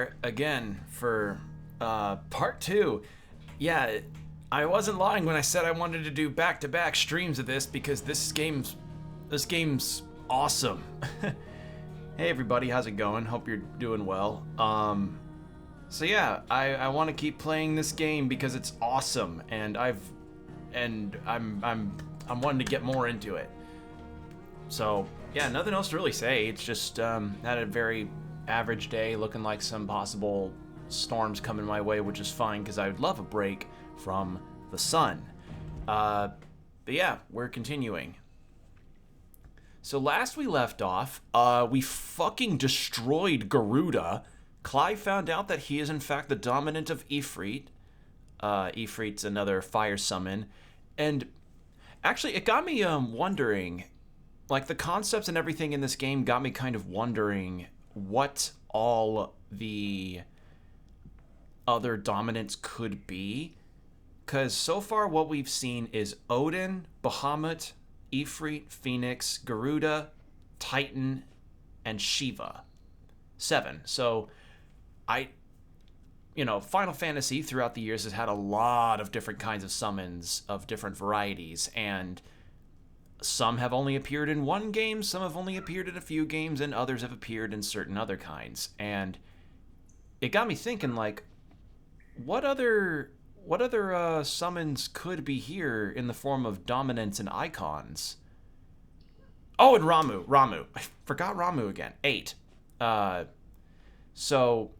are again for part 2. Yeah, I wasn't lying when I said I wanted to do back-to-back streams of this because this game's awesome. Hey everybody, how's it going? Hope you're doing well. So yeah, I want to keep playing this game because it's awesome, and I'm wanting to get more into it. So yeah, nothing else to really say. It's just had a very average day, looking like some possible storms coming my way, which is fine because I would love a break from the sun. But yeah, we're continuing. So last we left off, we fucking destroyed Garuda. Clive found out that he is in fact the dominant of Ifrit. Ifrit's another fire summon. And actually, it got me wondering, like the concepts and everything in this game got me kind of wondering what all the other dominants could be. Because so far what we've seen is Odin, Bahamut, Ifrit, Phoenix, Garuda, Titan, and Shiva. 7. So, Final Fantasy throughout the years has had a lot of different kinds of summons of different varieties, and some have only appeared in one game, some have only appeared in a few games, and others have appeared in certain other kinds. And it got me thinking, like, what other summons could be here in the form of dominants and icons? Oh, and Ramu. I forgot Ramu again. 8. So,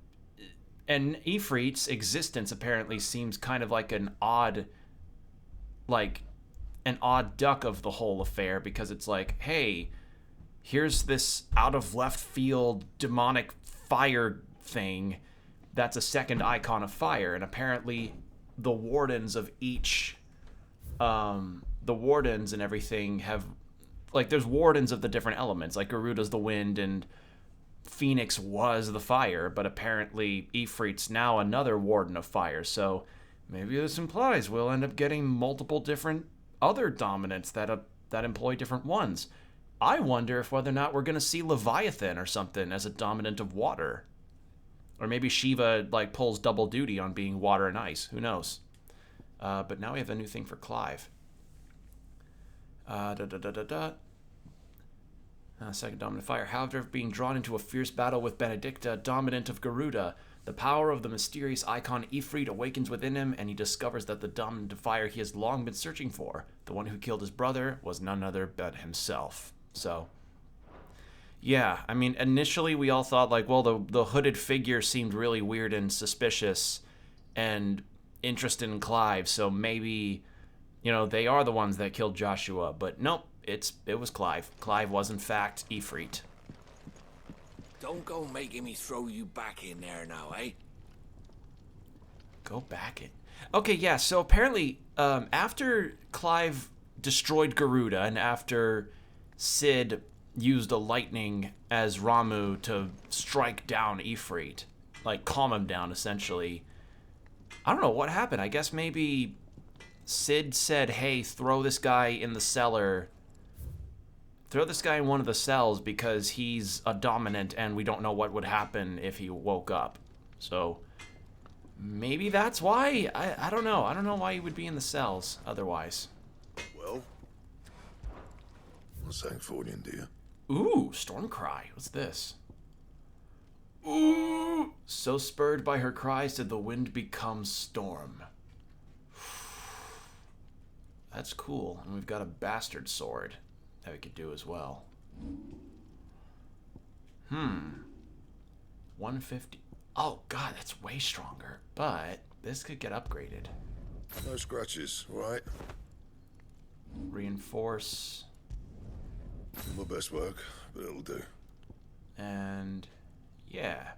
and Ifrit's existence apparently seems kind of like an odd duck of the whole affair, because it's like, hey, here's this out of left field demonic fire thing that's a second icon of fire, and apparently the wardens of each, the wardens and everything have, like, there's wardens of the different elements, like Garuda's the wind and Phoenix was the fire, but apparently Ifrit's now another warden of fire, so maybe this implies we'll end up getting multiple different other dominants that employ different ones. I wonder if whether or not we're going to see Leviathan or something as a dominant of water. Or maybe Shiva, like, pulls double duty on being water and ice. Who knows? But now we have a new thing for Clive. Second dominant fire. However, being drawn into a fierce battle with Benedicta, dominant of Garuda, the power of the mysterious icon Ifrit awakens within him, and he discovers that the dominant of fire he has long been searching for, the one who killed his brother, was none other but himself. So, yeah, I mean, initially we all thought, like, well, the hooded figure seemed really weird and suspicious and interested in Clive, so maybe, they are the ones that killed Joshua, but nope. It was Clive. Clive was, in fact, Ifrit. Don't go making me throw you back in there now, eh? Go back in? Okay, yeah, so apparently, after Clive destroyed Garuda, and after Sid used a lightning as Ramu to strike down Ifrit, like, calm him down, essentially, I don't know what happened. I guess maybe Sid said, hey, throw this guy in the cellar. Throw this guy in one of the cells because he's a dominant and we don't know what would happen if he woke up. So maybe that's why. I don't know. I don't know why he would be in the cells otherwise. Well, what's that for you, dear? Ooh, Stormcry. What's this? Ooh. So spurred by her cries did the wind become storm. That's cool. And we've got a bastard sword that we could do as well. 150. Oh god, that's way stronger. But this could get upgraded. No scratches, right? Reinforce. My best work, but it'll do. And yeah.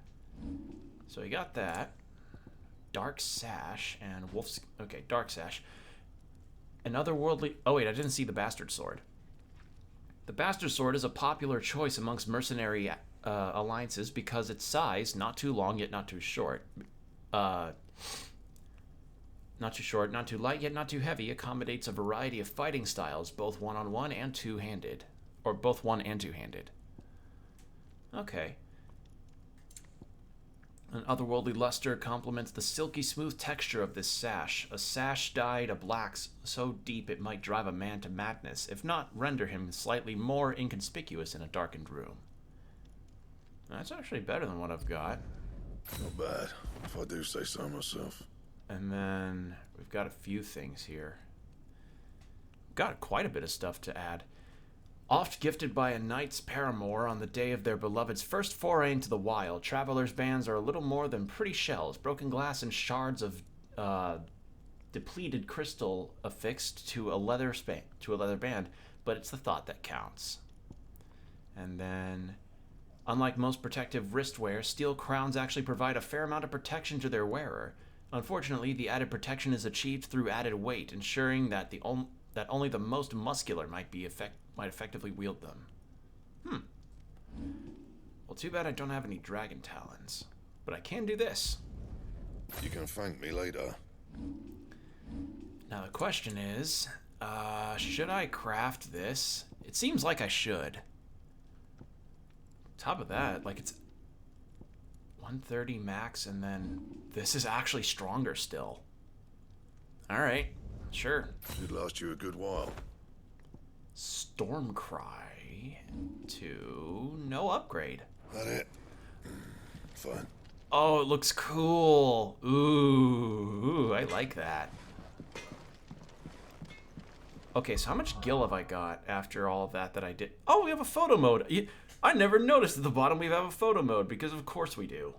So we got that. Dark Sash and Wolf's. Okay, Dark Sash. Another worldly. Oh wait, I didn't see the bastard sword. The bastard sword is a popular choice amongst mercenary alliances because its size, not too long yet not too short, not too short, not too light yet not too heavy, accommodates a variety of fighting styles, both one-on-one and two-handed, or both one and two-handed. Okay. An otherworldly luster complements the silky smooth texture of this sash. A sash dyed a black so deep it might drive a man to madness, if not render him slightly more inconspicuous in a darkened room. That's actually better than what I've got. Not bad, if I do say so myself. And then we've got a few things here. Got quite a bit of stuff to add. Oft gifted by a knight's paramour on the day of their beloved's first foray into the wild, travelers' bands are a little more than pretty shells, broken glass and shards of depleted crystal affixed to a leather band, but it's the thought that counts. And then, unlike most protective wristwear, steel crowns actually provide a fair amount of protection to their wearer. Unfortunately, the added protection is achieved through added weight, ensuring that that only the most muscular might effectively wield them. Well, too bad I don't have any dragon talons. But I can do this. You can thank me later. Now the question is, should I craft this? It seems like I should. Top of that, like it's 130 max, and then this is actually stronger still. Alright, sure. Should last you a good while. Stormcry to no upgrade. That it? Fine. Oh, it looks cool. Ooh, I like that. Okay, so how much gil have I got after all of that I did? Oh, we have a photo mode. I never noticed at the bottom we have a photo mode, because of course we do.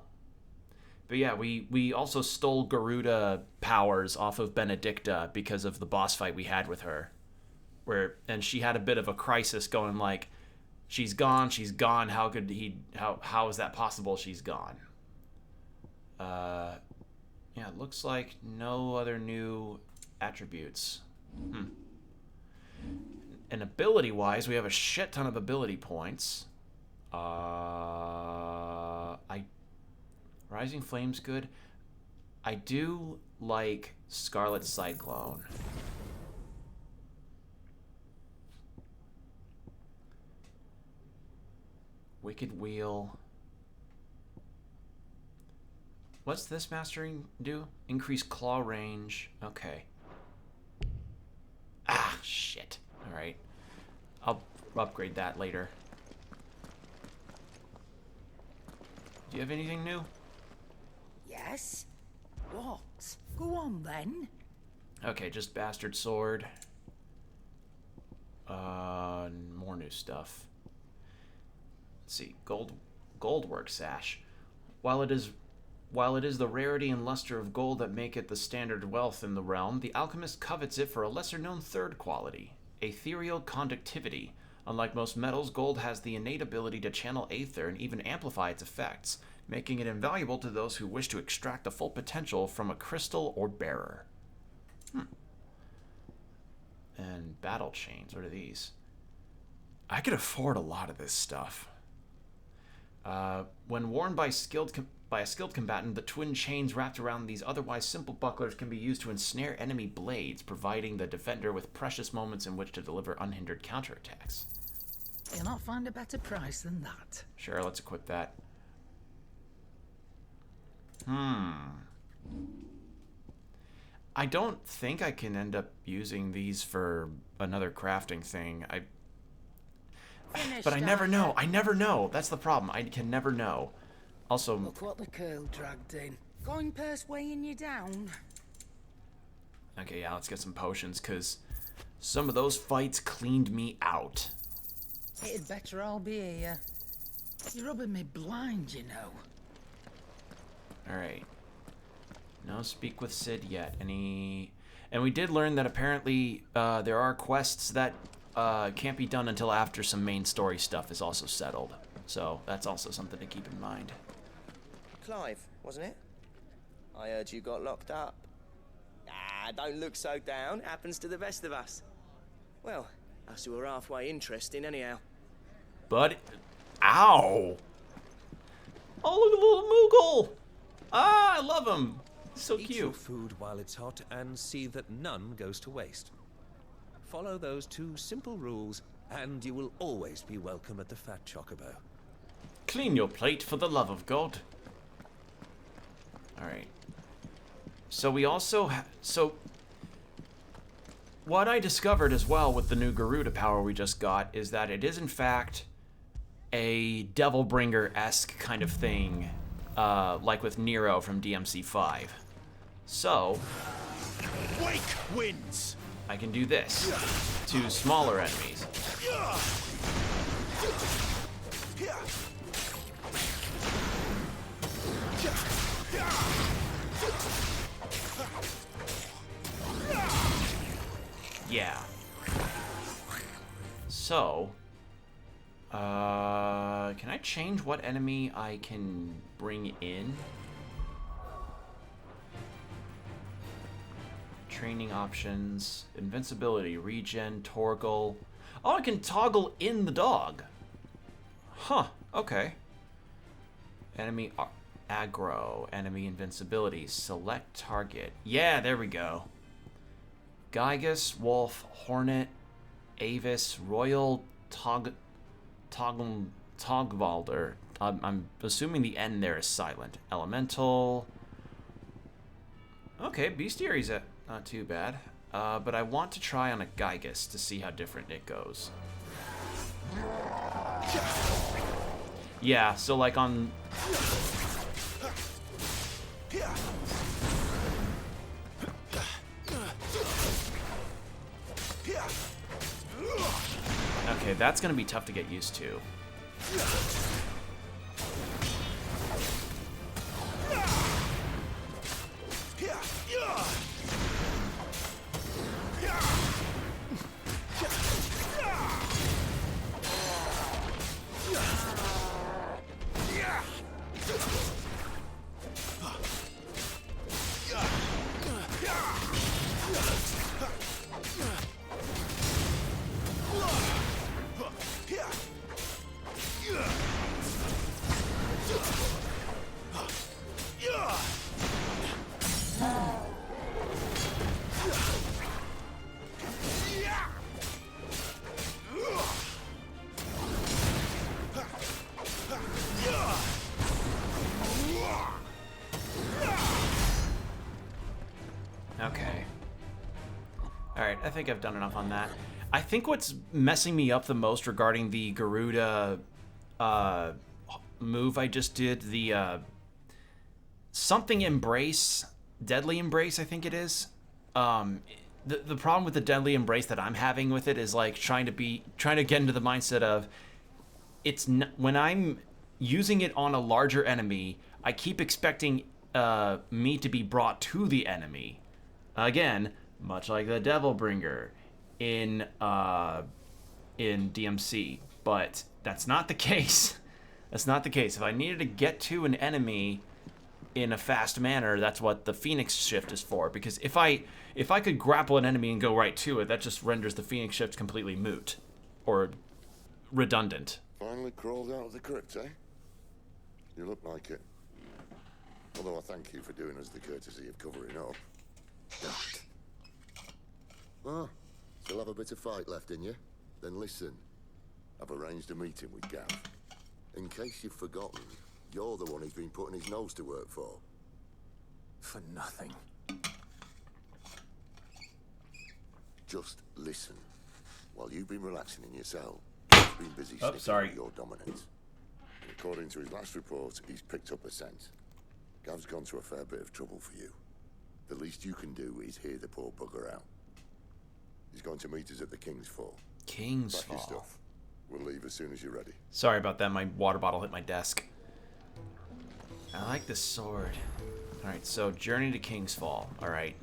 But yeah, we also stole Garuda powers off of Benedicta because of the boss fight we had with her. And she had a bit of a crisis going like, she's gone, how is that possible, she's gone? Yeah, it looks like no other new attributes. And ability-wise, we have a shit ton of ability points. Rising Flame's good. I do like Scarlet Cyclone. Wicked Wheel. What's this mastering do? Increase claw range. Okay. Ah, shit. Alright. I'll upgrade that later. Do you have anything new? Yes? What? Go on then. Okay, just Bastard Sword. More new stuff. Let's see. Goldwork Sash. While it is the rarity and luster of gold that make it the standard wealth in the realm, the alchemist covets it for a lesser-known third quality, ethereal conductivity. Unlike most metals, gold has the innate ability to channel aether and even amplify its effects, making it invaluable to those who wish to extract the full potential from a crystal or bearer. And battle chains, what are these? I could afford a lot of this stuff. When worn by a skilled combatant, the twin chains wrapped around these otherwise simple bucklers can be used to ensnare enemy blades, providing the defender with precious moments in which to deliver unhindered counterattacks. You'll not find a better price than that. Sure, let's equip that. I don't think I can end up using these for another crafting thing. But I never know. I never know. That's the problem. I can never know. Also, Look what the curl dragged in. Going purse weighing you down. okay, yeah, let's get some potions, because some of those fights cleaned me out. It'd better all be here. You're rubbing me blind, you know. Alright. No speak with Sid yet. And we did learn that apparently there are quests that can't be done until after some main story stuff is also settled. So that's also something to keep in mind. Clive, wasn't it? I heard you got locked up. Ah, don't look so down. Happens to the best of us. Well, us who are halfway interesting anyhow. But, ow! Oh, look at the little Moogle! Ah, I love him. So Eat cute. your food while it's hot and see that none goes to waste. Follow those two simple rules and you will always be welcome at the Fat Chocobo. Clean your plate for the love of God. Alright. So we also... So... What I discovered as well with the new Garuda power we just got is that it is in fact a Devilbringer-esque kind of thing, like with Nero from DMC5. So... Wake wins! I can do this to smaller enemies. Yeah. So, can I change what enemy I can bring in? Training options, invincibility, regen, toggle. Oh, I can toggle in the dog. Huh, okay. Enemy aggro, enemy invincibility, select target. Yeah, there we go. Gygus, Wolf, Hornet, Avis, Royal Togwalder. I'm assuming the N there is silent. Elemental. Okay, Bestiary's not too bad. But I want to try on a Gygus to see how different it goes. Yeah, so like on... Okay, that's gonna be tough to get used to. Okay. Alright, I think I've done enough on that. I think what's messing me up the most regarding the Garuda move I just did, the something embrace, deadly embrace, I think it is. The problem with the deadly embrace that I'm having with it is like trying to get into the mindset of when I'm using it on a larger enemy, I keep expecting me to be brought to the enemy. Again, much like the Devilbringer in DMC, but that's not the case. That's not the case. If I needed to get to an enemy in a fast manner, that's what the Phoenix Shift is for. Because if I could grapple an enemy and go right to it, that just renders the Phoenix Shift completely moot or redundant. Finally crawled out of the crypt, eh? You look like it. Although I thank you for doing us the courtesy of covering up. Ah, still have a bit of fight left in you? Then listen. I've arranged a meeting with Gav. In case you've forgotten, you're the one he's been putting his nose to work for. For nothing. Just listen. While you've been relaxing in your cell, he's been busy sniffing at your dominance. And according to his last report, he's picked up a scent. Gav's gone to a fair bit of trouble for you. The least you can do is hear the poor bugger out. He's going to meet us at the King's Fall. King's Pack your Fall. stuff. We'll leave as soon as you're ready. Sorry about that, my water bottle hit my desk. I like this sword. Alright, so Journey to King's Fall. Alright.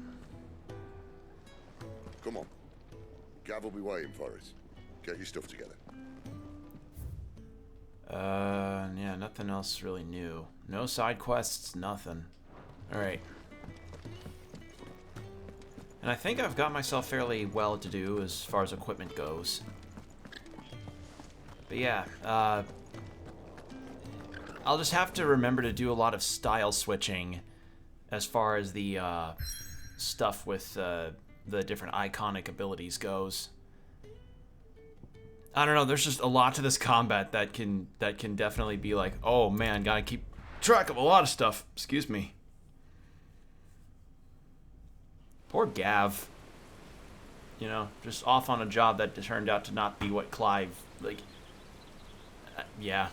Come on. Gav will be waiting for us. Get your stuff together. Yeah, nothing else really new. No side quests, nothing. Alright. And I think I've got myself fairly well to do as far as equipment goes. But yeah, I'll just have to remember to do a lot of style switching as far as the stuff with the different iconic abilities goes. I don't know, there's just a lot to this combat that can definitely be like, oh man, gotta keep track of a lot of stuff. Excuse me. Poor Gav. You know, just off on a job that turned out to not be what Clive, like, yeah.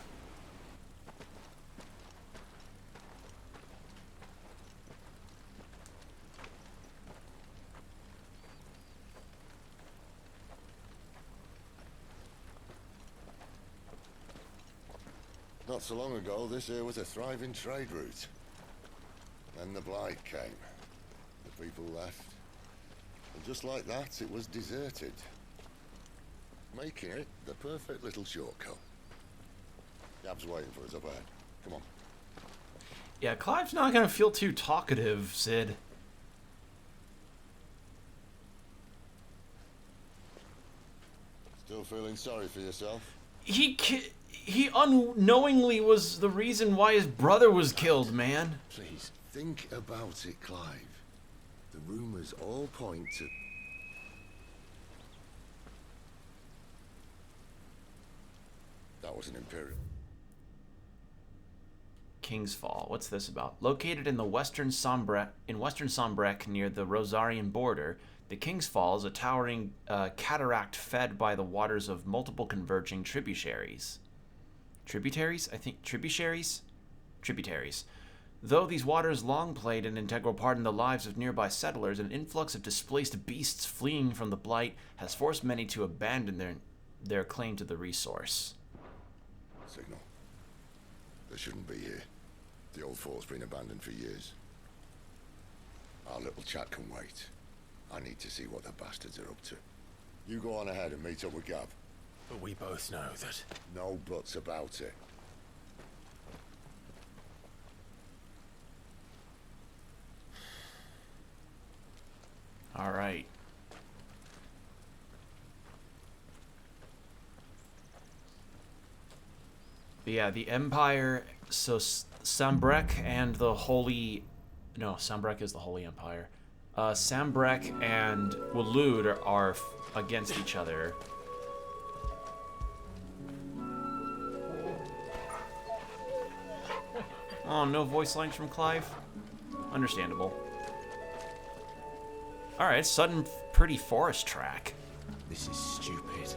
Not so long ago, this here was a thriving trade route. Then the Blight came. The people left. And just like that, it was deserted. Making it the perfect little shortcut. Gab's waiting for us up ahead. Come on. Yeah, Clive's not gonna feel too talkative, Sid. Still feeling sorry for yourself? He unknowingly was the reason why his brother was killed, man. Please, think about it, Clive. The rumors all point to... That was an Imperial. King's Fall. What's this about? Located in the western Sombrec near the Rosarian border, the King's Fall is a towering cataract fed by the waters of multiple converging tributaries. Tributaries? I think tributaries? Tributaries. Though these waters long played an integral part in the lives of nearby settlers, an influx of displaced beasts fleeing from the Blight has forced many to abandon their claim to the resource. Signal. They shouldn't be here. The old fort's been abandoned for years. Our little chat can wait. I need to see what the bastards are up to. You go on ahead and meet up with Gav. But we both know that... No buts about it. All right. But yeah, the Empire, so Sambrek and the Holy... No, Sambrek is the Holy Empire. Sambrek and Waloed are against each other. Oh, no voice lines from Clive? Understandable. Alright, sudden pretty forest track. This is stupid.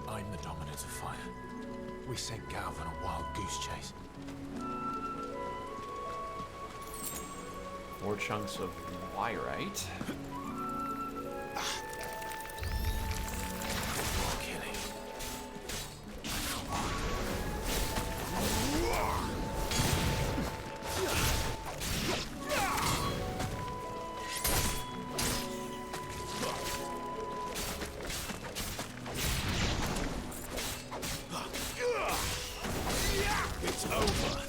I'm the dominant of fire. We sent Gav on a wild goose chase. 4 chunks of wyrite. Killing. It's over.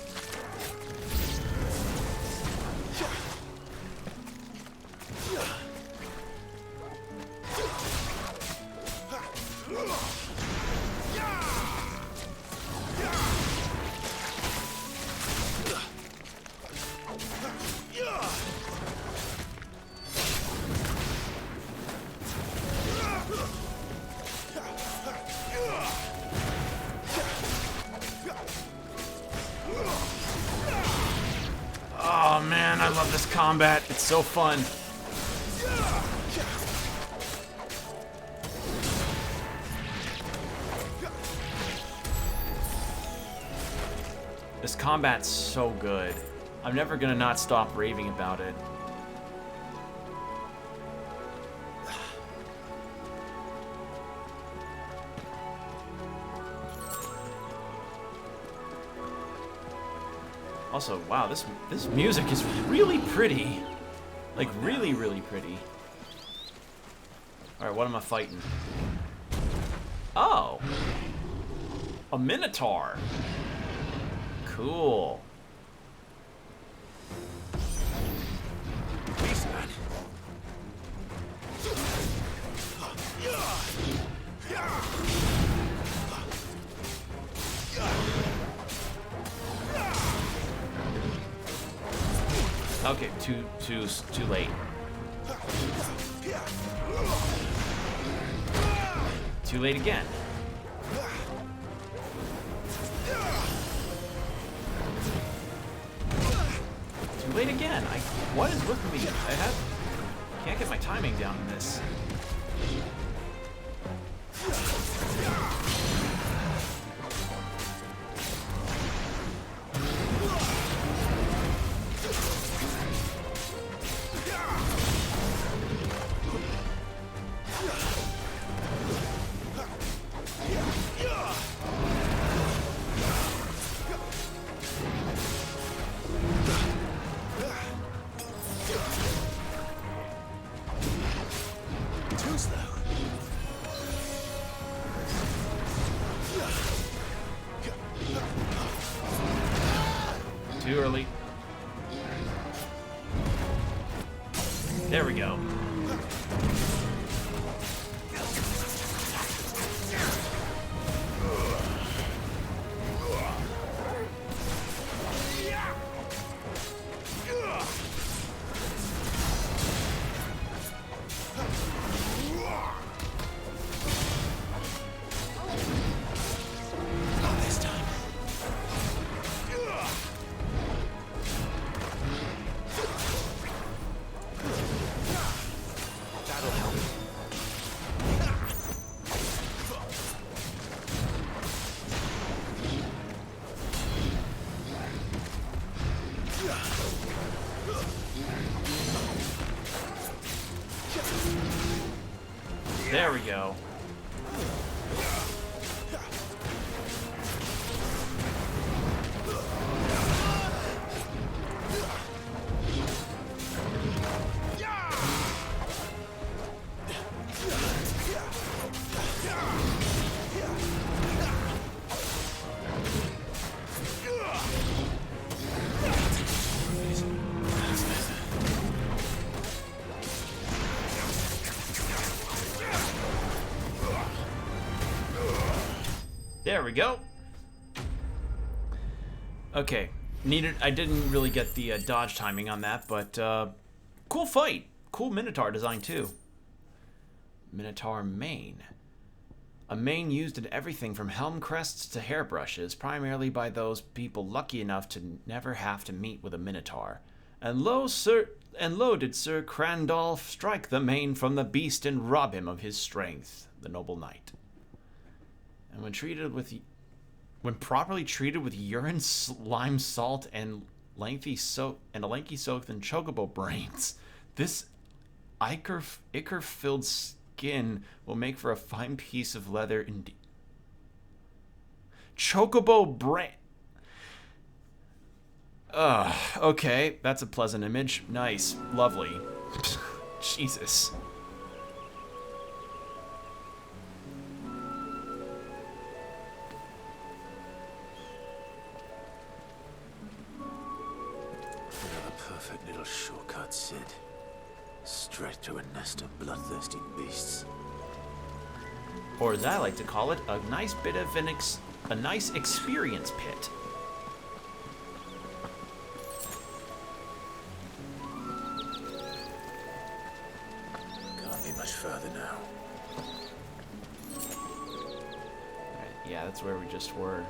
Oh man, I love this combat. It's so fun. This combat's so good. I'm never gonna not stop raving about it. Also, wow, this music is really pretty. Like, really, really pretty. Alright, what am I fighting? Oh! A Minotaur! Cool. Beastman. Okay, too late. Too late again. Too late again. What is with me? I have Can't get my timing down in this. Too early. There we go. There we go. There we go. Okay, I didn't really get the dodge timing on that, but cool fight. Cool Minotaur design too. Minotaur mane. A mane used in everything from helm crests to hairbrushes, primarily by those people lucky enough to never have to meet with a Minotaur. And lo did Sir Crandolph strike the mane from the beast and rob him of his strength, the noble knight. And when properly treated with urine, lime salt, and a lanky soaked in chocobo brains, this ichor-filled skin will make for a fine piece of leather indeed. Chocobo brain. Okay, that's a pleasant image. Nice, lovely. Jesus. Perfect little shortcut, Sid. Straight to a nest of bloodthirsty beasts. Or as I like to call it, a nice bit of a nice experience pit. Can't be much further now. Right, yeah, that's where we just were.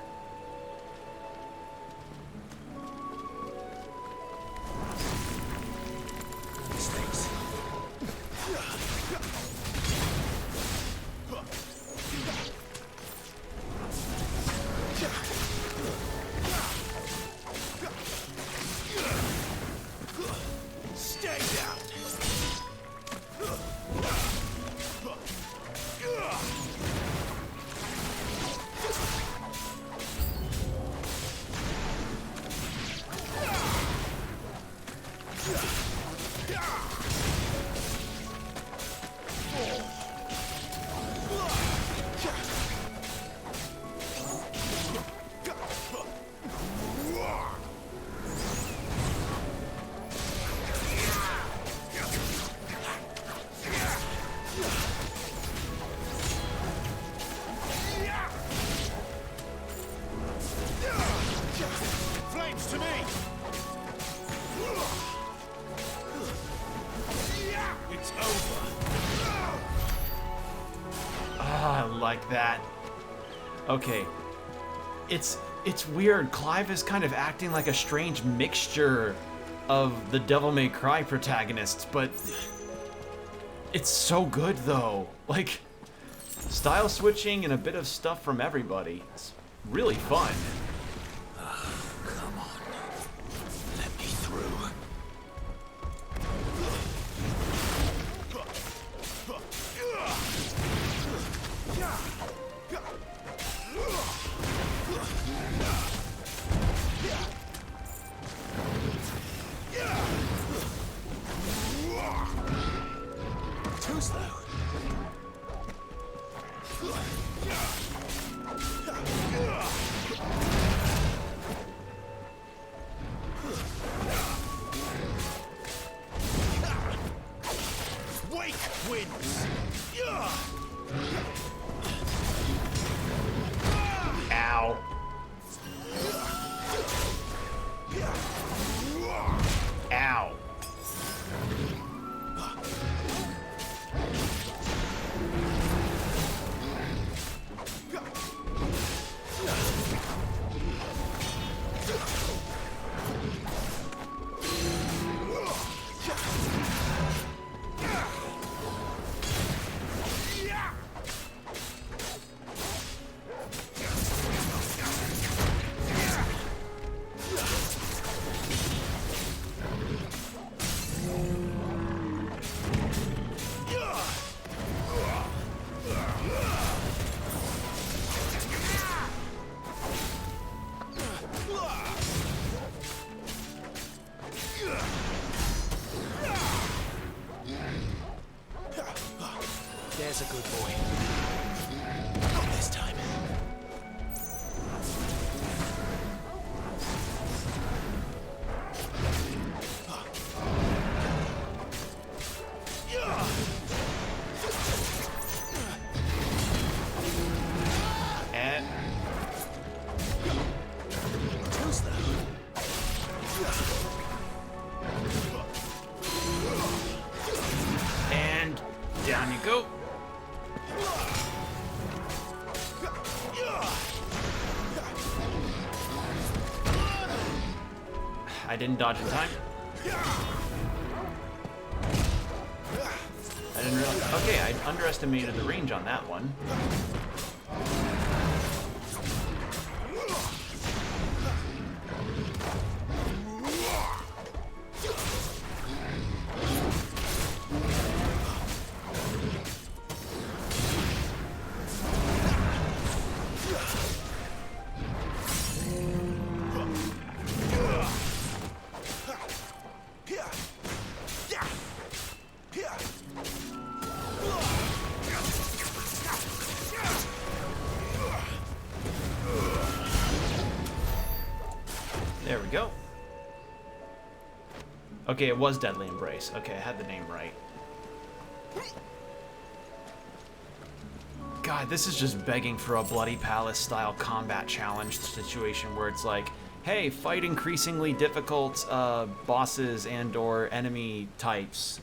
Like that. Okay. It's weird. Clive is kind of acting like a strange mixture of the Devil May Cry protagonists, but It's so good though. Like, style switching and a bit of stuff from everybody. It's really fun. Come on. Let me through. Too slow. Wake wins. Ow. Ow. There's a good boy. Not this time. And Too slow. and down you go. I didn't dodge in time. I didn't realize. Okay, I underestimated the range on that one. There we go. Okay, it was Deadly Embrace. Okay, I had the name right. God, this is just begging for a Bloody Palace style combat challenge situation where it's like, hey, fight increasingly difficult bosses and or enemy types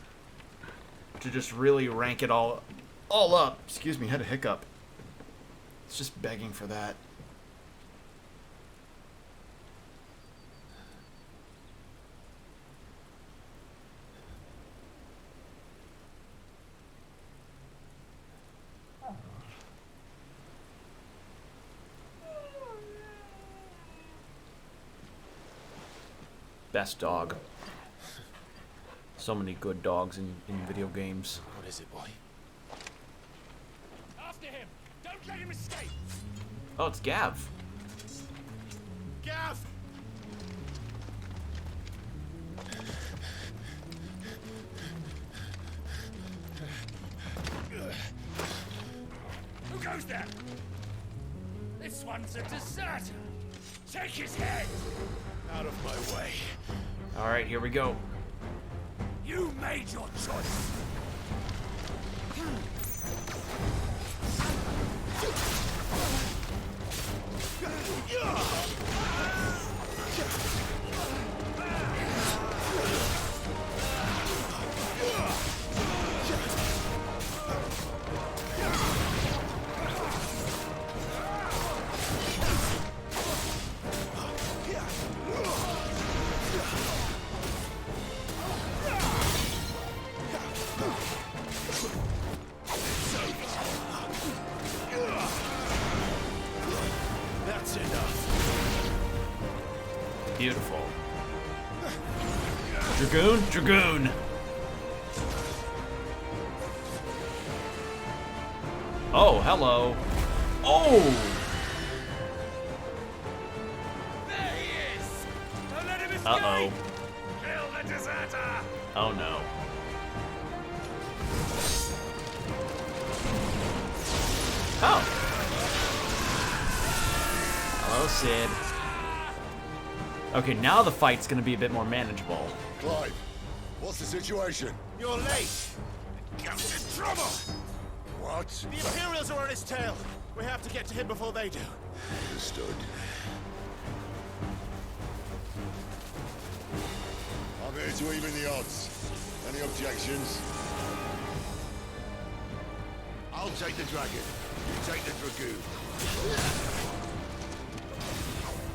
to just really rank it all up. Excuse me, had a hiccup. It's just begging for that. Best dog. So many good dogs in video games. What is it, boy? After him! Don't let him escape! Oh, it's Gav. Gav! Who goes there? This one's a deserter! Take his head! Out of my way. All right, here we go. You made your choice! Beautiful. Dragoon? Dragoon! Oh, hello. Oh! There he is! Don't let him escape! Uh-oh. Kill the deserter! Oh, no. Oh! Hello, Sid. Okay, now the fight's gonna be a bit more manageable. Clive, what's the situation? You're late. Gavin's in trouble. What? The Imperials are on his tail. We have to get to him before they do. Understood. I'm here to even the odds. Any objections? I'll take the dragon. You take the dragoon.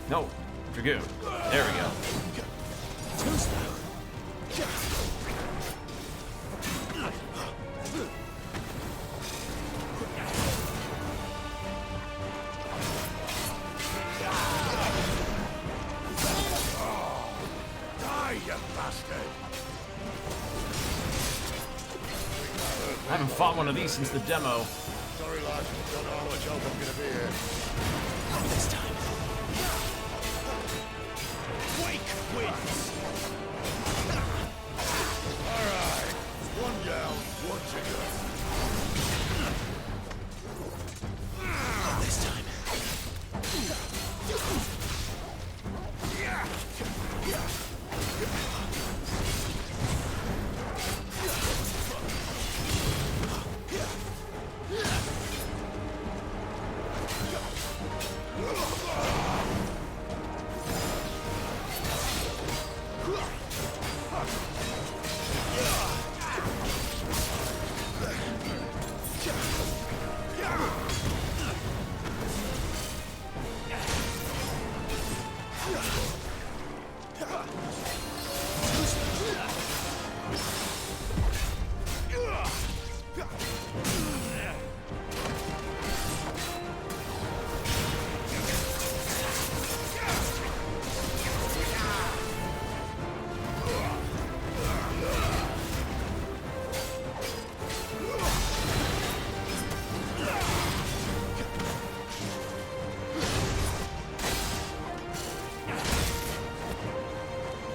No, Dragoon. There we go. Die, you bastard! I haven't fought one of these since the demo. Sorry, lad. Don't know how much help I'm gonna be here. This time. Wake wins. All right. One down, one to go. This time.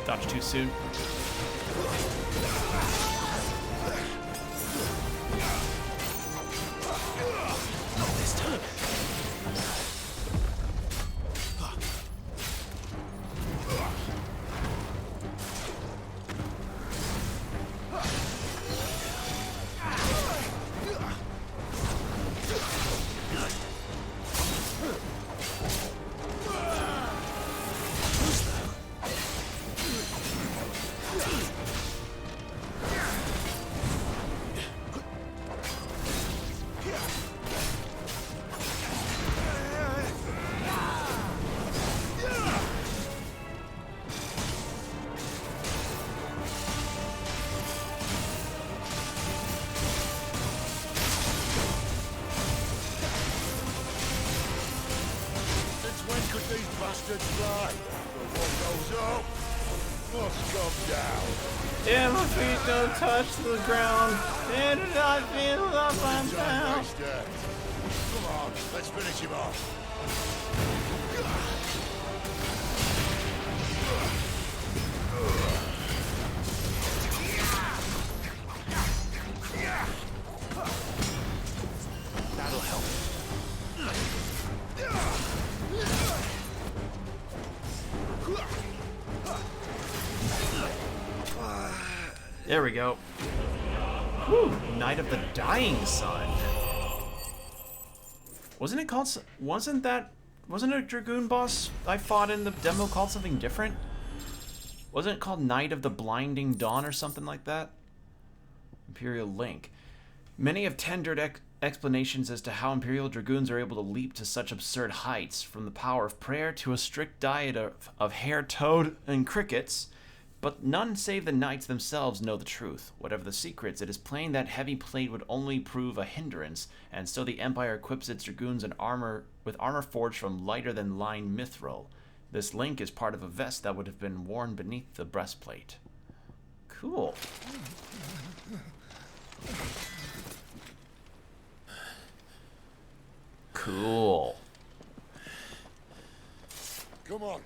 Dodge too soon. This time. Since when could these bastards fly? The one goes up, must come down. Yeah, my feet don't touch the ground. And do not feel up I'm Time down. waster. Come on, let's finish him off. That'll help. There we go. Whew, Knight of the Dying Sun. Wasn't it called? Wasn't a Dragoon boss I fought in the demo called something different? Wasn't it called Knight of the Blinding Dawn or something like that? Imperial Link. Many have tendered explanations as to how Imperial Dragoons are able to leap to such absurd heights, from the power of prayer to a strict diet of hare, toad, and crickets. But none save the knights themselves know the truth. Whatever the secrets, it is plain that heavy plate would only prove a hindrance, and so the Empire equips its dragoons with armor forged from lighter-than-line mithril. This link is part of a vest that would have been worn beneath the breastplate. Cool. Cool. Come on.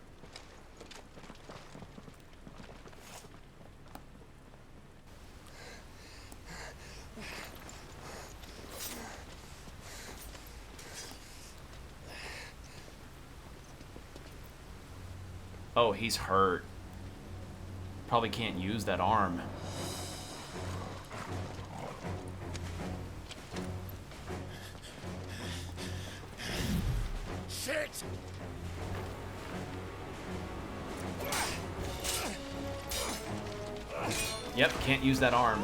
Oh, he's hurt. Probably can't use that arm. Shit! Yep, can't use that arm.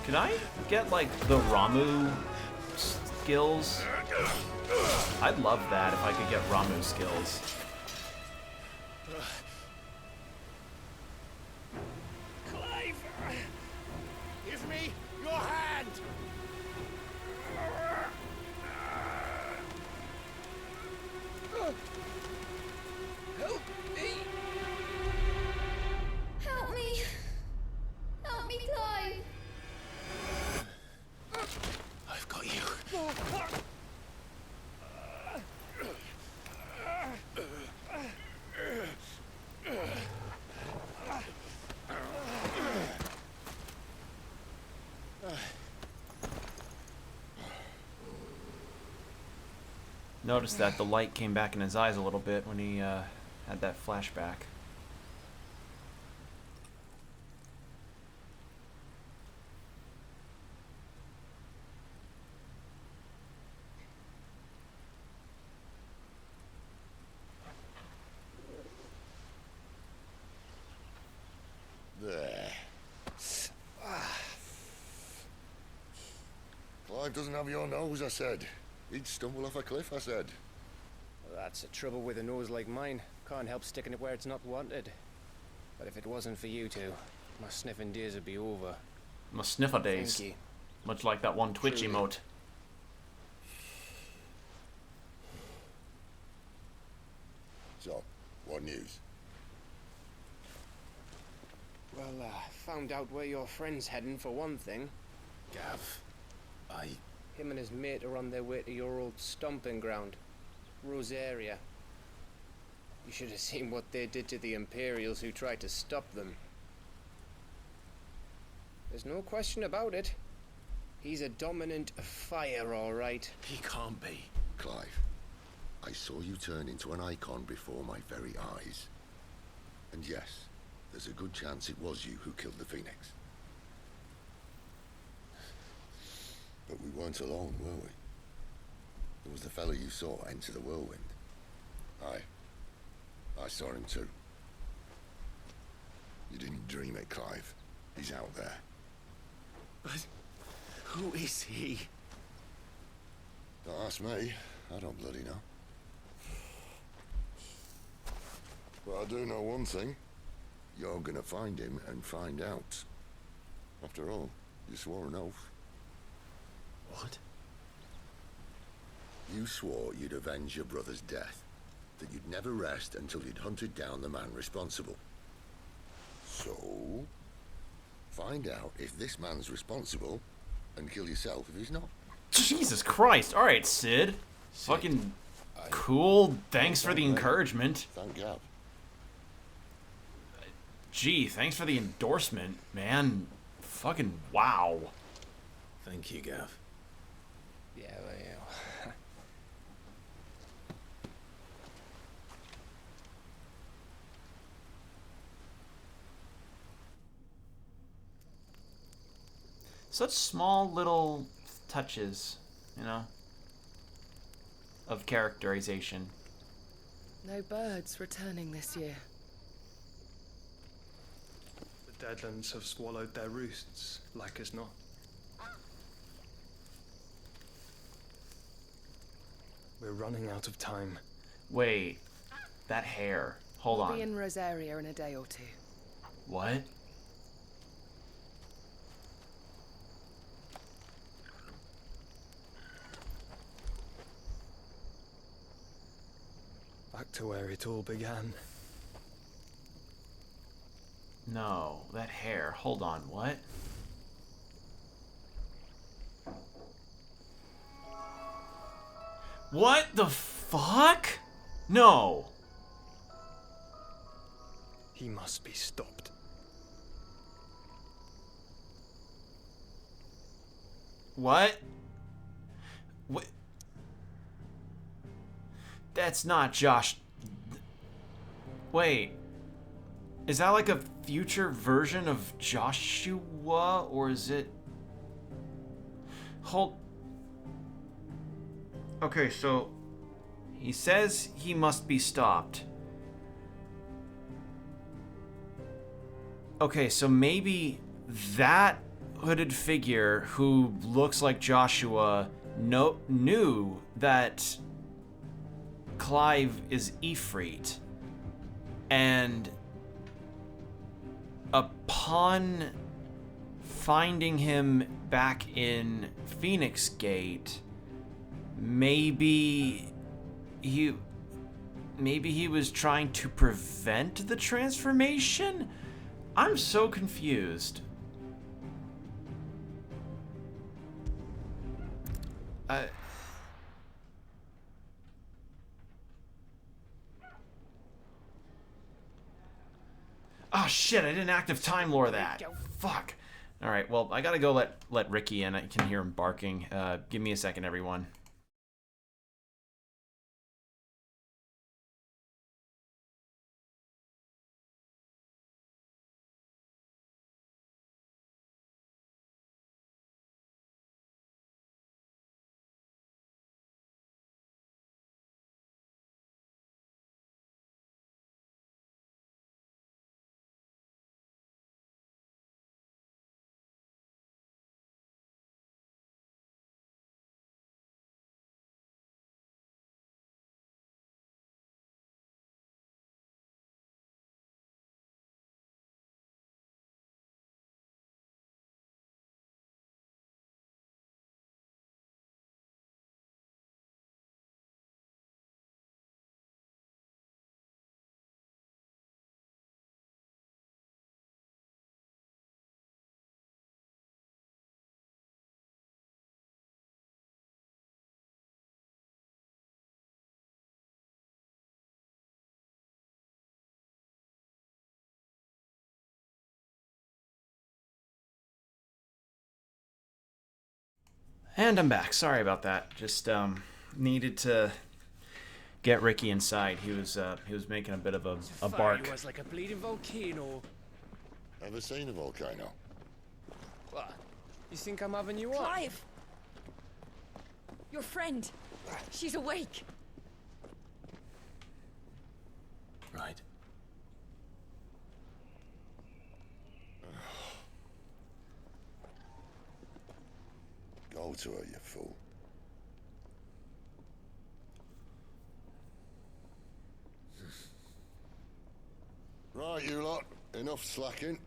Can I get, like, the Ramu skills? I'd love that if I could get Ramu skills. Clive! Give me your hand! Help me! Help me! Help me, Clive! I've got you. Noticed that the light came back in his eyes a little bit when he had that flashback. There. Clive doesn't have your nose, I said. He'd stumble off a cliff, I said. Well, that's the trouble with a nose like mine. Can't help sticking it where it's not wanted. But if it wasn't for you two, my sniffing days would be over. My sniffer days. Thank you. Much like that one Twitch Truly. emote. So, what news? Well, found out where your friend's heading for one thing. Gav, Him and his mate are on their way to your old stomping ground, Rosaria. You should have seen what they did to the Imperials who tried to stop them. There's no question about it. He's a dominant fire, all right. he can't be. Clive, I saw you turn into an icon before my very eyes. And yes, there's a good chance it was you who killed the Phoenix. But we weren't alone, were we? There was the fellow you saw enter the whirlwind. I saw him too. You didn't dream it, Clive. He's out there. But who is he? Don't ask me. I don't bloody know. But I do know one thing. You're gonna find him and find out. After all, you swore an oath. What? You swore you'd avenge your brother's death, that you'd never rest until you'd hunted down the man responsible. So, find out if this man's responsible, and kill yourself if he's not. Jesus Christ. Alright, Sid. Fucking cool. Thanks for the encouragement. Thank Gav. Gee, thanks for the endorsement, man. Fucking wow. Thank you, Gav. Yeah, well, yeah. Such small little touches, you know, of characterization. No birds returning this year. The Deadlands have swallowed their roosts, like as not. We're running out of time. Wait, that hair. Hold We'll on. be in Rosaria in a day or two. What? Back to where it all began. No, that hair. Hold on, what? What the fuck? No. He must be stopped. What? What? That's not Josh. Wait. Is that like a future version of Joshua? Or is it... Hold... Okay, so... He says he must be stopped. Okay, so maybe that hooded figure who looks like Joshua knew that Clive is Ifrit, and upon finding him back in Phoenix Gate, maybe he was trying to prevent the transformation? I'm so confused. Oh shit, I didn't active time lore that. Fuck. Alright, well, I gotta go let Ricky in. I can hear him barking. Give me a second, everyone. And I'm back. Sorry about that. Just needed to get Ricky inside. He was making a bit of a bark. It was like a bleeding volcano. Ever seen a volcano? What? You think I'm having you on? Clive! Your friend. She's awake. Right. Go to her, you fool. Right, you lot. Enough slacking.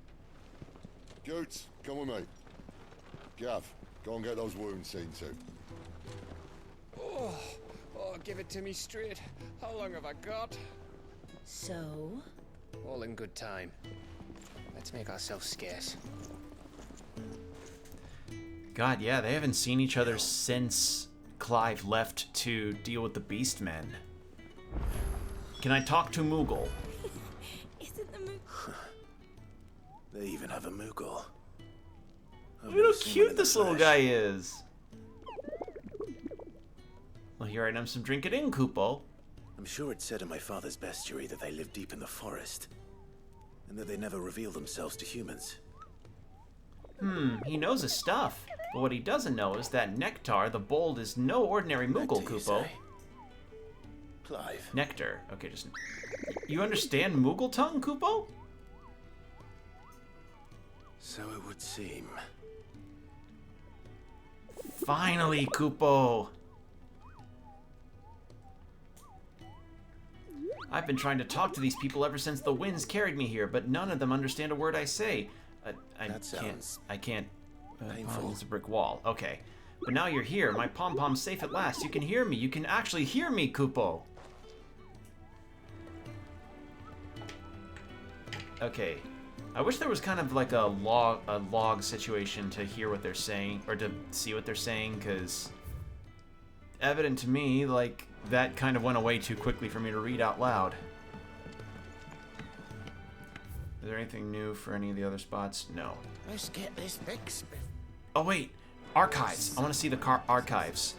Goots, come with me. Gav, go and get those wounds seen to. Oh, give it to me straight. How long have I got? So? All in good time. Let's make ourselves scarce. God, yeah, they haven't seen each other since Clive left to deal with the Beastmen. Can I talk to Moogle? Isn't the They even have a Moogle. Look how cute this little guy is. Well, here I am, some drink it in, Kupo. I'm sure it said in my father's bestiary that they live deep in the forest, and that they never reveal themselves to humans. He knows his stuff. But what he doesn't know is that Nectar the Bold is no ordinary Moogle, Kupo. Clive. Nectar. Okay, just... You understand Moogle tongue, Kupo? So it would seem. Finally, Kupo. I've been trying to talk to these people ever since the winds carried me here, but none of them understand a word I say. I can't. Painful. It's a brick wall. Okay. But now you're here. My pom-pom's safe at last. You can hear me. You can actually hear me, Kupo. Okay. I wish there was kind of like a log situation to hear what they're saying, or to see what they're saying, because evident to me, like, that kind of went away too quickly for me to read out loud. Is there anything new for any of the other spots? No. Let's get this fixed. Oh, wait. Archives. I want to see the archives.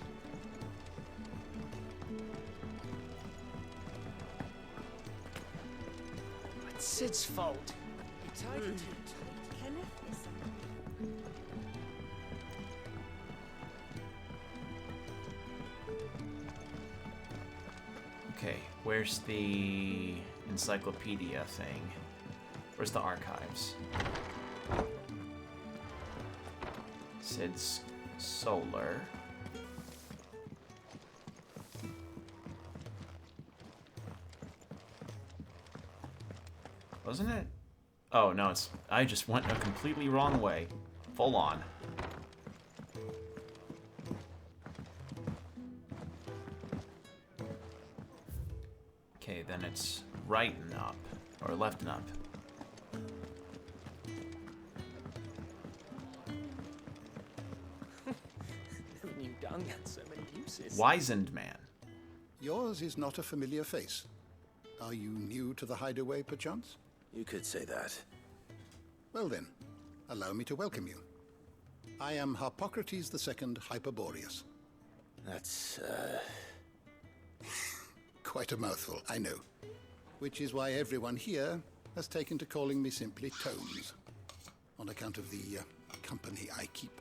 It's Sid's fault. Kenneth is... Okay, where's the encyclopedia thing? Where's the archives? Sid's solar. Wasn't it? Oh, no, it's... I just went a completely wrong way. Full on. Okay, then it's right and up. Or left and up. New dung had so many uses. Wizened man. Yours is not a familiar face. Are you new to the hideaway, perchance? You could say that. Well then, allow me to welcome you. I am Harpocrates II Hyperboreus. That's, Quite a mouthful, I know. Which is why everyone here has taken to calling me simply Tomes, on account of the company I keep.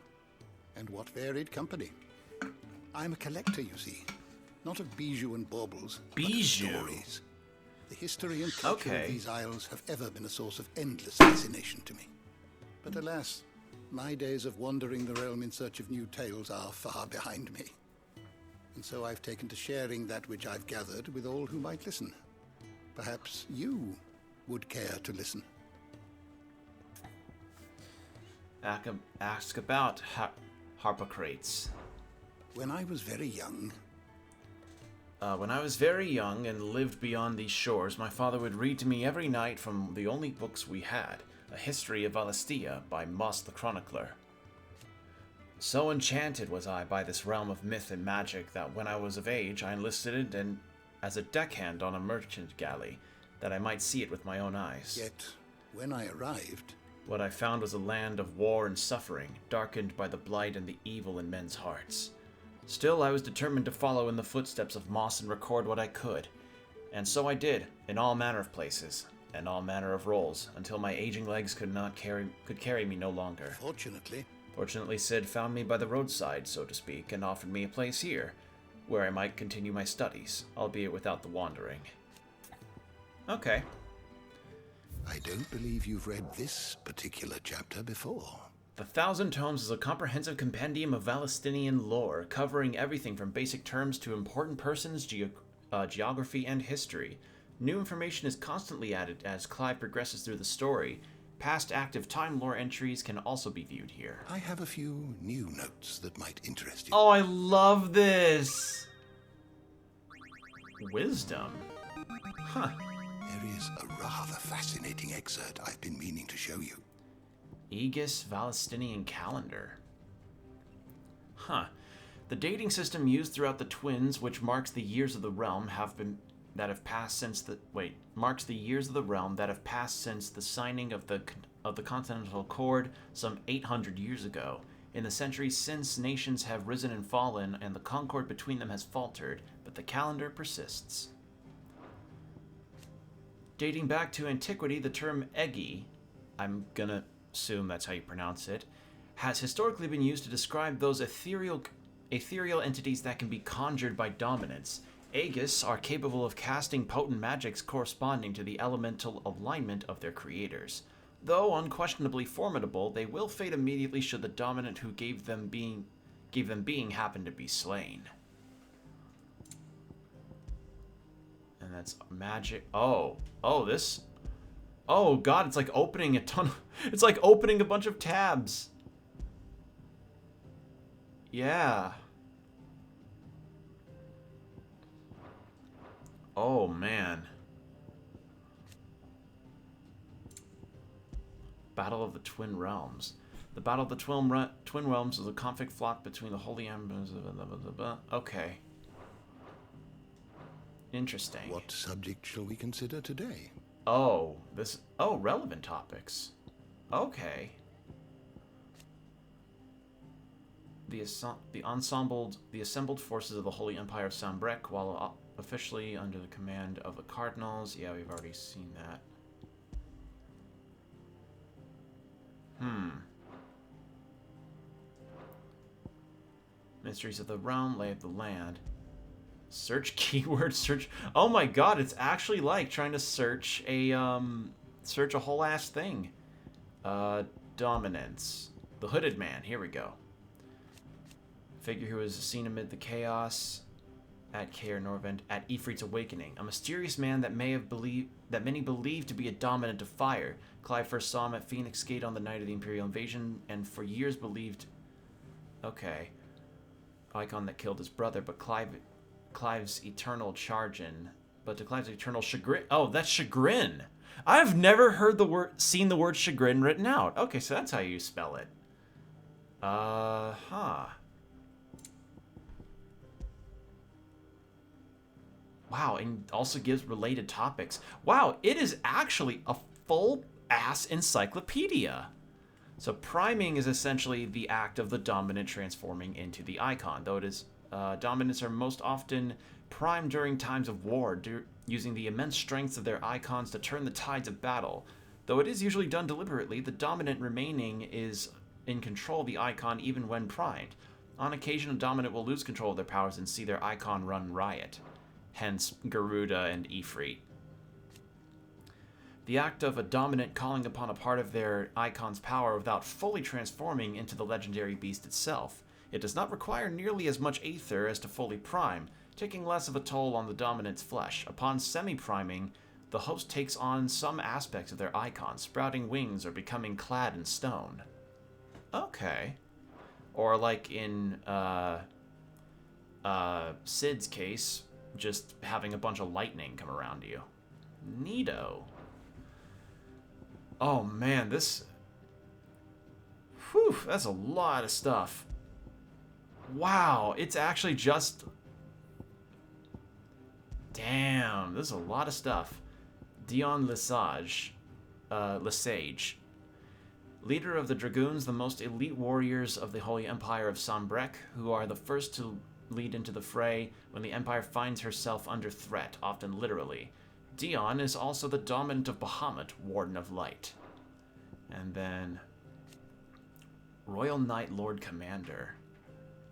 And what varied company. I'm a collector, you see. Not of bijou and baubles, bijou. But of stories. The history and culture Okay. of these isles have ever been a source of endless fascination to me. But alas, my days of wandering the realm in search of new tales are far behind me. And so I've taken to sharing that which I've gathered with all who might listen. Perhaps you would care to listen. Ask about Harpocrates. When I was very young... When I was very young and lived beyond these shores, my father would read to me every night from the only books we had, A History of Valistia by Moss the Chronicler. So enchanted was I by this realm of myth and magic that when I was of age, I enlisted as a deckhand on a merchant galley, that I might see it with my own eyes. Yet, when I arrived... What I found was a land of war and suffering, darkened by the blight and the evil in men's hearts. Still, I was determined to follow in the footsteps of Moss and record what I could. And so I did, in all manner of places, and all manner of roles, until my aging legs could carry me no longer. Fortunately, Sid found me by the roadside, so to speak, and offered me a place here, where I might continue my studies, albeit without the wandering. Okay. I don't believe you've read this particular chapter before. The Thousand Tomes is a comprehensive compendium of Valestinian lore, covering everything from basic terms to important persons, geography, and history. New information is constantly added as Clive progresses through the story. Past active time lore entries can also be viewed here. I have a few new notes that might interest you. Oh, I love this! Wisdom? Huh. There is a rather fascinating excerpt I've been meaning to show you. Aegis Valestinian calendar. Huh. The dating system used throughout the Twins, which marks the years of the realm that have passed since the signing of the Continental Accord some 800 years ago. In the centuries since, nations have risen and fallen, and the concord between them has faltered, but the calendar persists. Dating back to antiquity, the term Egi, I'm gonna assume that's how you pronounce it, has historically been used to describe those ethereal entities that can be conjured by dominance. Aegis are capable of casting potent magics corresponding to the elemental alignment of their creators. Though unquestionably formidable, they will fade immediately should the dominant who gave them being happen to be slain. And that's magic. Oh. Oh, this... Oh, God, it's like opening a ton of... It's like opening a bunch of tabs. Yeah. Oh, man. Battle of the Twin Realms. The Battle of the Twin Realms is a conflict fought between the Holy Embers. Okay. Interesting. What subject shall we consider today? Oh, this... Oh, relevant topics. Okay. The assembled forces of the Holy Empire of Sambrec, while officially under the command of the Cardinals. Yeah, we've already seen that. Mysteries of the Realm, Lay of the Land. Search keyword, search... Oh my god, it's actually like trying to search a whole ass thing. Dominance. The Hooded Man, here we go. Figure who is seen amid the chaos at Kaer Norvent at Ifrit's awakening. A mysterious man that many believe to be a dominant of fire. Clive first saw him at Phoenix Gate on the night of the Imperial invasion, and for years believed... Okay. Icon that killed his brother, but Clive's eternal chagrin. But to Clive's eternal chagrin... Oh, that's chagrin! I've never heard seen the word chagrin written out. Okay, so that's how you spell it. Wow, and also gives related topics. Wow, it is actually a full-ass encyclopedia. So priming is essentially the act of the dominant transforming into the icon, though it is dominants are most often primed during times of war, using the immense strengths of their icons to turn the tides of battle. Though it is usually done deliberately, the dominant remaining is in control of the icon even when primed. On occasion, a dominant will lose control of their powers and see their icon run riot. Hence, Garuda and Ifrit. The act of a dominant calling upon a part of their icon's power without fully transforming into the legendary beast itself. It does not require nearly as much aether as to fully prime, taking less of a toll on the dominant's flesh. Upon semi-priming, the host takes on some aspects of their icon, sprouting wings or becoming clad in stone. Okay. Or like in Sid's case, just having a bunch of lightning come around you. Neato. Oh man, this... Whew, that's a lot of stuff. Wow, it's actually just... Damn, this is a lot of stuff. Dion Lesage. Leader of the Dragoons, the most elite warriors of the Holy Empire of Sambrec, who are the first to lead into the fray when the Empire finds herself under threat, often literally. Dion is also the dominant of Bahamut, Warden of Light. And then... Royal Knight Lord Commander.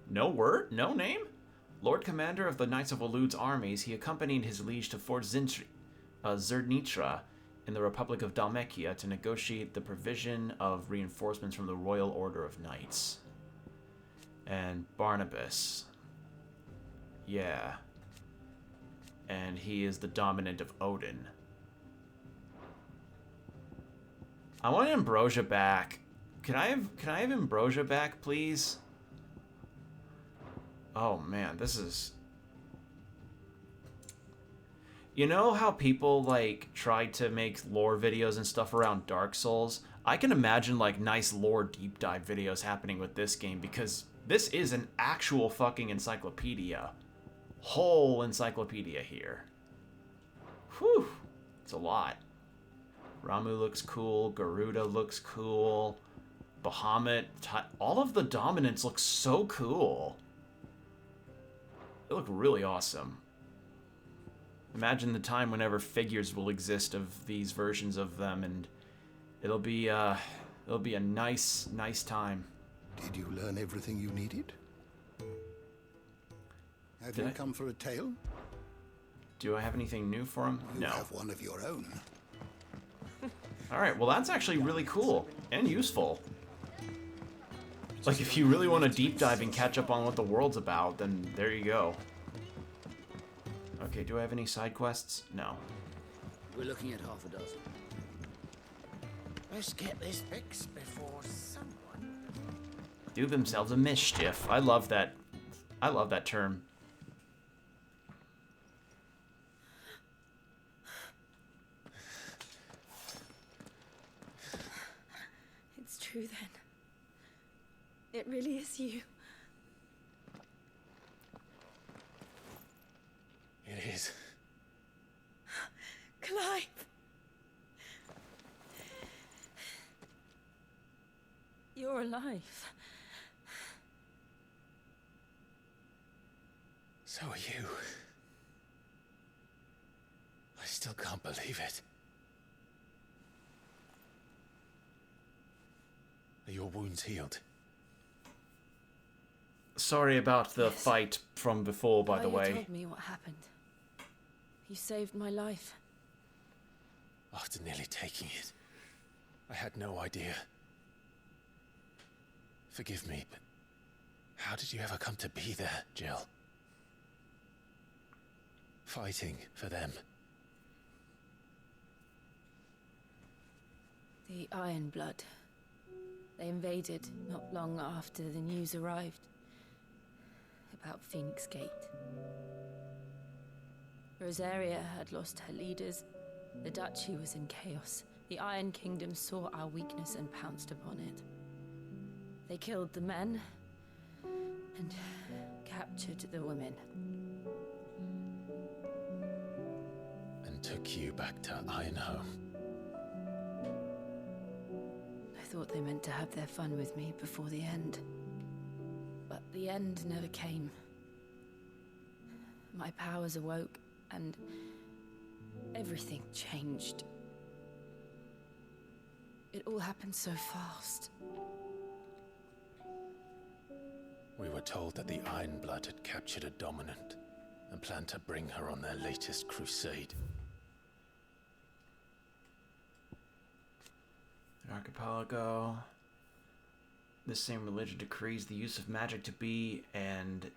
No word? No name? Lord Commander of the Knights of Walud's armies, he accompanied his liege to Fort Zernitra in the Republic of Dalmekia to negotiate the provision of reinforcements from the Royal Order of Knights. And Barnabas. Yeah. And he is the dominant of Odin. I want Ambrosia back. Can I have Ambrosia back, please? Oh man, this is... You know how people, like, try to make lore videos and stuff around Dark Souls? I can imagine, like, nice lore deep dive videos happening with this game, because this is an actual fucking encyclopedia. Whole encyclopedia here. Whew. It's a lot. Ramu looks cool. Garuda looks cool. Bahamut. All of the dominants look so cool. They look really awesome. Imagine the time whenever figures will exist of these versions of them, and it'll be a nice time. Did you learn everything you needed? Have you come for a tale? Do I have anything new for him? You have one of your own. Alright, well that's actually really cool and useful. Like, if you really want to deep dive and catch up on what the world's about, then there you go. Okay, do I have any side quests? No. We're looking at half a dozen. Let's get this fixed before someone... Do themselves a mischief. I love that. I love that term. It's true then. It really is you. It is. Clive! You're alive. So are you. I still can't believe it. Are your wounds healed? Sorry about the fight from before, by the way. You told me what happened. You saved my life. After nearly taking it, I had no idea. Forgive me, but how did you ever come to be there, Jill? Fighting for them. The Iron Blood. They invaded not long after the news arrived about Phoenix Gate. Rosaria had lost her leaders. The Duchy was in chaos. The Iron Kingdom saw our weakness and pounced upon it. They killed the men and captured the women. And took you back to Ironhome. I thought they meant to have their fun with me before the end. But the end never came. My powers awoke, and everything changed. It all happened so fast. We were told that the Iron Blood had captured a dominant and planned to bring her on their latest crusade. The archipelago. This same religion decrees the use of magic to be an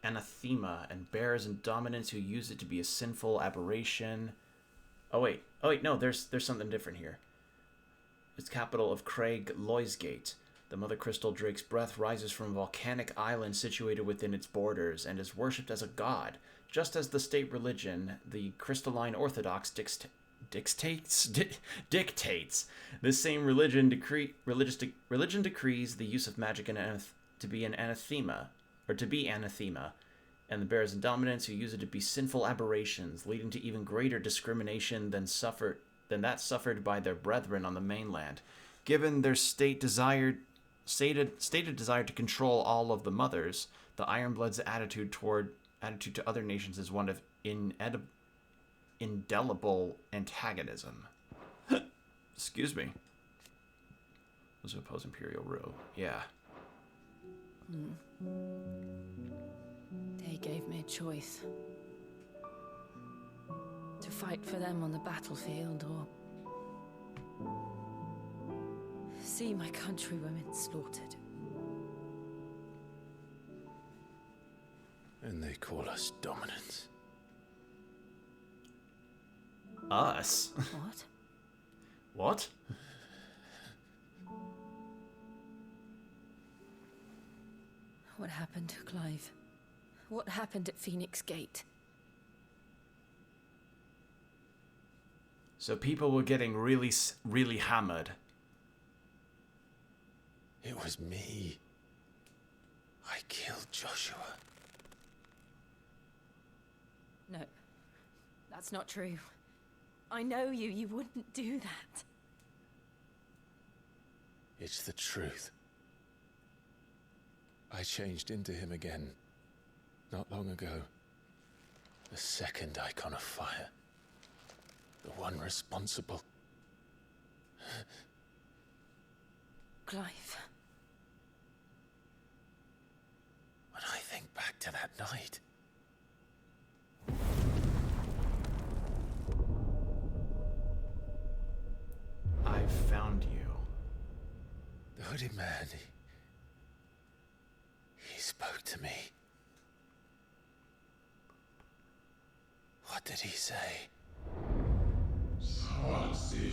anathema and bears in dominance who use it to be a sinful aberration. Oh wait, no, there's something different here. Its capital of Craig Loisgate. The Mother Crystal Drake's breath rises from a volcanic island situated within its borders and is worshipped as a god, just as the state religion, the Crystalline Orthodox, dictates. This same religion decrees the use of magic to be anathema, and the bears in dominance who use it to be sinful aberrations, leading to even greater discrimination than that suffered by their brethren on the mainland. Given their stated desire to control all of the mothers, the Ironblood's attitude to other nations is one of indelible antagonism. Excuse me. Those who oppose imperial rule. Yeah. They gave me a choice. To fight for them on the battlefield, or see my countrywomen slaughtered. And they call us dominants. Us? What? What? What happened, Clive? What happened at Phoenix Gate? So people were getting really, really hammered. It was me. I killed Joshua. No, that's not true. I know you. You wouldn't do that. It's the truth. I changed into him again, not long ago. The second icon of fire. The one responsible. Clive. When I think back to that night... I found you. The hooded man, he spoke to me. did he say? XVI.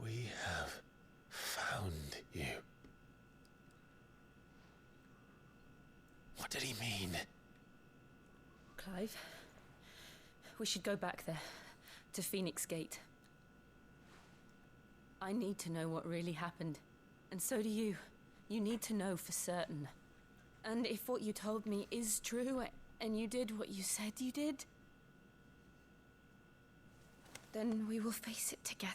We have found you. What did he mean? Clive, we should go back there, to Phoenix Gate. I need to know what really happened, and so do you. You need to know for certain. And if what you told me is true, and you did what you said you did, then we will face it together.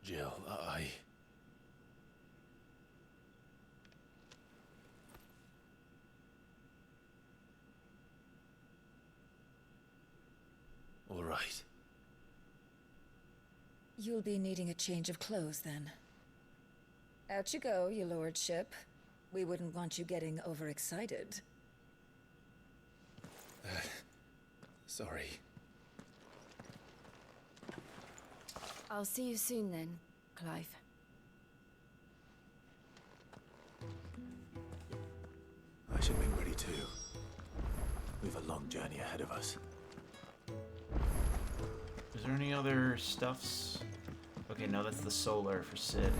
Jill, all right. You'll be needing a change of clothes, then. Out you go, your lordship. We wouldn't want you getting overexcited. Sorry. I'll see you soon then, Clive. I should be ready too. We've a long journey ahead of us. Is there any other stuffs? Okay, no, that's the solar for Sid.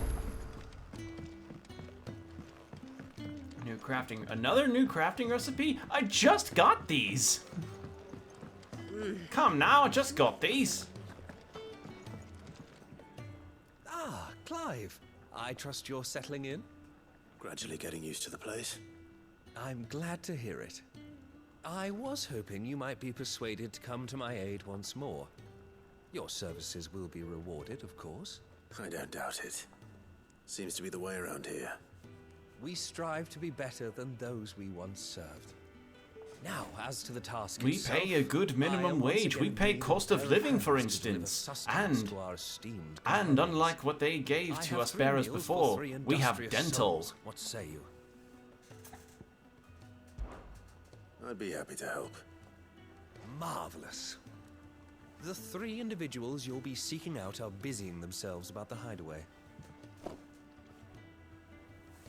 Another new crafting recipe? I just got these! Come now, I just got these! Ah, Clive. I trust you're settling in? Gradually getting used to the place. I'm glad to hear it. I was hoping you might be persuaded to come to my aid once more. Your services will be rewarded, of course. I don't doubt it. Seems to be the way around here. We strive to be better than those we once served. Now, as to the task We itself, pay a good minimum wage. We pay cost of living, for instance. And unlike what they gave to us bearers before, we have dental. Souls. What say you? I'd be happy to help. Marvelous. The 3 individuals you'll be seeking out are busying themselves about the hideaway.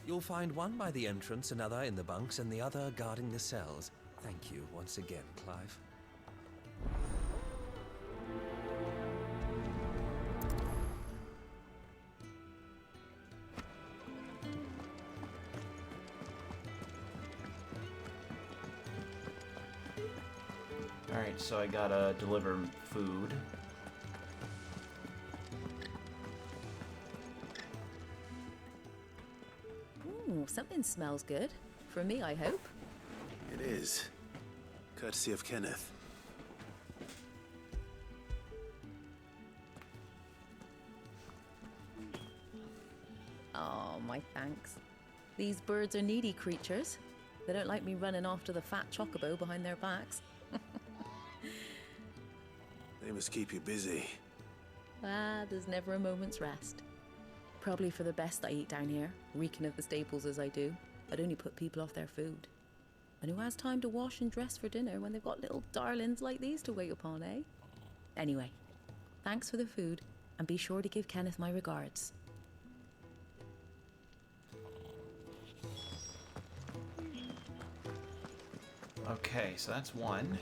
You'll find one by the entrance, another in the bunks, and the other guarding the cells. Thank you once again, Clive. Alright, so I gotta deliver food. Ooh, something smells good. For me, I hope. It is. Courtesy of Kenneth. Oh, my thanks. These birds are needy creatures. They don't like me running after the fat chocobo behind their backs. They must keep you busy. Ah, there's never a moment's rest. Probably for the best I eat down here, reeking of the staples as I do. I'd only put people off their food. And who has time to wash and dress for dinner when they've got little darlings like these to wait upon, eh? Anyway, thanks for the food, and be sure to give Kenneth my regards. Okay, so that's one.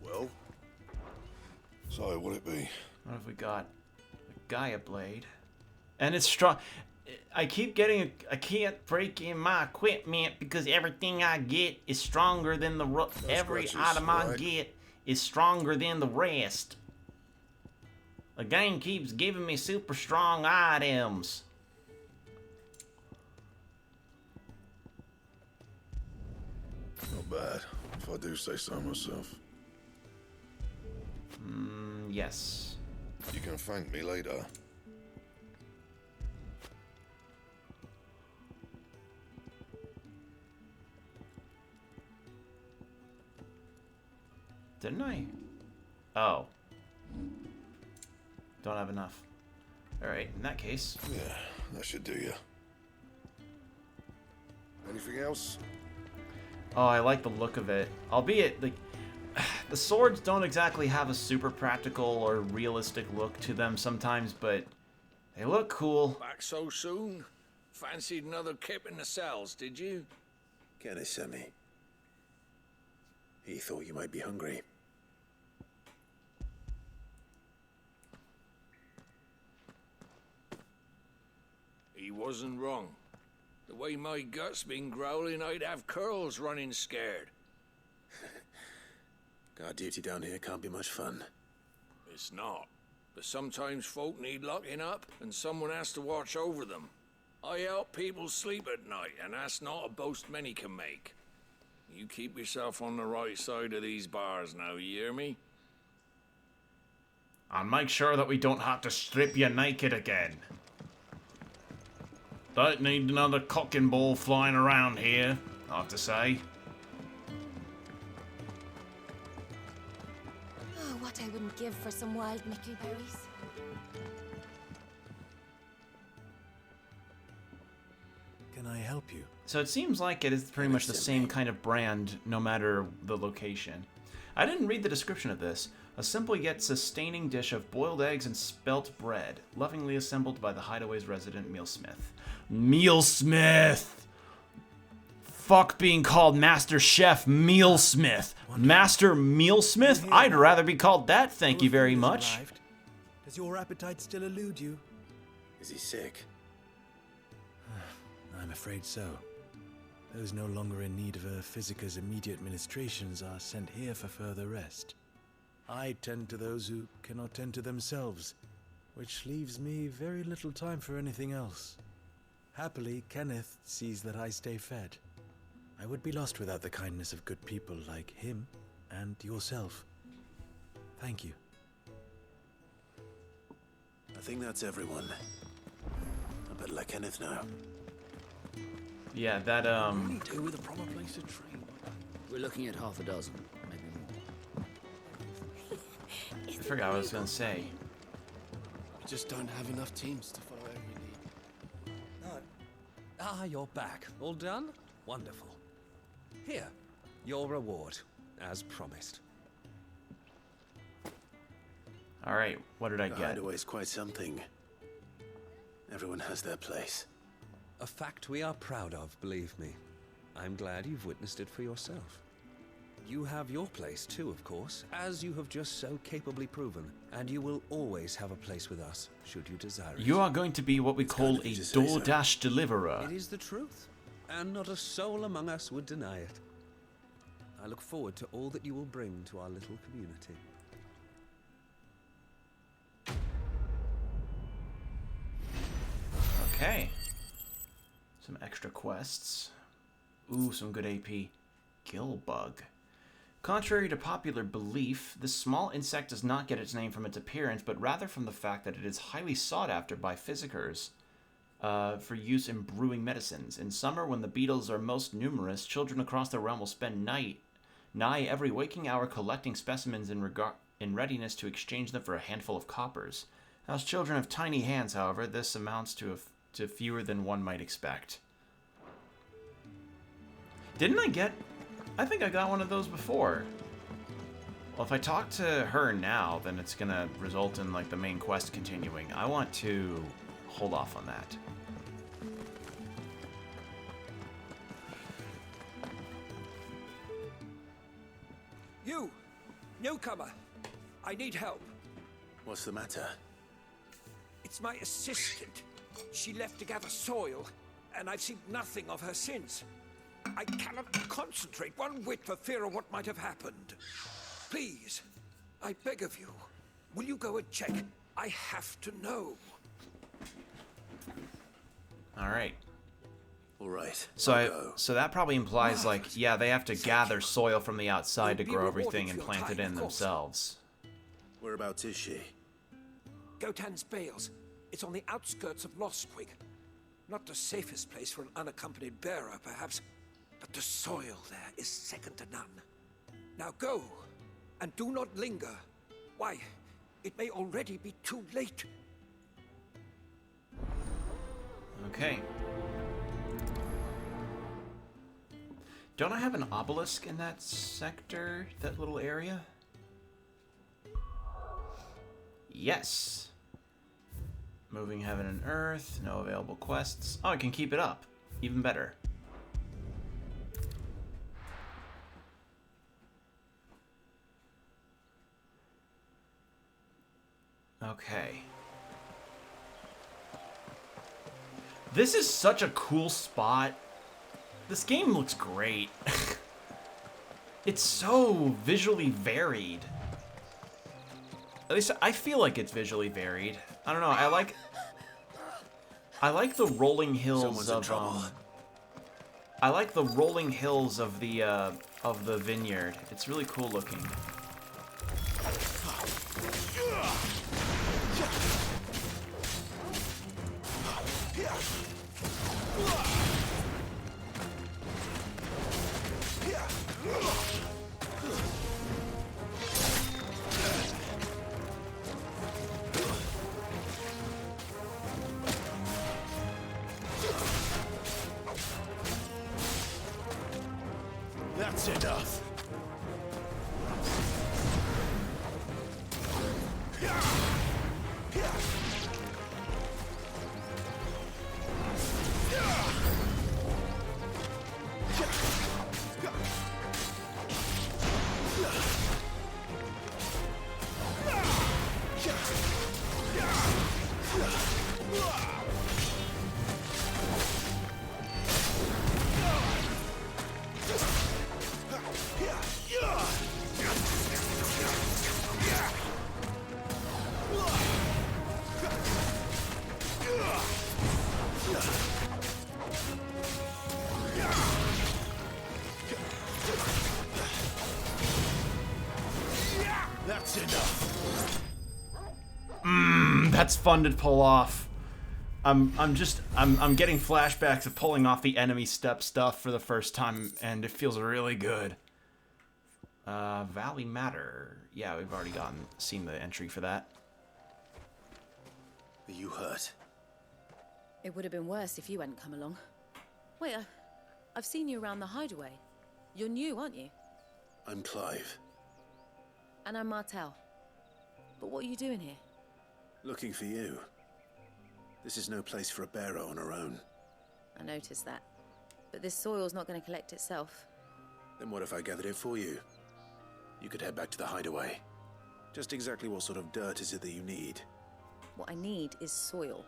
Well? So, what'd it be? What have we got? A Gaia blade. And it's strong. I keep getting I can't break in my equipment because everything I get is stronger than the every item I get is stronger than the rest. The game keeps giving me super strong items. Not bad, if I do say so myself. Yes. You can thank me later. Didn't I? Oh. Don't have enough. Alright, in that case. Yeah, that should do you. Anything else? Oh, I like the look of it. Albeit, like, the swords don't exactly have a super practical or realistic look to them sometimes, but They look cool. Back so soon? Fancied another kip in the cells, did you? Kenneth sent me. He thought you might be hungry. He wasn't wrong. The way my gut's been growling, I'd have curls running scared. Guard duty down here can't be much fun. It's not. But sometimes folk need locking up, and someone has to watch over them. I help people sleep at night, and that's not a boast many can make. You keep yourself on the right side of these bars now, you hear me? And make sure that we don't have to strip you naked again. Don't need another cocking ball flying around here, I have to say. Oh, what I wouldn't give for some wild mickleberries. Can I help you? So it seems like it is pretty much the same kind of brand, no matter the location. I didn't read the description of this. A simple yet sustaining dish of boiled eggs and spelt bread, lovingly assembled by the Hideaway's resident mealsmith. Mealsmith! Fuck being called Master Chef Mealsmith. Master Mealsmith? I'd rather be called that, thank you very much. Does your appetite still elude you? Is he sick? I'm afraid so. Those no longer in need of a physicker's immediate ministrations are sent here for further rest. I tend to those who cannot tend to themselves, which leaves me very little time for anything else. Happily, Kenneth sees that I stay fed. I would be lost without the kindness of good people like him and yourself. Thank you. I think that's everyone. I better let Kenneth know. Yeah, that, Do with a proper place to train. We're looking at half a dozen, maybe more. I forgot what I was gonna say. We just don't have enough teams to follow every lead. No. Ah, you're back. All done? Wonderful. Here, your reward, as promised. Alright, what did I The get? Hideaway's quite something. Everyone has their place. A fact we are proud of, believe me. I'm glad you've witnessed it for yourself. You have your place too, of course, as you have just so capably proven, and you will always have a place with us, should you desire it. You are going to be what we call a DoorDash deliverer. It is the truth, and not a soul among us would deny it. I look forward to all that you will bring to our little community. Okay. Some extra quests. Ooh, some good AP. Gillbug. Contrary to popular belief, this small insect does not get its name from its appearance, but rather from the fact that it is highly sought after by physicers for use in brewing medicines. In summer, when the beetles are most numerous, children across the realm will spend nigh every waking hour collecting specimens in readiness to exchange them for a handful of coppers. As children have tiny hands, however, this amounts to fewer than one might expect. Didn't I get... I think I got one of those before. Well, if I talk to her now, then it's gonna result in, like, the main quest continuing. I want to hold off on that. You! Newcomer! I need help. What's the matter? It's my assistant. She left to gather soil, and I've seen nothing of her since. I cannot concentrate one whit for fear of what might have happened. Please, I beg of you, will you go and check? I have to know. Alright. Alright. So that probably implies, like, yeah, they have to gather soil from the outside to grow everything and plant it in themselves. Whereabouts is she? Gotan's Bales. It's on the outskirts of Lostwig. Not the safest place for an unaccompanied bearer, perhaps, but the soil there is second to none. Now go, and do not linger. Why, it may already be too late. Okay. Don't I have an obelisk in that sector, that little area? Yes. Moving heaven and earth. No available quests. Oh, I can keep it up. Even better. Okay. This is such a cool spot. This game looks great. It's so visually varied. At least I feel like it's visually varied. I don't know. I like the rolling hills of I like the rolling hills of the vineyard. It's really cool looking. That's enough. That's enough. That's fun to pull off. I'm getting flashbacks of pulling off the enemy step stuff for the first time, and it feels really good. Valley Matter. Yeah, we've already seen the entry for that. Are you hurt? It would have been worse if you hadn't come along. Wait, I've seen you around the hideaway. You're new, aren't you? I'm Clive. And I'm Martel. But what are you doing here? Looking for you. This is no place for a bearer on her own. I noticed that. But this soil's not going to collect itself. Then what if I gathered it for you? You could head back to the hideaway. Just exactly what sort of dirt is it that you need? What I need is soil.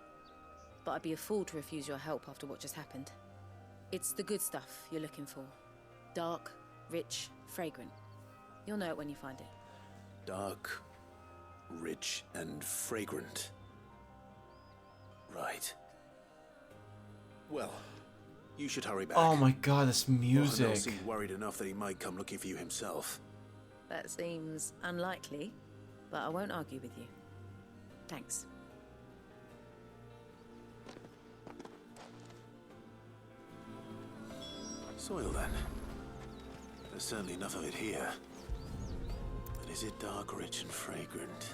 But I'd be a fool to refuse your help after what just happened. It's the good stuff you're looking for. Dark, rich, fragrant. You'll know it when you find it. Dark, rich, and fragrant. Right. Well, you should hurry back. Oh my god, this music. Mohanel seemed worried enough that he might come looking for you himself. That seems unlikely, but I won't argue with you. Thanks. Soil, then. There's certainly enough of it here. But is it dark, rich, and fragrant?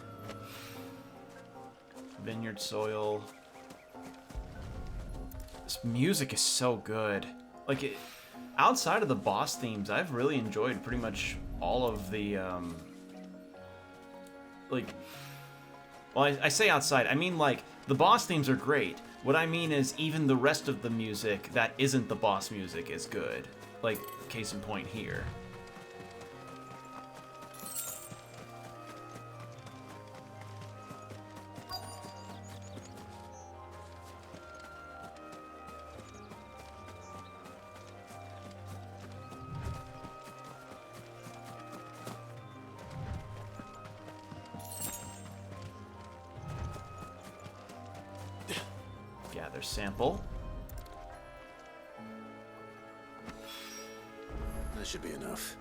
Vineyard soil. This music is so good. Like, outside of the boss themes, I've really enjoyed pretty much all of the, well, I say outside, I mean, like, the boss themes are great. What I mean is, even the rest of the music that isn't the boss music is good. Like, case in point here. Gather sample. That should be enough.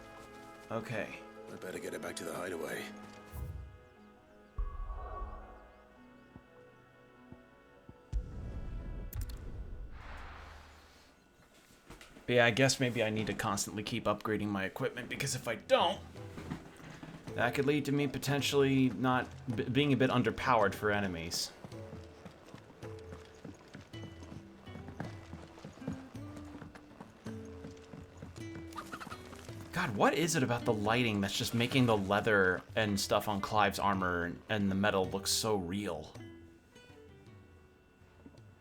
Okay. I better get it back to the hideaway. But yeah, I guess maybe I need to constantly keep upgrading my equipment, because if I don't, that could lead to me potentially not being a bit underpowered for enemies. God, what is it about the lighting that's just making the leather and stuff on Clive's armor and the metal look so real?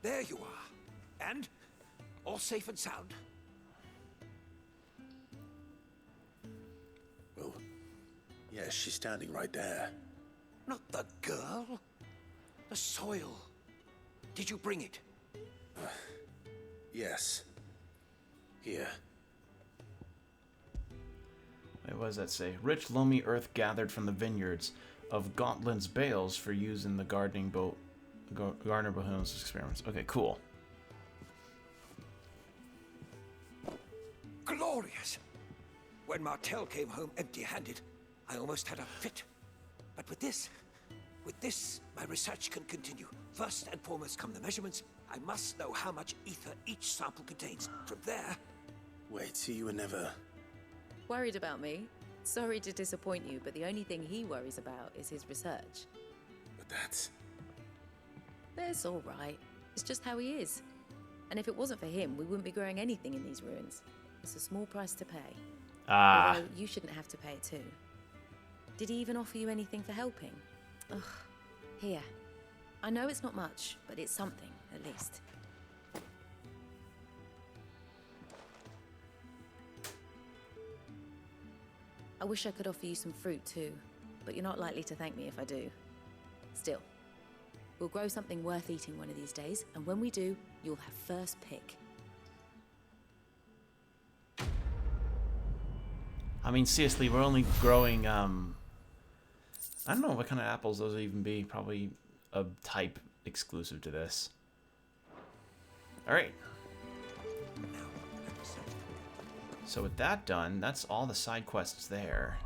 There you are. And all safe and sound. Well, yes, she's standing right there. Not the girl. The soil. Did you bring it? Yes. Here. Wait, what does that say? Rich, loamy earth gathered from the vineyards of Gauntlet's bales for use in the gardening Gardner Bohem's experiments. Okay, cool. Glorious! When Martel came home empty-handed, I almost had a fit. But with this, my research can continue. First and foremost come the measurements. I must know how much ether each sample contains. From there... Wait, so you were never... Worried about me? Sorry to disappoint you, but the only thing he worries about is his research. But that's... That's all right. It's just how he is. And if it wasn't for him, we wouldn't be growing anything in these ruins. It's a small price to pay. Although you shouldn't have to pay it too. Did he even offer you anything for helping? Ugh. Here. I know it's not much, but it's something, at least. I wish I could offer you some fruit too, but you're not likely to thank me if I do. Still, we'll grow something worth eating one of these days, and when we do, you'll have first pick. I mean, seriously, we're only growing, I don't know what kind of apples those would even be. Probably a type exclusive to this. Alright. So with that done, that's all the side quests there.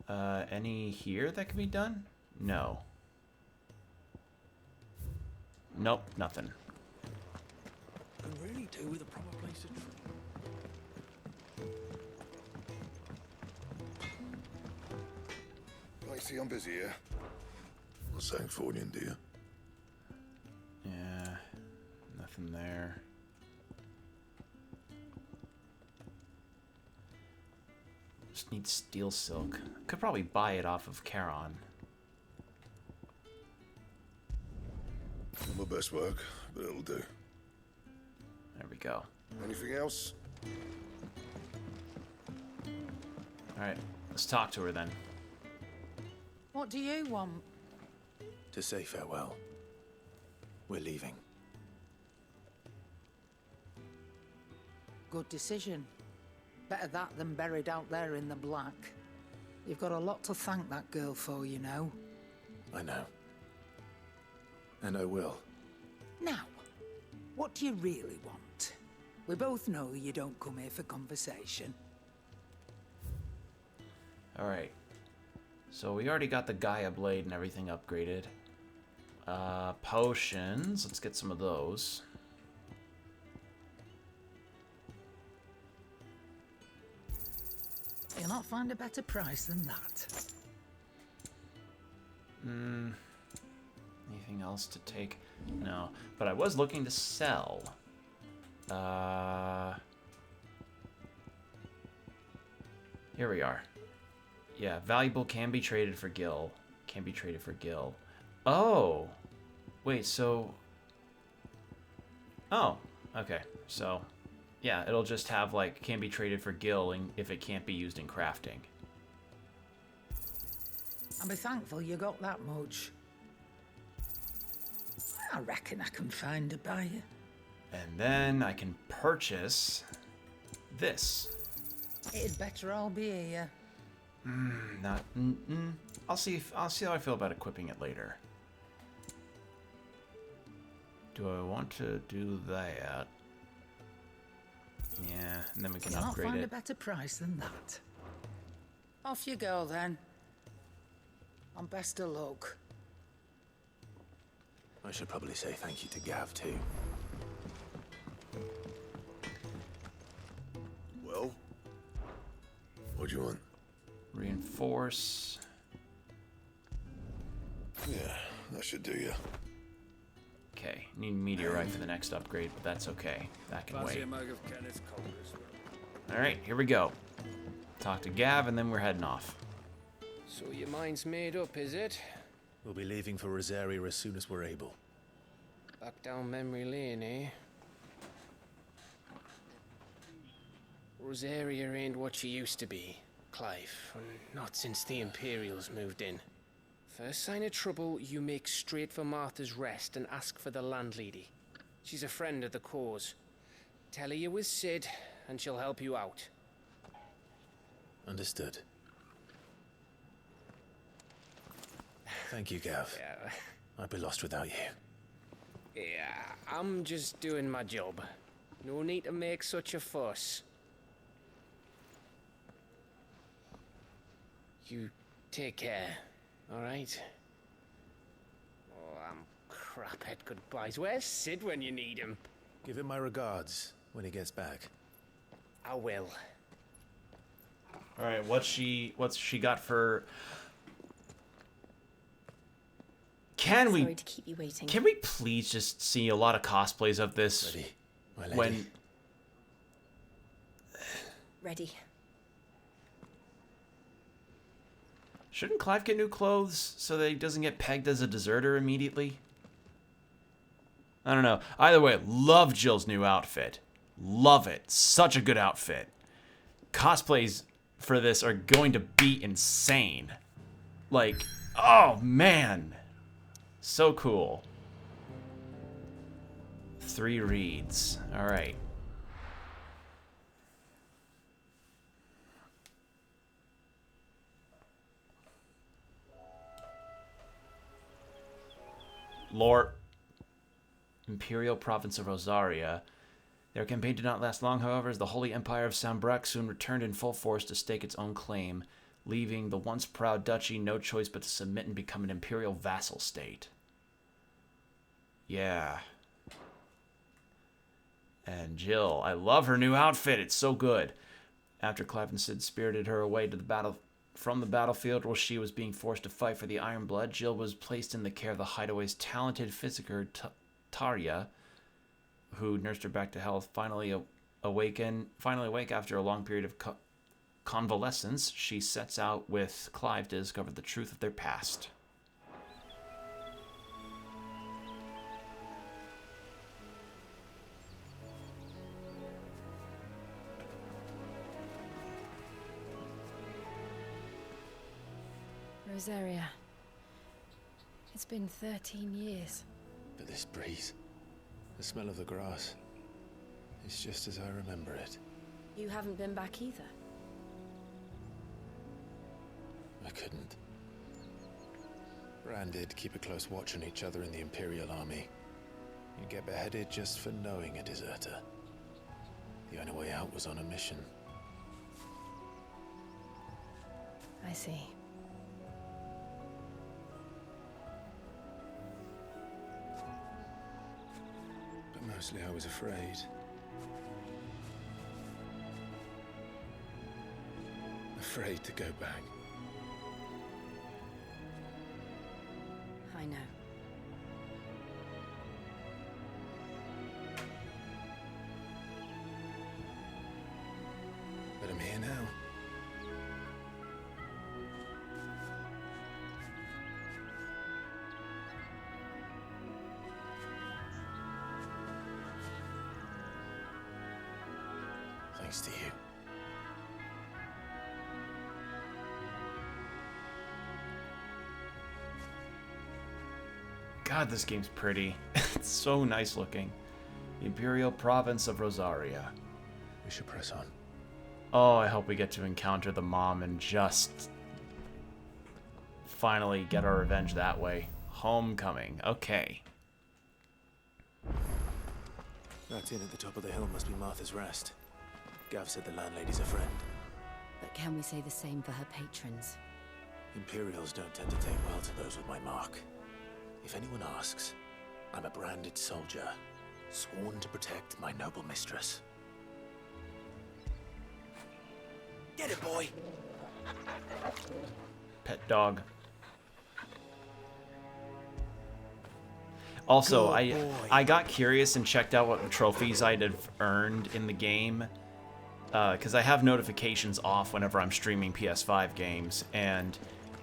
Any here that can be done? No. Nope, nothing. Can really do with a proper place to train. I see I'm busy here. What's saying Fornian, do you? Yeah, nothing there. Just need steel silk. Could probably buy it off of Charon. Not my best work, but it'll do. There we go. Anything else? Alright, let's talk to her then. What do you want? To say farewell. We're leaving. Good decision. Better that than buried out there in the black. You've got a lot to thank that girl for, you know. I know. And I will. Now, what do you really want? We both know you don't come here for conversation. Alright. So we already got the Gaia blade and everything upgraded. Potions. Let's get some of those. You'll not find a better price than that. Anything else to take? No. But I was looking to sell. Here we are. Yeah, valuable can be traded for gil. Can be traded for gil. Oh! Wait, so... Oh, okay. So, yeah, it'll just have, like, can be traded for gil if it can't be used in crafting. I'll be thankful you got that much. I reckon I can find a buyer. And then I can purchase this. It'd better all be here. I'll see how I feel about equipping it later. Do I want to do that? Yeah, and then we can You'll upgrade not find it. a better price than that. Off you go then. And best of luck. I should probably say thank you to Gav, too. Well? What do you want? Reinforce. Yeah, that should do you. Okay, need meteorite for the next upgrade, but that's okay. That can wait. Alright, here we go. Talk to Gav, and then we're heading off. So your mind's made up, is it? We'll be leaving for Rosaria as soon as we're able. Back down memory lane, eh? Rosaria ain't what she used to be, Clive. Not since the Imperials moved in. First sign of trouble, you make straight for Martha's Rest and ask for the landlady. She's a friend of the cause. Tell her you was Sid, and she'll help you out. Understood. Thank you, Gav. Yeah. I'd be lost without you. Yeah, I'm just doing my job. No need to make such a fuss. You take care, alright? Oh, I'm crap at goodbyes. Where's Sid when you need him? Give him my regards when he gets back. I will. All right, what's she got for? Sorry to keep you waiting. Can we please just see a lot of cosplays of this? Ready, my lady. When Ready. shouldn't Clive get new clothes so that he doesn't get pegged as a deserter immediately? I don't know. Either way, love Jill's new outfit. Love it. Such a good outfit. Cosplays for this are going to be insane. Like, oh man. So cool. 3 reads. All right. Lore. Imperial province of Rosaria. Their campaign did not last long, however, as the Holy Empire of Sambrac soon returned in full force to stake its own claim, leaving the once proud duchy no choice but to submit and become an imperial vassal state. Yeah. And Jill, I love her new outfit. It's so good. After Clive and Sid spirited her away to the from the battlefield where she was being forced to fight for the Iron Blood, Jill was placed in the care of the Hideaway's talented physicker, Tarja, who nursed her back to health. Finally awake after a long period of convalescence, she sets out with Clive to discover the truth of their past. Rosaria. It's been 13 years. But this breeze, the smell of the grass, it's just as I remember it. You haven't been back either. I couldn't. Bran did keep a close watch on each other in the Imperial Army. You'd get beheaded just for knowing a deserter. The only way out was on a mission. I see. But mostly I was afraid. Afraid to go back. I know. But I'm here now. Thanks to you. God, this game's pretty. It's so nice looking. The Imperial Province of Rosaria. We should press on. Oh, I hope we get to encounter the mom and just finally get our revenge that way. Homecoming. Okay. That inn at the top of the hill must be Martha's Rest. Gav said the landlady's a friend. But can we say the same for her patrons? Imperials don't tend to take well to those with my mark. If anyone asks, I'm a branded soldier, sworn to protect my noble mistress. Get it, boy! Pet dog. Also, I got curious and checked out what trophies I'd have earned in the game. Because I have notifications off whenever I'm streaming PS5 games. And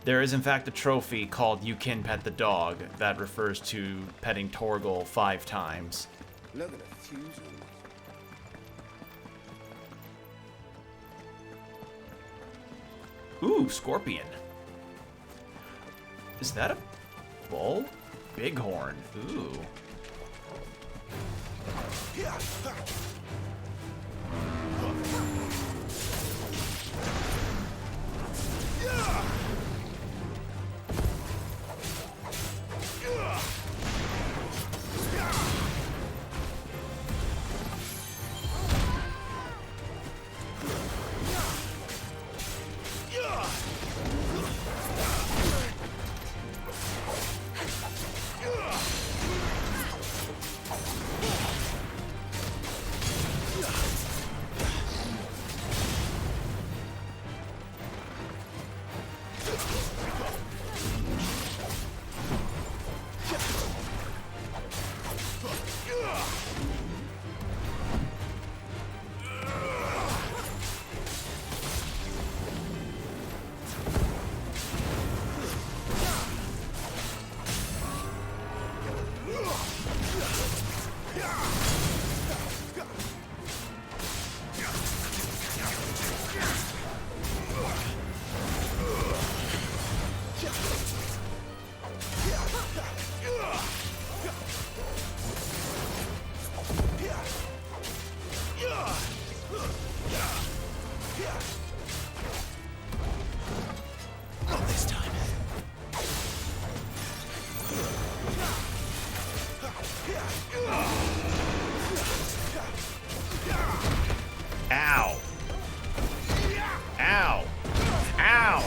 There is in fact a trophy called You Can Pet the Dog that refers to petting Torgal 5 times. Look at the fuse. Ooh, scorpion. Is that a bull? Bighorn. Ooh. Ow. Ow. Ow.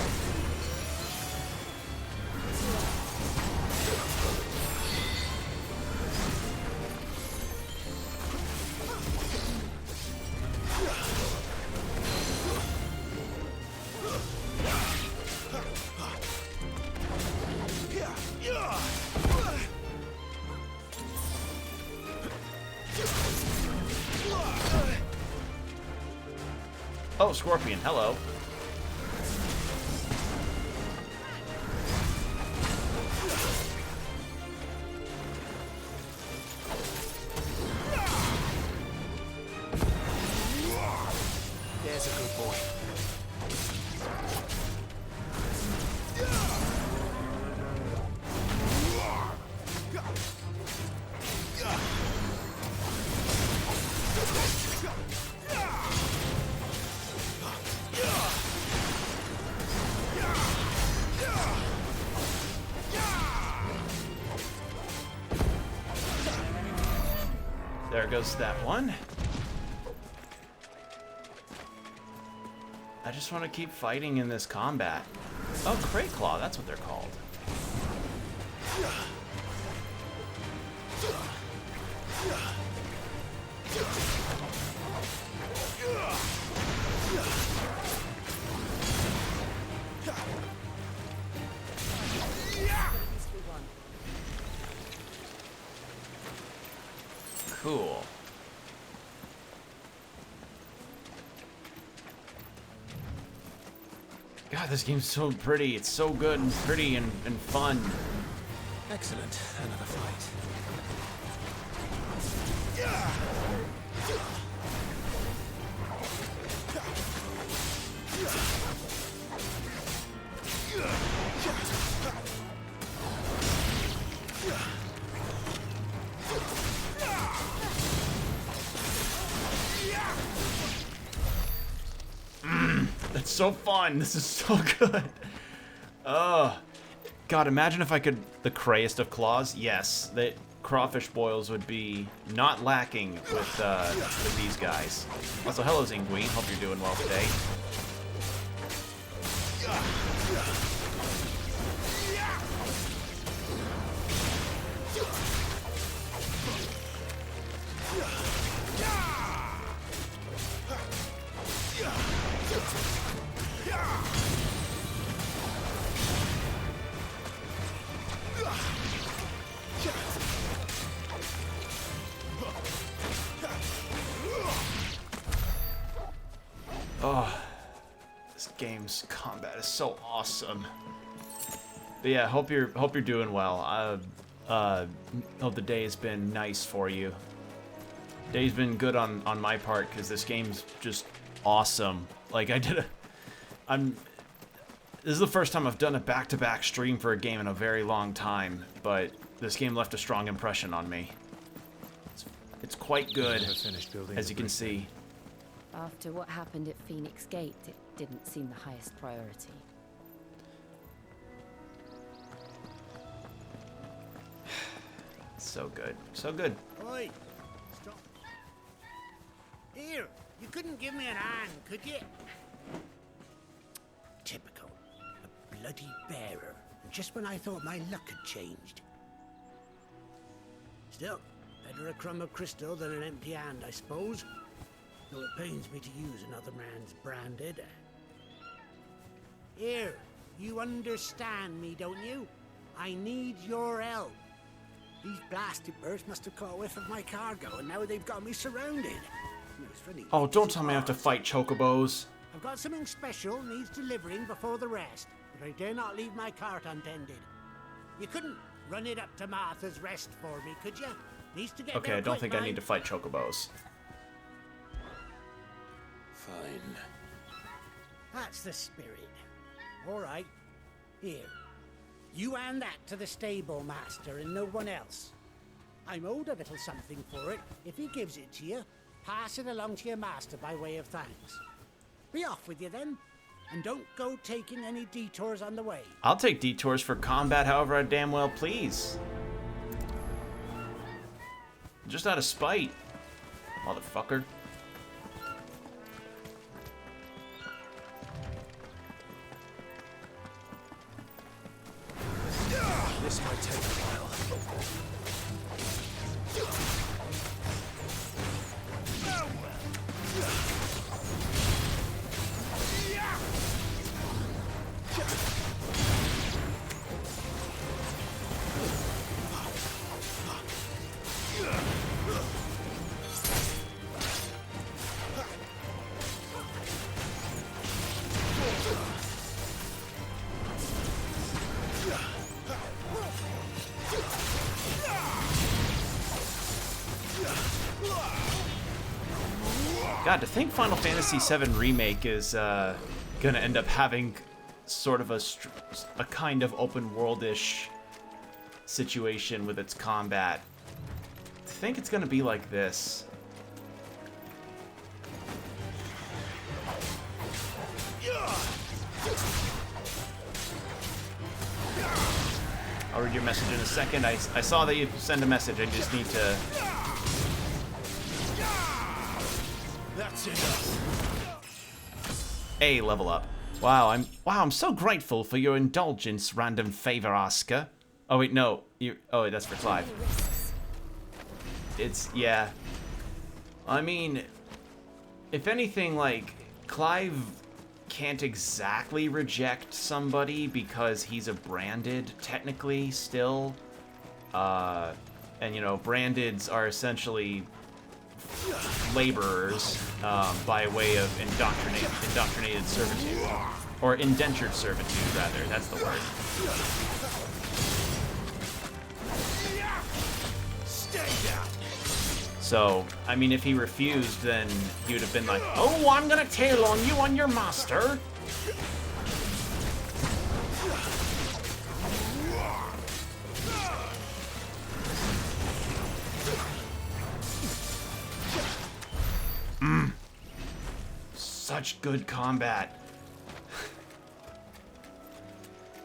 Oh, Scorpion, hello. There's a good boy. There goes that one. I just want to keep fighting in this combat. Oh, Crate Claw, that's what they're called. Cool. God, this game's so pretty. It's so good and pretty and fun. Excellent. Another fight. That's so fun. This is so good. God, imagine if I could... The crayest of claws? Yes. The crawfish boils would be not lacking with these guys. Also, hello, Zinguine. Hope you're doing well today. Oh, this game's combat is so awesome. But yeah, hope you're doing well. Hope the day has been nice for you. Day's been good on my part because this game's just awesome. Like this is the first time I've done a back-to-back stream for a game in a very long time, but this game left a strong impression on me. It's quite good, as you can see. After what happened at Phoenix Gate, it didn't seem the highest priority. So good. So good. Oi! Stop. Here, you couldn't give me an hand, could you? Typical. A bloody bearer. Just when I thought my luck had changed. Still, better a crumb of crystal than an empty hand, I suppose. Though it pains me to use another man's branded. Here, you understand me, don't you? I need your help. These blasted birds must have caught a whiff of my cargo, and now they've got me surrounded. Oh, don't tell me I have to fight chocobos. I've got something special needs delivering before the rest, but I dare not leave my cart untended. You couldn't run it up to Martha's Rest for me, could you? Needs to get Okay, there I don't quick, think I mind. need to fight chocobos. Fine. That's the spirit. All right. Here. You hand that to the stable master and no one else. I'm owed a little something for it. If he gives it to you, pass it along to your master by way of thanks. Be off with you then, and don't go taking any detours on the way. I'll take detours for combat however I damn well please. Just out of spite, motherfucker. This might take a while. God, to think Final Fantasy VII Remake is gonna end up having sort of a kind of open world-ish situation with its combat. To think it's gonna be like this. I'll read your message in a second. I saw that you sent a message. I just need to... That's enough. A level up. Wow, I'm so grateful for your indulgence, random favor asker. Oh wait, no. Oh, that's for Clive. Yeah. I mean, if anything, like, Clive can't exactly reject somebody because he's a branded, technically, still. And, you know, brandeds are essentially laborers by way of indoctrinated servitude. Or indentured servitude, rather. That's the word. Stay down. So, I mean, if he refused, then he would have been like, oh, I'm gonna tail on you on your master. Such good combat.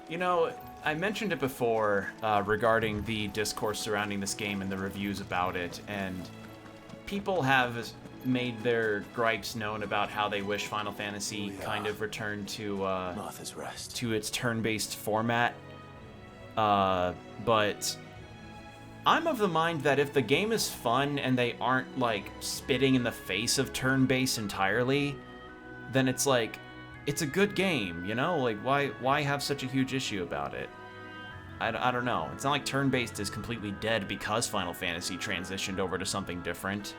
You know, I mentioned it before regarding the discourse surrounding this game and the reviews about it, and people have made their gripes known about how they wish Final Fantasy kind of returned to Martha's Rest. To its turn-based format. But I'm of the mind that if the game is fun and they aren't like spitting in the face of turn-based entirely, then it's like, it's a good game, you know? Like, why have such a huge issue about it? I don't know. It's not like turn-based is completely dead because Final Fantasy transitioned over to something different.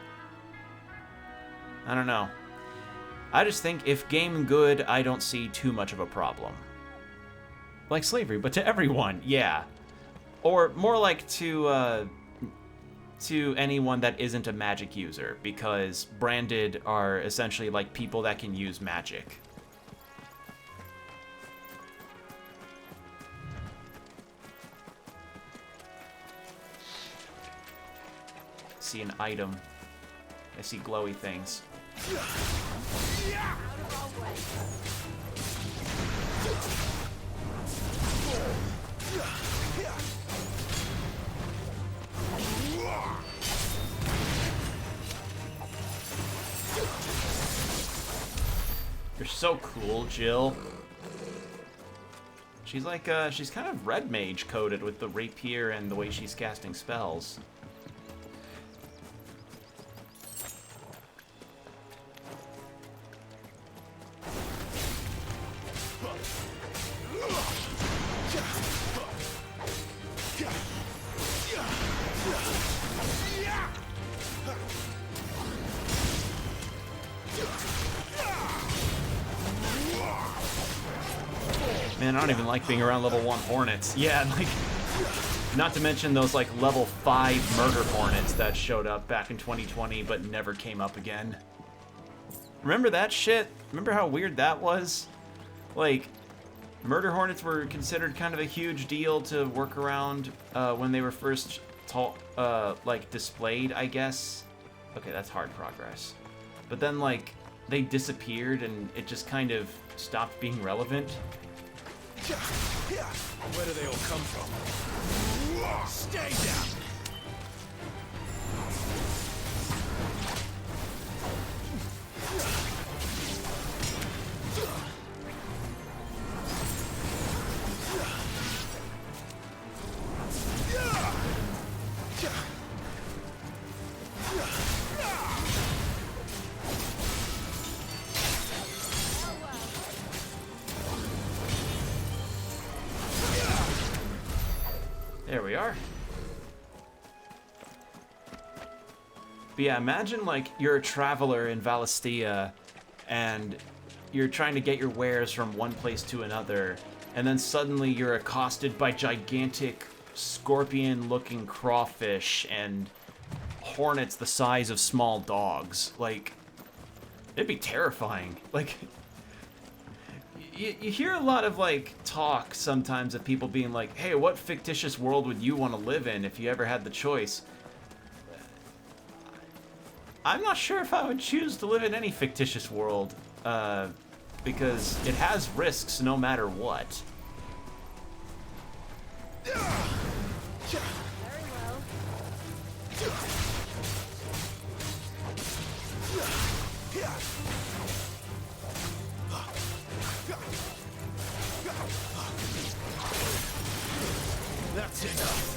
I don't know. I just think if game good, I don't see too much of a problem. like slavery, but to everyone, yeah. Or more like to anyone that isn't a magic user, because branded are essentially like people that can use magic. See an item. I see glowy things. You're so cool, Jill. She's like, she's kind of red mage coded with the rapier and the way she's casting spells. Man, I don't even like being around level 1 Hornets. Yeah, like, not to mention those, like, level 5 Murder Hornets that showed up back in 2020 but never came up again. Remember that shit? Remember how weird that was? Like, Murder Hornets were considered kind of a huge deal to work around when they were first, like, displayed, I guess. Okay, that's hard progress. But then, like, they disappeared and it just kind of stopped being relevant. Where do they all come from? Stay down! There we are. But yeah, imagine like you're a traveler in Valistia and you're trying to get your wares from one place to another, and then suddenly you're accosted by gigantic scorpion-looking crawfish and hornets the size of small dogs. Like, it'd be terrifying. Like, you hear a lot of, like, talk sometimes of people being like, hey, what fictitious world would you want to live in if you ever had the choice? I'm not sure if I would choose to live in any fictitious world, because it has risks no matter what. Very well. That's enough.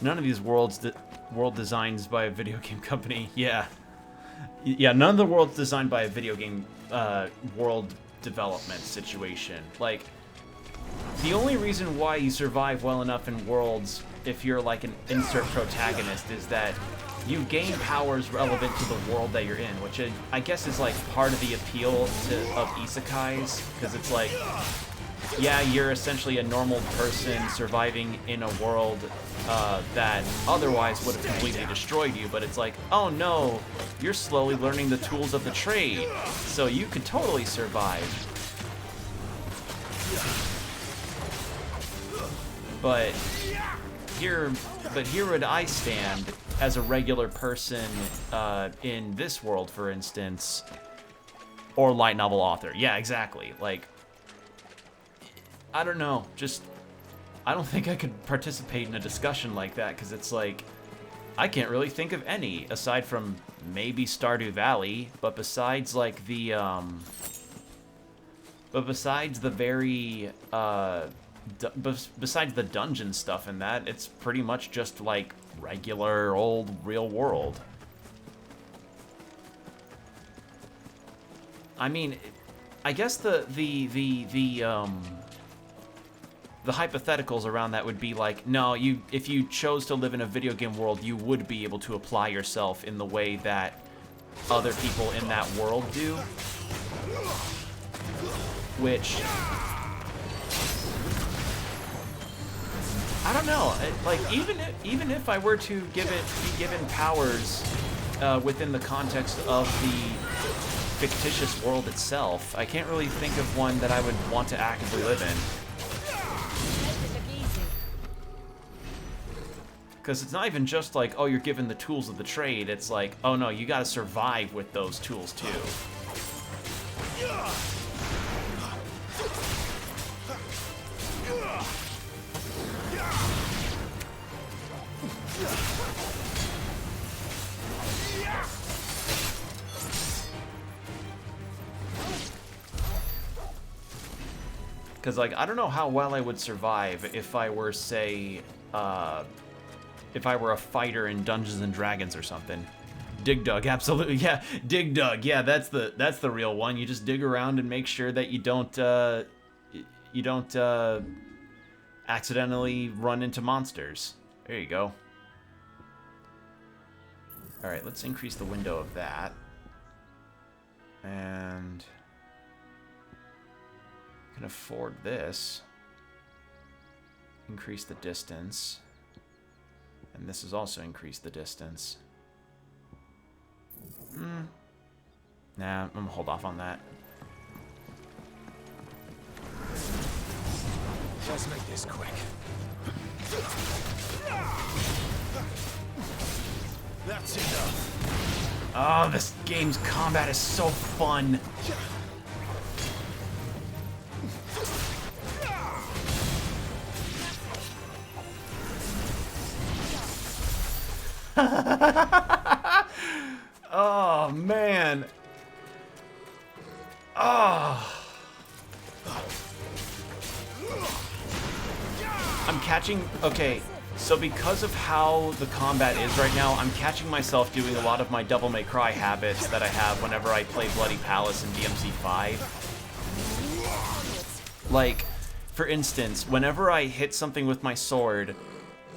None of these world designs by a video game company. Yeah, none of the worlds designed by a video game world development situation. Like, the only reason why you survive well enough in worlds, if you're like an insert protagonist, is that you gain powers relevant to the world that you're in, which I guess is like part of the appeal of isekais, because it's like, yeah, you're essentially a normal person surviving in a world that otherwise would have completely destroyed you, but it's like, oh no, you're slowly learning the tools of the trade, so you could totally survive. But here would I stand as a regular person in this world, for instance, or light novel author. Yeah, exactly. Like, I don't know, just, I don't think I could participate in a discussion like that, because it's like, I can't really think of any, aside from maybe Stardew Valley, but besides, like, the, besides the dungeon stuff and that, it's pretty much just, like, regular old real world. I mean, I guess the the hypotheticals around that would be like, no, if you chose to live in a video game world, you would be able to apply yourself in the way that other people in that world do. Which, I don't know. Like, even if I were to be given powers within the context of the fictitious world itself, I can't really think of one that I would want to actively live in. Because it's not even just like, oh, you're given the tools of the trade. It's like, oh no, you gotta survive with those tools too. Because, like, I don't know how well I would survive if I were, say, if I were a fighter in Dungeons and Dragons or something. Dig Dug, absolutely, yeah. Dig Dug, yeah, that's the real one. You just dig around and make sure that you don't accidentally run into monsters. There you go. All right, let's increase the window of that. And can afford this. Increase the distance. And this has also increased the distance. Nah, I'm gonna hold off on that. Let's make this quick. That's enough. Oh, this game's combat is so fun. Oh, man. Oh. I'm catching... Okay, so because of how the combat is right now, I'm catching myself doing a lot of my Devil May Cry habits that I have whenever I play Bloody Palace in DMC5. Like, for instance, whenever I hit something with my sword,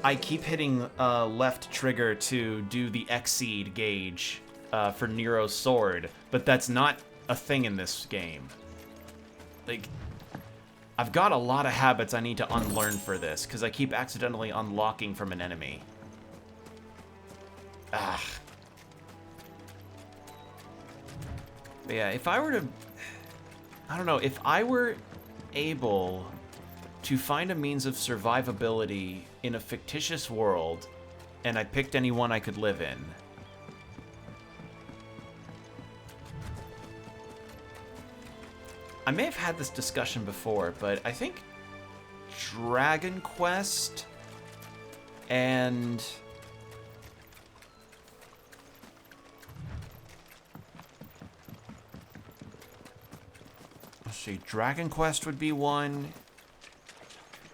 I keep hitting left trigger to do the Exceed gauge for Nero's sword, but that's not a thing in this game. Like, I've got a lot of habits I need to unlearn for this, because I keep accidentally unlocking from an enemy. Ah. But yeah, if I were to... I don't know, if I were able to find a means of survivability in a fictitious world, and I picked any one I could live in, I may have had this discussion before, but I think Dragon Quest and... Let's see, Dragon Quest would be one.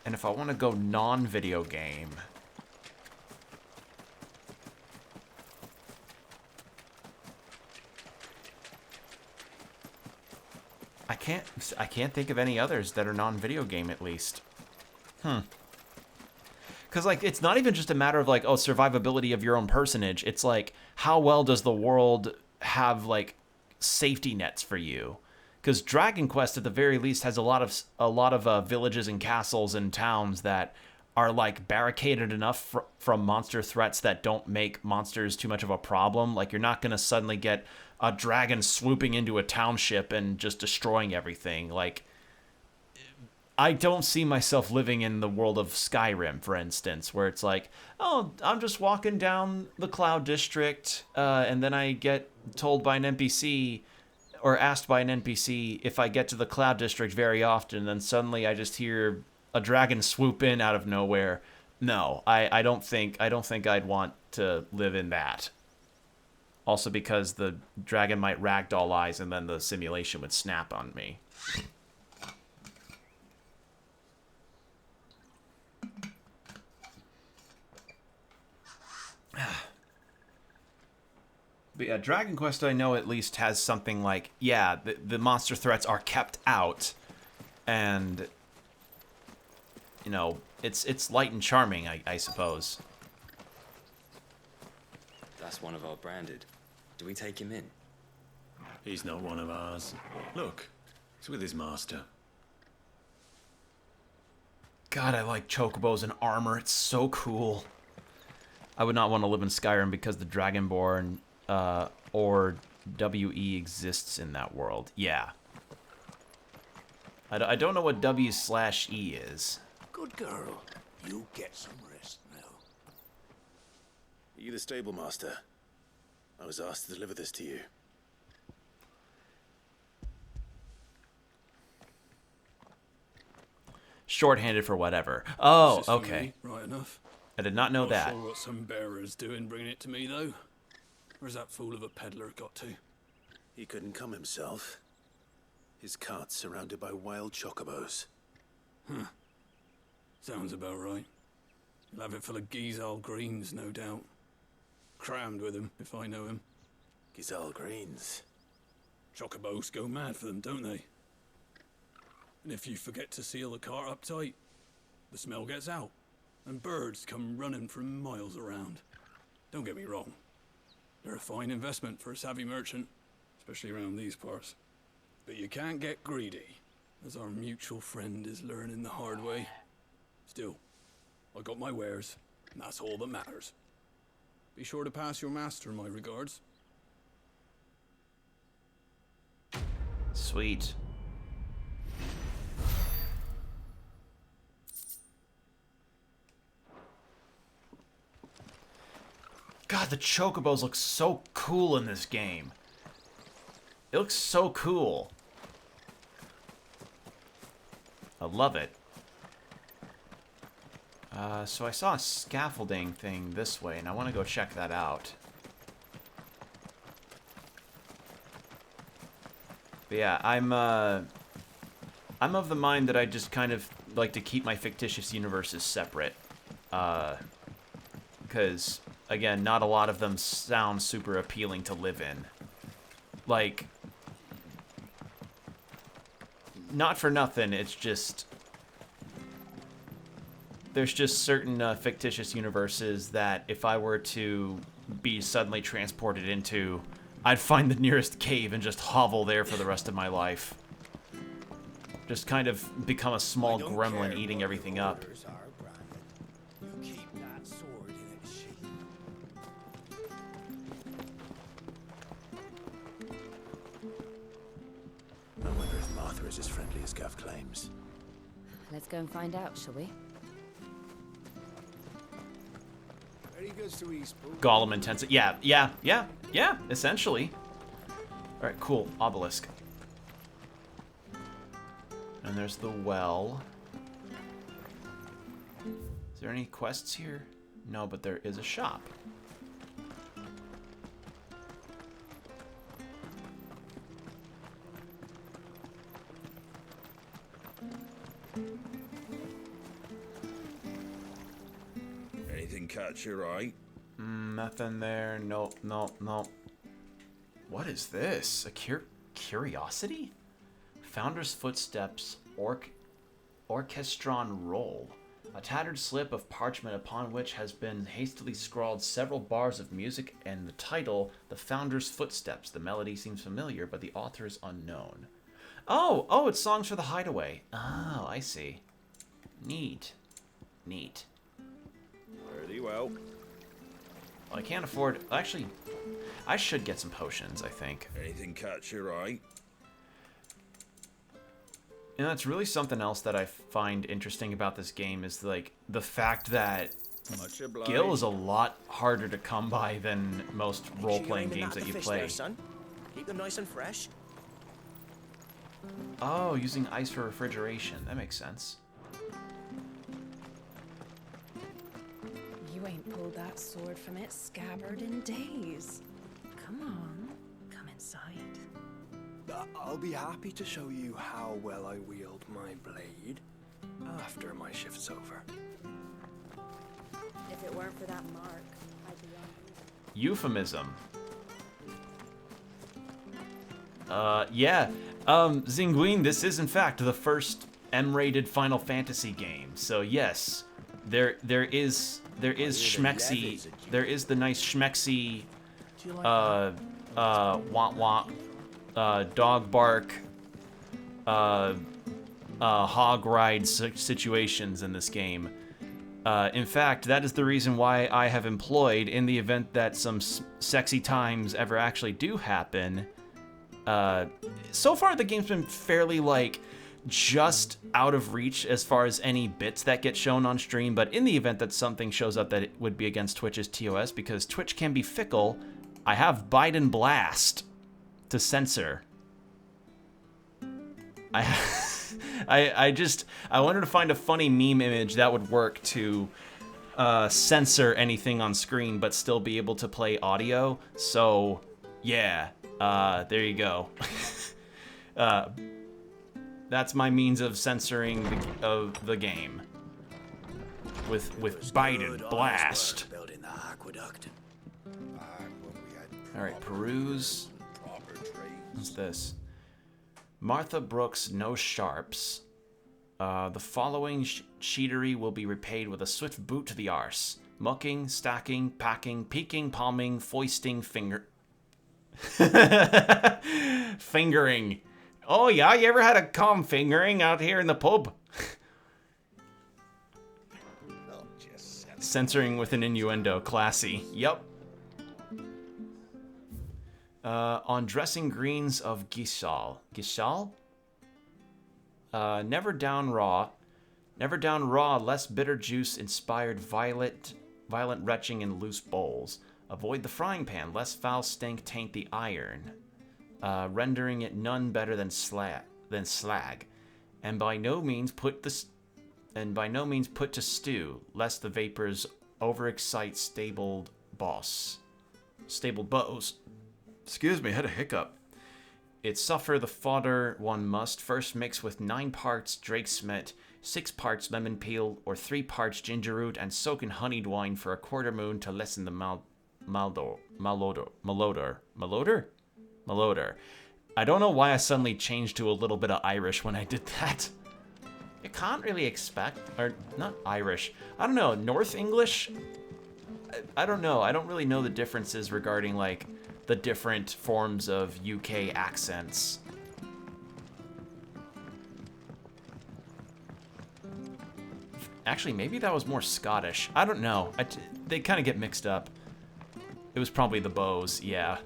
And if I want to go non-video game... I can't think of any others that are non-video game, at least. Because, like, it's not even just a matter of, like, oh, survivability of your own personage. It's like, how well does the world have, like, safety nets for you? Because Dragon Quest, at the very least, has a lot of villages and castles and towns that are, like, barricaded enough from monster threats that don't make monsters too much of a problem. Like, you're not going to suddenly get a dragon swooping into a township and just destroying everything. Like, I don't see myself living in the world of Skyrim, for instance, where it's like, oh, I'm just walking down the Cloud District, and then I get told by an NPC, or asked by an NPC, if I get to the Cloud District very often, then suddenly I just hear a dragon swoop in out of nowhere. No, I don't think I'd want to live in that. Also because the dragon might ragdoll eyes and then the simulation would snap on me. But yeah, Dragon Quest, I know, at least has something like, yeah, the monster threats are kept out, and you know, it's light and charming, I suppose. That's one of our branded. Do we take him in? He's not one of ours. Look, he's with his master. God, I like chocobos and armor. It's so cool. I would not want to live in Skyrim because the Dragonborn or WE exists in that world. Yeah. I don't know what W/E is. Good girl. You get some rest now. Are you the stable master? I was asked to deliver this to you. Shorthanded for whatever. Oh, This is for okay. me, right enough. I did not know Not that. sure what some bearer's doing bringing it to me, though. Where's that fool of a peddler got to? He couldn't come himself. His cart's surrounded by wild chocobos. Huh. Sounds about right. He'll have it full of Gizal greens, no doubt. Crammed with him, if I know him. Gizal greens? Chocobos go mad for them, don't they? And if you forget to seal the cart up tight, the smell gets out, and birds come running from miles around. Don't get me wrong. They're a fine investment for a savvy merchant, especially around these parts. But you can't get greedy, as our mutual friend is learning the hard way. Still, I got my wares, and that's all that matters. Be sure to pass your master my regards. Sweet. God, the chocobos look so cool in this game. It looks so cool. I love it. So I saw a scaffolding thing this way, and I want to go check that out. But yeah, I'm of the mind that I just kind of like to keep my fictitious universes separate. Because, again, not a lot of them sound super appealing to live in. Like, not for nothing, it's just... There's just certain fictitious universes that if I were to be suddenly transported into, I'd find the nearest cave and just hovel there for the rest of my life. Just kind of become a small gremlin eating everything up. I wonder if Martha is as friendly as Gav claims. Let's go and find out, shall we? Golem intensive. Yeah, essentially. Alright, cool. Obelisk. And there's the well. Is there any quests here? No, but there is a shop. Anything catch your eye? Nothing there. Nope. What is this? A curiosity? Founder's Footsteps, Orchestron Roll. A tattered slip of parchment upon which has been hastily scrawled several bars of music and the title, The Founder's Footsteps. The melody seems familiar, but the author is unknown. Oh, it's Songs for the Hideaway. Oh, I see. Neat. Pretty well. Well, I can't afford... Actually, I should get some potions, I think. Anything catch your eye? And that's really something else that I find interesting about this game is, like, the fact that Much obliged. Gil is a lot harder to come by than most role-playing games that you play. There, son. Keep them nice and fresh. Oh, using ice for refrigeration. That makes sense. You ain't pulled that sword from its scabbard in days. Come on, come inside. I'll be happy to show you how well I wield my blade after my shift's over. If it weren't for that mark, I'd be on. Euphemism. Yeah. Zinguin, this is in fact the first M-rated Final Fantasy game. So yes, there is schmexy, there is the nice schmexy want dog bark hog ride situations in this game. In fact, that is the reason why I have employed, in the event that some sexy times ever actually do happen. So far the game's been fairly like just out of reach as far as any bits that get shown on stream, but in the event that something shows up that it would be against Twitch's TOS, because Twitch can be fickle, I have Biden Blast to censor. I wanted to find a funny meme image that would work to censor anything on screen but still be able to play audio. So yeah, there you go. That's my means of censoring the game with Biden Blast. All right, peruse. What's this? Martha Brooks, no sharps. The following cheatery will be repaid with a swift boot to the arse. Mucking, stacking, packing, peeking, palming, foisting, fingering. Oh yeah, you ever had a calm fingering out here in the pub? Censoring with an innuendo, classy. Yup. On dressing greens of Gishal. Gishal? Never down raw, less bitter juice inspired violent retching in loose bowls. Avoid the frying pan, less foul stink taint the iron, rendering it none better than slag. And by no means put to stew, lest the vapors overexcite stabled bows. Excuse me, I had a hiccup. It suffer the fodder one must first mix with 9 parts Drake Smith, 6 parts lemon peel, or 3 parts ginger root, and soak in honeyed wine for a quarter moon to lessen the malodor. I don't know why I suddenly changed to a little bit of Irish when I did that. You can't really expect, or not Irish. I don't know, North English? I don't know. I don't really know the differences regarding like the different forms of UK accents. Actually, maybe that was more Scottish. I don't know. They kind of get mixed up. It was probably the bows, yeah.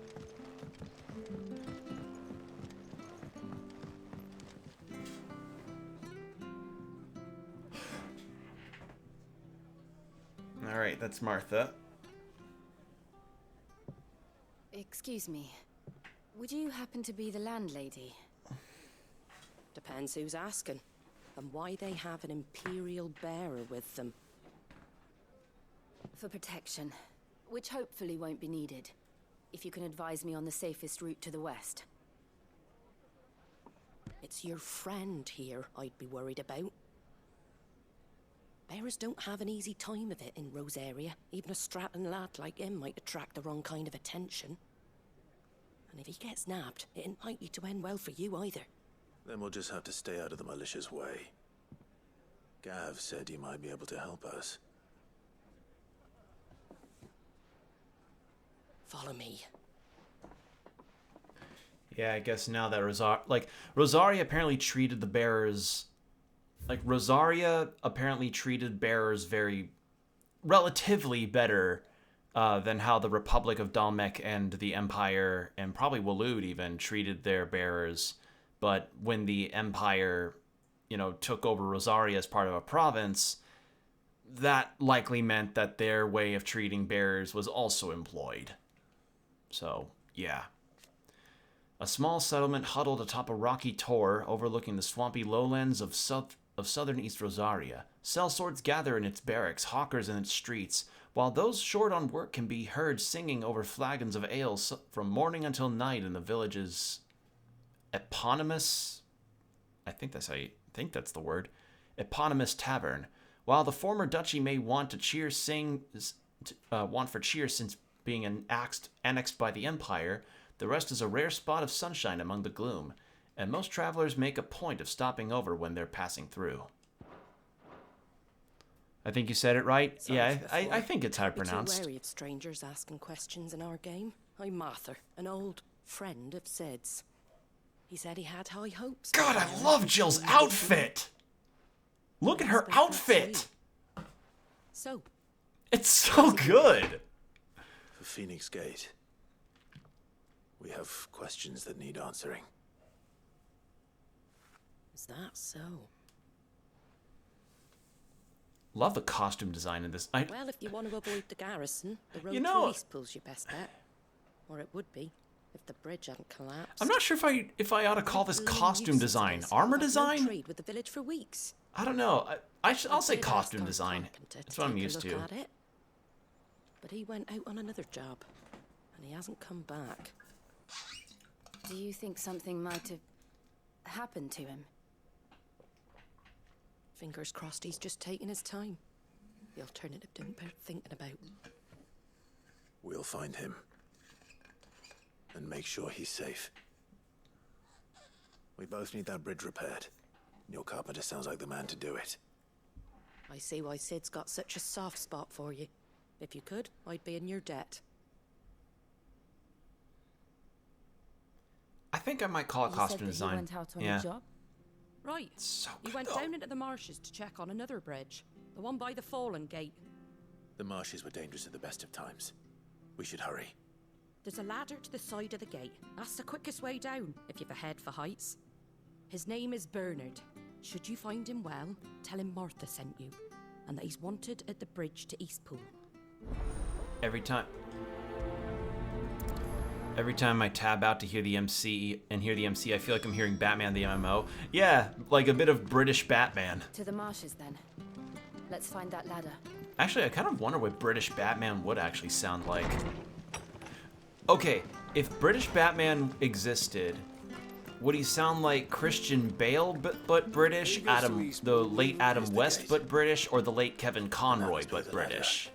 All right, that's Martha. Excuse me. Would you happen to be the landlady? Depends who's asking, and why they have an Imperial bearer with them. For protection, which hopefully won't be needed. If you can advise me on the safest route to the west. It's your friend here I'd be worried about. Bearers don't have an easy time of it in Rosaria. Even a Stratton lad like him might attract the wrong kind of attention. And if he gets nabbed, it ain't likely to end well for you either. Then we'll just have to stay out of the malicious way. Gav said he might be able to help us. Follow me. Yeah, I guess now that Rosaria apparently treated the bearers... Like, Rosaria apparently treated bearers very... relatively better than how the Republic of Dalmek and the Empire, and probably Waloed even, treated their bearers. But when the Empire, took over Rosaria as part of a province, that likely meant that their way of treating bearers was also employed. So, yeah. A small settlement huddled atop a rocky tor overlooking the swampy lowlands of southern East Rosaria. Sellswords gather in its barracks, hawkers in its streets, while those short on work can be heard singing over flagons of ale from morning until night in the village's eponymous... I think that's the word. Eponymous tavern. While the former duchy may want for cheer since being annexed by the Empire, the rest is a rare spot of sunshine among the gloom. and most travelers make a point of stopping over when they're passing through. I think you said it right. Yeah, I think it's how Be too pronounced. wary of strangers asking questions in our game. I'm Arthur, an old friend of Sid's. He said he had high hopes. God, I love Jill's outfit! Look at her outfit! So, it's so good! For Phoenix Gate, we have questions that need answering. is that so? Love the costume design in this. Well, if you want to avoid the garrison, the road know- to Eastpool's your best bet. Or it would be, if the bridge hadn't collapsed. I'm not sure if I ought to call this costume design. Armor design? Trade with the village for weeks. I don't know. I'll say costume design. That's what I'm used to. At it. But he went out on another job, and he hasn't come back. Do you think something might have happened to him? Fingers crossed he's just taking his time. The alternative don't bear thinking about. We'll find him. And make sure he's safe. We both need that bridge repaired. Your carpenter sounds like the man to do it. I see why Sid's got such a soft spot for you. If you could, I'd be in your debt. I think I might call it costume design. He went out on yeah. a job? Right. So he went down into the marshes to check on another bridge. The one by the Fallen Gate. The marshes were dangerous at the best of times. We should hurry. There's a ladder to the side of the gate. That's the quickest way down, if you've a head for heights. His name is Bernard. Should you find him well, tell him Martha sent you, and that he's wanted at the bridge to Eastpool. Every time I tab out to hear the MC, I feel like I'm hearing Batman the MMO. Yeah, like a bit of British Batman. To the marshes, then. Let's find that ladder. Actually, I kind of wonder what British Batman would actually sound like. Okay, if British Batman existed, would he sound like Christian Bale but British, the late Adam West but British, or the late Kevin Conroy but British?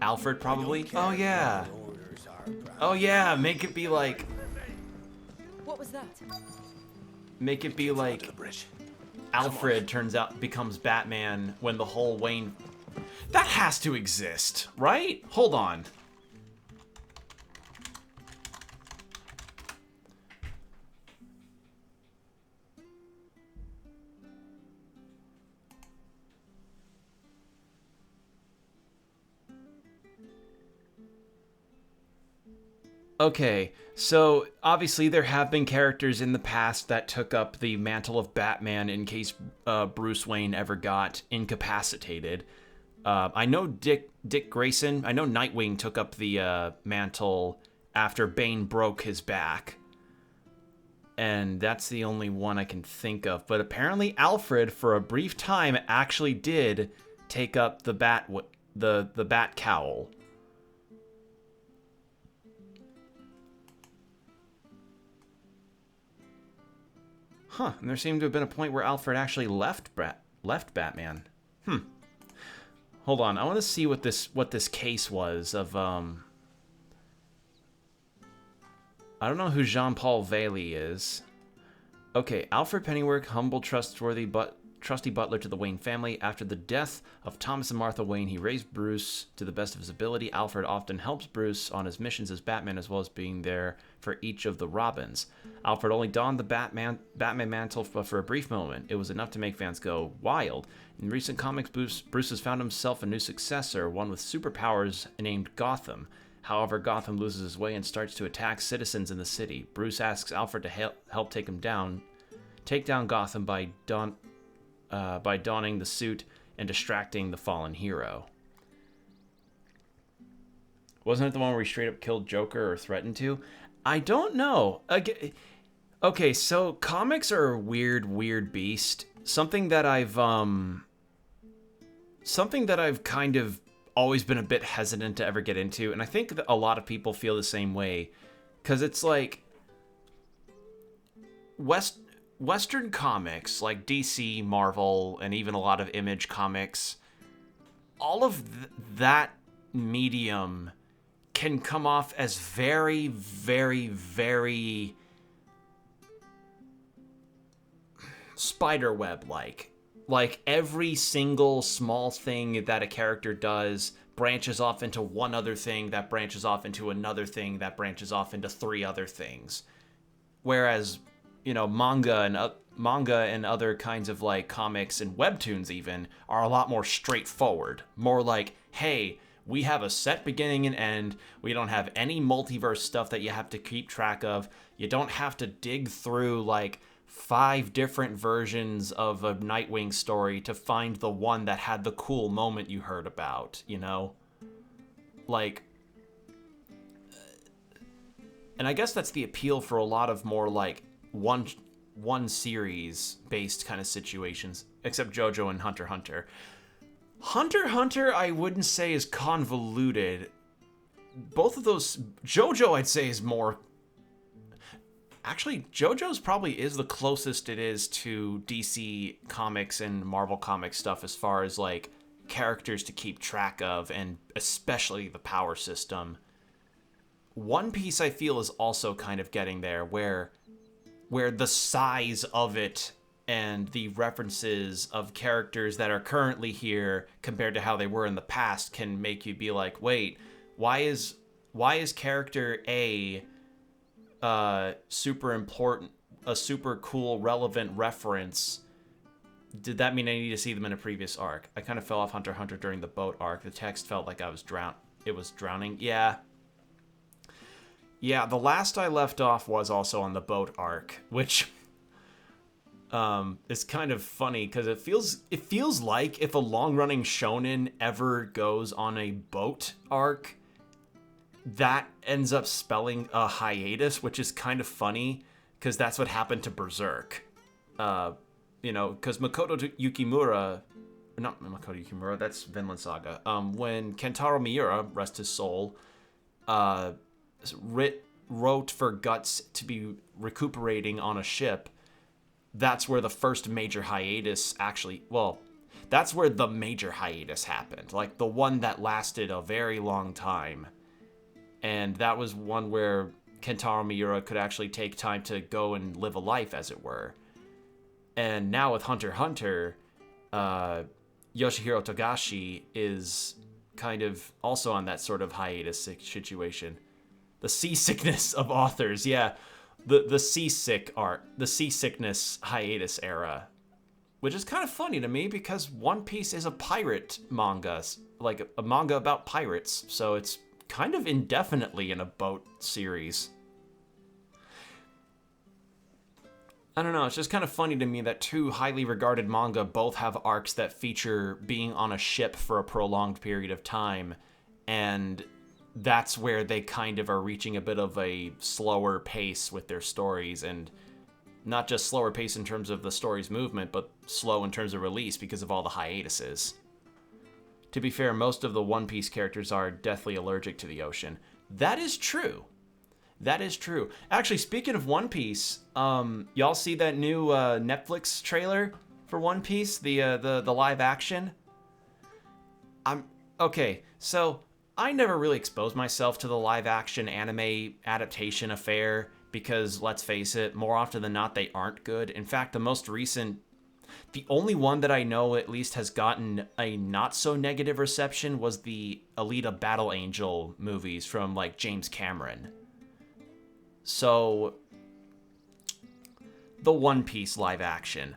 Alfred, probably? Oh, yeah. Oh, yeah, make it be like... What was that? Make it be like... Alfred becomes Batman when the whole Wayne... That has to exist, right? Hold on. Okay, so obviously there have been characters in the past that took up the mantle of Batman in case Bruce Wayne ever got incapacitated. I know Dick Grayson, I know Nightwing took up the mantle after Bane broke his back. And that's the only one I can think of. But apparently Alfred, for a brief time, actually did take up the bat cowl. Huh, and there seemed to have been a point where Alfred actually left Batman. Hold on, I want to see what this case was of I don't know who Jean-Paul Vailey is. Okay, Alfred Pennyworth, humble, trustworthy, trusty butler to the Wayne family. After the death of Thomas and Martha Wayne, he raised Bruce to the best of his ability. Alfred often helps Bruce on his missions as Batman, as well as being there for each of the Robins. Alfred only donned the Batman mantle for a brief moment. It was enough to make fans go wild. In recent comics, Bruce has found himself a new successor, one with superpowers named Gotham. However, Gotham loses his way and starts to attack citizens in the city. Bruce asks Alfred to help take down Gotham by donning the suit and distracting the fallen hero. Wasn't it the one where he straight up killed Joker or threatened to? I don't know. Okay, so comics are a weird beast. Something that I've kind of always been a bit hesitant to ever get into, and I think that a lot of people feel the same way, because it's like Western comics like DC, Marvel, and even a lot of Image comics all of that medium can come off as very, very, very spiderweb-like. Like, every single small thing that a character does branches off into one other thing, that branches off into another thing, that branches off into 3 other things. Whereas, you know, manga and other kinds of, like, comics and webtoons even are a lot more straightforward. More like, hey, we have a set beginning and end. We don't have any multiverse stuff that you have to keep track of. You don't have to dig through, like, 5 different versions of a Nightwing story to find the one that had the cool moment you heard about, you know? Like, and I guess that's the appeal for a lot of more, like, one series based kind of situations, except JoJo and Hunter x Hunter. Hunter x Hunter, I wouldn't say is convoluted. Both of those, JoJo I'd say is more, actually JoJo's probably is the closest it is to DC Comics and Marvel Comics stuff as far as, like, characters to keep track of, and especially the power system. One Piece, I feel, is also kind of getting there, where the size of it and the references of characters that are currently here compared to how they were in the past can make you be like, wait, why is character A super important, a super cool, relevant reference? Did that mean I need to see them in a previous arc? I kind of fell off Hunter x Hunter during the boat arc. The text felt like it was drowning. Yeah, the last I left off was also on the boat arc, which is kind of funny because it feels like if a long-running shonen ever goes on a boat arc, that ends up spelling a hiatus, which is kind of funny because that's what happened to Berserk. You know, because not Makoto Yukimura, that's Vinland Saga. When Kentaro Miura, rest his soul, wrote for Guts to be recuperating on a ship, that's where the first major hiatus that's where the major hiatus happened. Like, the one that lasted a very long time. And that was one where Kentaro Miura could actually take time to go and live a life, as it were. And now with Hunter x Hunter, Yoshihiro Togashi is kind of also on that sort of hiatus situation. The seasickness of authors, yeah. The seasickness hiatus era. Which is kind of funny to me because One Piece is a pirate manga, like a manga about pirates, so it's kind of indefinitely in a boat series. I don't know, it's just kind of funny to me that 2 highly regarded manga both have arcs that feature being on a ship for a prolonged period of time, and that's where they kind of are reaching a bit of a slower pace with their stories, and not just slower pace in terms of the story's movement, but slow in terms of release because of all the hiatuses. To be fair, most of the One Piece characters are deathly allergic to the ocean. That is true. That is true. Actually, speaking of One Piece, y'all see that new Netflix trailer for One Piece, the live action? Okay, so I never really exposed myself to the live action anime adaptation affair because, let's face it, more often than not, they aren't good. In fact, the only one that I know at least has gotten a not so negative reception was the Alita Battle Angel movies from, like, James Cameron. So, the One Piece live action.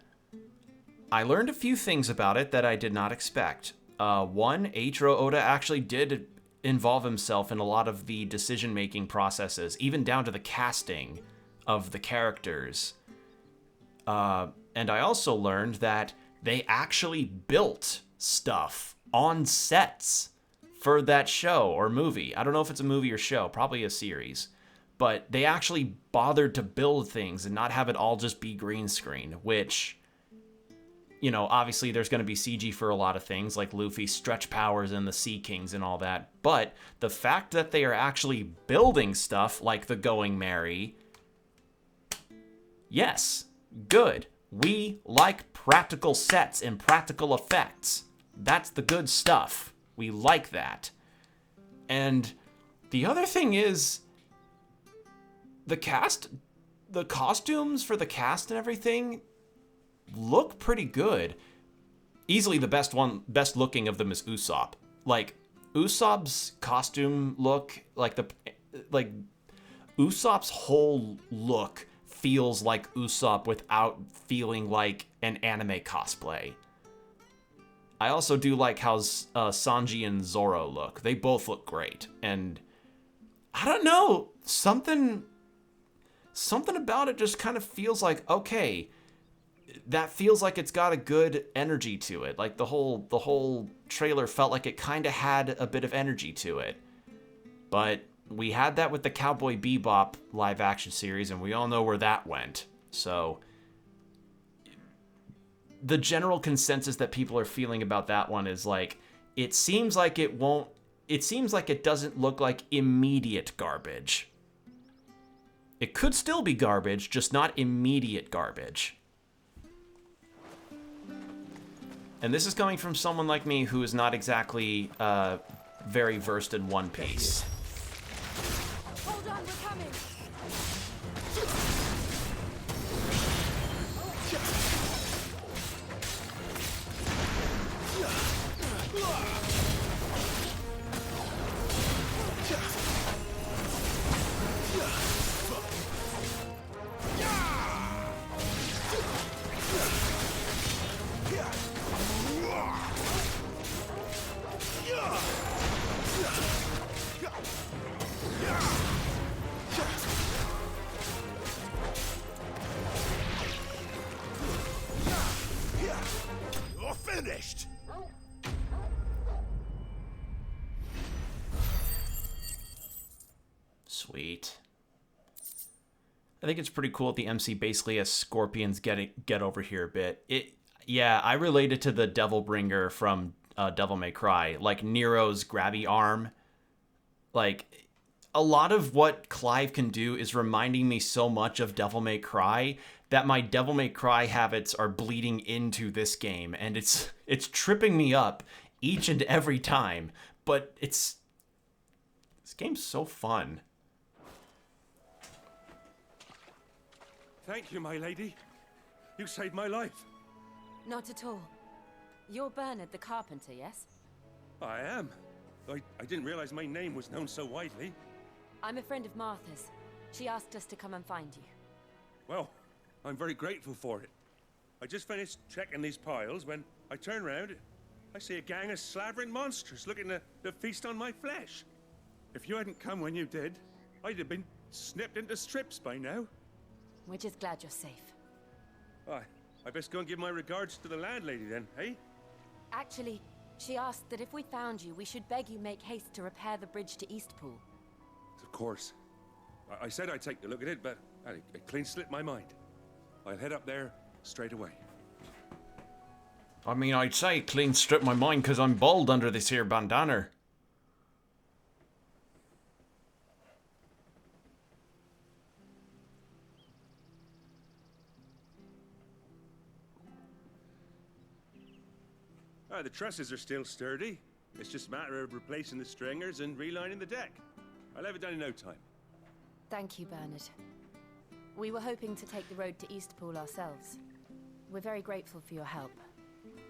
I learned a few things about it that I did not expect. One, Eiichiro Oda actually did involve himself in a lot of the decision-making processes, even down to the casting of the characters. And I also learned that they actually built stuff on sets for that show or movie. I don't know if it's a movie or show, probably a series. But they actually bothered to build things and not have it all just be green screen, which, you know, obviously there's going to be CG for a lot of things, like Luffy's stretch powers and the Sea Kings and all that. But the fact that they are actually building stuff like the Going Merry, yes, good. We like practical sets and practical effects. That's the good stuff. We like that. And the other thing is, the costumes for the cast and everything look pretty good. Easily the best looking of them is Usopp. Like, Usopp's costume look, like Usopp's whole look feels like Usopp without feeling like an anime cosplay. I also do like how Sanji and Zoro look. They both look great. And I don't know, something about it just kind of feels like, okay, that feels like it's got a good energy to it. Like the whole trailer felt like it kind of had a bit of energy to it. But we had that with the Cowboy Bebop live action series, and we all know where that went. So the general consensus that people are feeling about that one is like, it seems like it doesn't look like immediate garbage. It could still be garbage, just not immediate garbage. And this is coming from someone like me who is not exactly very versed in One Piece. Hold on, we're coming. You're finished! Sweet. I think it's pretty cool that the MC basically has Scorpion's get over here a bit. Yeah, I related to the Devilbringer from Devil May Cry, like Nero's grabby arm. Like, a lot of what Clive can do is reminding me so much of Devil May Cry that my Devil May Cry habits are bleeding into this game, and it's tripping me up each and every time. But this game's so fun. Thank you, my lady. You saved my life. Not at all. You're Bernard the carpenter, yes? I am. I didn't realize my name was known so widely. I'm a friend of Martha's. She asked us to come and find you. Well, I'm very grateful for it. I just finished checking these piles when I turn around. I see a gang of slavering monsters looking to feast on my flesh. If you hadn't come when you did, I'd have been snipped into strips by now. We're just glad you're safe. I best go and give my regards to the landlady then, eh? Actually, she asked that if we found you, we should beg you make haste to repair the bridge to Eastpool. Of course. I said I'd take a look at it, but it clean slipped my mind. I'll head up there straight away. I mean, I'd say clean stripped my mind because I'm bald under this here bandana. The trusses are still sturdy. It's just a matter of replacing the stringers and relining the deck. I'll have it done in no time. Thank you, Bernard. We were hoping to take the road to Eastpool ourselves. We're very grateful for your help.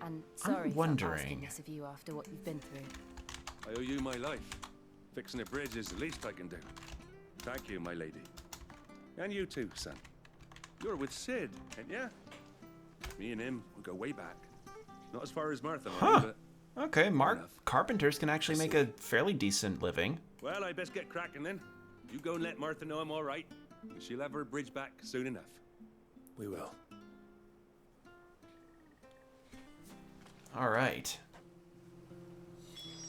And sorry for asking this of you after what you've been through. I owe you my life. Fixing a bridge is the least I can do. Thank you, my lady. And you too, son. You're with Sid, ain't ya? Me and him, we go way back. Not as far as Martha, but... Okay, carpenters can actually make a fairly decent living. Well, I best get cracking then. You go and let Martha know I'm all right. And she'll have her bridge back soon enough. We will. All right.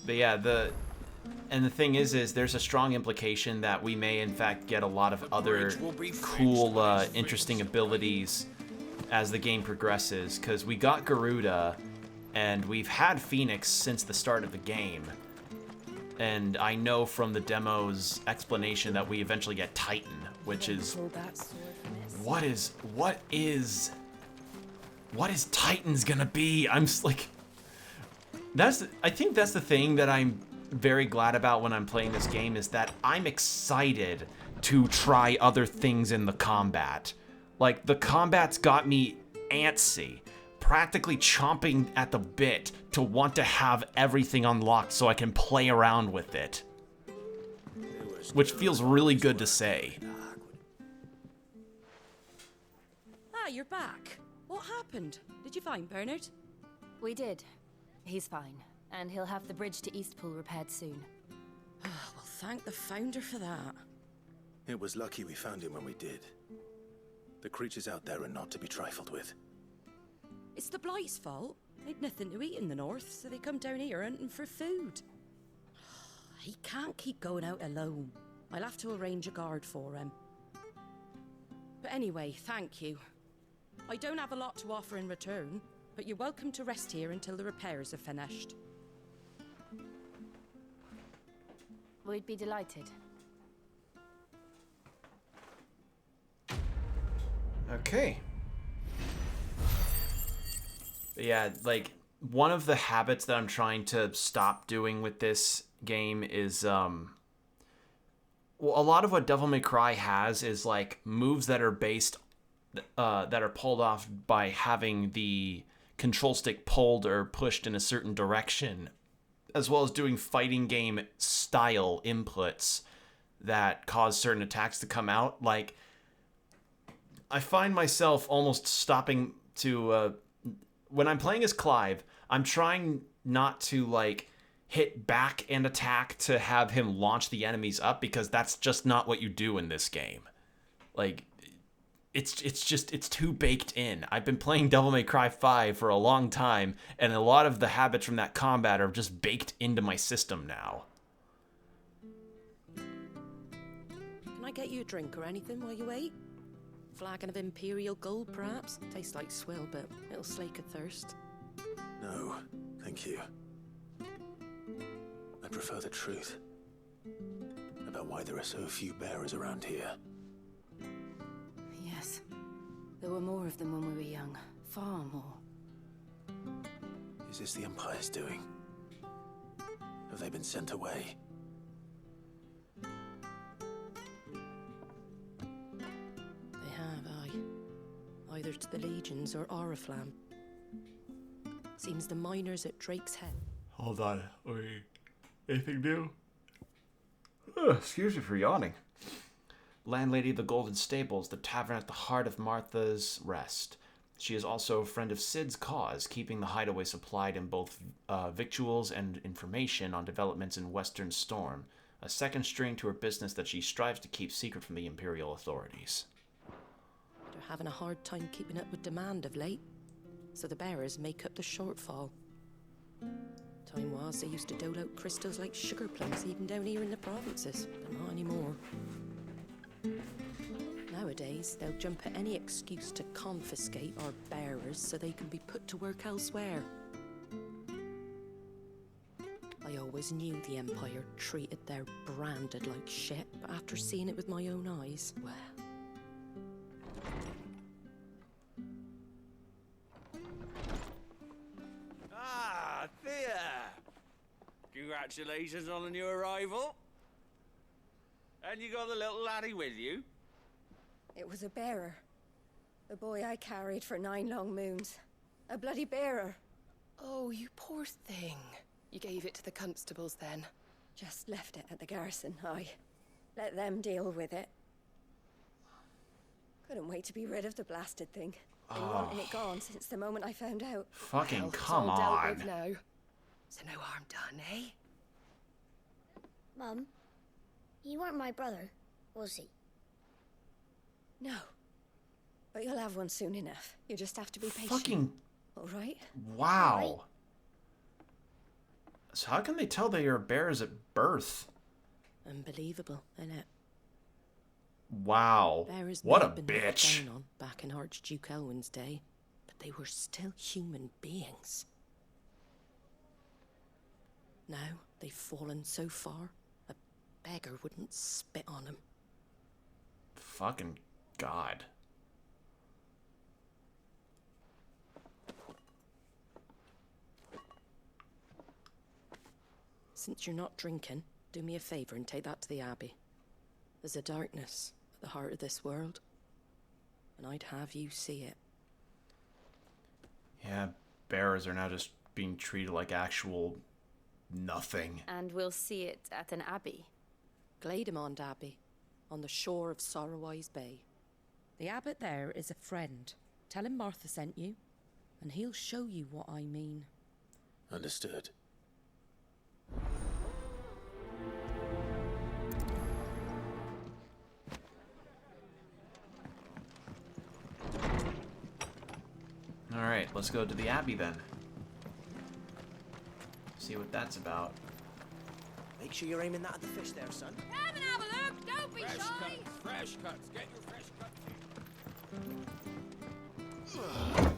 But yeah, the thing is there's a strong implication that we may in fact get a lot of other cool, interesting abilities as the game progresses, because we got Garuda, and we've had Phoenix since the start of the game. And I know from the demo's explanation that we eventually get Titan, which is... What is Titan's gonna be? I'm just like... I think that's the thing that I'm very glad about when I'm playing this game, is that I'm excited to try other things in the combat. Like, the combat's got me antsy, practically chomping at the bit to want to have everything unlocked so I can play around with it. Which feels really good to say. Ah, you're back. What happened? Did you find Bernard? We did. He's fine, and he'll have the bridge to Eastpool repaired soon. Well, thank the Founder for that. It was lucky we found him when we did. The creatures out there are not to be trifled with. It's the Blight's fault. They'd nothing to eat in the north, so they come down here hunting for food. He can't keep going out alone. I'll have to arrange a guard for him. But anyway, thank you. I don't have a lot to offer in return, but you're welcome to rest here until the repairs are finished. We'd be delighted. Okay. Yeah, like, one of the habits that I'm trying to stop doing with this game is, well, a lot of what Devil May Cry has is, like, moves that are based, that are pulled off by having the control stick pulled or pushed in a certain direction, as well as doing fighting game style inputs that cause certain attacks to come out. Like, I find myself almost stopping to, when I'm playing as Clive, I'm trying not to, like, hit back and attack to have him launch the enemies up, because that's just not what you do in this game. Like, it's too baked in. I've been playing Devil May Cry 5 for a long time, and a lot of the habits from that combat are just baked into my system now. Can I get you a drink or anything while you wait? Flagon of Imperial Gold, perhaps? Tastes like swill, but it'll slake a thirst. No, thank you. I prefer the truth about why there are so few bearers around here. Yes. There were more of them when we were young. Far more. Is this the Empire's doing? Have they been sent away? They have, aye. Either to the Legions or Oriflamme. Seems the miners at Drake's Head. Hold on. Wait. Anything new? Ugh, excuse me for yawning. Landlady of the Golden Stables, the tavern at the heart of Martha's Rest. She is also a friend of Sid's cause, keeping the hideaway supplied in both victuals and information on developments in Western Storm, a second string to her business that she strives to keep secret from the Imperial authorities. They're having a hard time keeping up with demand of late, so the bearers make up the shortfall. Time was they used to dole out crystals like sugar plums even down here in the provinces, but not anymore. Nowadays, they'll jump at any excuse to confiscate our bearers so they can be put to work elsewhere. I always knew the Empire treated their branded like shit, but after seeing it with my own eyes, well... Ah, Thea! Congratulations on the new arrival. And you got the little laddie with you? It was a bearer. The boy I carried for 9 long moons. A bloody bearer. Oh, you poor thing. You gave it to the constables then? Just left it at the garrison, I let them deal with it. Couldn't wait to be rid of the blasted thing. Been wanting it gone since the moment I found out. Fucking Well, come it's all on. dealt with now. So no harm done, eh? Mum, you weren't my brother, was he? No. But you'll have one soon enough. You just have to be patient. Fucking... All right? Wow. So how can they tell they are bears at birth? Unbelievable, innit? Wow. Bearers What may a have been looked bitch. down on back in Archduke Elwin's day, but they were still human beings. Now they've fallen so far, a beggar wouldn't spit on them. Fucking God. Since you're not drinking, do me a favor and take that to the Abbey. There's a darkness at the heart of this world, and I'd have you see it. Yeah, bearers are now just being treated like actual nothing. And we'll see it at an abbey. Glademond Abbey, on the shore of Sorrowwise Bay. The abbot there is a friend. Tell him Martha sent you, and he'll show you what I mean. Understood. Alright, let's go to the Abbey then. See what that's about. Make sure you're aiming that at the fish there, son. Come and have a look! Don't be shy! Fresh cuts. Get your fresh cuts.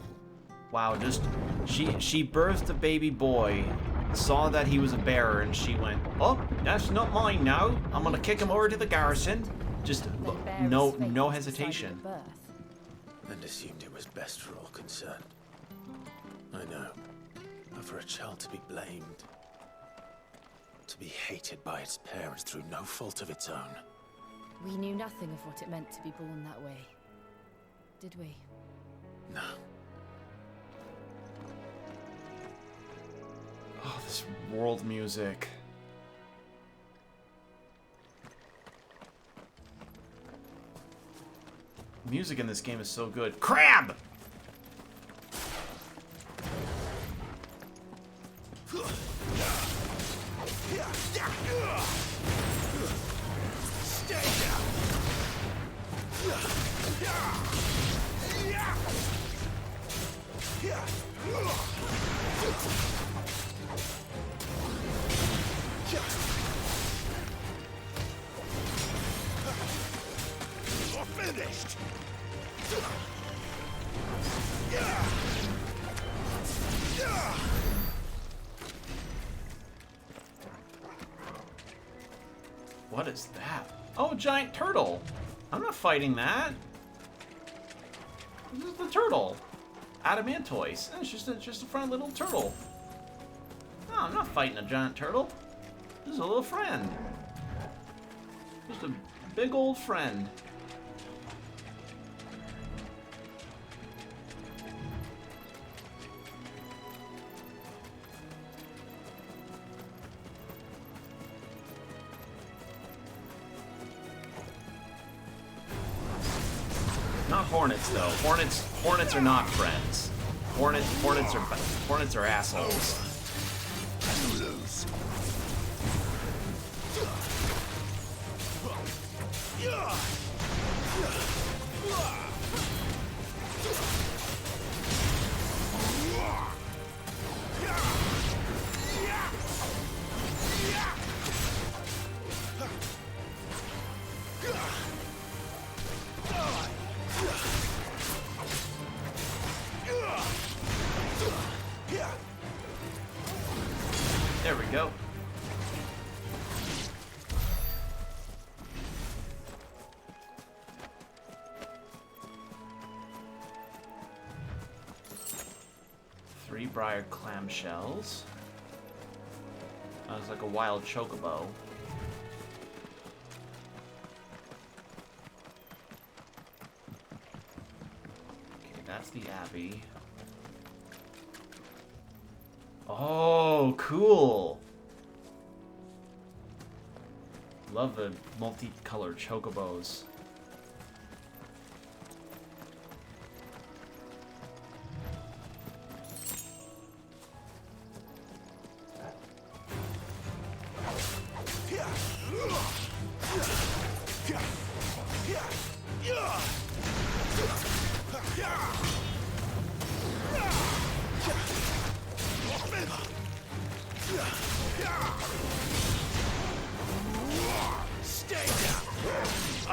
Wow, just she birthed a baby boy, saw that he was a bearer, and she went, "Oh, that's not mine now. I'm gonna kick him over to the garrison." Just no hesitation. And assumed it was best for all concerned. I know. But for a child to be blamed, to be hated by its parents through no fault of its own. We knew nothing of what it meant to be born that way, did we? No. Oh, this world music. Music in this game is so good. Crab! Stay down! You're finished! What is that? Oh, a giant turtle. I'm not fighting that. This is the turtle. Adamantoise. It's just a friendly little turtle. No, I'm not fighting a giant turtle. This is a little friend. Just a big old friend. Not hornets though. Hornets are not friends. Hornets are assholes. You lose. There we go. Three briar clamshells. That was like a wild chocobo. Okay, that's the Abbey. Oh, cool! Love the multicolored chocobos.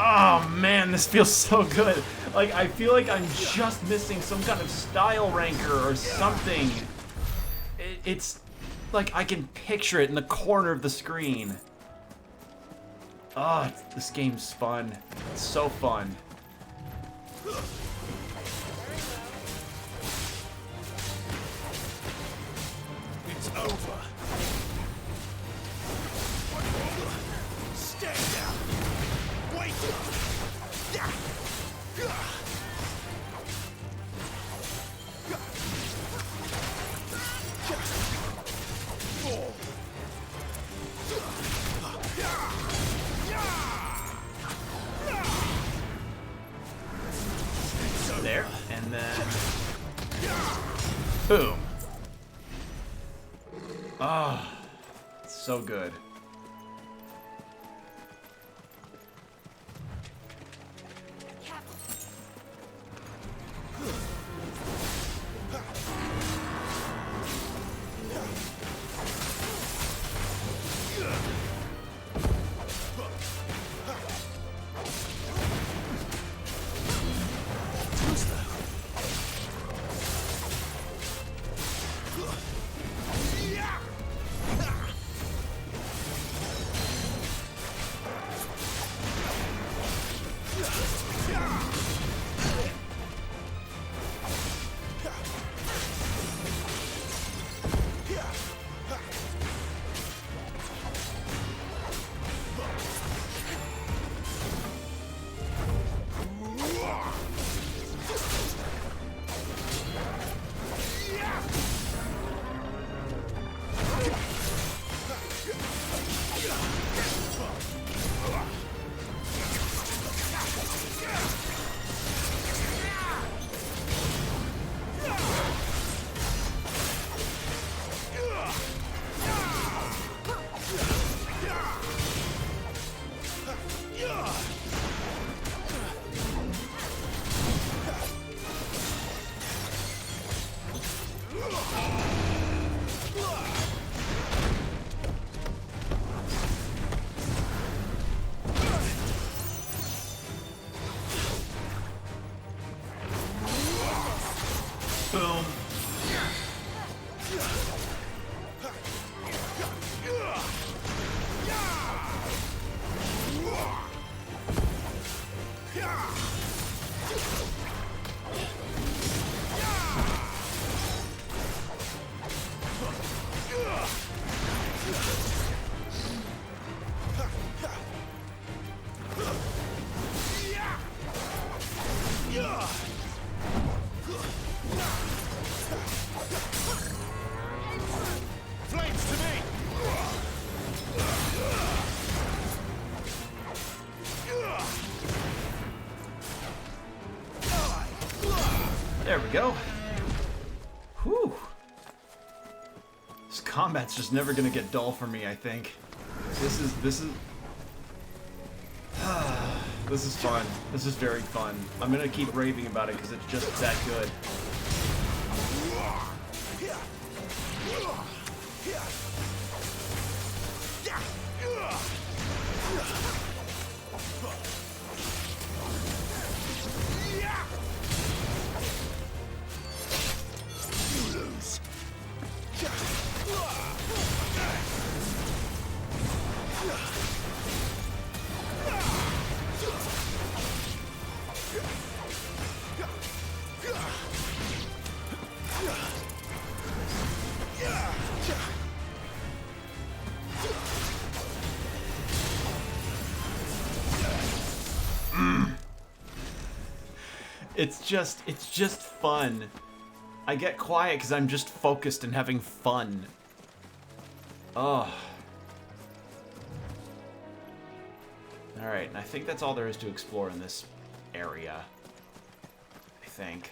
Oh man, this feels so good. Like, I feel like I'm just missing some kind of style ranker or something. It's like I can picture it in the corner of the screen. Oh, this game's fun. It's so fun. It's over. Boom. Ah, so good. Boom. Flames to me! There we go. Whew. This combat's just never gonna get dull for me, I think. This is this is fun. This is very fun. I'm gonna keep raving about it because it's just that good. You lose. It's just fun. I get quiet because I'm just focused and having fun. Oh. Alright, and I think that's all there is to explore in this area. I think.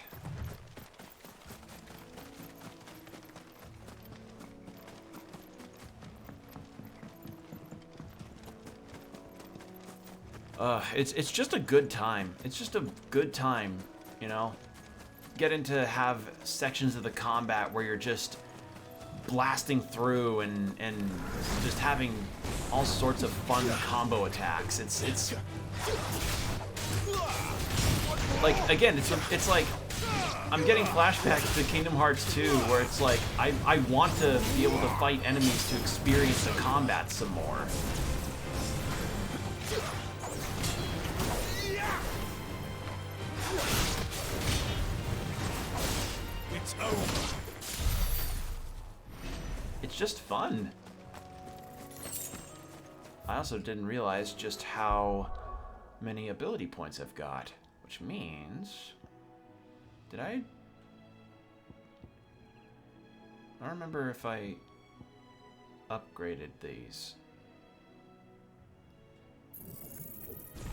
It's just a good time. It's just a good time, you know? Getting to have sections of the combat where you're just blasting through and just having all sorts of fun combo attacks. It's like, again, it's like I'm getting flashbacks to Kingdom Hearts 2 where it's like I want to be able to fight enemies to experience the combat some more. It's over. It's just fun. I also didn't realize just how many ability points I've got, which means... Did I don't remember if I upgraded these.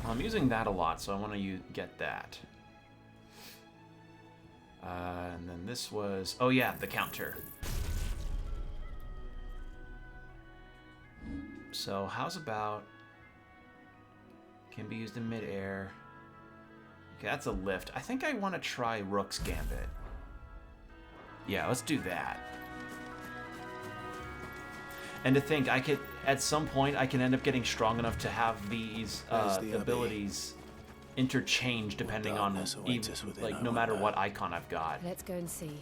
Well, I'm using that a lot, so I want to get that. And then this was... Oh yeah, the counter. So how's about... Can be used in midair. Okay, that's a lift. I think I want to try Rook's Gambit. Yeah, let's do that. And to think, I could, at some point, I can end up getting strong enough to have these abilities interchange depending on, even, like, no matter what icon I've got. Let's go and see.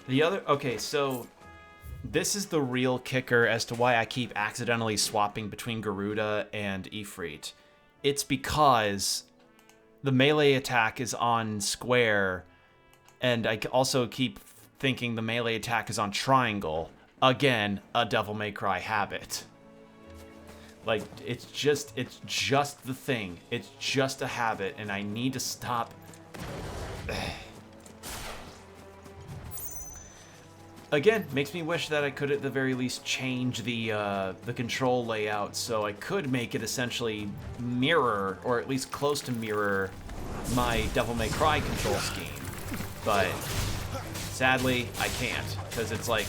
The other... Okay, so... This is the real kicker as to why I keep accidentally swapping between Garuda and Ifrit. It's because the melee attack is on square, and I also keep thinking the melee attack is on triangle. Again, a Devil May Cry habit. Like, it's just the thing. It's just a habit, and I need to stop... Again, makes me wish that I could at the very least change the control layout so I could make it essentially mirror, or at least close to mirror, my Devil May Cry control scheme. But sadly, I can't, because it's like...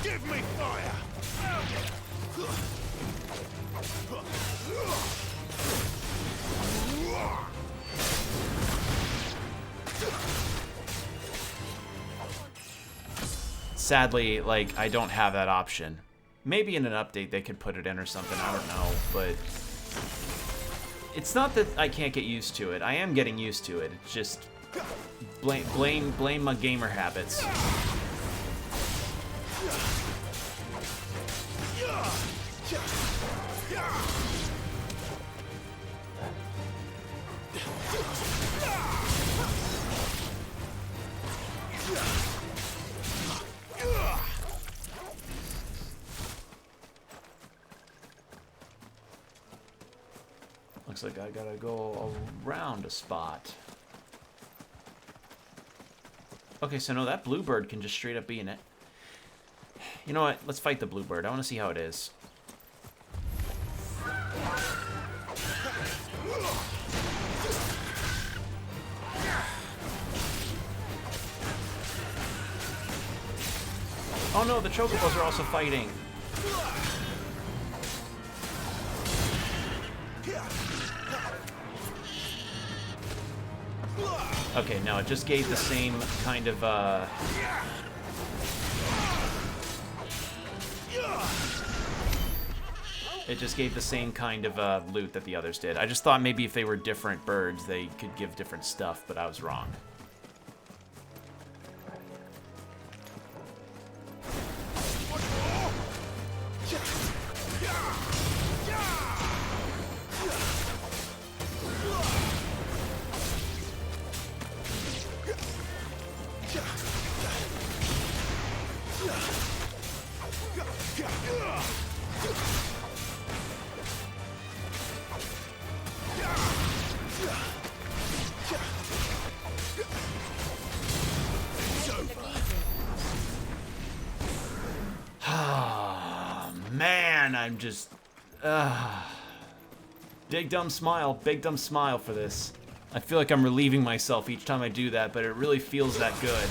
Give me fire! Sadly, like, I don't have that option. Maybe in an update they could put it in or something, I don't know, but... It's not that I can't get used to it. I am getting used to it. It's just... Blame my gamer habits. Looks like I gotta go around a spot. Okay, so no, that bluebird can just straight up be in it. You know what? Let's fight the bluebird. I want to see how it is. Oh no, the chocobos are also fighting. Okay, no, it just gave the same kind of, It just gave the same kind of, loot that the others did. I just thought maybe if they were different birds, they could give different stuff, but I was wrong. I'm just... Big dumb smile for this. I feel like I'm relieving myself each time I do that, but it really feels that good.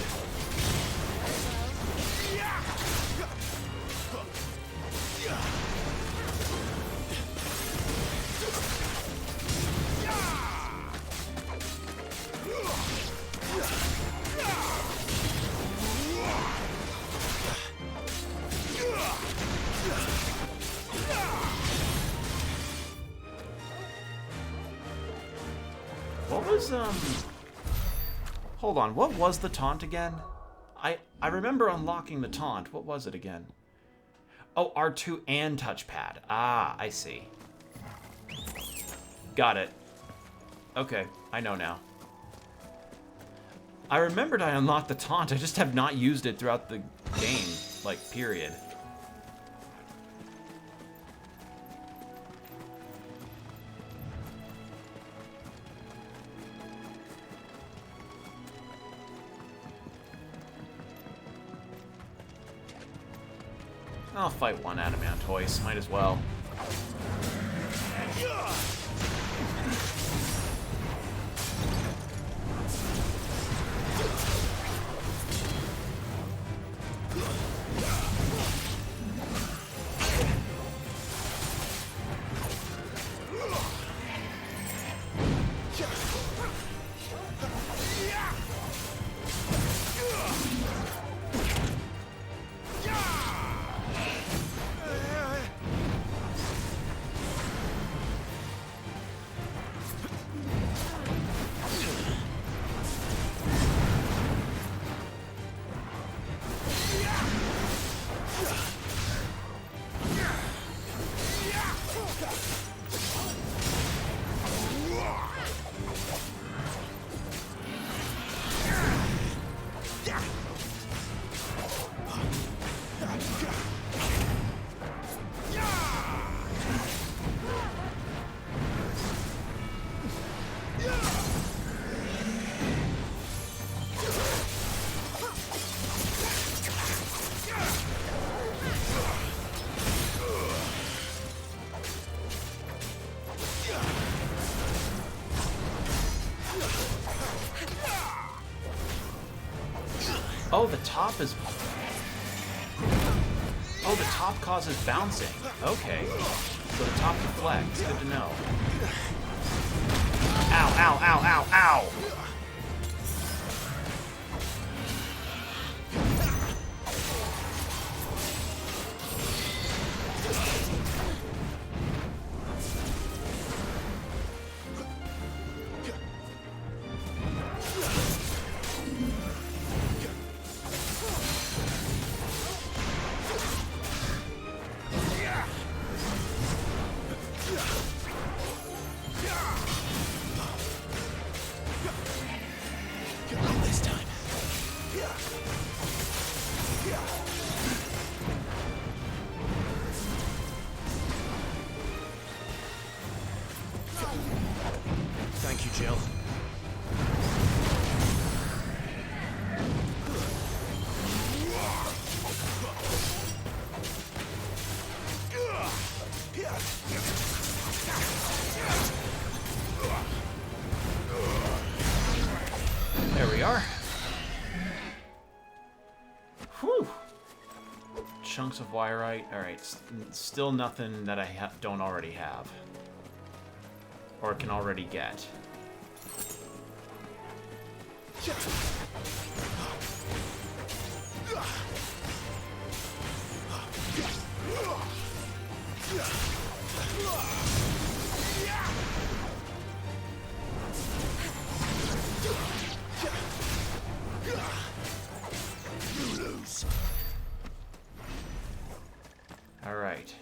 Hold on, what was the taunt again? I remember unlocking the taunt. What was it again? Oh, R2 and touchpad. Ah, I see. Got it. Okay, I know now. I remembered I unlocked the taunt, I just have not used it throughout the game, like, period. I'll fight one Adamantoise, might as well. Oh, the top is... Oh, the top causes bouncing. Okay. So the top deflects. Good to know. Ow, ow, ow, ow, ow! Thank you, Jill. There we are. Whew. Chunks of wire-ite. Alright, still nothing that I don't already have. Or can already get. Alright.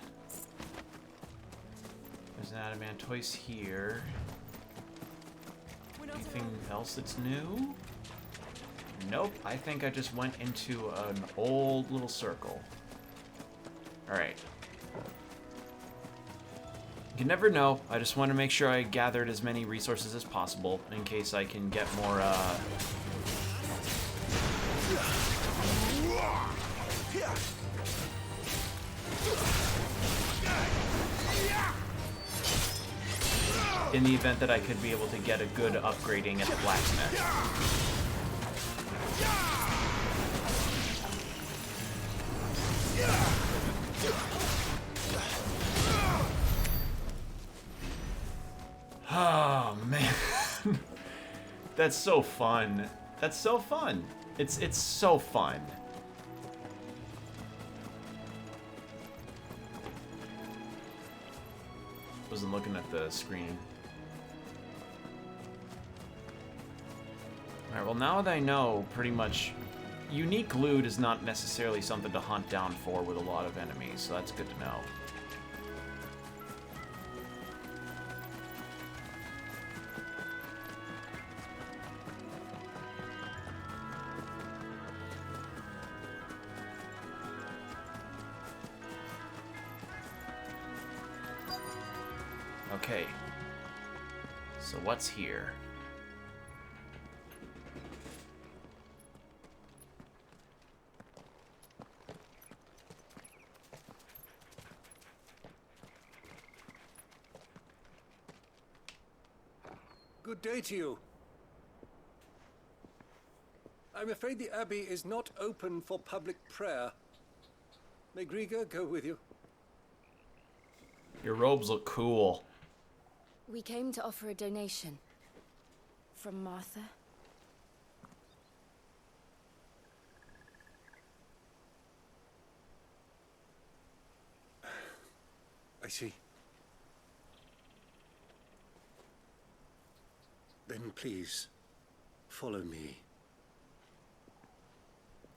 There's an Adamantoise here. Anything else that's new? Nope, I think I just went into an old little circle. Alright. You can never know. I just want to make sure I gathered as many resources as possible in case I can get more, in the event that I could be able to get a good upgrading at the blacksmith. Oh man. That's so fun. That's so fun. It's so fun. Wasn't looking at the screen. Alright, well now that I know pretty much unique loot is not necessarily something to hunt down for with a lot of enemies, so that's good to know. Okay. So what's here? Good day to you. I'm afraid the Abbey is not open for public prayer. May Grieger go with you? Your robes look cool. We came to offer a donation. From Martha. I see. Then please, follow me.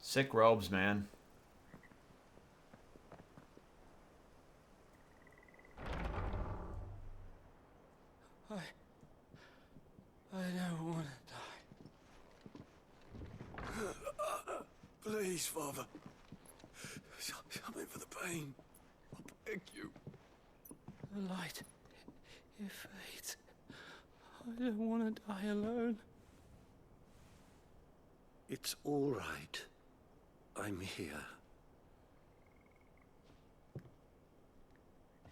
Sick robes, man. I don't want to die. Please, Father. Something for the pain. I beg you. The light, it fades. I don't want to die alone. It's all right. I'm here.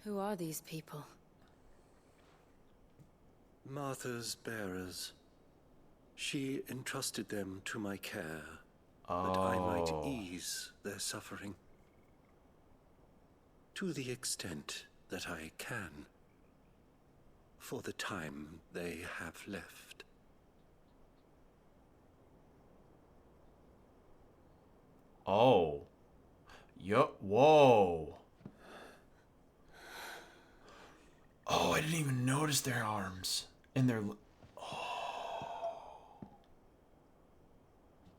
Who are these people? Martha's bearers. She entrusted them to my care, that I might ease their suffering. To the extent that I can, for the time they have left. Oh. Yup. Whoa. Oh, I didn't even notice their arms. And their... Oh.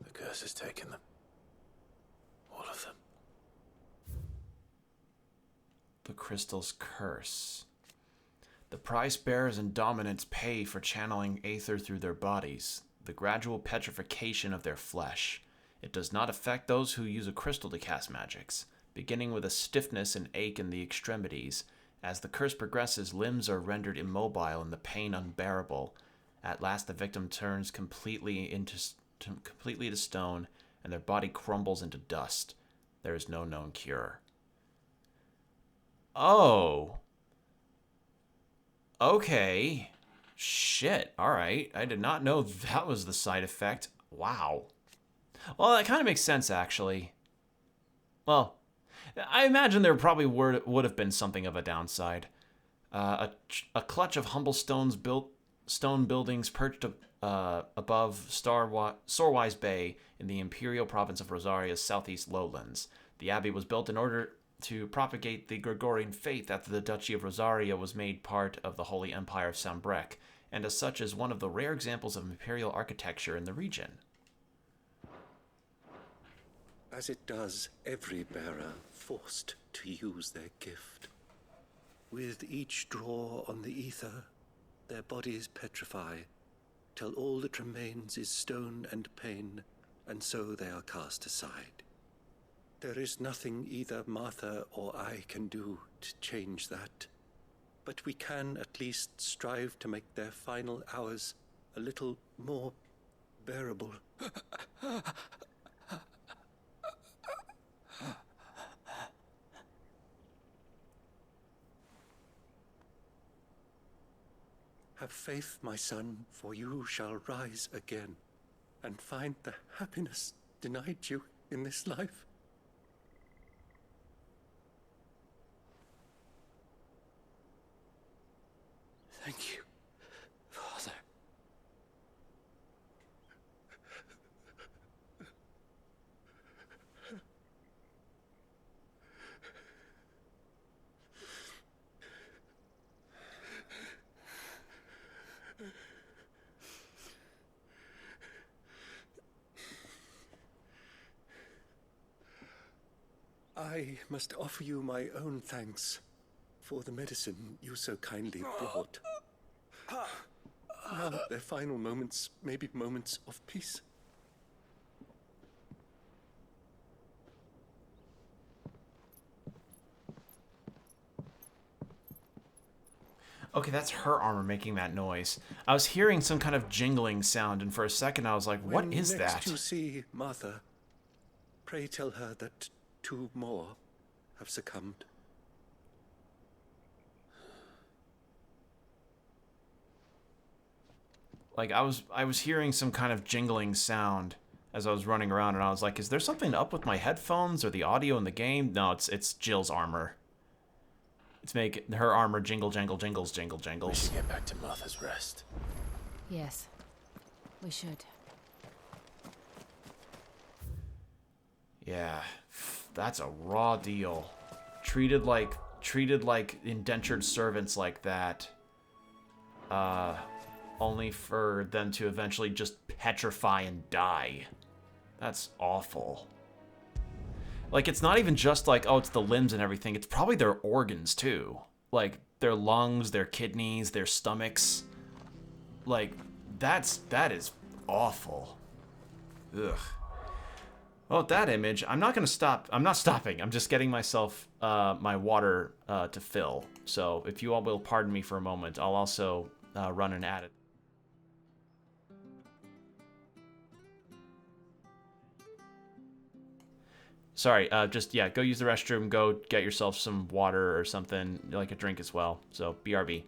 The curse has taken them. All of them. The crystal's curse. The price bearers and dominants pay for channeling aether through their bodies, the gradual petrification of their flesh. It does not affect those who use a crystal to cast magics, beginning with a stiffness and ache in the extremities. As the curse progresses, limbs are rendered immobile and the pain unbearable. At last, the victim turns completely to stone, and their body crumbles into dust. There is no known cure. Oh. Okay. Shit. Alright. I did not know that was the side effect. Wow. Well, that kind of makes sense, actually. Well, I imagine there probably would have been something of a downside. A clutch of humble stone buildings perched above Sorwise Bay in the imperial province of Rosaria's southeast lowlands. The abbey was built in order to propagate the Gregorian faith after the Duchy of Rosaria was made part of the Holy Empire of Sambrec, and as such is one of the rare examples of imperial architecture in the region. As it does every bearer forced to use their gift. With each draw on the ether, their bodies petrify, till all that remains is stone and pain, and so they are cast aside. There is nothing either Martha or I can do to change that, but we can at least strive to make their final hours a little more bearable. Have faith, my son, for you shall rise again, and find the happiness denied you in this life. Thank you, Father. I must offer you my own thanks for the medicine you so kindly brought. Now their final moments may be moments of peace. Okay, that's her armor making that noise. I was hearing some kind of jingling sound, and for a second I was like, what is When next that? you see Martha, pray tell her that 2 more have succumbed. Like, I was hearing some kind of jingling sound as I was running around, and I was like, is there something up with my headphones or the audio in the game? No, it's Jill's armor. It's making her armor jingle, jangle, jingles, jingle, jangles. We should get back to Martha's Rest. Yes, we should. Yeah, that's a raw deal. Treated like indentured servants like that. Only for them to eventually just petrify and die. That's awful. Like, it's not even just like, oh, it's the limbs and everything. It's probably their organs, too. Like, their lungs, their kidneys, their stomachs. Like, that is awful. Ugh. Well, with that image, I'm not going to stop. I'm not stopping. I'm just getting myself my water to fill. So if you all will pardon me for a moment, I'll also run an ad. Sorry, just, yeah, go use the restroom, go get yourself some water or something, like a drink as well. So, BRB.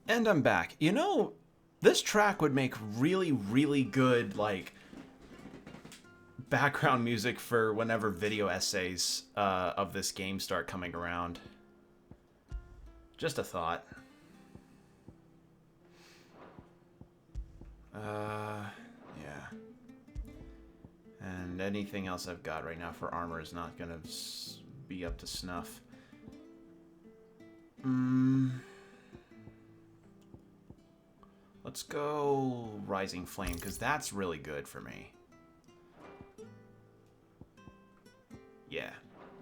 And I'm back. You know, this track would make really, really good, like, background music for whenever video essays of this game start coming around. Just a thought. Yeah. And anything else I've got right now for armor is not gonna be up to snuff. Let's go Rising Flame, because that's really good for me. Yeah,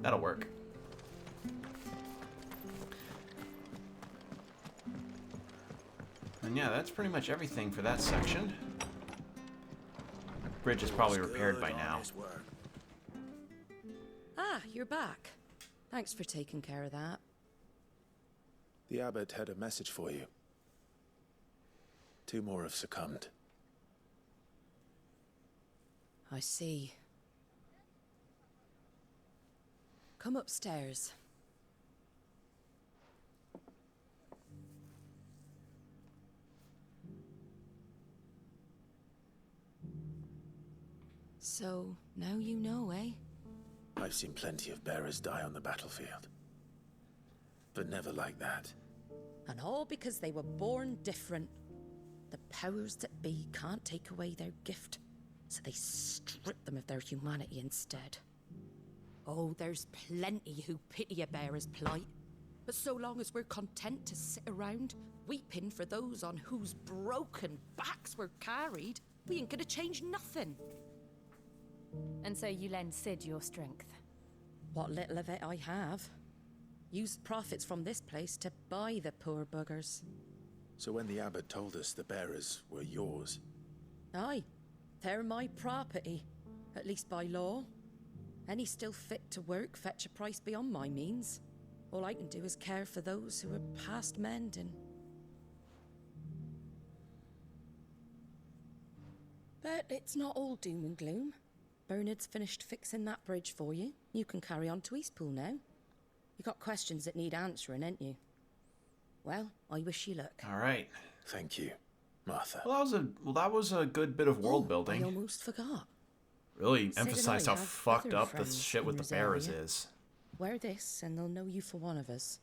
that'll work. And yeah, that's pretty much everything for that section. Bridge is probably repaired by now. Ah, you're back. Thanks for taking care of that. The abbot had a message for you. 2 more have succumbed. I see. Come upstairs. So, now you know, eh? I've seen plenty of bearers die on the battlefield. But never like that. And all because they were born different. The powers that be can't take away their gift, so they strip them of their humanity instead. Oh, there's plenty who pity a bearer's plight. But so long as we're content to sit around, weeping for those on whose broken backs we're carried, we ain't gonna change nothing. And so you lend Sid your strength? What little of it I have. Used profits from this place to buy the poor buggers. So when the abbot told us the bearers were yours... Aye, they're my property, at least by law. Any still fit to work fetch a price beyond my means. All I can do is care for those who are past mending. But it's not all doom and gloom. Bernard's finished fixing that bridge for you. You can carry on to Eastpool now. You got questions that need answering, ain't you? Well, I wish you luck. All right. Thank you, Martha. Well, that was a good bit of world building. I almost forgot. Really Sid and emphasized I how have fucked other up the friends shit in with the this bearers area. is. Wear this, and they'll know you for one of us.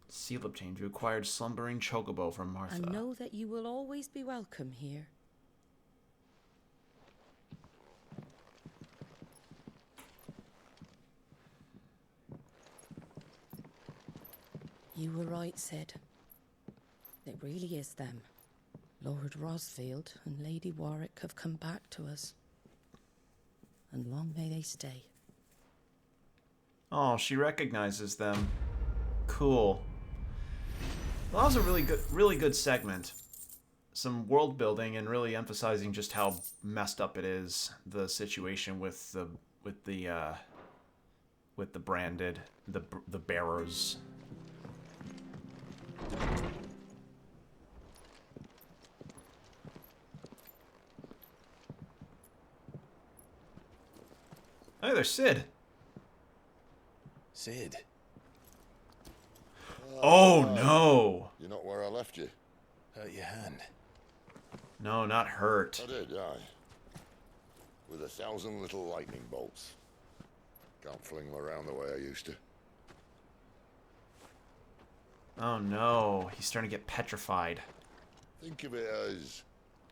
Seal obtained. You acquired slumbering chocobo from Martha. And know that you will always be welcome here. You were right, Sid. It really is them. Lord Rosfield and Lady Warwick have come back to us. And long may they stay. Oh, she recognizes them. Cool. Well, that was a really good segment. Some world building and really emphasizing just how messed up it is, the situation with the branded, the bearers. Hey, there's Sid. Sid? Oh, no. You're not where I left you. Hurt your hand. No, not hurt. I did, aye. With 1,000 little lightning bolts. Can't fling them around the way I used to. Oh, no. He's starting to get petrified. Think of it as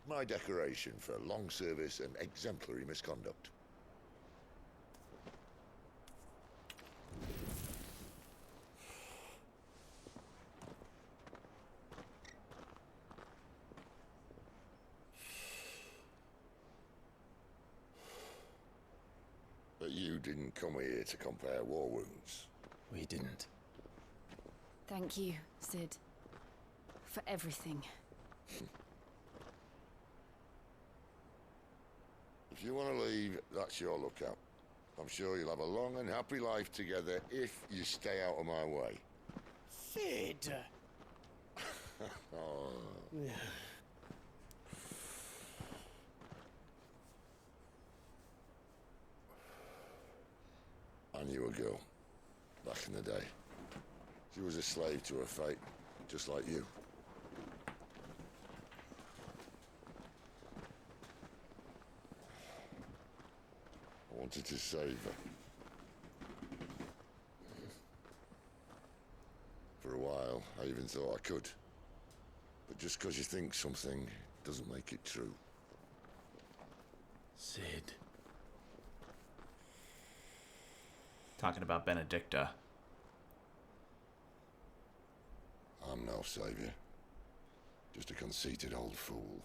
my decoration for long service and exemplary misconduct. But you didn't come here to compare war wounds. We didn't. Thank you, Sid. For everything. If you want to leave, that's your lookout. I'm sure you'll have a long and happy life together if you stay out of my way. Sid! Oh. I knew a girl back in the day. She was a slave to her fate, just like you. I wanted to save her. For a while, I even thought I could. But just because you think something doesn't make it true. Sid. Talking about Benedicta. I'm no savior. Just a conceited old fool.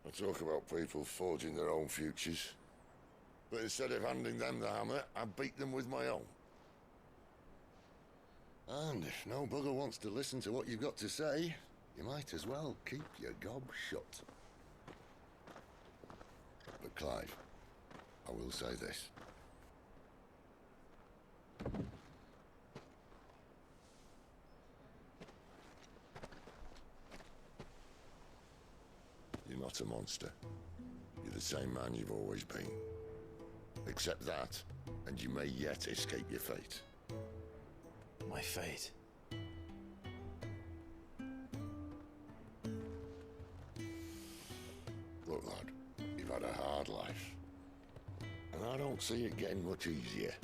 I talk about people forging their own futures. But instead of handing them the hammer, I beat them with my own. And if no bugger wants to listen to what you've got to say, you might as well keep your gob shut. But Clive, I will say this. You're not a monster. You're the same man you've always been. Accept that, and you may yet escape your fate. My fate? Look, lad, you've had a hard life. And I don't see it getting much easier.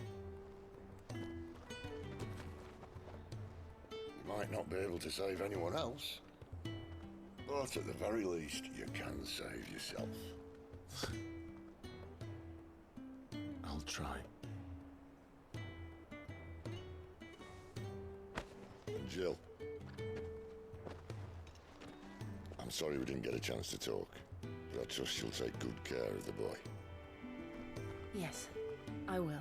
You might not be able to save anyone else, but at the very least, you can save yourself. I'll try. And Jill, I'm sorry we didn't get a chance to talk, but I trust you'll take good care of the boy. Yes, I will.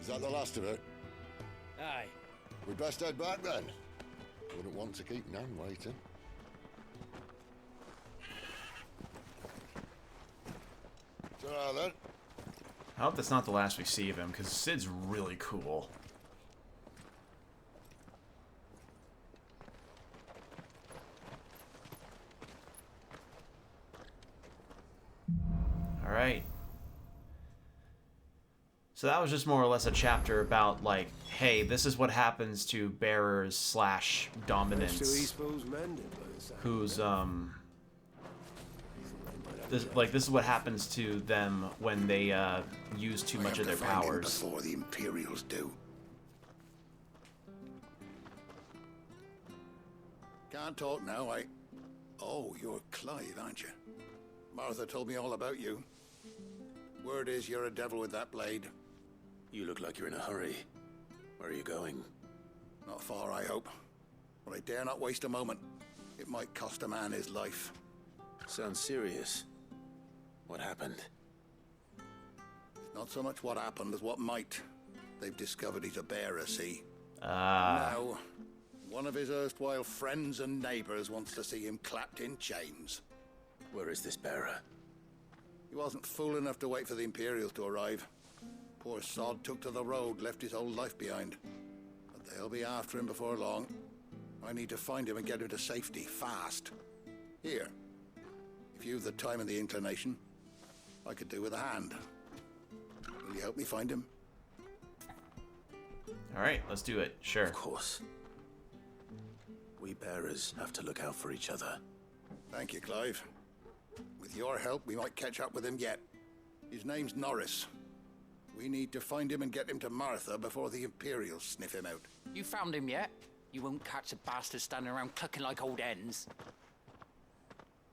Is that the last of it? Aye. We'd best head back then. Wouldn't want to keep Nan waiting. Ta-ra then. I hope that's not the last we see of him, because Sid's really cool. Alright. So that was just more or less a chapter about, like, hey, this is what happens to bearers slash dominants who's, this is what happens to them when they, use too much of their powers. Before the Imperials do. Can't talk now, Oh, you're Clive, aren't you? Martha told me all about you. Word is you're a devil with that blade. You look like you're in a hurry. Where are you going? Not far, I hope. But I dare not waste a moment. It might cost a man his life. Sounds serious. What happened? Not so much what happened as what might. They've discovered he's a bearer, see? Ah. Now, one of his erstwhile friends and neighbors wants to see him clapped in chains. Where is this bearer? He wasn't fool enough to wait for the Imperials to arrive. Poor sod took to the road, left his whole life behind. But they'll be after him before long. I need to find him and get him to safety, fast. Here, if you've the time and the inclination, I could do with a hand. Will you help me find him? Alright, let's do it. Sure. Of course. We bearers have to look out for each other. Thank you, Clive. With your help, we might catch up with him yet. His name's Norris. We need to find him and get him to Martha before the Imperials sniff him out. You found him yet? You won't catch a bastard standing around clucking like old hens.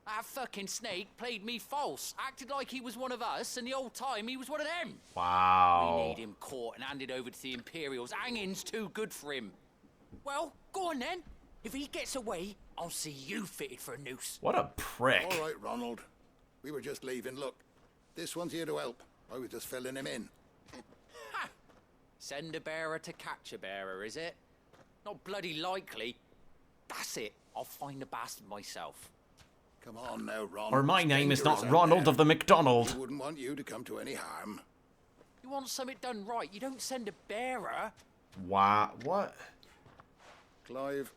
That fucking snake played me false, acted like he was one of us, and the whole time he was one of them. Wow. We need him caught and handed over to the Imperials. Hanging's too good for him. Well, go on then. If he gets away, I'll see you fitted for a noose. What a prick. All right, Ronald. We were just leaving. Look, this one's here to help. I was just filling him in. Ha! Send a bearer to catch a bearer, is it? Not bloody likely. That's it. I'll find the bastard myself. Come on now, Ron. Or my name is Dangerous not out Ronald there. of the McDonald. We wouldn't want you to come to any harm. You want something done right, you don't send a bearer. Wow. What? Clive,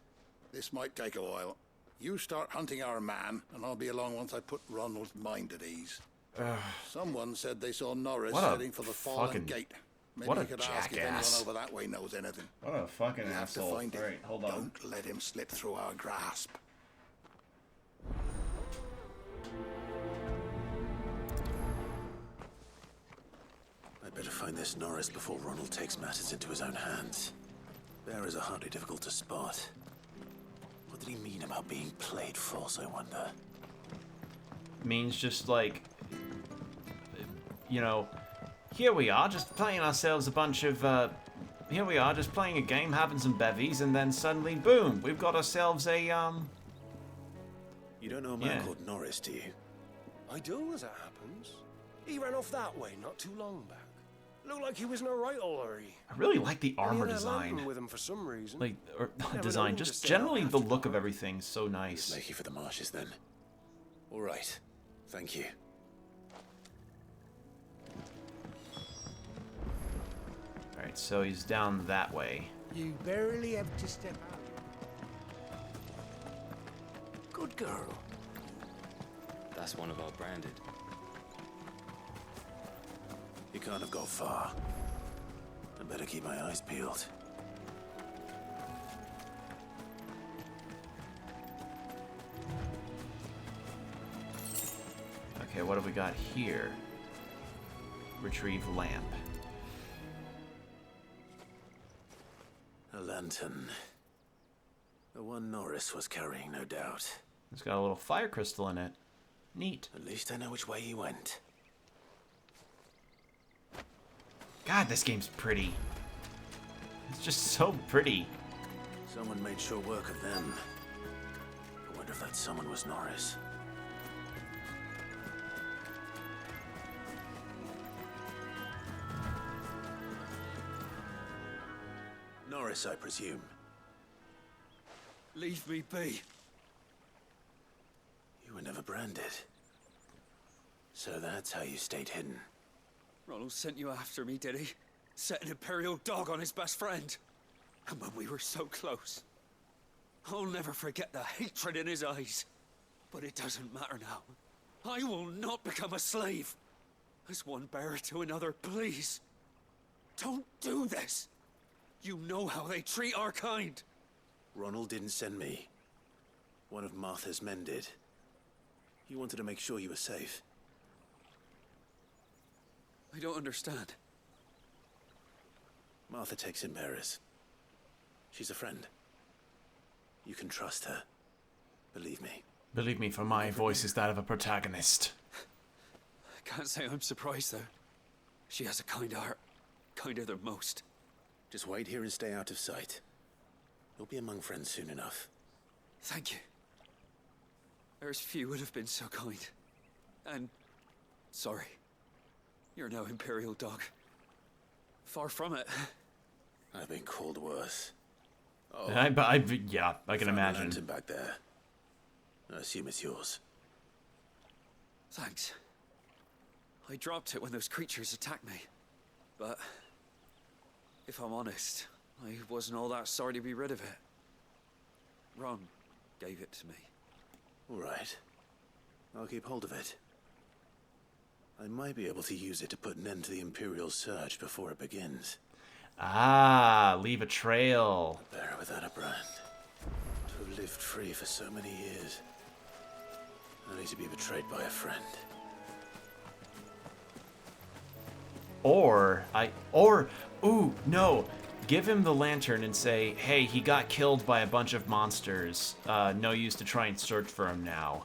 this might take a while. You start hunting our man, and I'll be along once I put Ronald's mind at ease. Someone said they saw Norris What a heading for the Fallen fucking Gate. Maybe What a you could ask if anyone jackass. over that way knows anything. What a fucking We have to asshole. find him. Alright, hold on. Don't let him slip through our grasp. I'd better find this Norris before Ronald takes matters into his own hands. Bearers are hardly difficult to spot. What did he mean about being played false, I wonder? Means just like, you know, here we are just playing ourselves a bunch of, here we are just playing a game, having some bevies, and then suddenly, boom, we've got ourselves a, You don't know a man yeah. called Norris, do you? I do, as it happens. He ran off that way not too long back. Looked like he was in a right hurry. I really like the armor And he had a lantern design. with him for some reason. Like, or Never design, known to just stay generally out the after look of everything's so nice. Flaky for the marshes, then. All right. Thank you. Alright, so he's down that way. You barely have to step out. Good girl. That's one of our branded. You can't have got far. I better keep my eyes peeled. Okay, what have we got here? Retrieve lamp. A lantern. The one Norris was carrying, no doubt. It's got a little fire crystal in it. Neat. At least I know which way he went. God, this game's pretty. It's just so pretty. Someone made sure work of them. I wonder if that someone was Norris. Norris, I presume. Leave me be. You were never branded. So that's how you stayed hidden. Ronald sent you after me, did he? Set an Imperial dog on his best friend. And when we were so close. I'll never forget the hatred in his eyes. But it doesn't matter now. I will not become a slave. As one bearer to another, please. Don't do this. You know how they treat our kind. Ronald didn't send me. One of Martha's men did. He wanted to make sure you were safe. I don't understand. Martha takes in bearers. She's a friend. You can trust her. Believe me. Believe me, for my voice is that of a protagonist. I can't say I'm surprised, though. She has a kind heart. Kinder than most. Just wait here and stay out of sight. You'll be among friends soon enough. Thank you. There's few would have been so kind. And sorry. You're no Imperial dog. Far from it. I've been called worse. Oh, Yeah, I can imagine. Lantern back there. I assume it's yours. Thanks. I dropped it when those creatures attacked me. But if I'm honest, I wasn't all that sorry to be rid of it. Ron gave it to me. All right. I'll keep hold of it. I might be able to use it to put an end to the Imperial surge before it begins. Ah, leave a trail. A bearer without a brand. To have lived free for so many years. Only to be betrayed by a friend. Ooh, no. Give him the lantern and say, hey, he got killed by a bunch of monsters. No use to try and search for him now.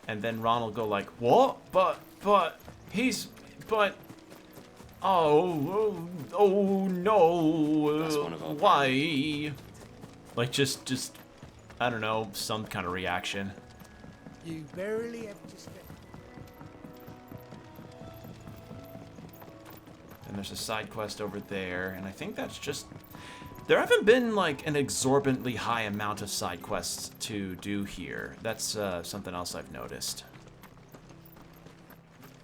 And then Ron will go like, what? But, oh no. That's one of our Why? Like, just, I don't know, some kind of reaction. You barely have to step. And there's a side quest over there, and I think that's just... There haven't been, like, an exorbitantly high amount of side quests to do here. That's something else I've noticed.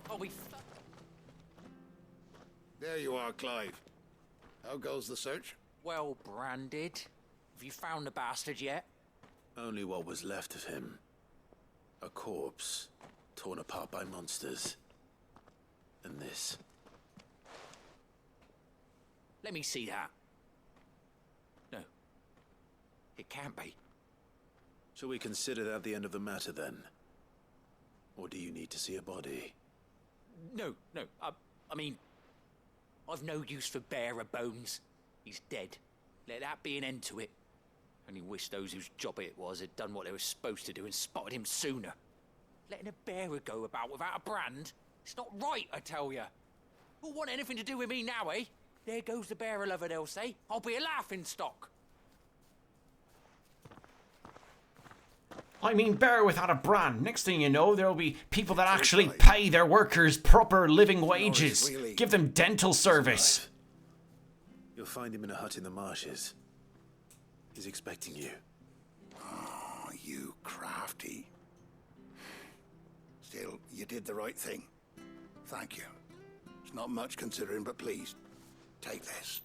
Oh, There you are, Clive. How goes the search? well branded. Have you found the bastard yet? Only what was left of him. A corpse, torn apart by monsters. And this. Let me see that. No. It can't be. Shall we consider that the end of the matter, then? Or do you need to see a body? No. I mean, I've no use for bearer bones. He's dead. Let that be an end to it. Only wish those whose job it was had done what they were supposed to do and spotted him sooner. Letting a bearer go about without a brand? It's not right, I tell ya. Who'll want anything to do with me now, eh? There goes the bearer lover, they'll say. I'll be a laughingstock. I mean, bear without a brand. Next thing you know, there'll be people that actually pay their workers proper living wages. Give them dental service. You'll find him in a hut in the marshes. He's expecting you. Oh, you crafty. Still, you did the right thing. Thank you. It's not much considering, but please, take this.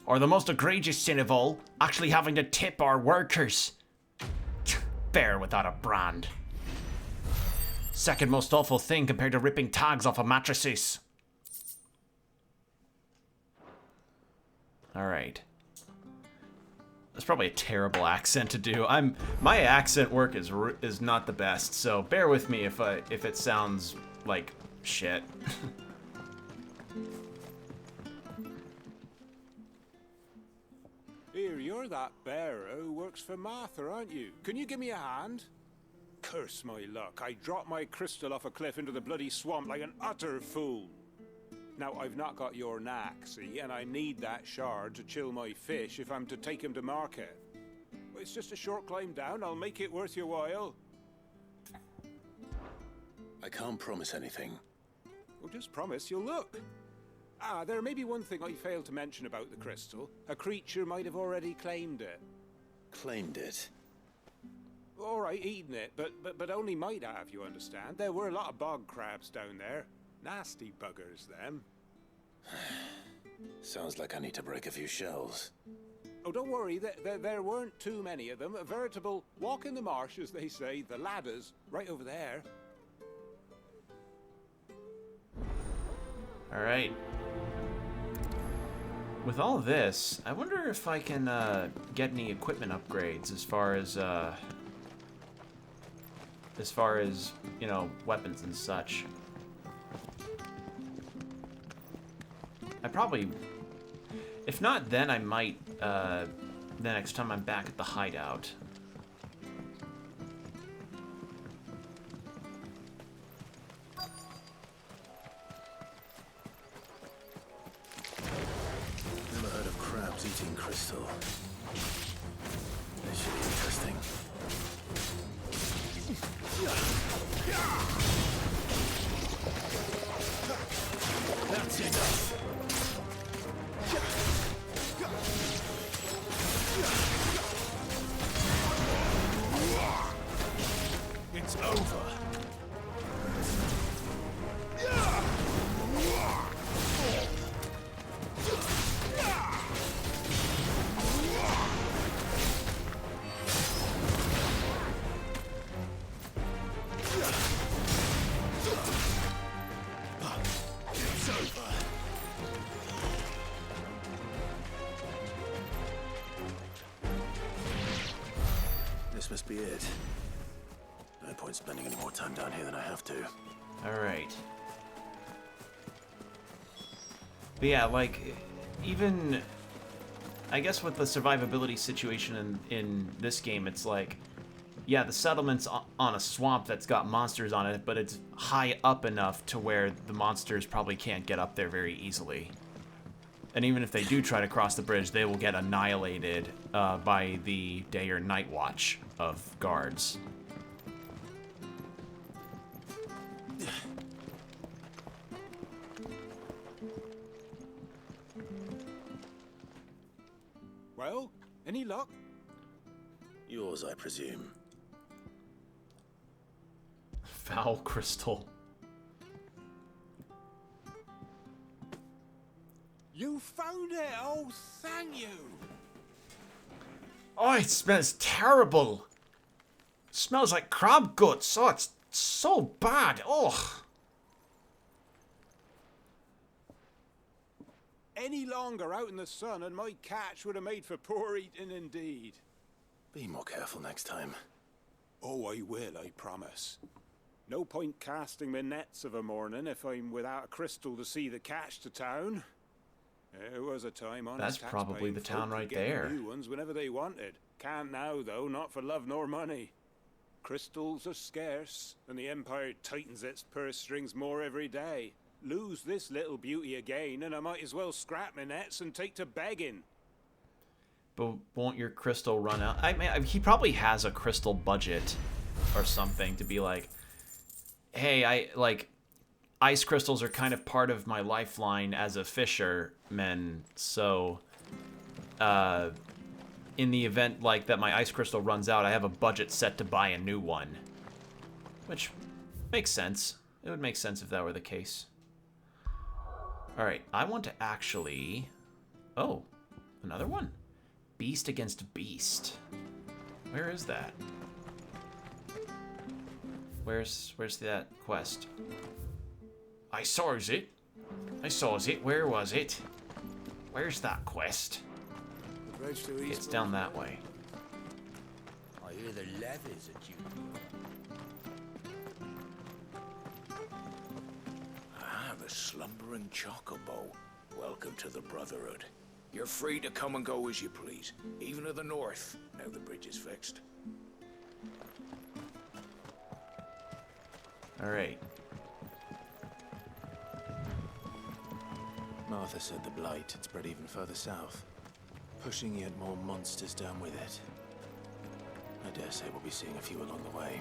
Or the most egregious sin of all, actually having to tip our workers. Bear without a brand. Second most awful thing compared to ripping tags off of mattresses. Alright. That's probably a terrible accent to do. My accent work is not the best, so bear with me if it sounds like shit. Here, you're that bearer who works for Martha, aren't you? Can you give me a hand? Curse my luck. I dropped my crystal off a cliff into the bloody swamp like an utter fool. Now, I've not got your knack, see, and I need that shard to chill my fish if I'm to take him to market. Well, it's just a short climb down. I'll make it worth your while. I can't promise anything. Well, just promise you'll look. Ah, there may be one thing I failed to mention about the crystal. A creature might have already claimed it. Claimed it? All right, eaten it, but only might have, you understand. There were a lot of bog crabs down there. Nasty buggers, them. Sounds like I need to break a few shells. Oh, don't worry, there weren't too many of them. A veritable walk in the marsh, as they say, the ladders, right over there. Alright. With all this, I wonder if I can get any equipment upgrades as far as, you know, weapons and such. I probably, if not then, I might, the next time I'm back at the hideout. Never heard of crabs eating crystal. This should be interesting. That's enough. It's over. It's over. This must be it. No point spending any more time down here than I have to. Alright. But yeah, like, even, I guess with the survivability situation in this game, it's like, yeah, the settlement's on a swamp that's got monsters on it, but it's high up enough to where the monsters probably can't get up there very easily. And even if they do try to cross the bridge, they will get annihilated by the day or night watch of guards. Well, any luck? Yours, I presume. Foul crystal. You found it! Oh, thank you! Oh, it smells terrible. It smells like crab guts. Oh, it's so bad. Oh. any longer out in the sun, and my catch would have made for poor eating indeed. Be more careful next time. Oh, I will, I promise. No point casting my nets of a morning if I'm without a crystal to see the catch to town. There was a time on That's probably the town right there. New ones whenever they wanted. Can't now, though, not for love nor money. Crystals are scarce, and the Empire tightens its purse strings more every day. Lose this little beauty again, and I might as well scrap my nets and take to begging. But won't your crystal run out? I mean, he probably has a crystal budget or something to be like, hey, ice crystals are kind of part of my lifeline as a fisherman, so in the event like that my ice crystal runs out, I have a budget set to buy a new one. Which makes sense. It would make sense if that were the case. Alright, I want to actually... Oh, another one. Beast against beast. Where is that? Where's that quest? I saw it. Where was it? Where's that quest? It's down that way. I hear the leathers at you. Ah, the slumbering chocobo. Welcome to the Brotherhood. You're free to come and go as you please, even to the north, now the bridge is fixed. Alright. Martha said the blight had spread even further south, pushing yet more monsters down with it. I dare say we'll be seeing a few along the way.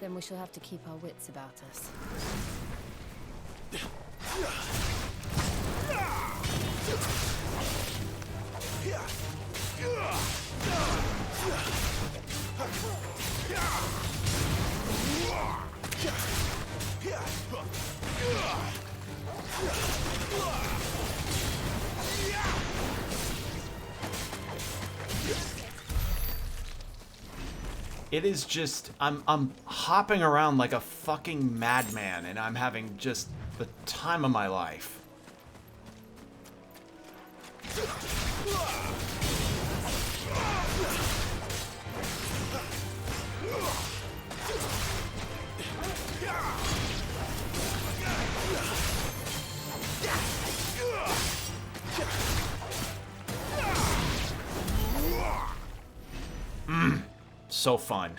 Then we shall have to keep our wits about us. It is just, I'm hopping around like a fucking madman, and I'm having just the time of my life. So fun.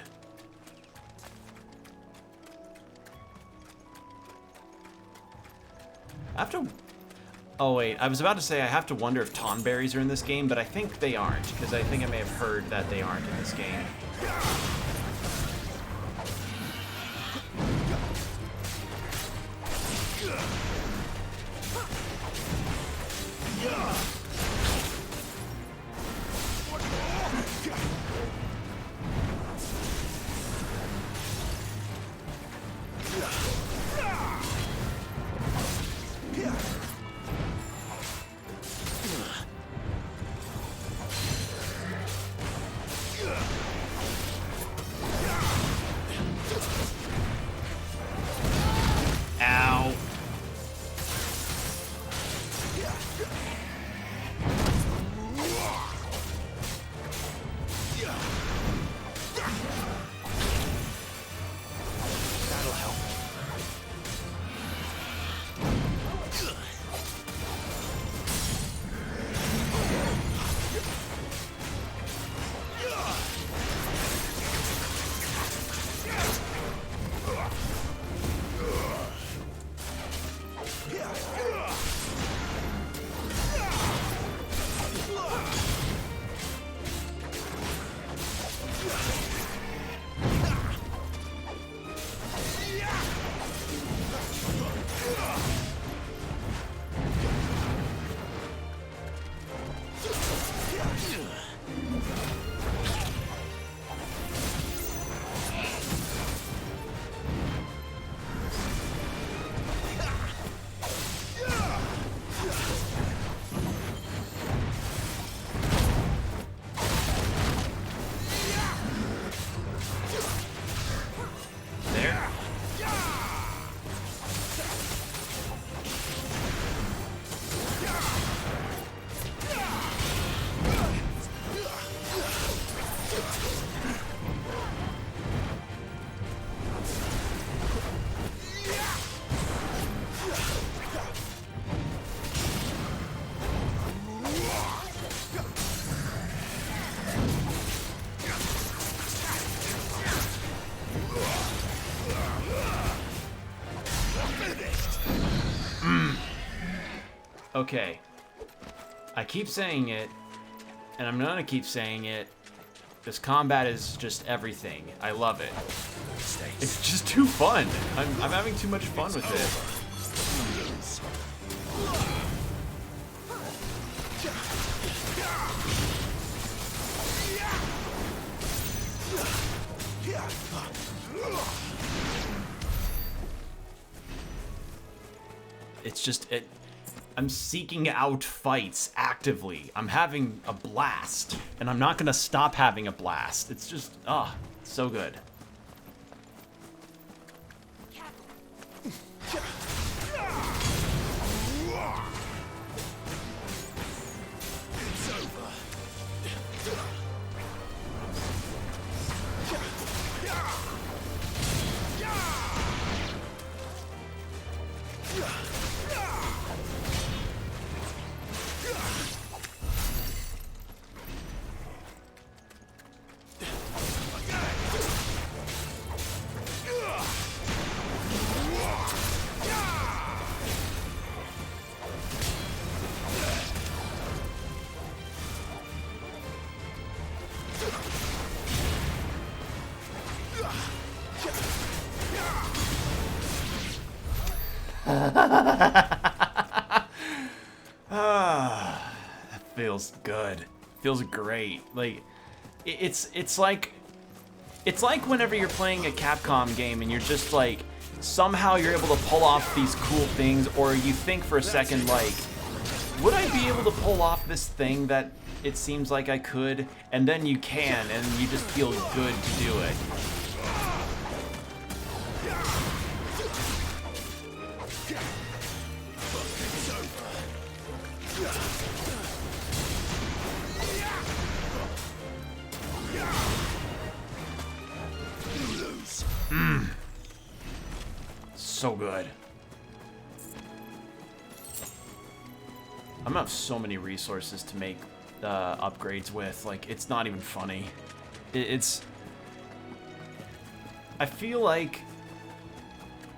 I have to... Oh wait, I was about to say I have to wonder if tonberries are in this game, but I think they aren't, because I think I may have heard that they aren't in this game. Okay. I keep saying it, and I'm gonna keep saying it. This combat is just everything. I love it. It's just too fun. I'm having too much fun with it. It's just I'm seeking out fights actively. I'm having a blast, and I'm not gonna stop having a blast. It's just, so good. It's over. That feels good. Feels great. Like it's like whenever you're playing a Capcom game and you're just like somehow you're able to pull off these cool things, or you think for a second like, would I be able to pull off this thing that it seems like I could? And then you can, and you just feel good to do it. So good. I'm gonna have so many resources to make upgrades with. Like, it's not even funny. It's... I feel like...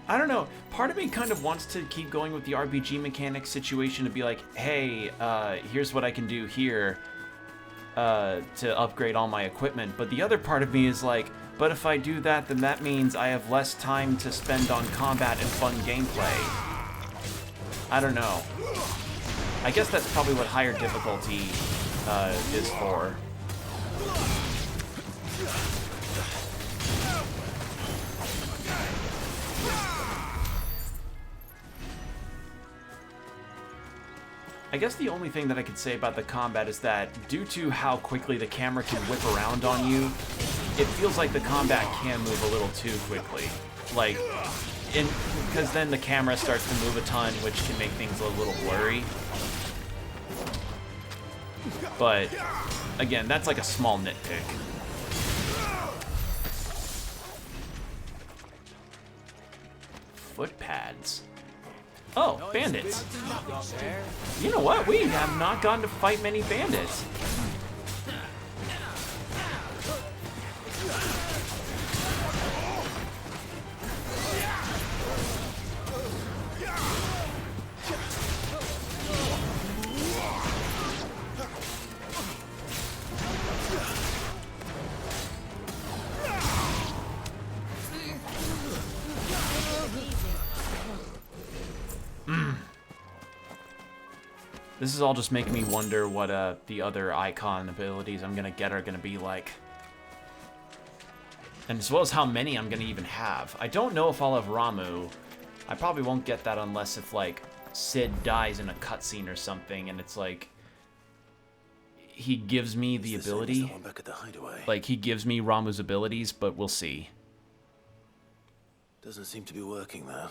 I don't know. Part of me kind of wants to keep going with the RPG mechanics situation to be like, hey, here's what I can do here to upgrade all my equipment. But the other part of me is like, but if I do that, then that means I have less time to spend on combat and fun gameplay. I don't know. I guess that's probably what higher difficulty is for. I guess the only thing that I could say about the combat is that due to how quickly the camera can whip around on you, it feels like the combat can move a little too quickly. Like, because then the camera starts to move a ton, which can make things a little blurry. But, again, that's like a small nitpick. Foot pads. Oh, bandits. You know what? We have not gotten to fight many bandits. This is all just making me wonder what the other icon abilities I'm gonna get are gonna be like. And as well as how many I'm gonna even have. I don't know if I'll have Ramu. I probably won't get that unless if like Sid dies in a cutscene or something and it's like he gives me the ability. Like he gives me Ramu's abilities, but we'll see. Doesn't seem to be working though.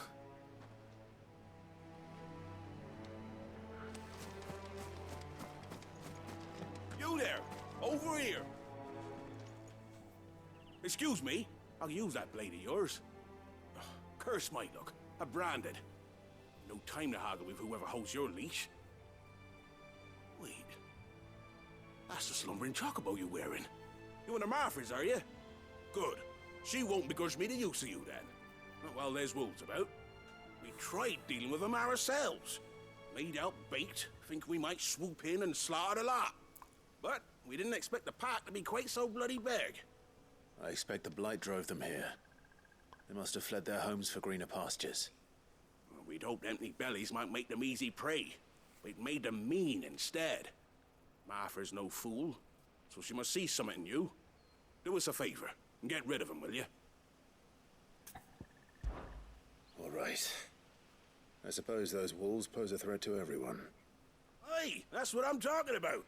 You there! Over here! Excuse me, I'll use that blade of yours. Ugh, curse my luck. I'm branded. No time to haggle with whoever holds your leash. Wait. That's the slumbering chocobo you're wearing. You and the Marfors, are you? Good. She won't begrudge me the use of you then. Not while there's wolves about. We tried dealing with them ourselves. Laid out bait, think we might swoop in and slaughter the lot. But we didn't expect the pack to be quite so bloody big. I expect the blight drove them here. They must have fled their homes for greener pastures. Well, we'd hoped empty bellies might make them easy prey. We'd made them mean instead. Martha's no fool, so she must see something in you. Do us a favor and get rid of them, will you? All right. I suppose those wolves pose a threat to everyone. Hey, that's what I'm talking about.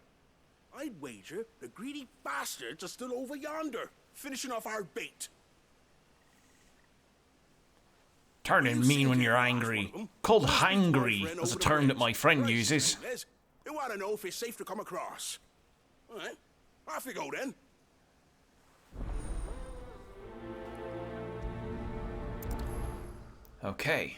I'd wager the greedy bastards are still over yonder, finishing off our bait. Turning mean when you're angry. Called hangry is a term that my friend uses. They want to know if it's safe to come across. All right, off you go then. Okay.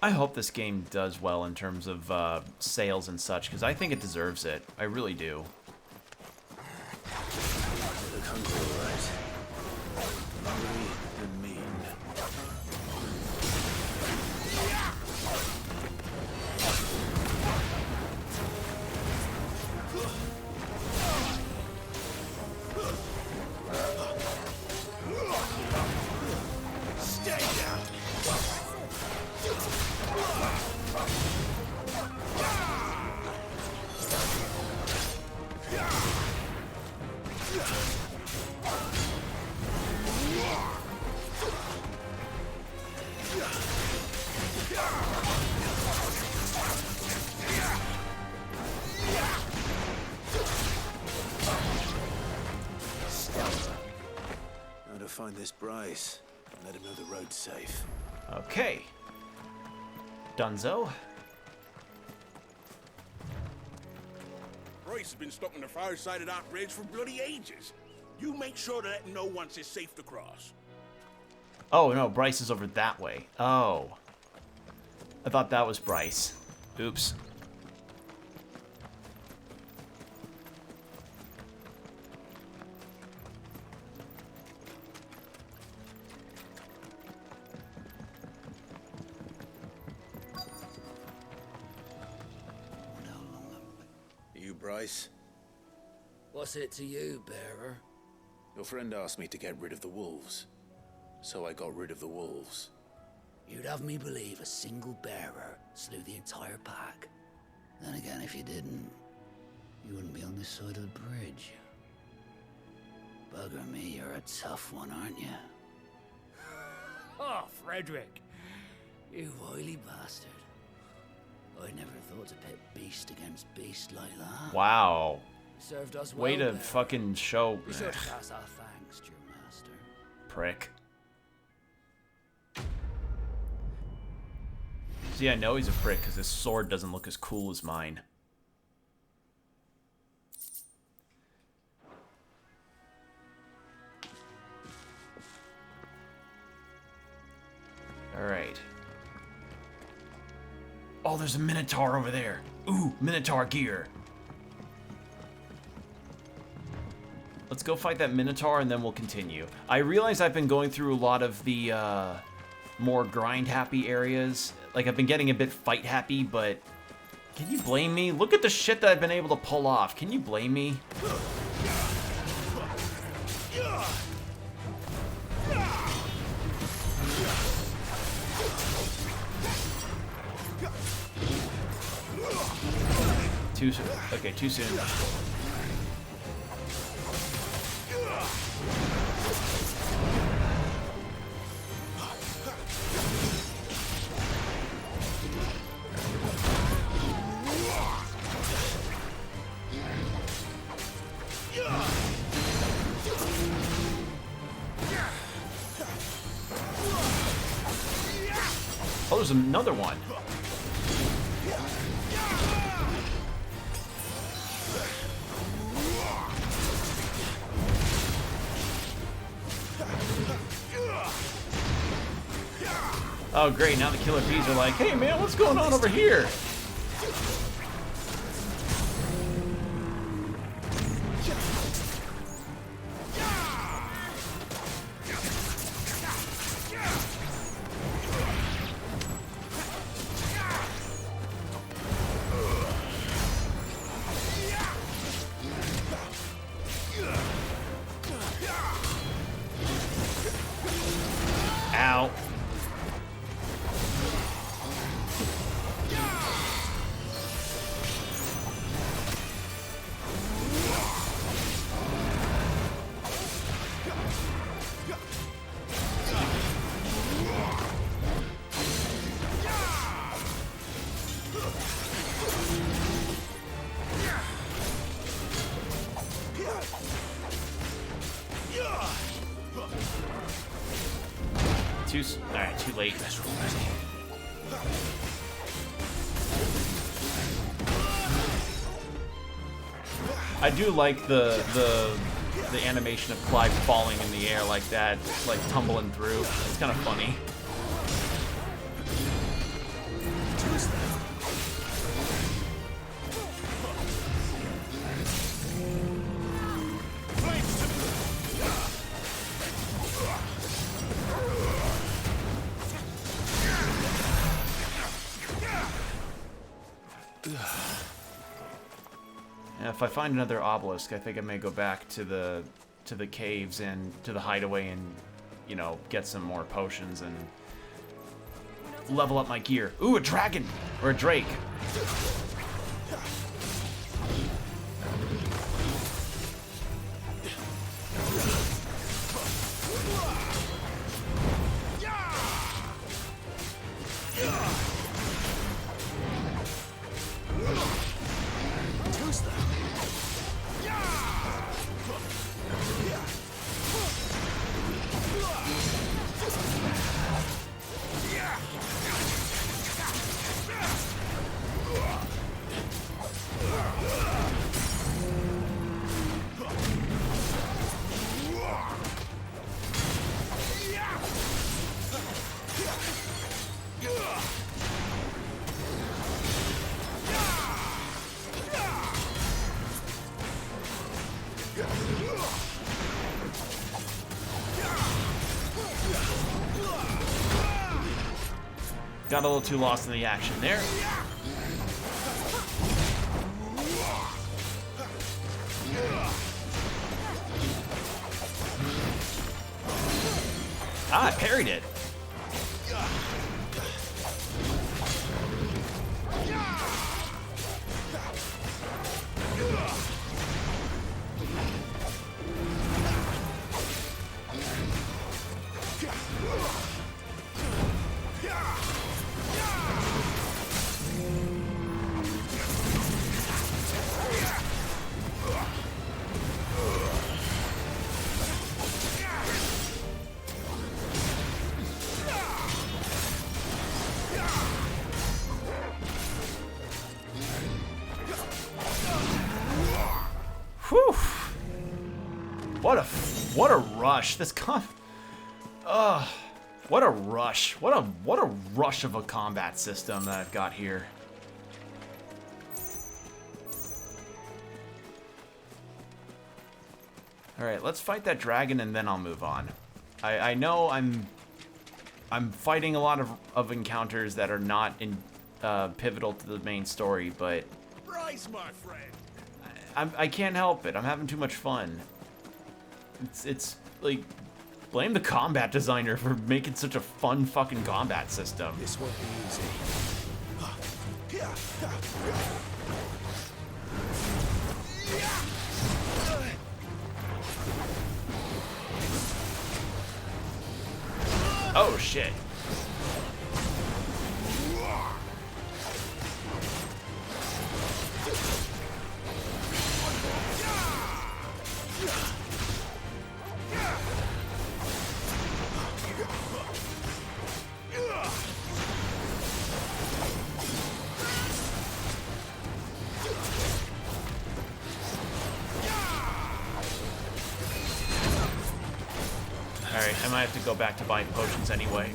I hope this game does well in terms of sales and such, because I think it deserves it. I really do. They look hungry, all right. Hungry and mean. Now to find this Bryce and let him know the road's safe. Okay. Dunzo. Bryce has been stuck on the far side of that bridge for bloody ages. You make sure to let him know once it's safe to cross. Oh, no, Bryce is over that way. Oh. I thought that was Bryce. Oops. You, Bryce? What's it to you, bearer? Your friend asked me to get rid of the wolves. So I got rid of the wolves. You'd have me believe a single bearer slew the entire pack. Then again, if you didn't, you wouldn't be on this side of the bridge. Bugger me, you're a tough one, aren't you? Oh, Frederick! You wily bastard. I never thought to pit beast against beast like that. Wow. Served us Way well, to fucking show. Be sure to pass our thanks to your master. Prick. See, I know he's a prick because his sword doesn't look as cool as mine. Alright. Oh, there's a Minotaur over there. Ooh, Minotaur gear. Let's go fight that Minotaur and then we'll continue. I realize I've been going through a lot of the more grind-happy areas. Like, I've been getting a bit fight-happy, but can you blame me? Look at the shit that I've been able to pull off. Can you blame me? Too soon. Okay, too soon. Oh, there's another one. Oh, great. Now the killer bees are like, hey, man, what's going on over here? Alright, too late. I do like the animation of Clive falling in the air like that, like tumbling through. It's kind of funny. If I find another obelisk, I think I may go back to the caves and to the hideaway and, you know, get some more potions and level up my gear. Ooh, a dragon! Or a drake. Got a little too lost in the action there. Ah, I parried it. Whew. What a rush. This what a rush. What a rush of a combat system that I've got here. Alright, let's fight that dragon and then I'll move on. I know I'm fighting a lot of encounters that are not in pivotal to the main story, but Rise, my friend. I can't help it. I'm having too much fun. It's like, blame the combat designer for making such a fun fucking combat system. This won't be easy. Oh shit. Alright, I might have to go back to buying potions anyway.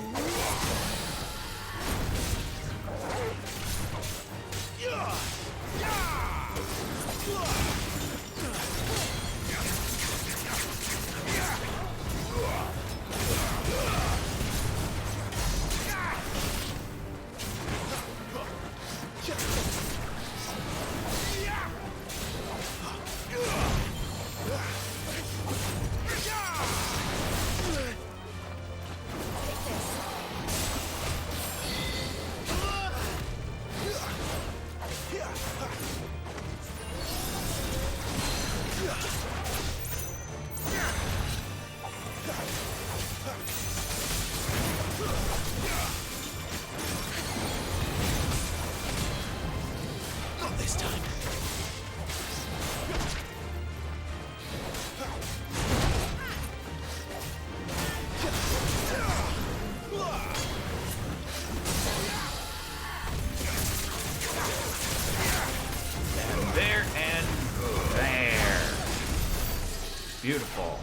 Beautiful.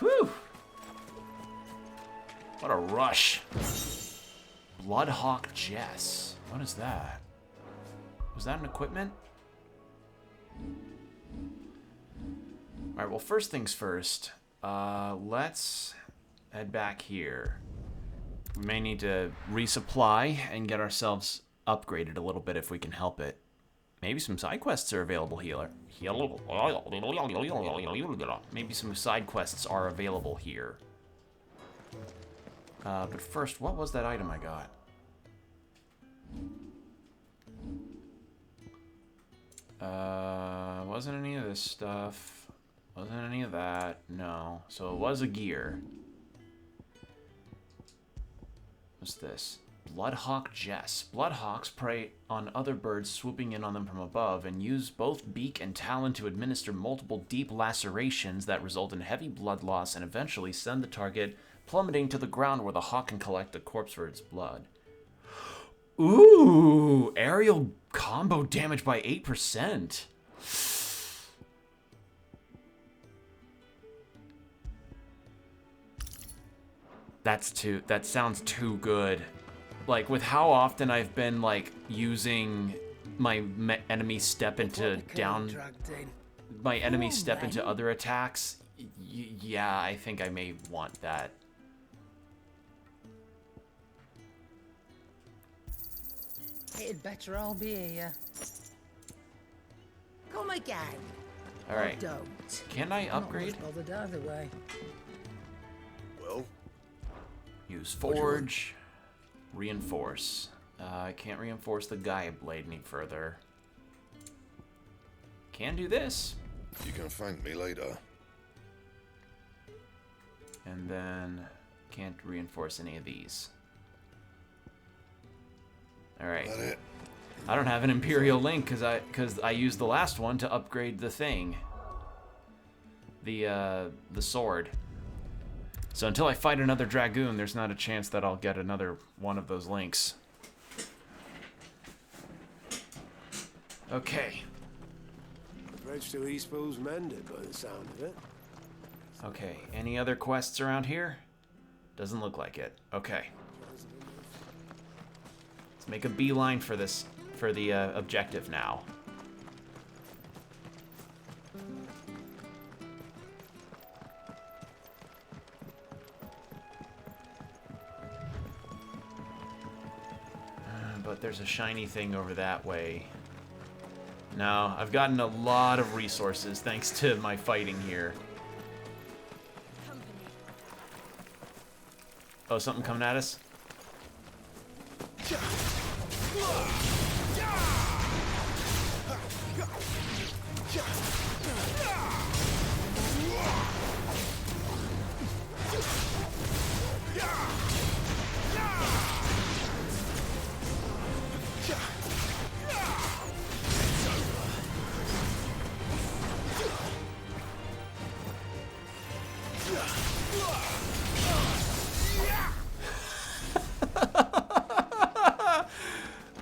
Whew! What a rush. Bloodhawk Jess. What is that? Was that an equipment? Alright, well, first things first. Let's head back here. We may need to resupply and get ourselves upgraded a little bit if we can help it. Maybe some side quests are available here. Maybe some side quests are available here. But first, what was that item I got? Wasn't any of this stuff. Wasn't any of that. No. So it was a gear. What's this? Bloodhawk Jess. Bloodhawks prey on other birds swooping in on them from above and use both beak and talon to administer multiple deep lacerations that result in heavy blood loss and eventually send the target plummeting to the ground where the hawk can collect the corpse for its blood. Ooh! Aerial combo damage by 8%. That sounds too good. Like, with how often I've been, like, using my enemy step into my enemy step into other attacks, yeah, I think I may want that. It'd better all be here. Come again. All right. Don't. Can I upgrade? Not much bothered either way. Well, use forge. Reinforce. I can't reinforce the Gaia blade any further. Can do this. You can thank me later. And then can't reinforce any of these. All right. I don't have an Imperial link because I used the last one to upgrade the thing. The sword. So until I fight another Dragoon, there's not a chance that I'll get another one of those links. Okay. The bridge to Eastpool's mended by the sound of it. Okay, any other quests around here? Doesn't look like it. Okay. Let's make a beeline for this, for the objective now. But there's a shiny thing over that way. No, I've gotten a lot of resources thanks to my fighting here. Oh, something coming at us?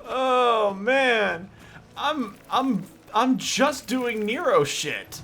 Oh man, I'm just doing Nero shit.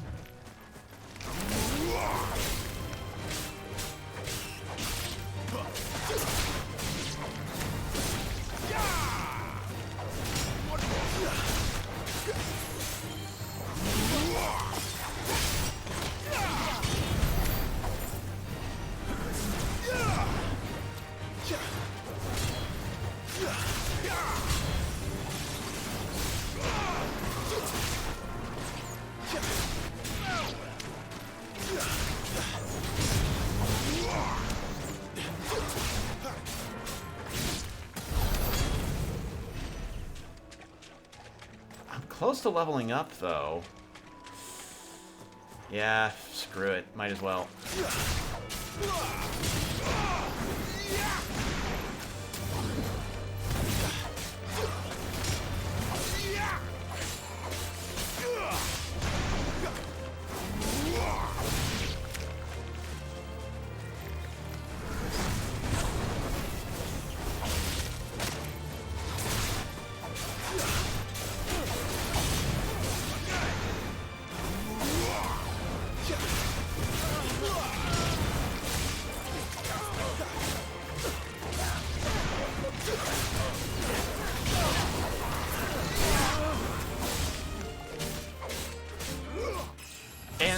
Close to leveling up, though. Yeah, screw it. Might as well.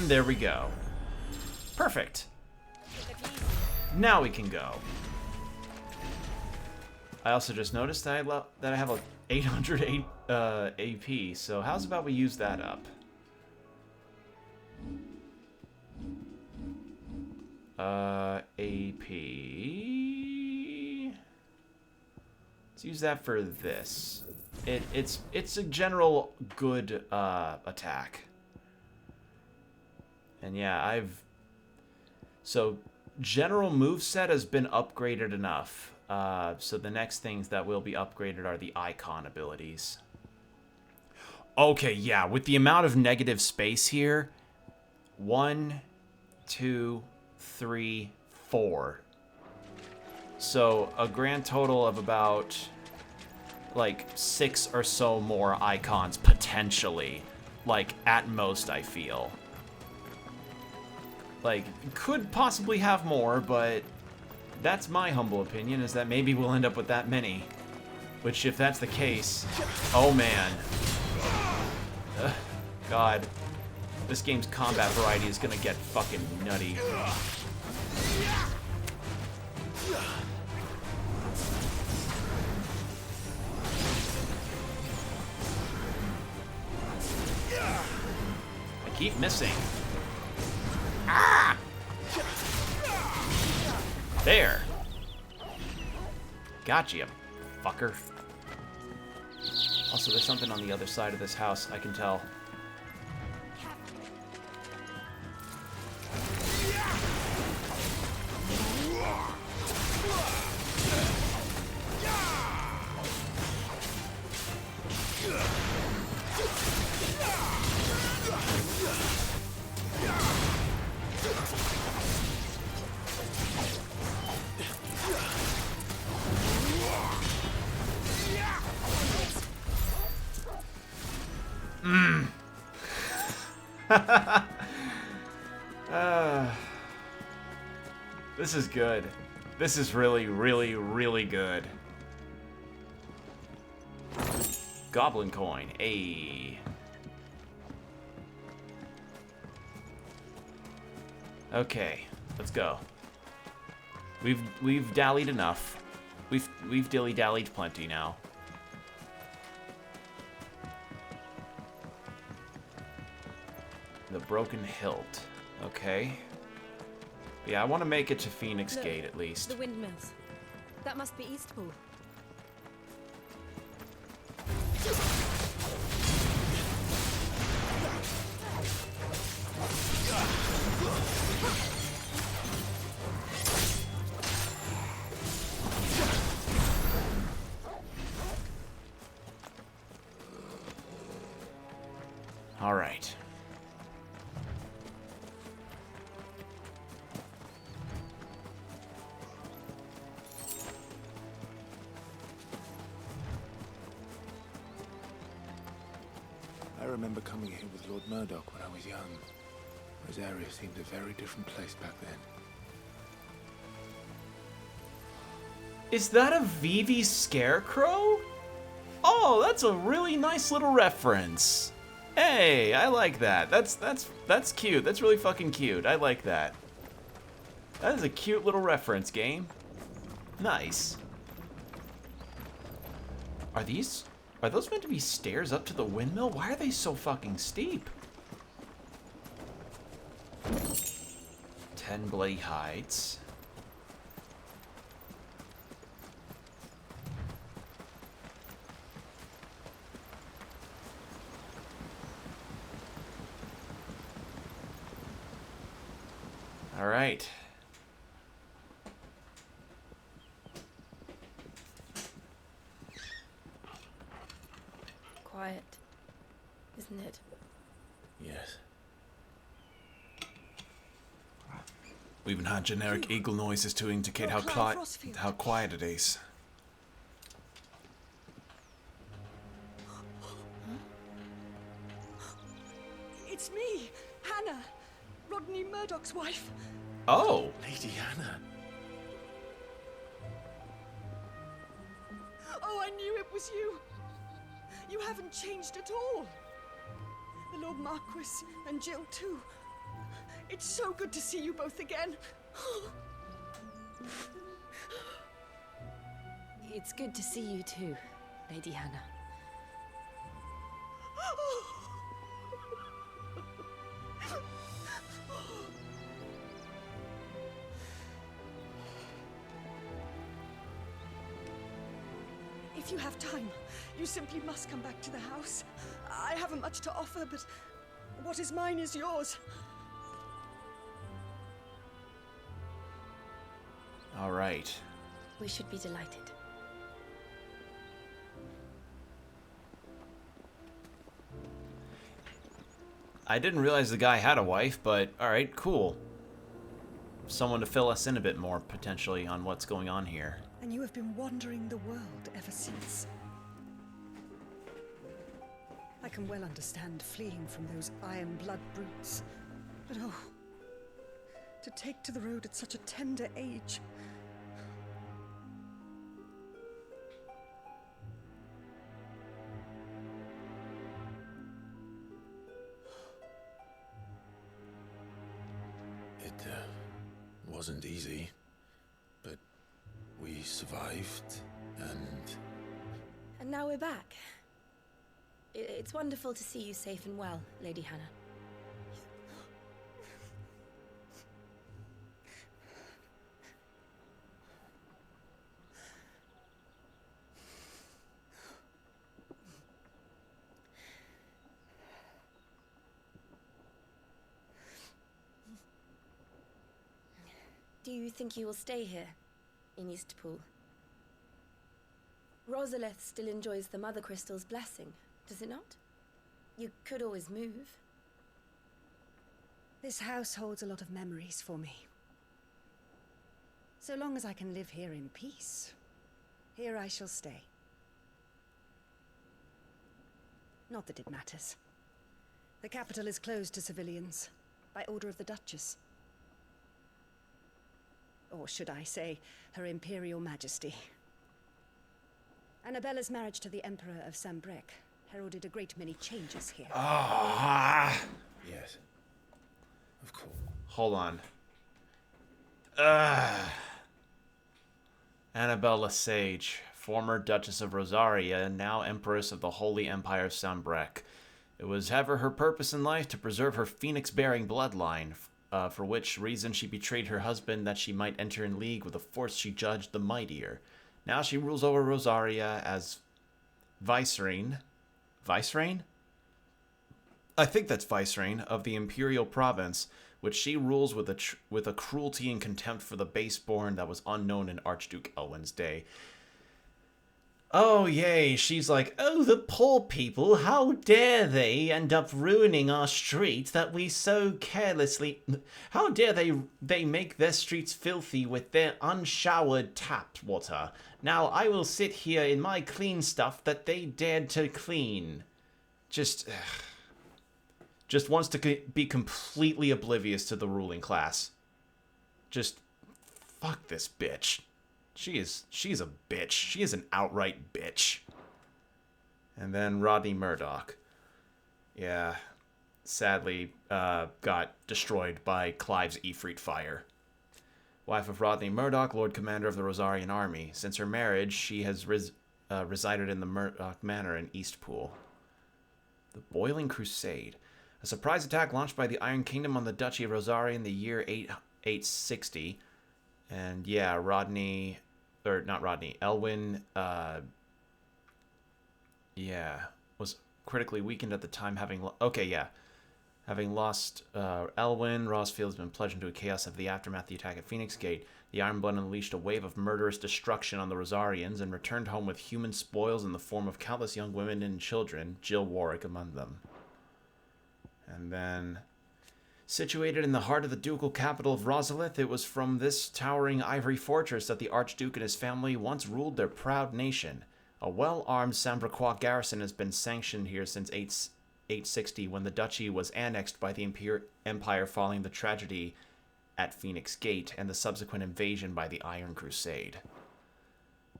And there we go. Perfect. Now we can go. I also just noticed that I have a 800 AP, so how's about we use that up? AP. Let's use that for this. It's a general good attack. And yeah, so general moveset has been upgraded enough. So the next things that will be upgraded are the icon abilities. Okay, yeah, with the amount of negative space here, 1, 2, 3, 4. So a grand total of about like 6 or so more icons potentially. Like at most, I feel. Like, could possibly have more, but that's my humble opinion, is that maybe we'll end up with that many. Which, if that's the case, oh man. God. This game's combat variety is gonna get fucking nutty. I keep missing. Ah! There. Gotcha, you fucker. Also, there's something on the other side of this house, I can tell. This is good. This is really, really, really good. Goblin coin. Ayy. Okay, let's go. We've dallied enough. We've dilly-dallied plenty now. The broken hilt. Okay. Yeah, I want to make it to Phoenix Look, Gate at least. The windmills. That must be Eastpool. All right. I remember coming here with Lord Murdoch when I was young. Rosaria seemed a very different place back then. Is that a Vivi Scarecrow? Oh, that's a really nice little reference. Hey, I like that. That's cute. That's really fucking cute. I like that. That is a cute little reference, game. Nice. Are those meant to be stairs up to the windmill? Why are they so fucking steep? 10 bloody hides. All right. Quiet, isn't it? Yes. We even had generic eagle noises to indicate how quiet it is. It's me, Hannah, Rodney Murdoch's wife. Oh. Lady Hannah. Oh, I knew it was you. You haven't changed at all. The Lord Marquis and Jill too. It's so good to see you both again. It's good to see you too, Lady Hannah. If you have time, you simply must come back to the house. I haven't much to offer, but what is mine is yours. All right. We should be delighted. I didn't realize the guy had a wife, but alright, cool. Someone to fill us in a bit more, potentially, on what's going on here. And you have been wandering the world ever since. I can well understand fleeing from those iron blood brutes. But oh, to take to the road at such a tender age. It wasn't easy, but we survived, and... And now we're back. It's wonderful to see you safe and well, Lady Hannah. Do you think you will stay here, in Eastpool? Rosalith still enjoys the Mother Crystal's blessing, does it not? You could always move. This house holds a lot of memories for me. So long as I can live here in peace, here I shall stay. Not that it matters. The capital is closed to civilians, by order of the Duchess. Or should I say, Her Imperial Majesty. Annabella's marriage to the Emperor of Sambrec heralded a great many changes here. Yes. Of course. Hold on. Annabella Sage, former Duchess of Rosaria, now Empress of the Holy Empire of Sambrec. It was ever her purpose in life to preserve her phoenix-bearing bloodline, for which reason she betrayed her husband that she might enter in league with a force she judged the mightier. Now she rules over Rosaria as Vicereine. Vicereine? I think that's Vicereine of the Imperial Province, which she rules with a cruelty and contempt for the baseborn that was unknown in Archduke Elwin's day. Oh, yay, she's like, oh, the poor people, how dare they end up ruining our streets that we so carelessly... How dare they make their streets filthy with their unshowered tap water. Now I will sit here in my clean stuff that they dared to clean. Just wants to be completely oblivious to the ruling class. Just fuck this bitch. She's a bitch. She is an outright bitch. And then Rodney Murdoch. Yeah, sadly got destroyed by Clive's Ifrit fire. Wife of Rodney Murdoch, Lord Commander of the Rosarian Army. Since her marriage, she has resided in the Murdoch Manor in Eastpool. The Boiling Crusade. A surprise attack launched by the Iron Kingdom on the Duchy of Rosaria in the year 860. And yeah, Elwin, was critically weakened at the time, having lost Elwin. Rosfield has been plunged into a chaos of the aftermath of the attack at Phoenix Gate. The Iron Blood unleashed a wave of murderous destruction on the Rosarians and returned home with human spoils in the form of countless young women and children, Jill Warwick among them. And then... situated in the heart of the ducal capital of Rosalith, it was from this towering ivory fortress that the Archduke and his family once ruled their proud nation. A well-armed Sambraquois garrison has been sanctioned here since 860, when the duchy was annexed by the Empire following the tragedy at Phoenix Gate and the subsequent invasion by the Iron Crusade.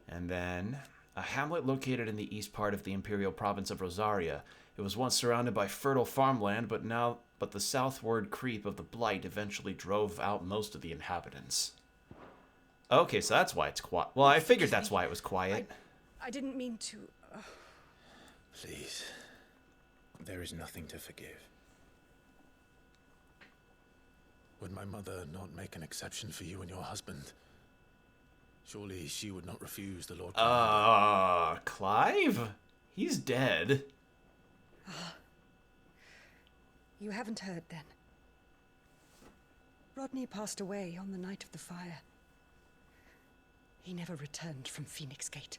And then, a hamlet located in the east part of the Imperial Province of Rosaria It was once surrounded by fertile farmland, but the southward creep of the blight eventually drove out most of the inhabitants. Okay, so that's why it's quiet. Well, I figured that's why it was quiet. I didn't mean to... Please. There is nothing to forgive. Would my mother not make an exception for you and your husband? Surely she would not refuse the Lord Commander. Clive? He's dead. You haven't heard, then. Rodney passed away on the night of the fire. He never returned from Phoenix Gate.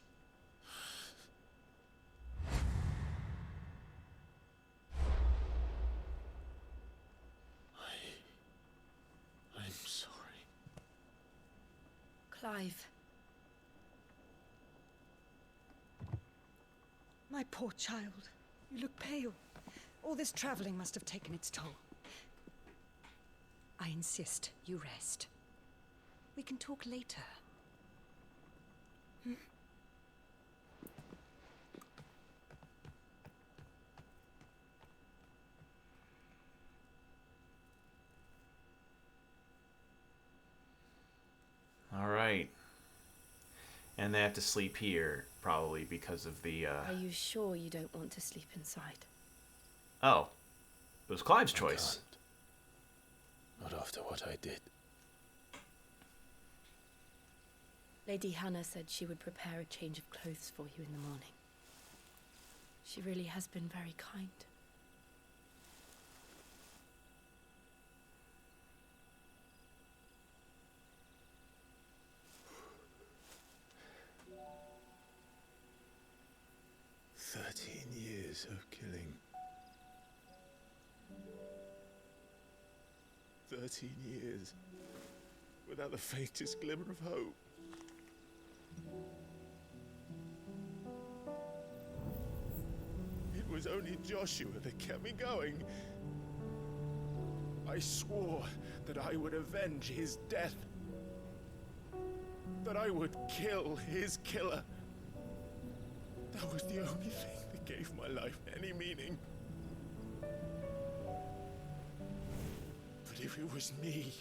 I'm sorry. Clive. My poor child. You look pale. All this traveling must have taken its toll. I insist you rest. We can talk later. Hmm? All right. And they have to sleep here, probably because of the, Are you sure you don't want to sleep inside? Oh. It was Clive's choice. Not after what I did. Lady Hannah said she would prepare a change of clothes for you in the morning. She really has been very kind. Years of killing. 13 years without the faintest glimmer of hope. It was only Joshua that kept me going. I swore that I would avenge his death. That I would kill his killer. That was the only thing that gave my life any meaning. But if it was me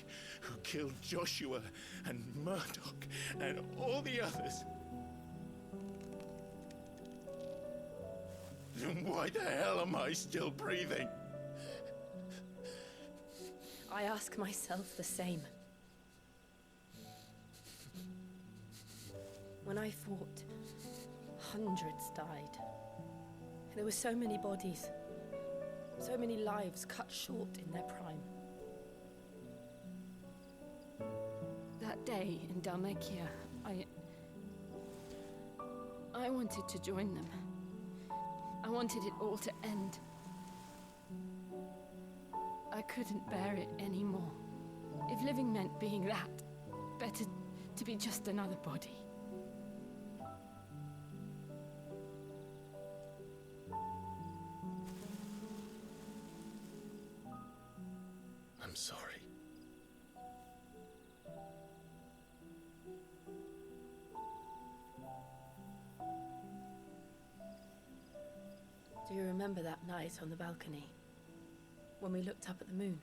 who killed Joshua and Murdoch and all the others, then why the hell am I still breathing? I ask myself the same. When I fought, hundreds died. There were so many bodies, so many lives cut short in their prime. That day in Dalmekia, I wanted to join them. I wanted it all to end. I couldn't bear it anymore. If living meant being that, better to be just another body. I'm sorry. Do you remember that night on the balcony? When we looked up at the moon?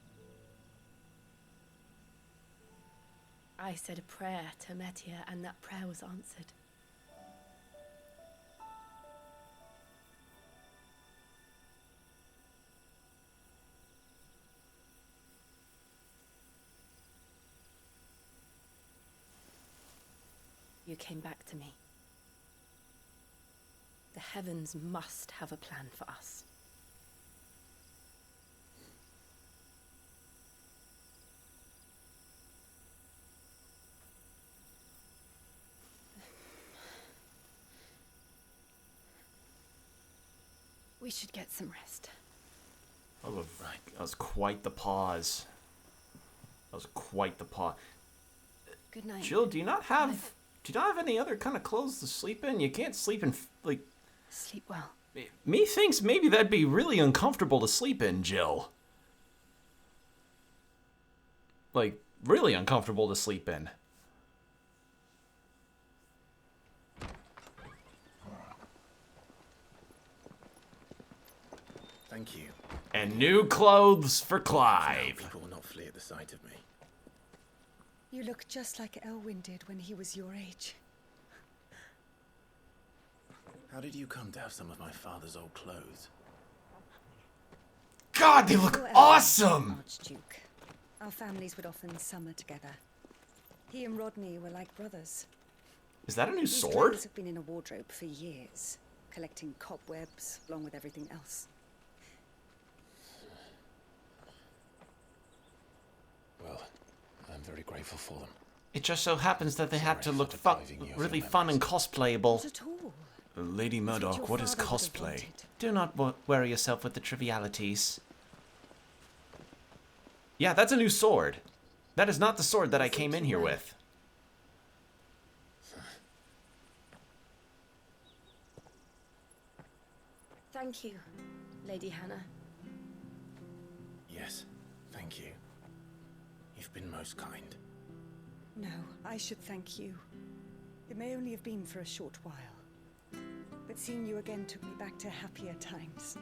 I said a prayer to Metia, and that prayer was answered. You came back to me. The heavens must have a plan for us. We should get some rest. That was quite the pause. That was quite the pause. Good night. Jill, do you not have any other kind of clothes to sleep in? You can't sleep in, like... Sleep well. Me thinks maybe that'd be really uncomfortable to sleep in, Jill. Like, really uncomfortable to sleep in. Thank you. And new clothes for Clive. People will not flee at the sight of me. You look just like Elwyn did when he was your age. How did you come to have some of my father's old clothes? God, they look awesome! Archduke. Our families would often summer together. He and Rodney were like brothers. Is that a new These sword? clothes have been in a wardrobe for years, collecting cobwebs along with everything else. Well, I'm very grateful for them. It just so happens that they had to look really fun and cosplayable. Not at all. Lady Murdoch, what is cosplay? Do not worry yourself with the trivialities. Yeah, that's a new sword. That is not the sword that I came in here with. Thank you, Lady Hannah. Yes, thank you. You've been most kind. No, I should thank you. It may only have been for a short while, but seeing you again took me back to happier times.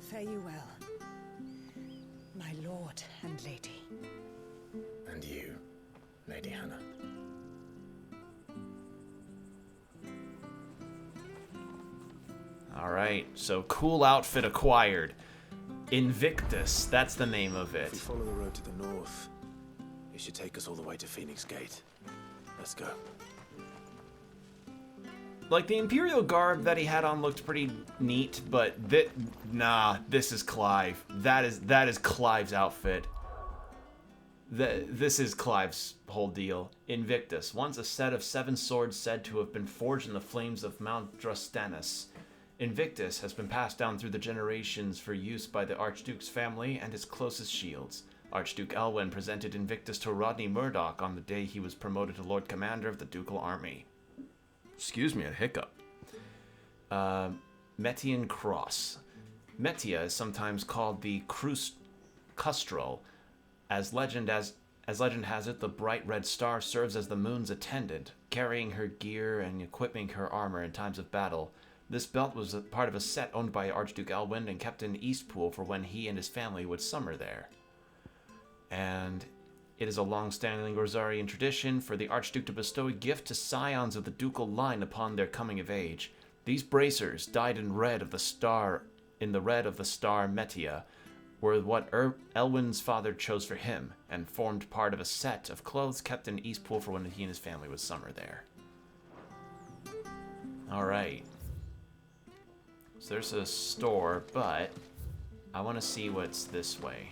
Fare you well, my lord and lady. And you, Lady Hannah. Alright, so cool outfit acquired. Invictus, that's the name of it. If we follow the road to the north, it should take us all the way to Phoenix Gate. Let's go. Like, the Imperial garb that he had on looked pretty neat, but nah, this is Clive. That is Clive's outfit. This is Clive's whole deal. Invictus, once a set of 7 swords said to have been forged in the flames of Mount Drustanus. Invictus has been passed down through the generations for use by the Archduke's family and his closest shields. Archduke Elwyn presented Invictus to Rodney Murdoch on the day he was promoted to Lord Commander of the Ducal Army. Excuse me, a hiccup. Metian Cross. Metia is sometimes called the Custrel. As legend has it, the bright red star serves as the moon's attendant, carrying her gear and equipping her armor in times of battle. This belt was a part of a set owned by Archduke Elwyn and kept in Eastpool for when he and his family would summer there. And it is a long-standing Rosarian tradition for the Archduke to bestow a gift to scions of the ducal line upon their coming of age. These bracers, dyed in red of the star Metia, were what Elwyn's father chose for him, and formed part of a set of clothes kept in Eastpool for when he and his family would summer there. Alright. So there's a store, but I want to see what's this way.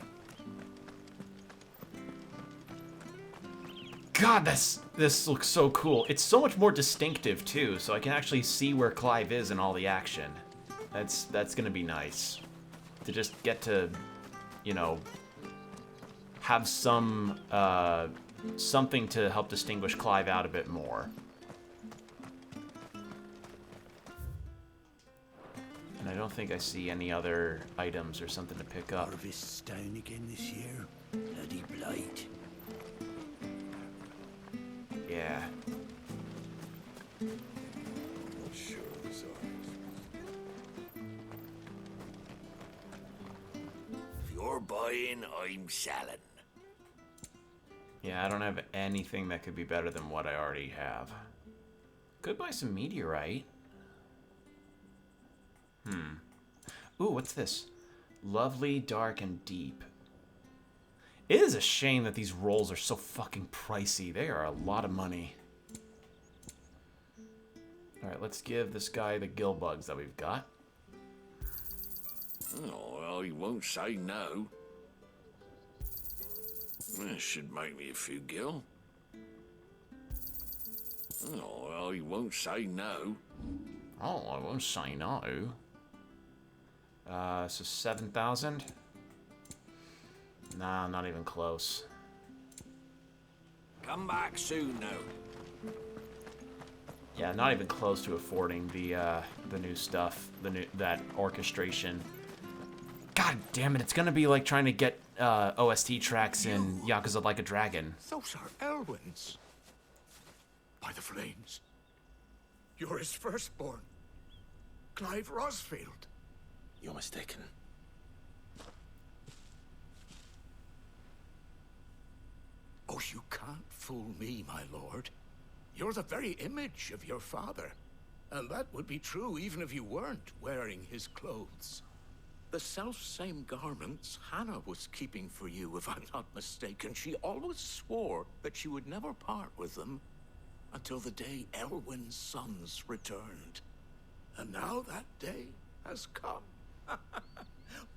God, this looks so cool. It's so much more distinctive too, so I can actually see where Clive is in all the action. That's gonna be nice to just get to, you know, have some something to help distinguish Clive out a bit more. And I don't think I see any other items or something to pick up. Harvest's down again this year. Bloody blight. Yeah. Sure as If you're buying, I'm selling. Yeah, I don't have anything that could be better than what I already have. Could buy some meteorite. Ooh, what's this? Lovely, dark, and deep. It is a shame that these rolls are so fucking pricey. They are a lot of money. Alright, let's give this guy the gill bugs that we've got. Oh, well, he won't say no. This should make me a few gil. Oh, well, he won't say no. Oh, I won't say no. So 7,000? Nah, not even close. Come back soon, though. Yeah, not even close to affording the new stuff, that orchestration. God damn it! It's gonna be like trying to get OST tracks in Yakuza Like a Dragon. Those are Elwyn's. By the flames. You're his firstborn. Clive Rosfield. You're mistaken. Oh, you can't fool me, my lord. You're the very image of your father. And that would be true even if you weren't wearing his clothes. The self-same garments Hannah was keeping for you, if I'm not mistaken. She always swore that she would never part with them until the day Elwyn's sons returned. And now that day has come.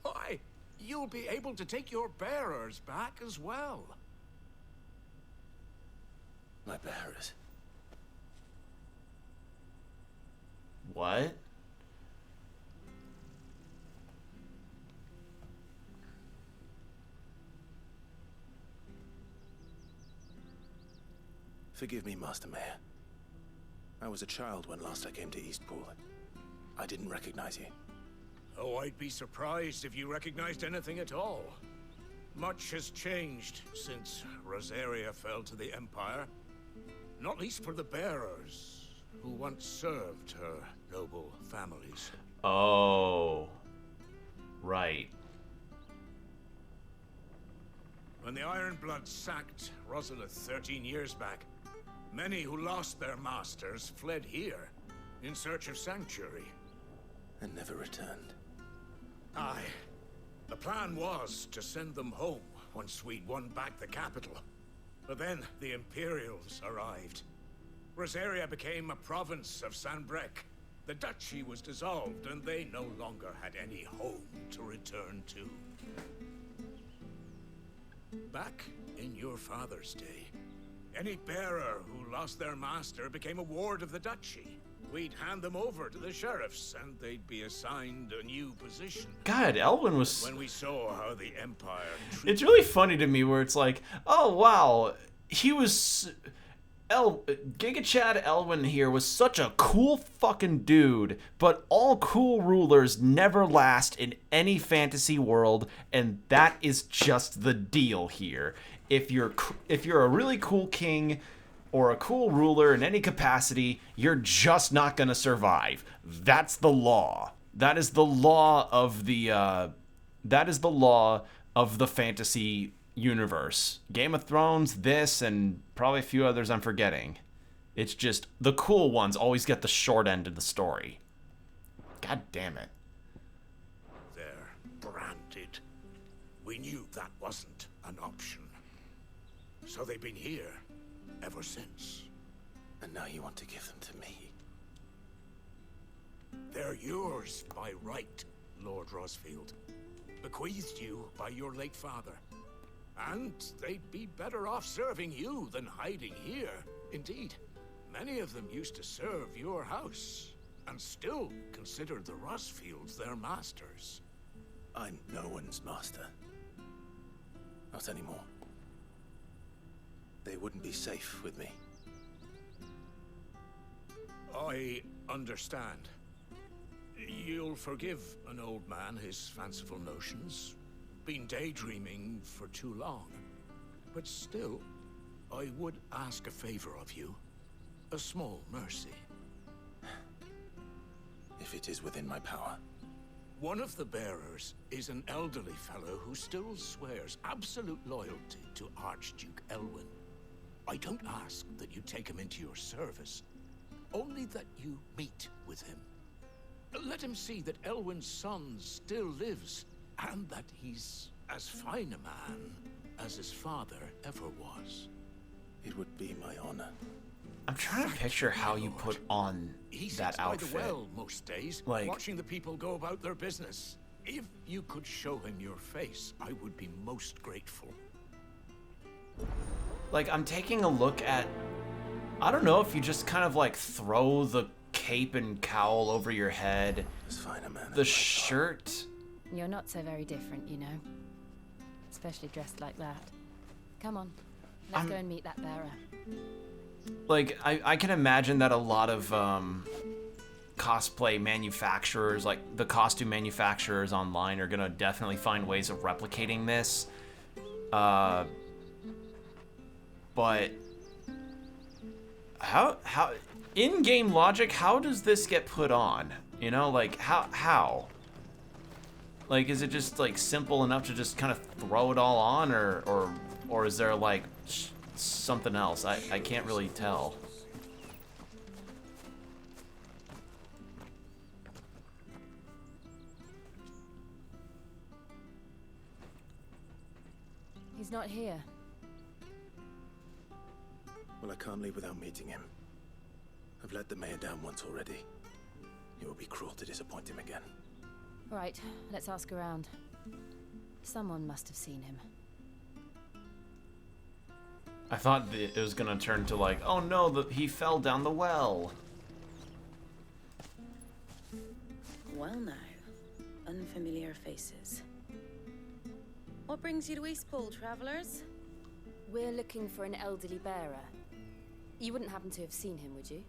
Why, you'll be able to take your bearers back as well. My bearers? What? Forgive me, Master Mayor. I was a child when last I came to Eastpool. I didn't recognize you. Oh, I'd be surprised if you recognized anything at all. Much has changed since Rosaria fell to the Empire. Not least for the bearers, who once served her noble families. Oh. Right. When the Ironbloods sacked Rosalith 13 years back, many who lost their masters fled here in search of sanctuary. And never returned. Aye. The plan was to send them home once we'd won back the capital. But then the Imperials arrived. Rosaria became a province of Sanbreque. The duchy was dissolved, and they no longer had any home to return to. Back in your father's day, any bearer who lost their master became a ward of the duchy. We'd hand them over to the sheriffs, and they'd be assigned a new position. God, Elwyn was... When we saw how the Empire... It's really funny to me where it's like, oh, wow, he was... Giga Chad Elwyn here was such a cool fucking dude, but all cool rulers never last in any fantasy world, and that is just the deal here. If you're a really cool king or a cool ruler in any capacity, you're just not gonna survive. That's the law. That is the law of the fantasy universe. Game of Thrones, this, and probably a few others I'm forgetting. It's just the cool ones always get the short end of the story. God damn it. They're branded. We knew that wasn't an option. So they've been here ever since. And now you want to give them to me? They're yours by right, Lord Rosfield. Bequeathed you by your late father. And they'd be better off serving you than hiding here. Indeed, many of them used to serve your house, and still consider the Rosfields their masters. I'm no one's master. Not anymore. They wouldn't be safe with me. I understand. You'll forgive an old man his fanciful notions. Been daydreaming for too long. But still, I would ask a favor of you. A small mercy. If it is within my power. One of the bearers is an elderly fellow who still swears absolute loyalty to Archduke Elwyn. I don't ask that you take him into your service, only that you meet with him. Let him see that Elwyn's son still lives, and that he's as fine a man as his father ever was. It would be my honor. I'm trying to picture how you put on that outfit. By the well most days, like, watching the people go about their business. If you could show him your face, I would be most grateful. Like, I'm taking a look at... I don't know if you just kind of, like, throw the cape and cowl over your head. The shirt... You're not so very different, you know. Especially dressed like that. Come on, let's go and meet that bearer. Like, I can imagine that a lot of cosplay manufacturers, like the costume manufacturers online, are gonna definitely find ways of replicating this. But how in-game logic, how does this get put on? You know, like, how? Like, is it just, like, simple enough to just kind of throw it all on, or is there, like, something else? I can't really tell. He's not here. Well, I can't leave without meeting him. I've let the mayor down once already. It would be cruel to disappoint him again. Right, let's ask around. Someone must have seen him. I thought it was gonna turn to like, oh no, he fell down the well. Well now, unfamiliar faces. What brings you to Eastpool, travelers? We're looking for an elderly bearer. You wouldn't happen to have seen him, would you?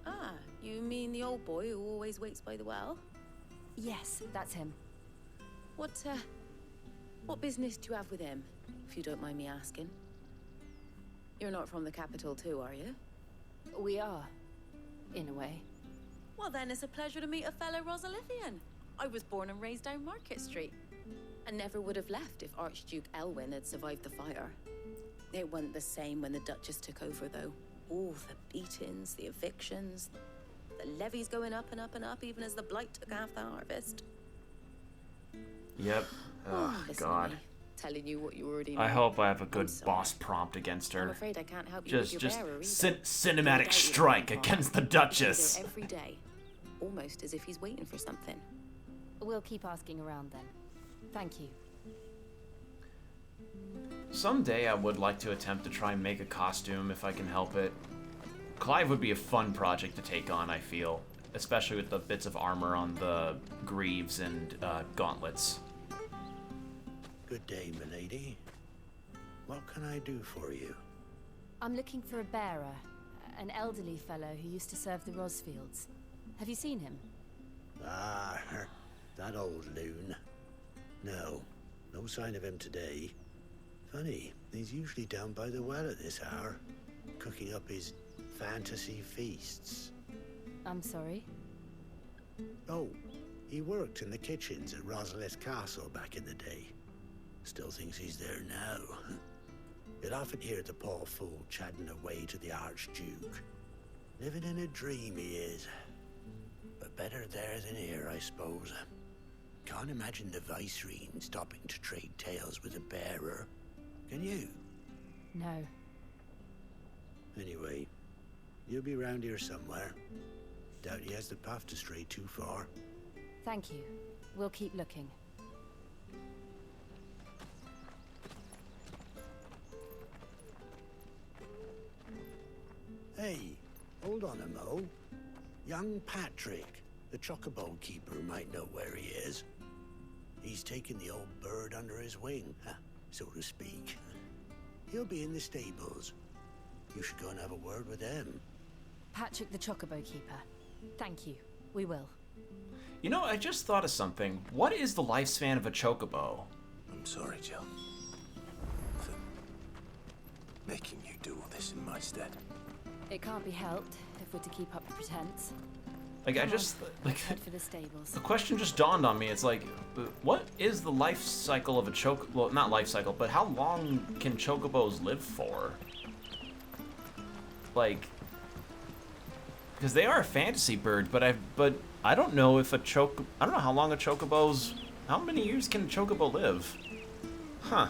Ah, you mean the old boy who always waits by the well? Yes, that's him. What business do you have with him, if you don't mind me asking? You're not from the capital too, are you? We are, in a way. Well then, it's a pleasure to meet a fellow Rosalithian. I was born and raised down Market Street. And never would have left if Archduke Elwyn had survived the fire. It wasn't the same when the Duchess took over, though. All the beatings, the evictions, the levies going up and up and up, even as the blight took half the harvest. Yep. Oh, Listen God. to me, telling you what you already know. I hope I have a good boss prompt against her. I'm afraid I can't help you with your bearer either. Cinematic strike against the Duchess. He's there every day, almost as if he's waiting for something. We'll keep asking around then. Thank you. Someday I would like to attempt to try and make a costume if I can help it. Clive would be a fun project to take on, I feel. Especially with the bits of armor on the greaves and gauntlets. Good day, milady. What can I do for you? I'm looking for a bearer, an elderly fellow who used to serve the Rosfields. Have you seen him? Ah, that old loon. No sign of him today. Funny, he's usually down by the well at this hour, cooking up his fantasy feasts. I'm sorry? Oh, he worked in the kitchens at Rosalith Castle back in the day. Still thinks he's there now. You'd often hear the poor fool chatting away to the Archduke. Living in a dream he is. But better there than here, I suppose. Can't imagine the Viceroy stopping to trade tales with a bearer. Can you? No. Anyway, you'll be round here somewhere. Doubt he has the path to stray too far. Thank you. We'll keep looking. Hey, hold on a mo. Young Patrick, the chocobo keeper, might know where he is. He's taken the old bird under his wing, so to speak. He'll be in the stables. You should go and have a word with them. Patrick the chocobo keeper. Thank you. We will. You know, I just thought of something. What is the lifespan of a chocobo? I'm sorry, Jill. For making you do all this in my stead. It can't be helped if we're to keep up the pretense. Like, I just, like, Head for the stables. the question just dawned on me. It's like, what is the life cycle of a chocobo? Well, not life cycle, but how long can chocobos live for? Like, because they are a fantasy bird, but I don't know if I don't know how long a chocobo's. How many years can a chocobo live? Huh.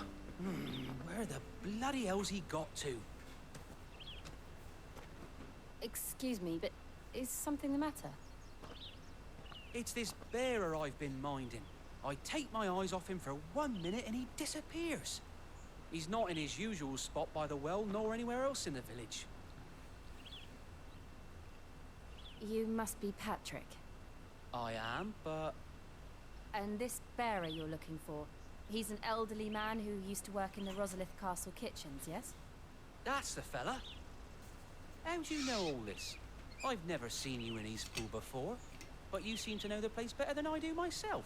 Where the bloody hell's he got to? Excuse me, but is something the matter? It's this bearer I've been minding. I take my eyes off him for 1 minute and he disappears. He's not in his usual spot by the well, nor anywhere else in the village. You must be Patrick. I am, but... And this bearer you're looking for, he's an elderly man who used to work in the Rosalith Castle kitchens, yes? That's the fella. How do you know all this? I've never seen you in Eastpool before, but you seem to know the place better than I do myself.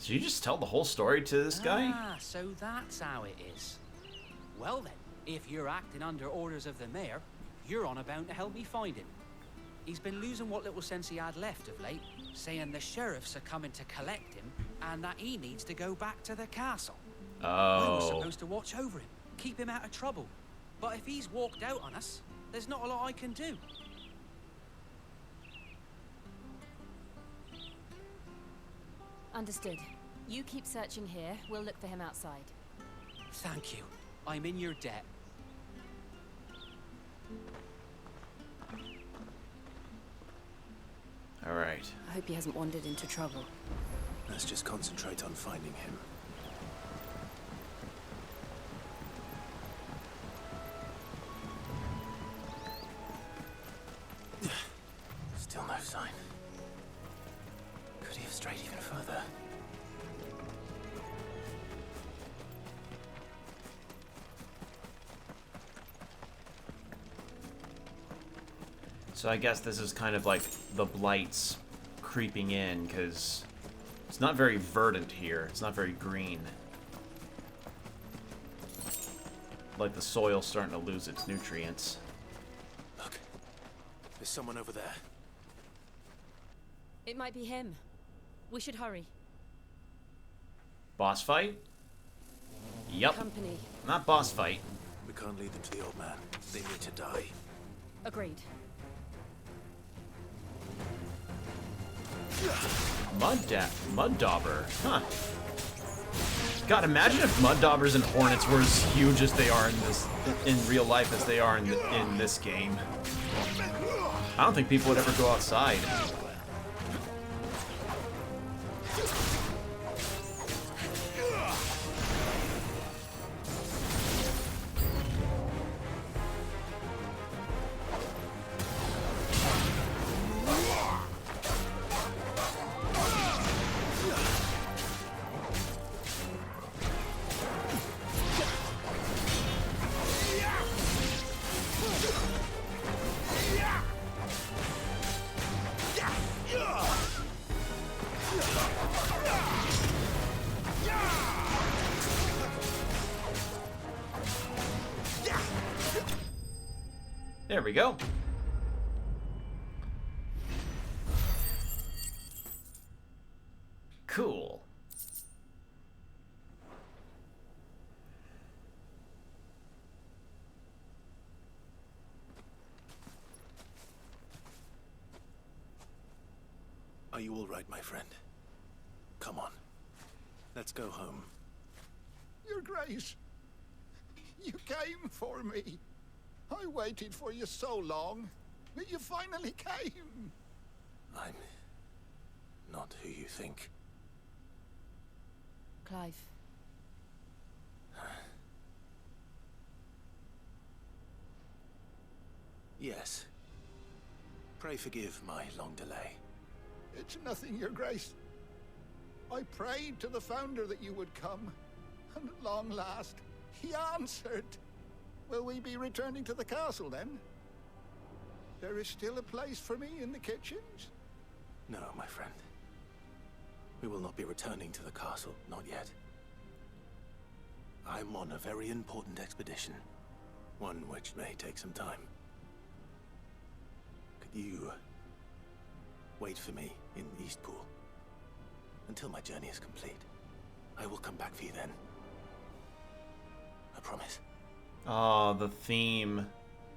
Did you just tell the whole story to this guy? Ah, so that's how it is. Well then, if you're acting under orders of the mayor, you're on about to help me find him. He's been losing what little sense he had left of late, saying the sheriffs are coming to collect him and that he needs to go back to the castle. We were supposed to watch over him, keep him out of trouble. But if he's walked out on us, there's not a lot I can do. Understood. You keep searching here. We'll look for him outside. Thank you. I'm in your debt. All right. I hope he hasn't wandered into trouble. Let's just concentrate on finding him. Still no sign. Could he have strayed even further? So I guess this is kind of like the blights creeping in, because it's not very verdant here. It's not very green. Like the soil's starting to lose its nutrients. Look, there's someone over there. It might be him. We should hurry. Boss fight? Yep. Company. Not boss fight. We can't lead them to the old man. They need to die. Agreed. Mud dauber. Huh. God, imagine if mud daubers and hornets were as huge as they are in real life as they are in this game. I don't think people would ever go outside. There we go. Cool. Are you all right, my friend? Come on. Let's go home. Your Grace, you came for me. I waited for you so long, but you finally came. I'm not who you think. Clive. Yes. Pray forgive my long delay. It's nothing, Your Grace. I prayed to the Founder that you would come, and at long last, he answered. Will we be returning to the castle, then? There is still a place for me in the kitchens? No, my friend. We will not be returning to the castle, not yet. I'm on a very important expedition, one which may take some time. Could you wait for me in Eastpool until my journey is complete? I will come back for you then. I promise. Oh, the theme.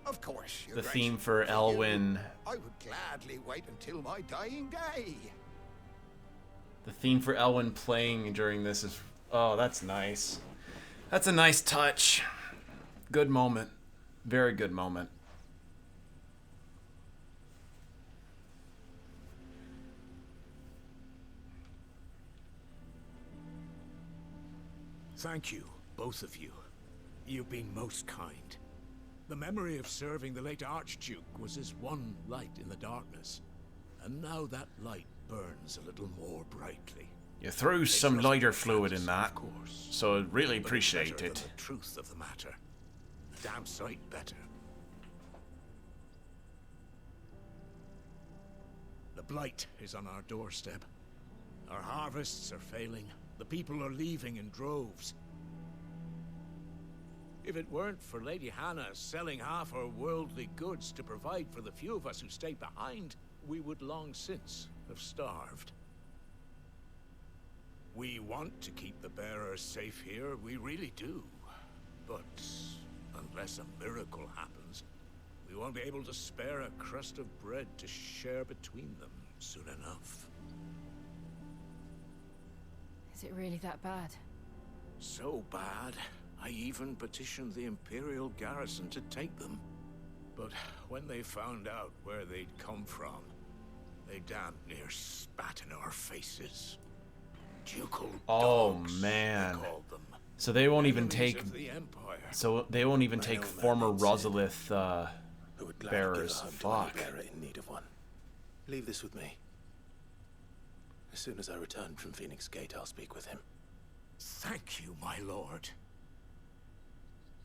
Of course, Your The Grace. theme for Elwyn. I would gladly wait until my dying day. The theme for Elwyn playing during this is... Oh, that's nice. That's a nice touch. Good moment. Very good moment. Thank you, both of you. You've been most kind. The memory of serving the late Archduke was as one light in the darkness. And now that light burns a little more brightly. You threw some lighter fluid in that, so I really appreciate Better it. than the truth of the matter. A damn sight better. The blight is on our doorstep. Our harvests are failing, The people are leaving in droves. If it weren't for Lady Hannah selling half her worldly goods to provide for the few of us who stayed behind, we would long since have starved. We want to keep the bearers safe here, we really do. But unless a miracle happens, we won't be able to spare a crust of bread to share between them soon enough. Is it really that bad? So bad, I even petitioned the Imperial garrison to take them. But when they found out where they'd come from, they damn near spat in our faces. Ducal dogs, man. they called them. So they won't even Enemies take. of the Empire. So they won't even take former Rosalith Who would gladly bearers. give a home Fuck. to any bearer in need of one. Leave this with me. As soon as I return from Phoenix Gate, I'll speak with him. Thank you, my lord.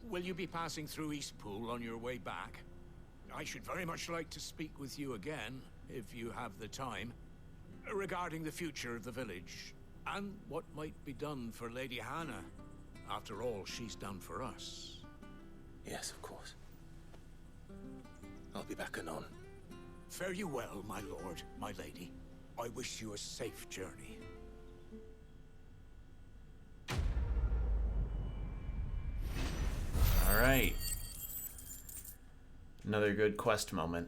Will you be passing through Eastpool on your way back? I should very much like to speak with you again, if you have the time, regarding the future of the village, and what might be done for Lady Hannah, after all she's done for us. Yes, of course. I'll be back anon. Fare you well, my lord, my lady. I wish you a safe journey. Alright. Another good quest moment.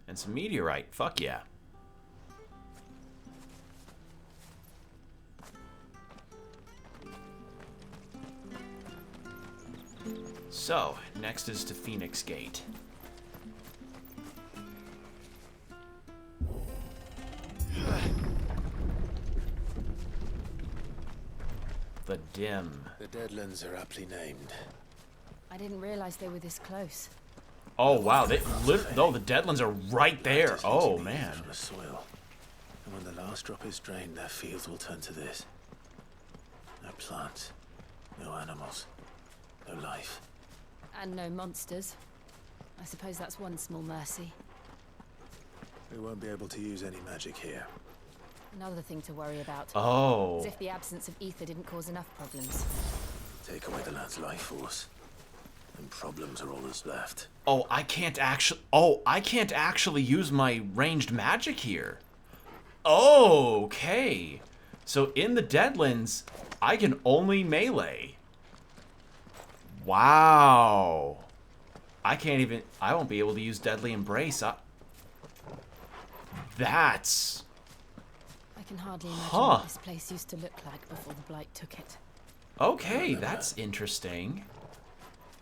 And some meteorite. Fuck yeah. So, next is to Phoenix Gate. The Dim. The Deadlands are aptly named. I didn't realize they were this close. Oh wow, the Deadlands are right there. Oh man. From the soil. And when the last drop is drained, their fields will turn to this. No plants, no animals, no life. And no monsters. I suppose that's one small mercy. We won't be able to use any magic here. Another thing to worry about. Oh. As if the absence of ether didn't cause enough problems. Take away the land's life force, and problems are all that's left. Oh, I can't actually use my ranged magic here. Okay. So in the Deadlands, I can only melee. Wow. I won't be able to use Deadly Embrace. That's... I can hardly imagine what this place used to look like before the Blight took it. Okay, that's interesting.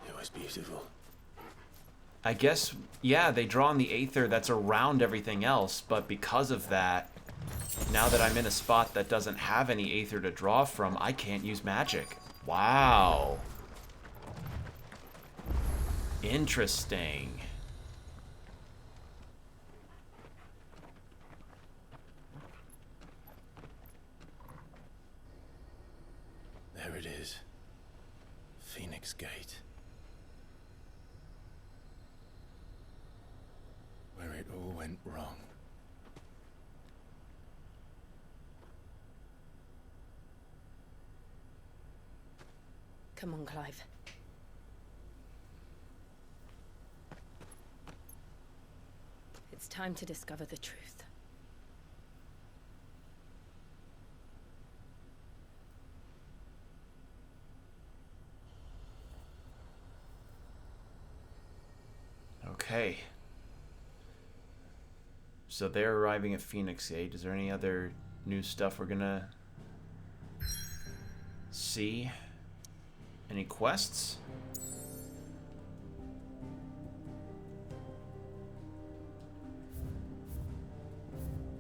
It was beautiful. I guess, yeah, they draw on the Aether that's around everything else, but because of that, now that I'm in a spot that doesn't have any Aether to draw from, I can't use magic. Wow. Interesting. There it is. Phoenix Gate. Where it all went wrong. Come on, Clive. It's time to discover the truth. Okay. So they're arriving at Phoenix Gate. Is there any other new stuff we're gonna see? Any quests?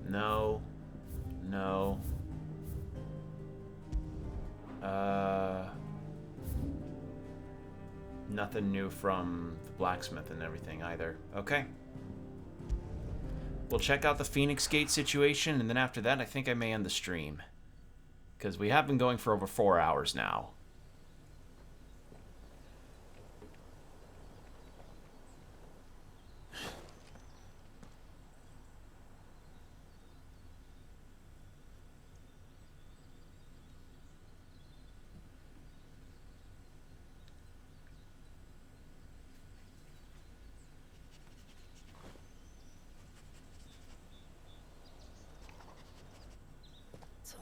No. No. Nothing new from the blacksmith and everything either. Okay. We'll check out the Phoenix Gate situation, and then after that, I think I may end the stream. Because we have been going for over 4 hours now.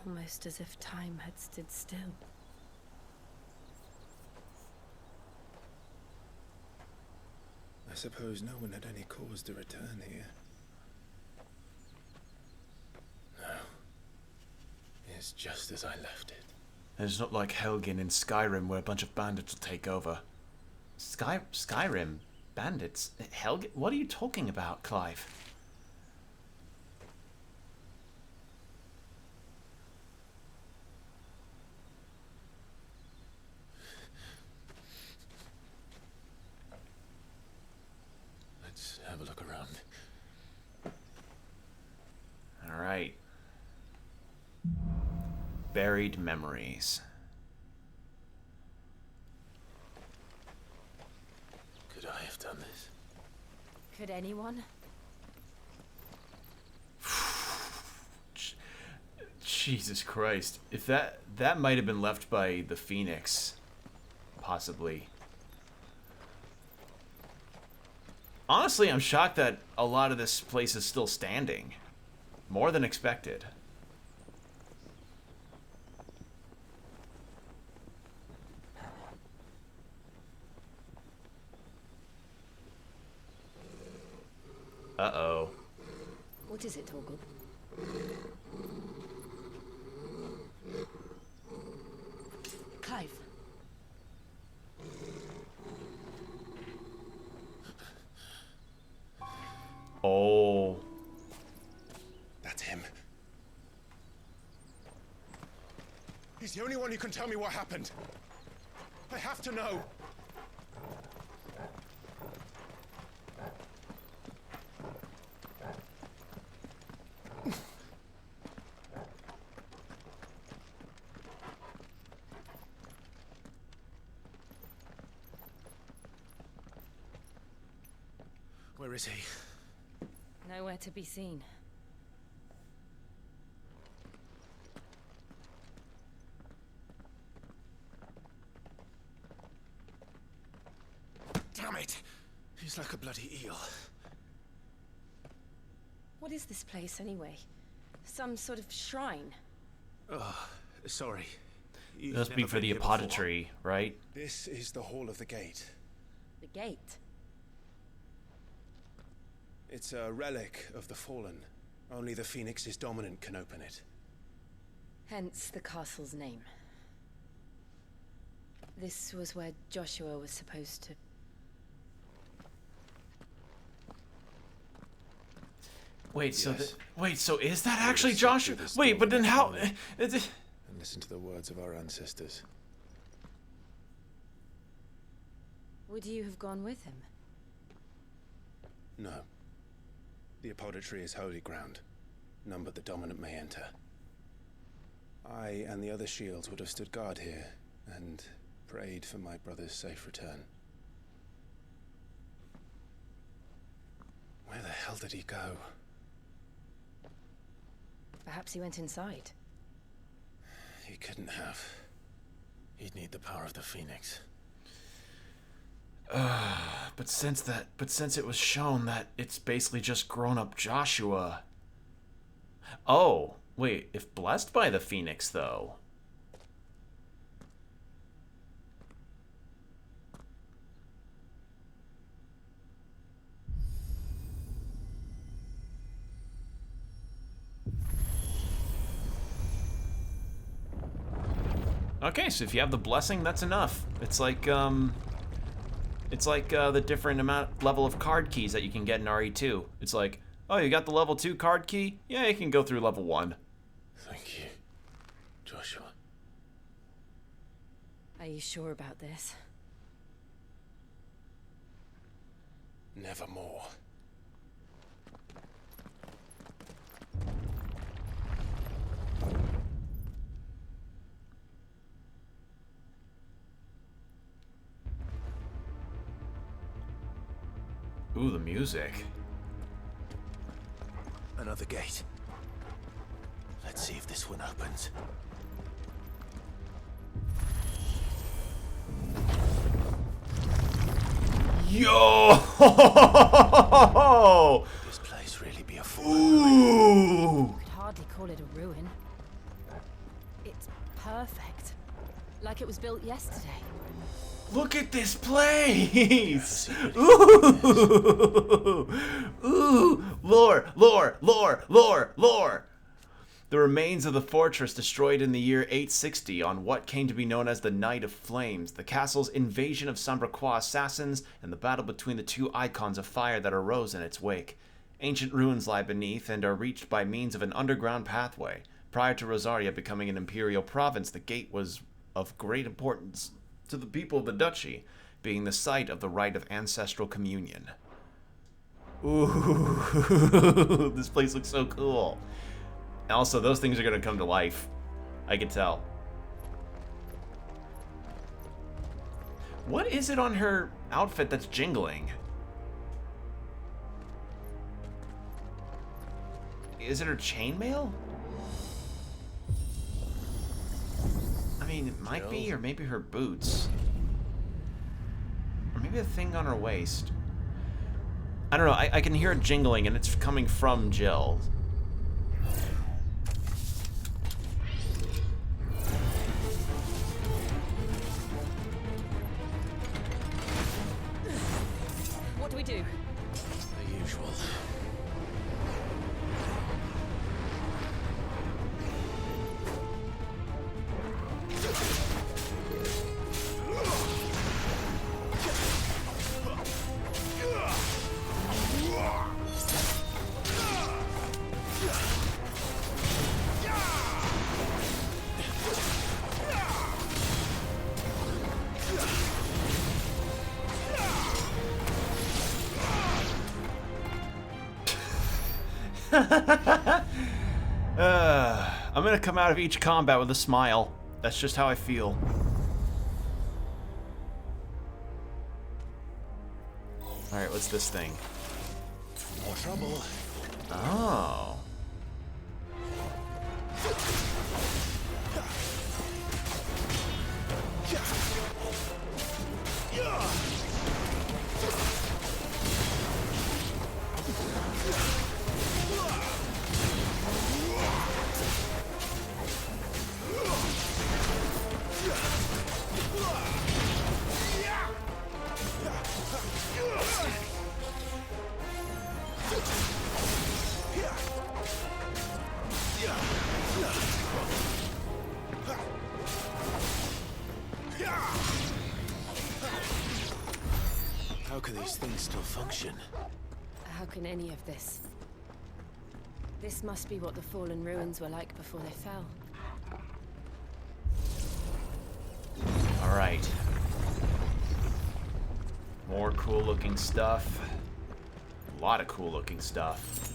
Almost as if time had stood still. I suppose no one had any cause to return here. No. It's just as I left it. And it's not like Helgen in Skyrim where a bunch of bandits will take over. Skyrim? Bandits? Helgen? What are you talking about, Clive? Let's have a look around. Alright. Buried memories. Could I have done this? Could anyone? Jesus Christ. If that might have been left by the Phoenix. Possibly. Honestly, I'm shocked that a lot of this place is still standing. More than expected. Uh-oh. What is it, Torgal? Clive. Oh. That's him. He's the only one who can tell me what happened. I have to know. Where is he? Nowhere to be seen. Damn it! He's like a bloody eel. What is this place, anyway? Some sort of shrine? Oh, sorry. It must be for the apothecary, right? This is the Hall of the Gate. The gate? It's a relic of the Fallen. Only the Phoenix's dominant can open it. Hence the castle's name. This was where Joshua was supposed to... Wait, so so is that actually Joshua? Wait, but then how? And listen to the words of our ancestors. Would you have gone with him? No. The apothecary is holy ground. None but the dominant may enter. I and the other shields would have stood guard here and prayed for my brother's safe return. Where the hell did he go? Perhaps he went inside. He couldn't have. He'd need the power of the Phoenix. But since it was shown that it's basically just grown-up Joshua. Oh, wait, if blessed by the Phoenix, though. Okay, so if you have the blessing, that's enough. It's like the different level of card keys that you can get in RE2. It's like, oh, you got the level 2 card key? Yeah, you can go through level 1. Thank you, Joshua. Are you sure about this? Nevermore. Ooh, the music. Another gate. Let's see if this one opens. Yo! This place really be a Ooh! Could hardly call it a ruin. Like it was built yesterday. Look at this place! Ooh! Ooh! Lore! Lore! Lore! Lore! Lore! The remains of the fortress destroyed in the year 860 on what came to be known as the Night of Flames, the castle's invasion of Sambraquois assassins, and the battle between the two icons of fire that arose in its wake. Ancient ruins lie beneath and are reached by means of an underground pathway. Prior to Rosaria becoming an imperial province, the gate was of great importance to the people of the duchy, being the site of the rite of ancestral communion. Ooh, this place looks so cool. Also, those things are going to come to life. I can tell. What is it on her outfit that's jingling? Is it her chainmail? I mean, it might be, or maybe her boots. Or maybe the thing on her waist. I don't know, I can hear it jingling, and it's coming from Jill. What do we do? The usual. I'm gonna come out of each combat with a smile. That's just how I feel. Alright, what's this thing? More trouble. Oh. How can these things still function? How can any of this? This must be what the fallen ruins were like before they fell. Alright. More cool looking stuff. A lot of cool looking stuff.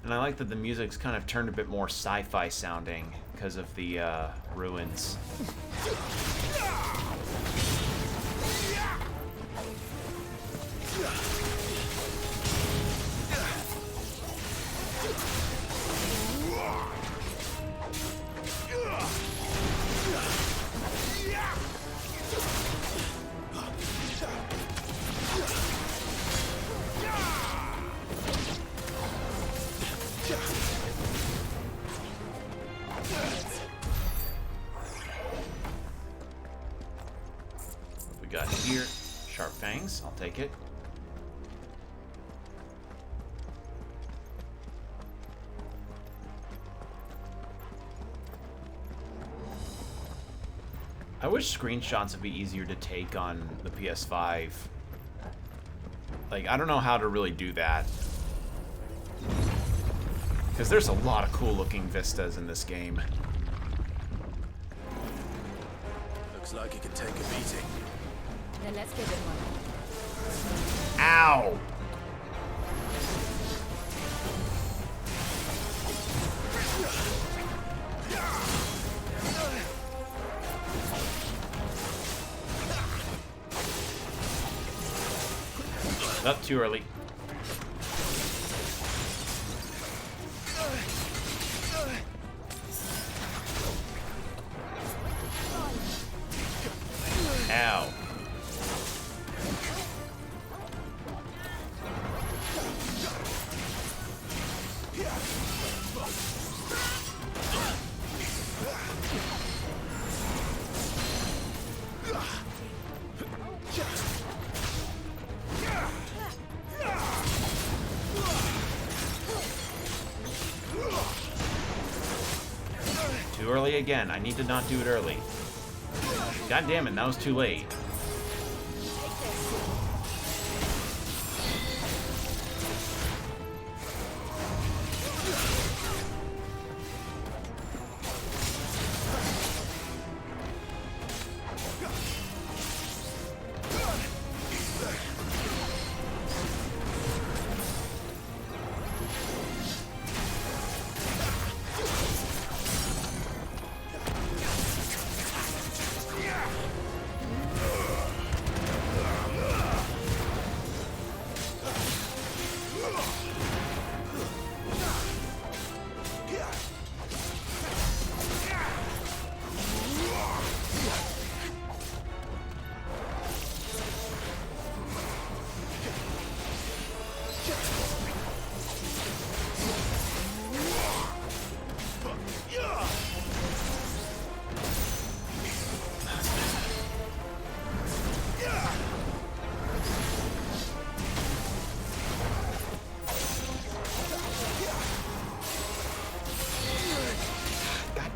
And I like that the music's kind of turned a bit more sci-fi sounding because of the ruins. What we got here? Sharp fangs. I'll take it. I wish screenshots would be easier to take on the PS5. Like, I don't know how to really do that. Because there's a lot of cool looking vistas in this game. Looks like it could take a beating. Then let's give it one. Ow! Up too early. Ow. Too early again. I need to not do it early. God damn it, that was too late.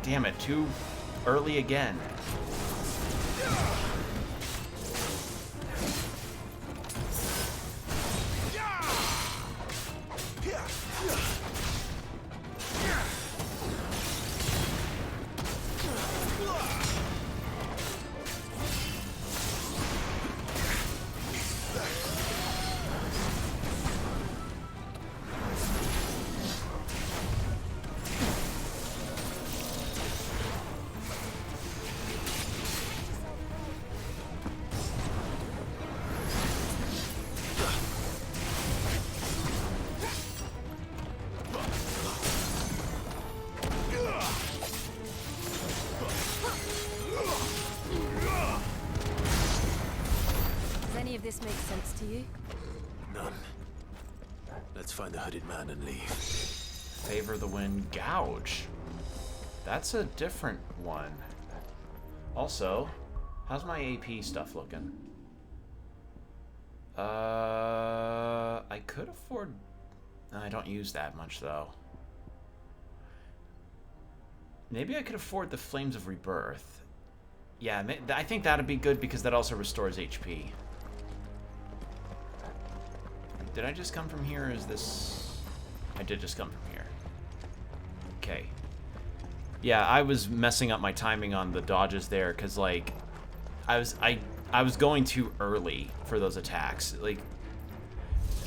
Damn it, too early again. This makes sense to you? None. Let's find the hooded man and leave. Favor the wind, gouge. That's a different one. Also, how's my AP stuff looking? I could afford... I don't use that much, though. Maybe I could afford the Flames of Rebirth. Yeah, I think that'd be good because that also restores HP. Did I just come from here, or is this... I did just come from here. Okay. Yeah, I was messing up my timing on the dodges there, because, like, I was going too early for those attacks. Like,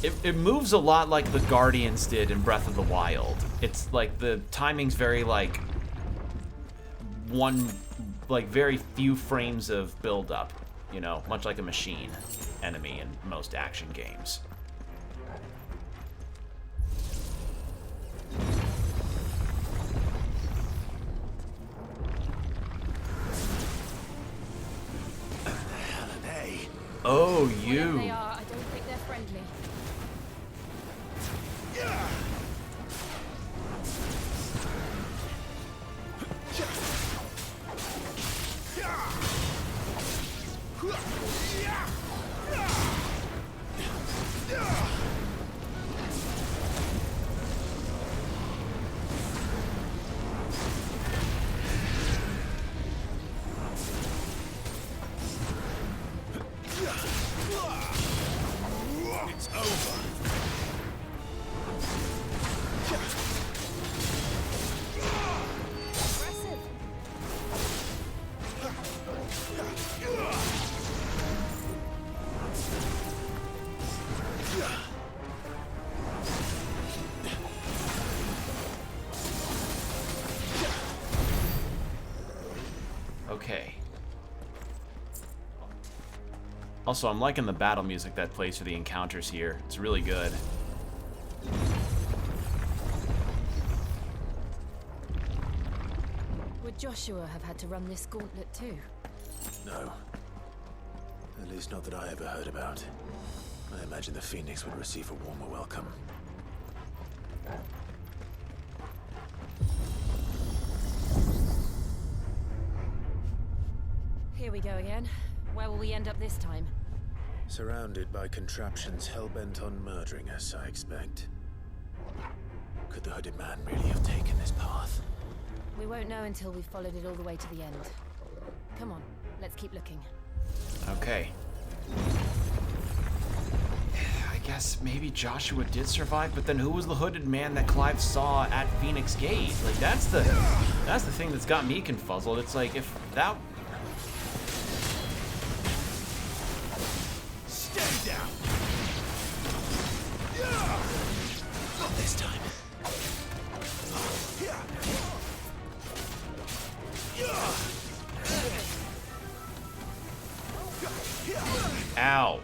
it moves a lot like the Guardians did in Breath of the Wild. It's, like, the timing's very, like, very few frames of build-up, you know, much like a machine enemy in most action games. Oh, you. Whatever they are, I don't think they're friendly. It's over. Okay. Also, I'm liking the battle music that plays for the encounters here. It's really good. Would Joshua have had to run this gauntlet too? No. At least not that I ever heard about. I imagine the Phoenix would receive a warmer welcome. we go again. Where will we end up this time? Surrounded by contraptions hell-bent on murdering us, I expect. Could the hooded man really have taken this path? We won't know until we've followed it all the way to the end. Come on, let's keep looking. Okay. I guess maybe Joshua did survive, but then who was the hooded man that Clive saw at Phoenix Gate? Like, that's the thing that's got me confuzzled. It's like, if that... Stay down! Not this time. Ow.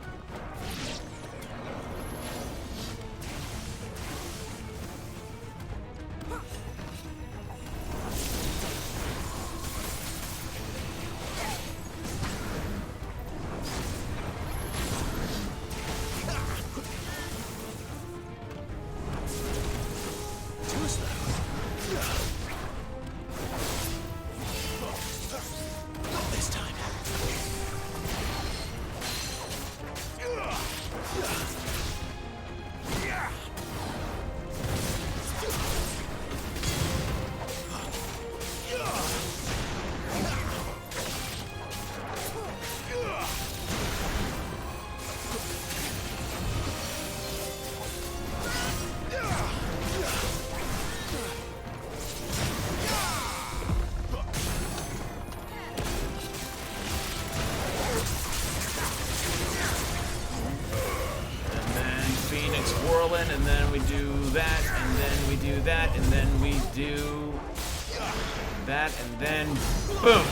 And then we do that, and then we do that, and then we do that, and then boom!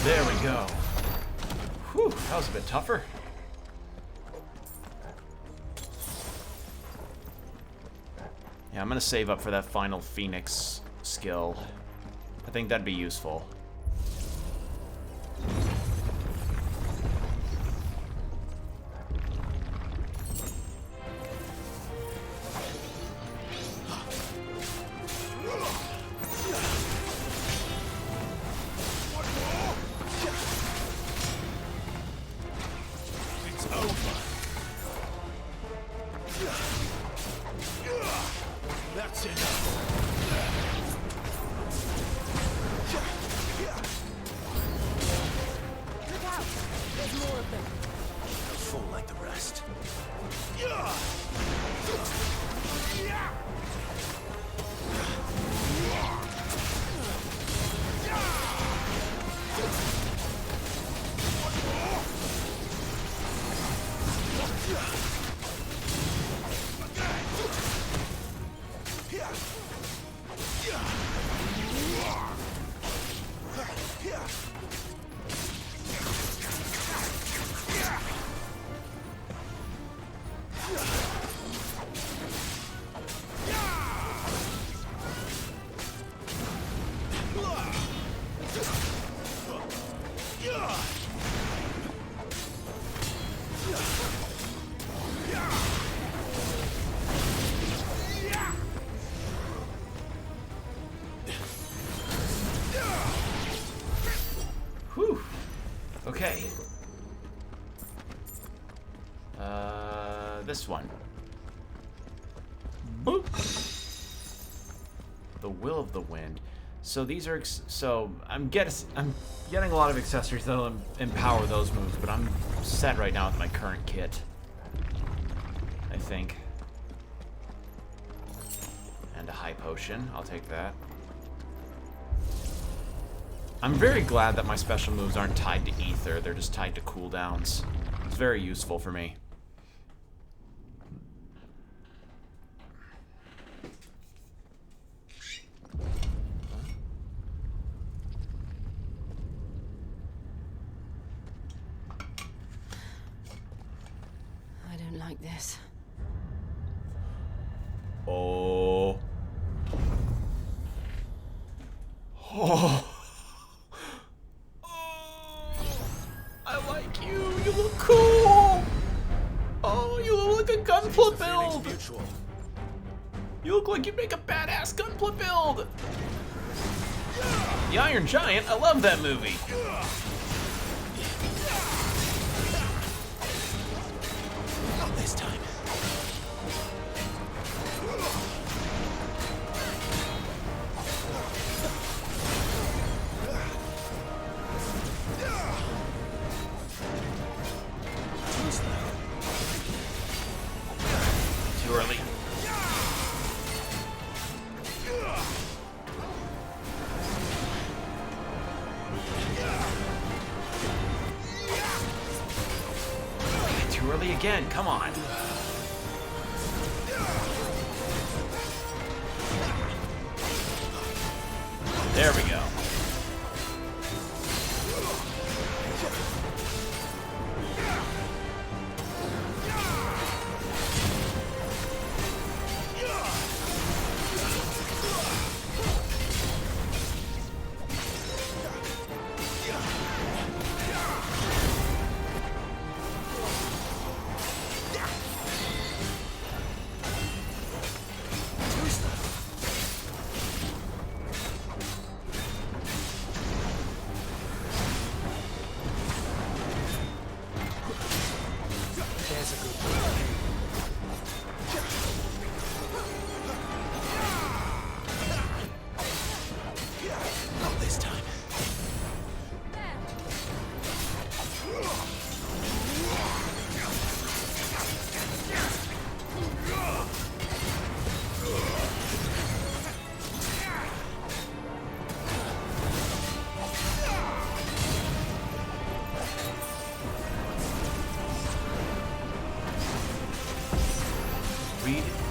There we go. Whew, that was a bit tougher. Yeah, I'm gonna save up for that final Phoenix skill. I think that'd be useful. That's enough. this one. Boop. The Will of the Wind. So these are I'm getting a lot of accessories that'll empower those moves, but I'm set right now with my current kit, I think. And a high potion. I'll take that. I'm very glad that my special moves aren't tied to ether. They're just tied to cooldowns. It's very useful for me. I don't like this. Oh. Oh. I like you. You look cool. Oh, you look like a gunpla build. You look like you make a badass gunpla build. The Iron Giant. I love that movie. Not this time. Too early. Too early again. Come on. There we go. Not this time.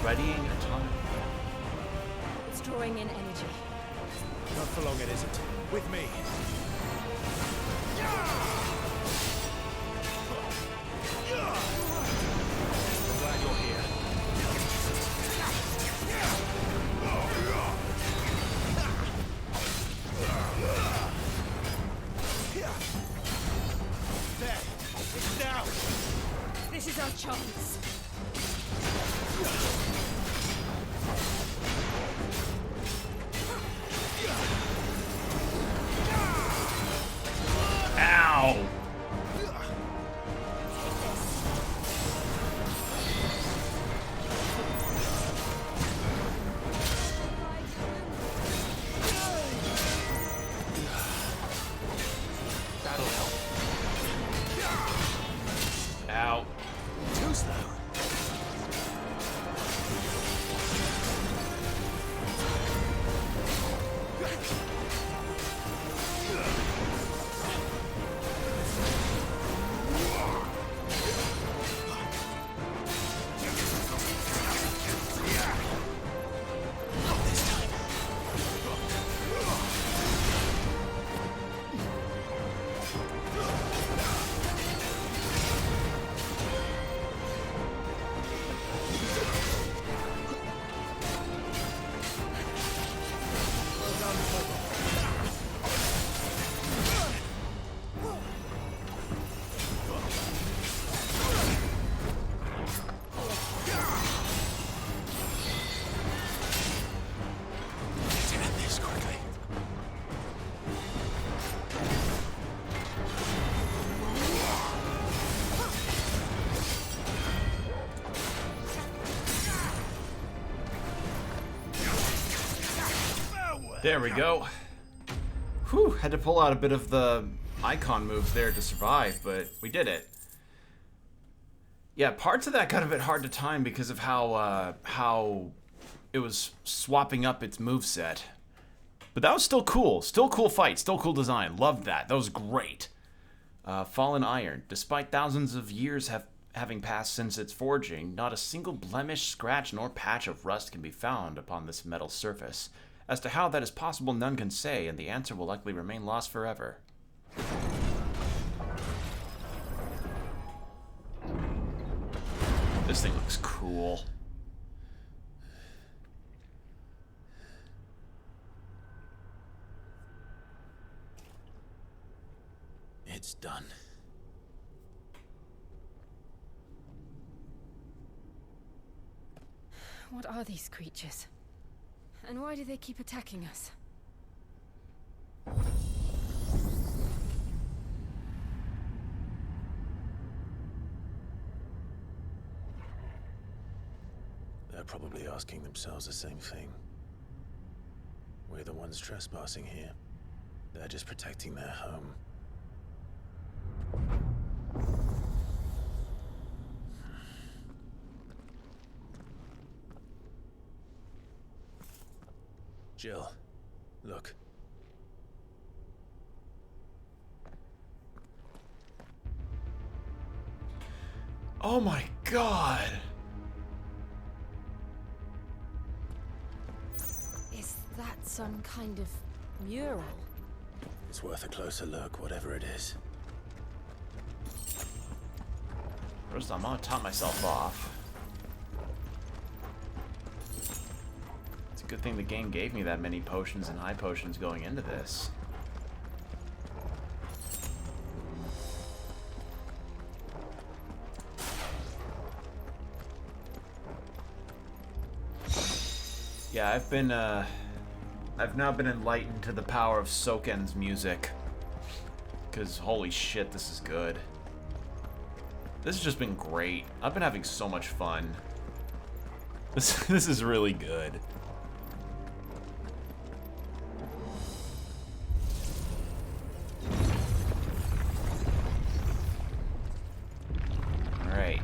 Readying a time. It's drawing in energy. Not for long, it isn't. With me. I'm glad you're here. There. It's now. This is our chance. Ow! That'll help. Ow. Too slow. There we go. Whew, had to pull out a bit of the icon moves there to survive, but we did it. Yeah, parts of that got a bit hard to time because of how it was swapping up its moveset. But that was still cool. Still cool fight. Still cool design. Loved that. That was great. Fallen Iron. Despite thousands of years having passed since its forging, not a single blemish, scratch, nor patch of rust can be found upon this metal surface. As to how that is possible, none can say, and the answer will likely remain lost forever. This thing looks cool. It's done. What are these creatures? And why do they keep attacking us? They're probably asking themselves the same thing. We're the ones trespassing here. They're just protecting their home. Jill, look. Oh my god! Is that some kind of mural? It's worth a closer look, whatever it is. First, I'm gonna top myself off. It's a good thing the game gave me that many potions and high potions going into this. Yeah, I've now been enlightened to the power of Soken's music. Cause holy shit, this is good. This has just been great. I've been having so much fun. This is really good. Alright.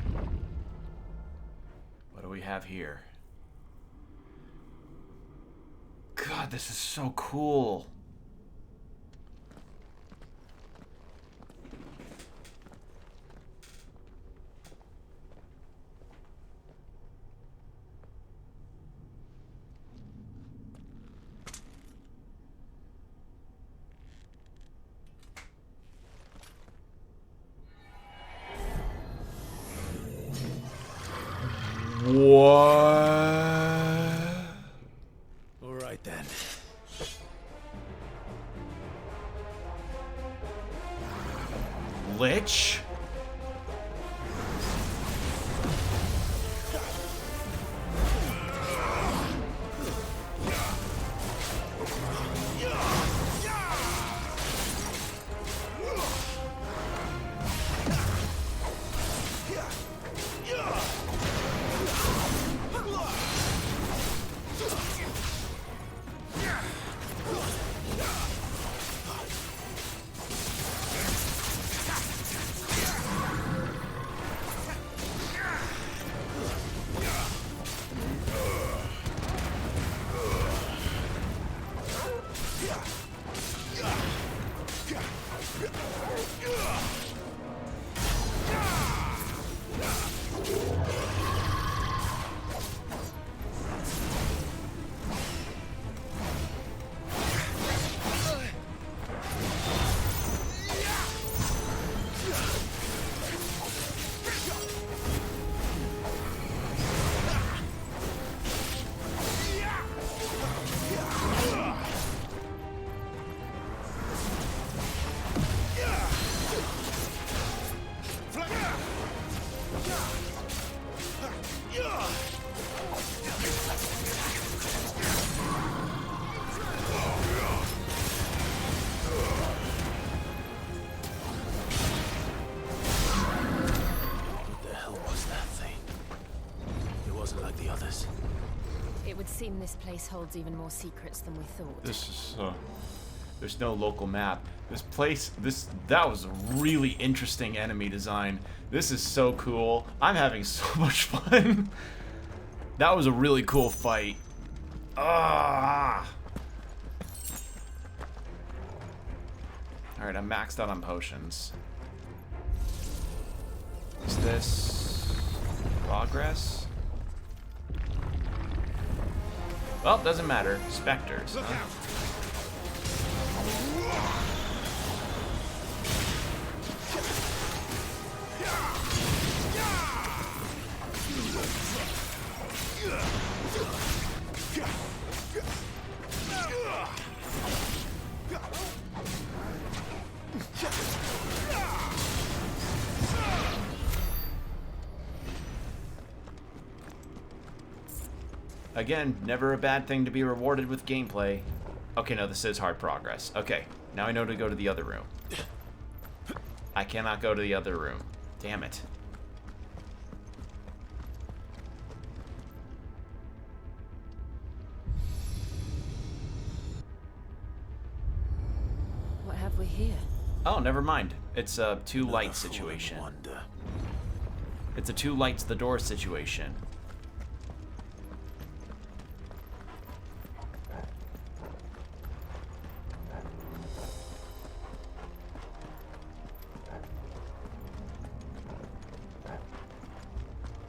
What do we have here? God, this is so cool. What? All right then. Lich? seem this place holds even more secrets than we thought. This is, there's no local map. This place, that was a really interesting enemy design. This is so cool. I'm having so much fun. That was a really cool fight. Ah! Alright, I'm maxed out on potions. Is this progress? Well, doesn't matter. Specters, huh? Again, never a bad thing to be rewarded with gameplay. Okay, no, this is hard progress. Okay, now I know to go to the other room. I cannot go to the other room. Damn it. What have we here? Oh, never mind. It's a two light situation. It's a two lights the door situation.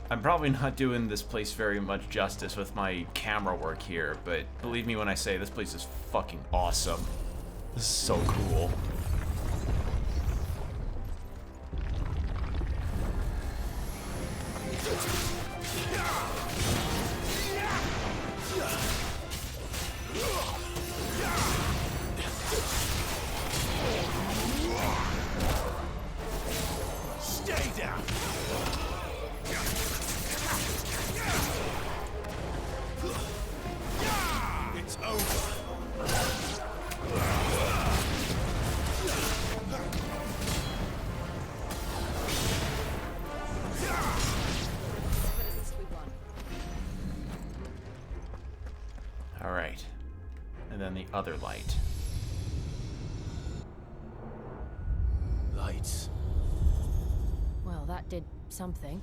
I'm probably not doing this place very much justice with my camera work here, but believe me when I say this place is fucking awesome. This is so cool. Stay down. It's over. All right. And then the other light. Lights. Well, that did something.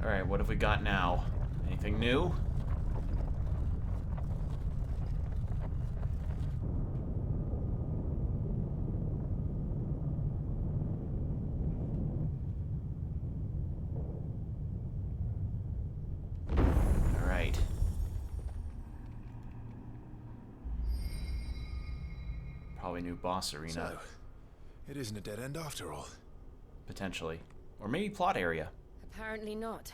All right, what have we got now? Anything new? All right. Probably new boss arena. So, it isn't a dead end after all. Potentially. Or maybe plot area. Apparently not.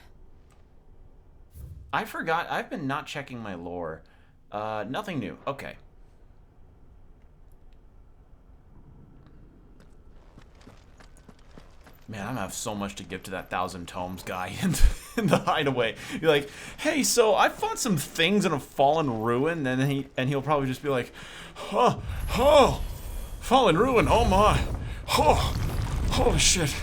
I forgot. I've been not checking my lore. Nothing new. Okay. Man, I'm gonna have so much to give to that 1,000 tomes guy in the hideaway. You're like, hey, so I found some things in a fallen ruin, and he'll probably just be like, oh, fallen ruin, oh my, oh, holy shit.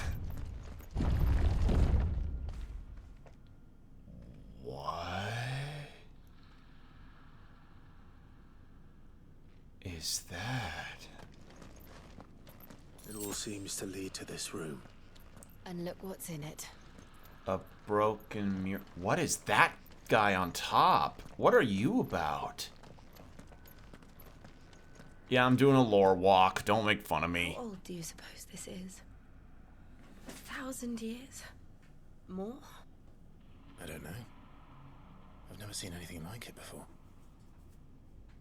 Is that? It all seems to lead to this room. And look what's in it. A broken mirror. What is that guy on top? What are you about? Yeah, I'm doing a lore walk. Don't make fun of me. How old do you suppose this is? 1,000 years? More? I don't know. I've never seen anything like it before.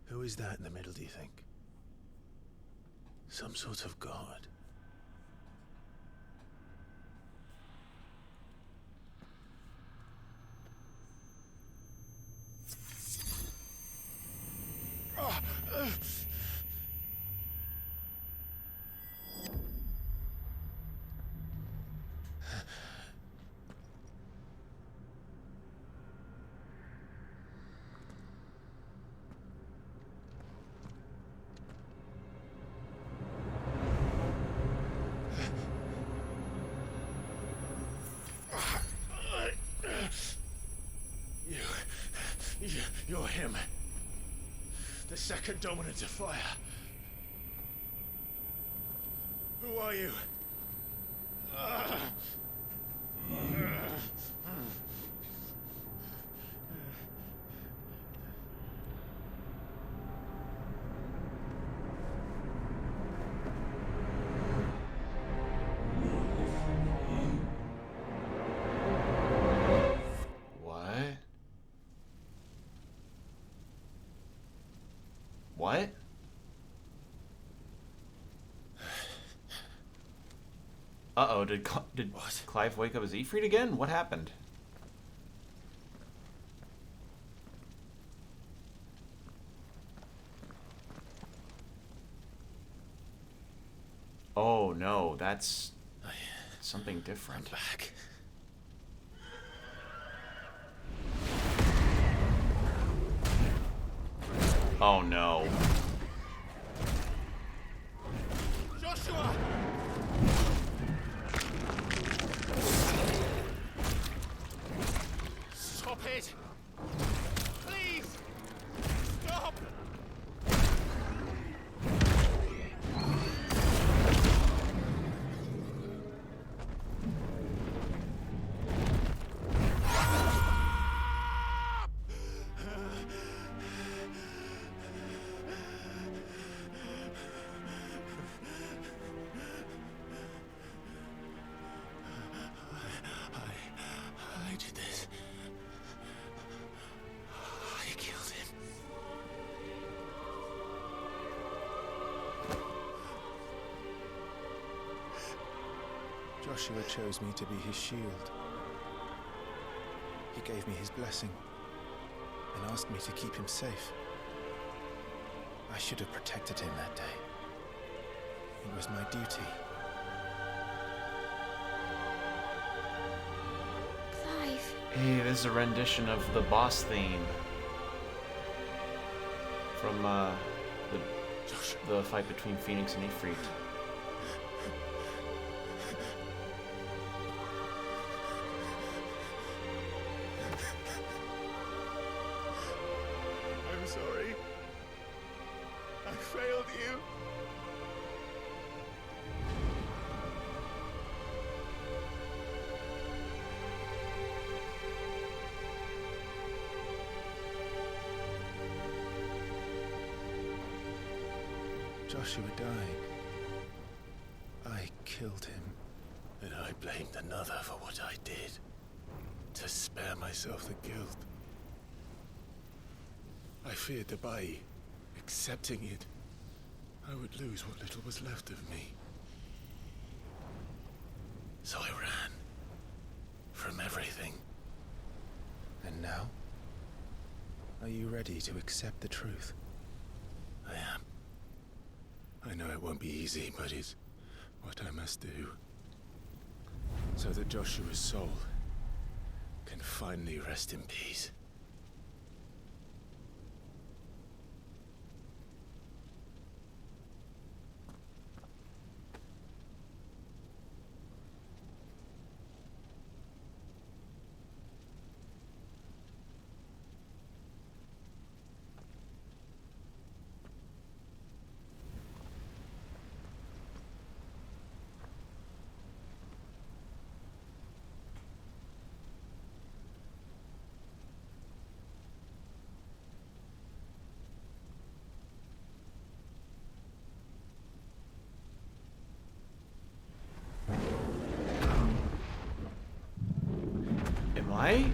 Who is that in the middle, do you think? Some sort of god? You're him. The second dominant of fire. Who are you? What? Uh-oh, did Clive wake up as Ifrit again? What happened? Oh no, that's something different. I'm back. Oh no. Joshua! Stop it! Please! Stop! I did this. I killed him. Joshua chose me to be his shield. He gave me his blessing and asked me to keep him safe. I should have protected him that day. It was my duty. Clive. Hey, this is a rendition of the boss theme from the fight between Phoenix and Ifrit. I'm sorry. I failed you. Joshua died. I killed him. And I blamed another for what I did. To spare myself the guilt. I feared that by accepting it, I would lose what little was left of me. So I ran. From everything. And now? Are you ready to accept the truth? I am. I know it won't be easy, but it's what I must do. So that Joshua's soul can finally rest in peace. Am I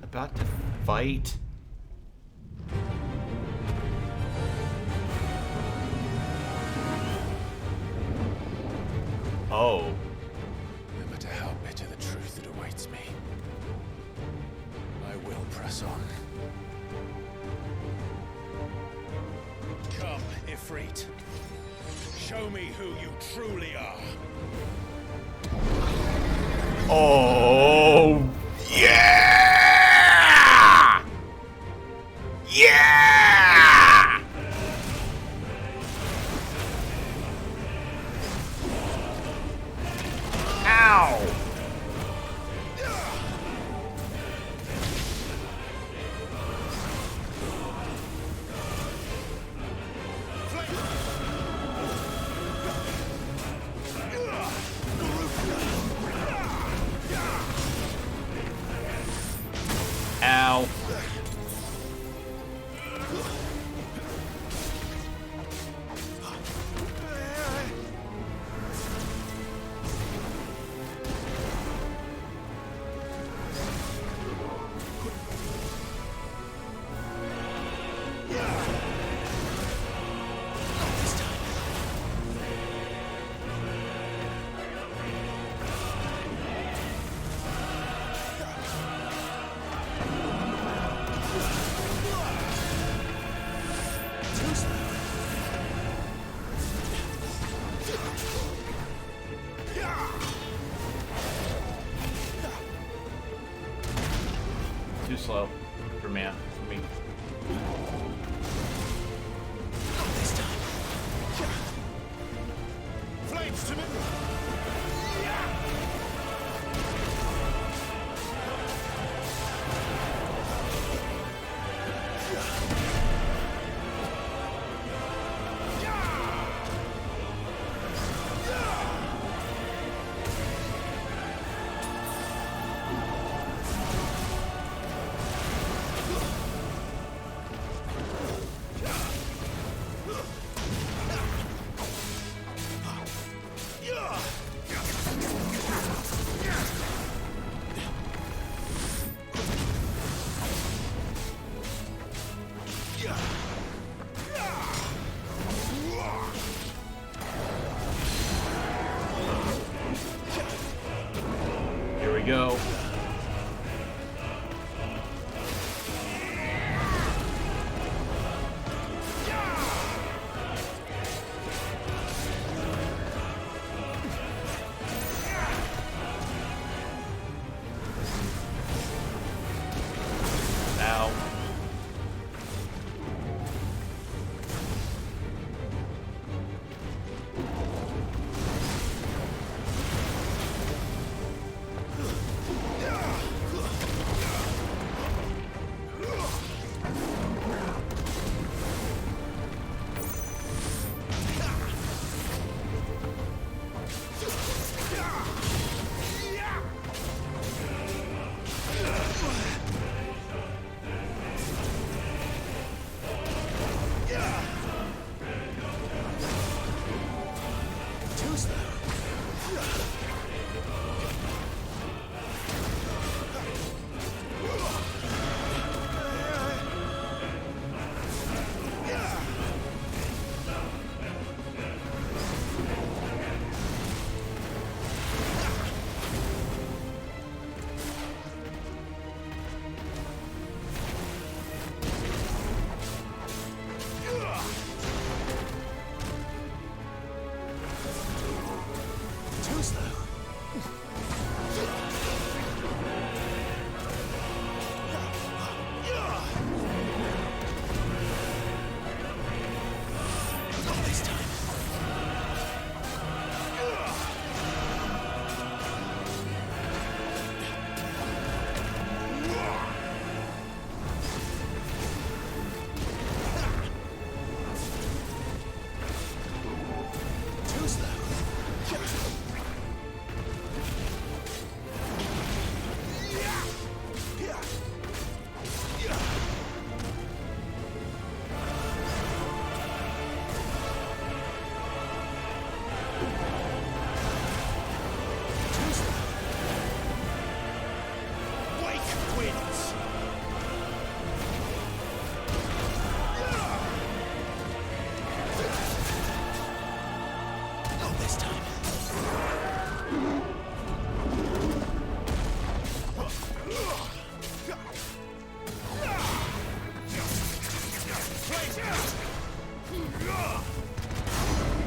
about to fight? Oh. No matter how bitter the truth that awaits me, I will press on. Come, Ifrit. Show me who you truly are. Oh, yeah! Yeah! Ow! Too slow for me. This time. Flames to me. Here we go. Ow.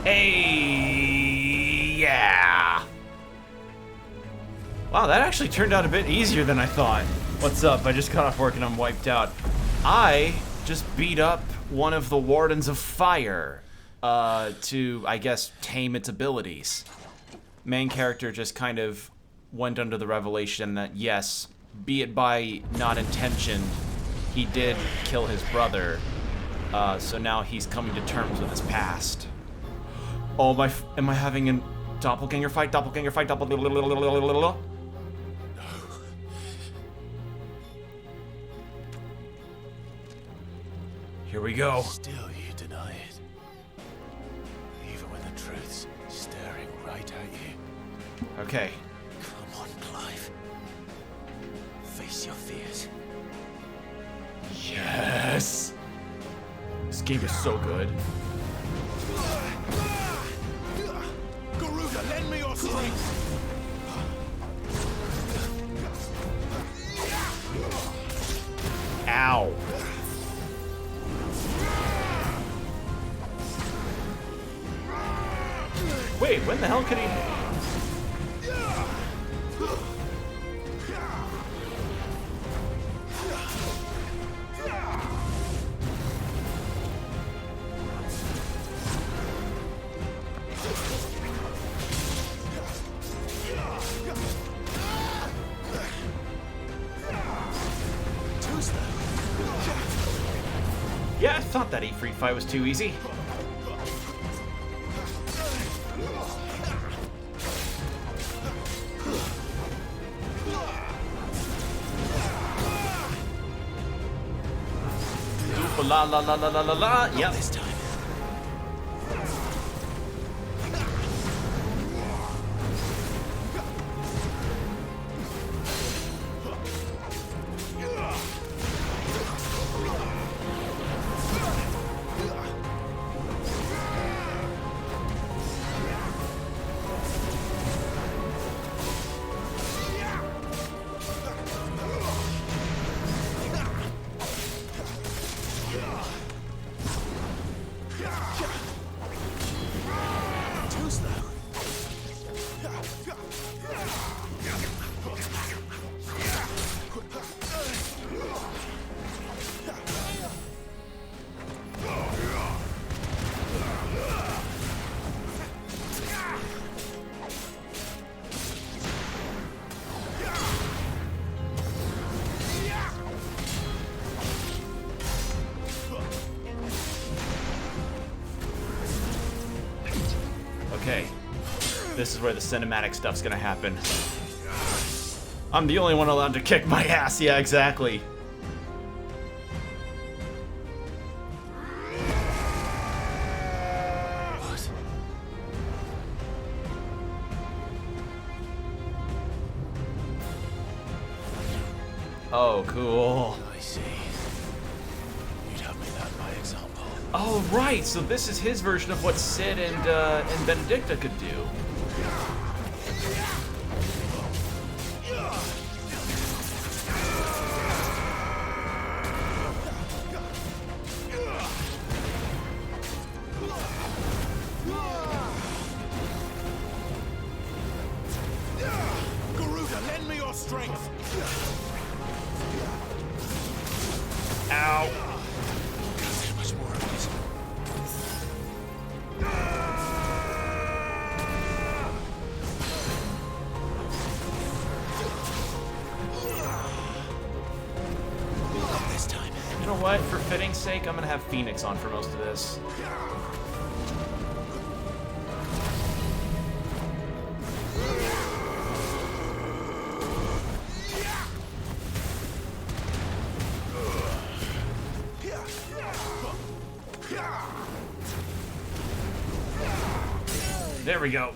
Hey, yeah. Wow, that actually turned out a bit easier than I thought. What's up? I just got off work and I'm wiped out. I just beat up one of the Wardens of Fire to, I guess, tame its abilities. Main character just kind of went under the revelation that, yes, be it by not intention, he did kill his brother. So now he's coming to terms with his past. Oh, am I having a doppelganger fight? Doppelganger fight? Doppelganger. Here we go. Still you deny it. Even when the truth's staring right at you. Okay. Come on, Clive. Face your fears. Yes! This game is so good. Garuda, lend me your strength. Ow. Wait, when the hell could he... Yeah, I thought that Ifrit fight was too easy. Ooh, la la la la la la la. Yep. This time. Okay, this is where the cinematic stuff's gonna happen. I'm the only one allowed to kick my ass. Yeah, exactly. What? Oh, cool. I see. You'd have me learn by example. Oh, right. So this is his version of what Sid and Benedicta could do. Garuda, lend me your strength. Ow. Much more of it. Not this time. You know what? For fitting's sake, I'm gonna have Phoenix on for most of this. There we go.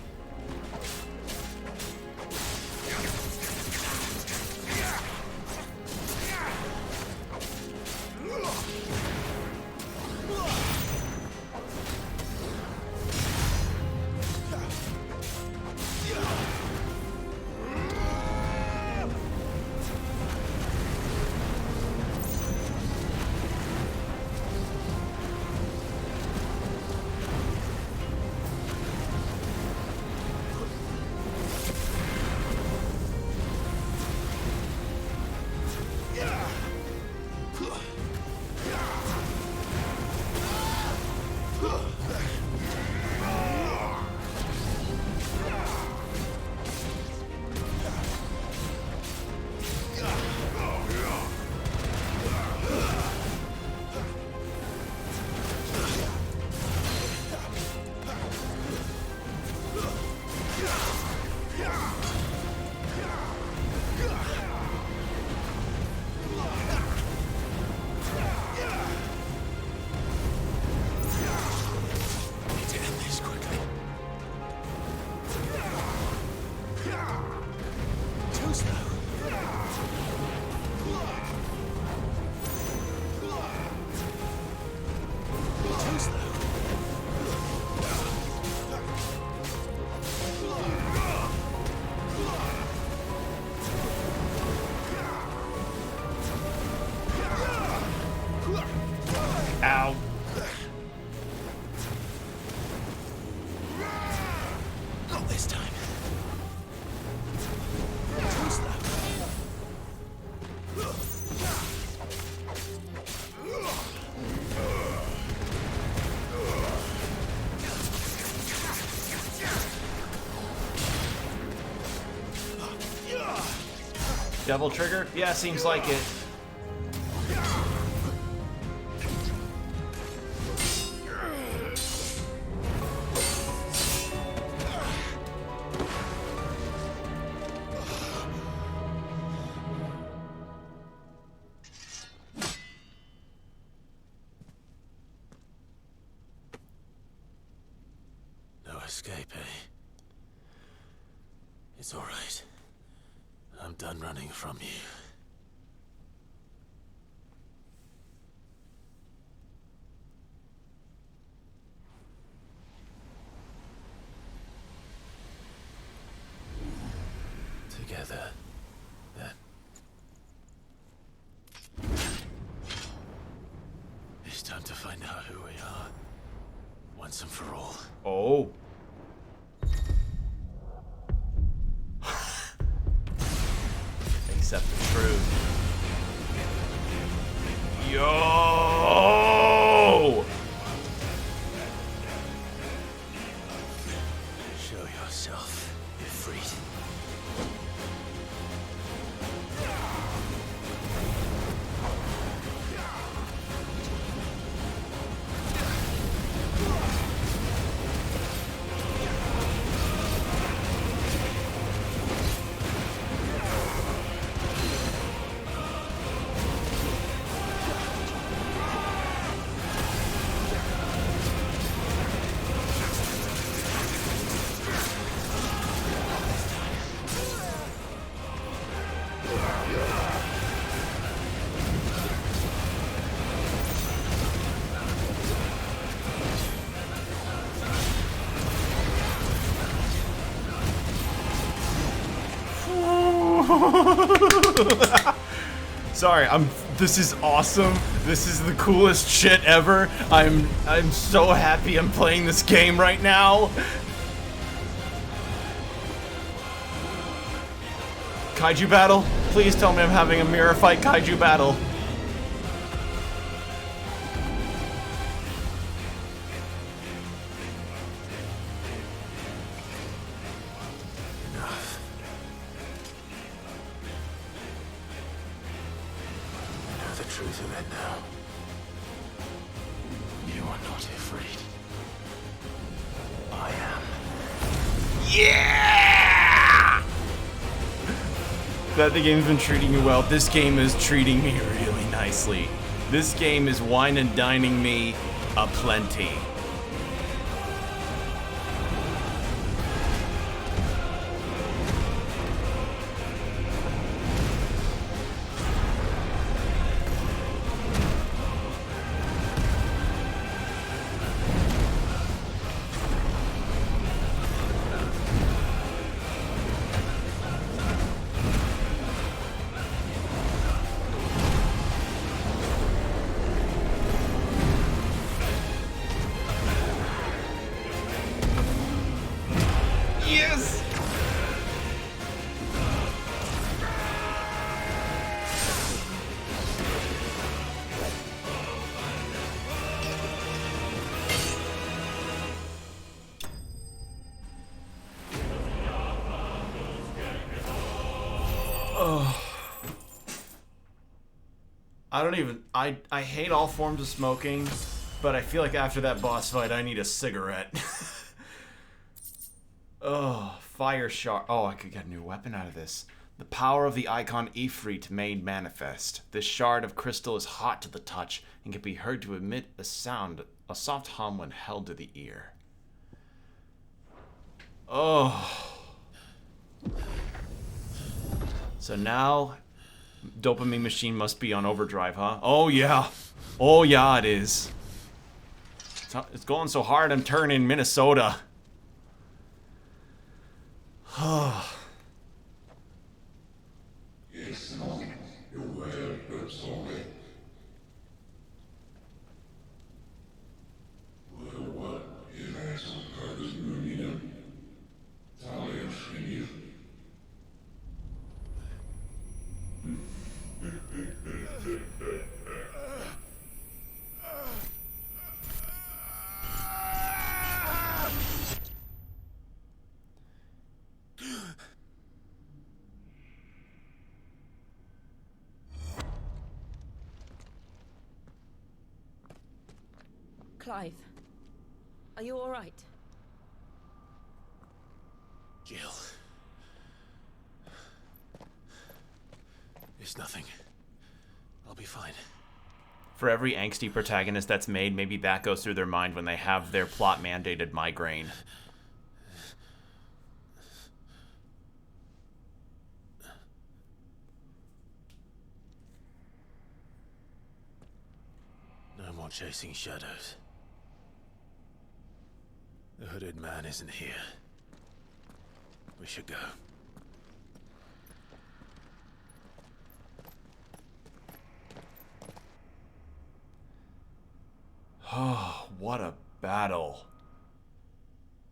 Ow. Not this time. Double trigger? Yeah, seems like it. It's all right. I'm done running from you. Together, then. It's time to find out who we are, once and for all. Oh. Accept the truth. Yo! Show yourself, Ifrit. Sorry, this is awesome. This is the coolest shit ever. I'm so happy I'm playing this game right now. Kaiju battle? Please tell me I'm having a mirror fight kaiju battle. That the game's been treating me well. This game is treating me really nicely. This game is wine and dining me aplenty. Yes! Oh. I hate all forms of smoking, but I feel like after that boss fight I need a cigarette. Oh, fire shard. Oh, I could get a new weapon out of this. The power of the icon Ifrit made manifest. This shard of crystal is hot to the touch and can be heard to emit a sound, a soft hum when held to the ear. Oh. So now, dopamine machine must be on overdrive, huh? Oh yeah. Oh yeah, it is. It's going so hard I'm turning Minnesota. Clive, are you all right? Jill. It's nothing. I'll be fine. For every angsty protagonist that's made, maybe that goes through their mind when they have their plot-mandated migraine. chasing shadows. The hooded man isn't here. We should go. Oh, what a battle.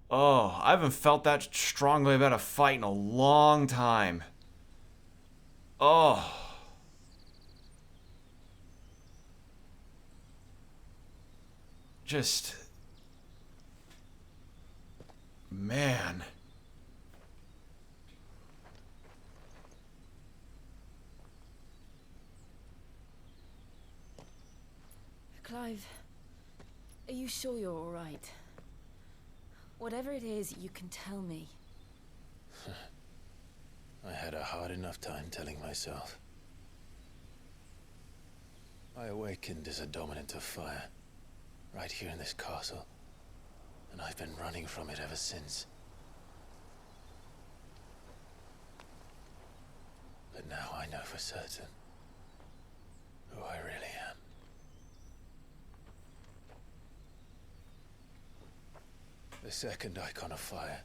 Oh, I haven't felt that strongly about a fight in a long time. Oh. Just... man. Clive, are you sure you're all right? Whatever it is, you can tell me. I had a hard enough time telling myself. I awakened as a dominant of fire, right here in this castle, and I've been running from it ever since. But now I know for certain who I really am. The second icon of fire,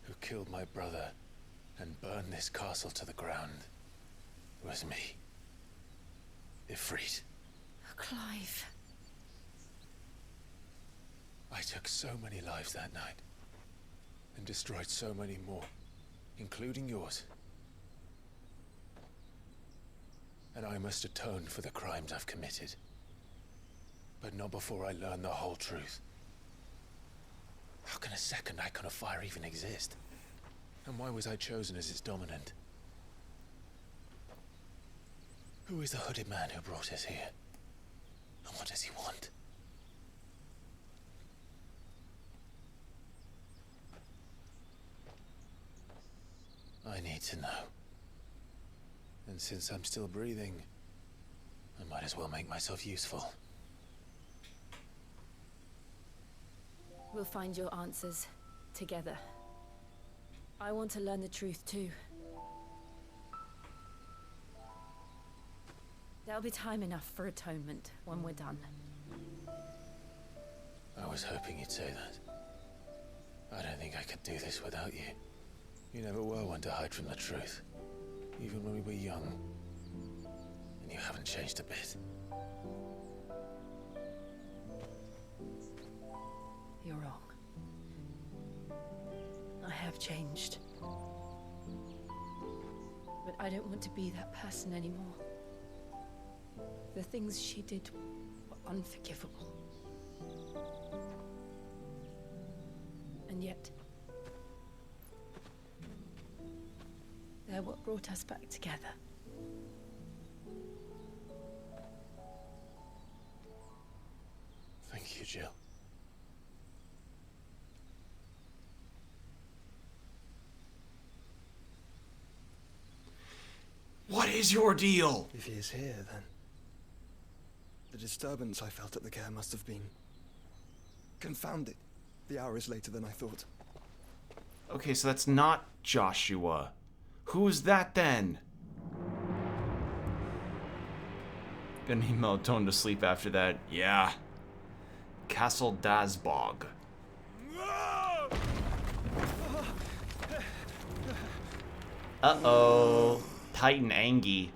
who killed my brother and burned this castle to the ground, was me. Ifrit. Clive. I took so many lives that night, and destroyed so many more, including yours. And I must atone for the crimes I've committed. But not before I learn the whole truth. How can a second icon of fire even exist? And why was I chosen as its dominant? Who is the hooded man who brought us here? And what does he want? I need to know. And since I'm still breathing, I might as well make myself useful. We'll find your answers together. I want to learn the truth too. There'll be time enough for atonement when we're done. I was hoping you'd say that. I don't think I could do this without you. You never were one to hide from the truth, even when we were young. And you haven't changed a bit. You're wrong. I have changed. But I don't want to be that person anymore. The things she did were unforgivable. And yet, they're what brought us back together. Thank you, Jill. What is your deal? If he is here, then the disturbance I felt at the care must have been confounded. The hour is later than I thought. Okay, so that's not Joshua. Who's that then? Gonna need melatonin to sleep after that. Yeah. Castle Dazbog. Uh-oh. Titan Angie.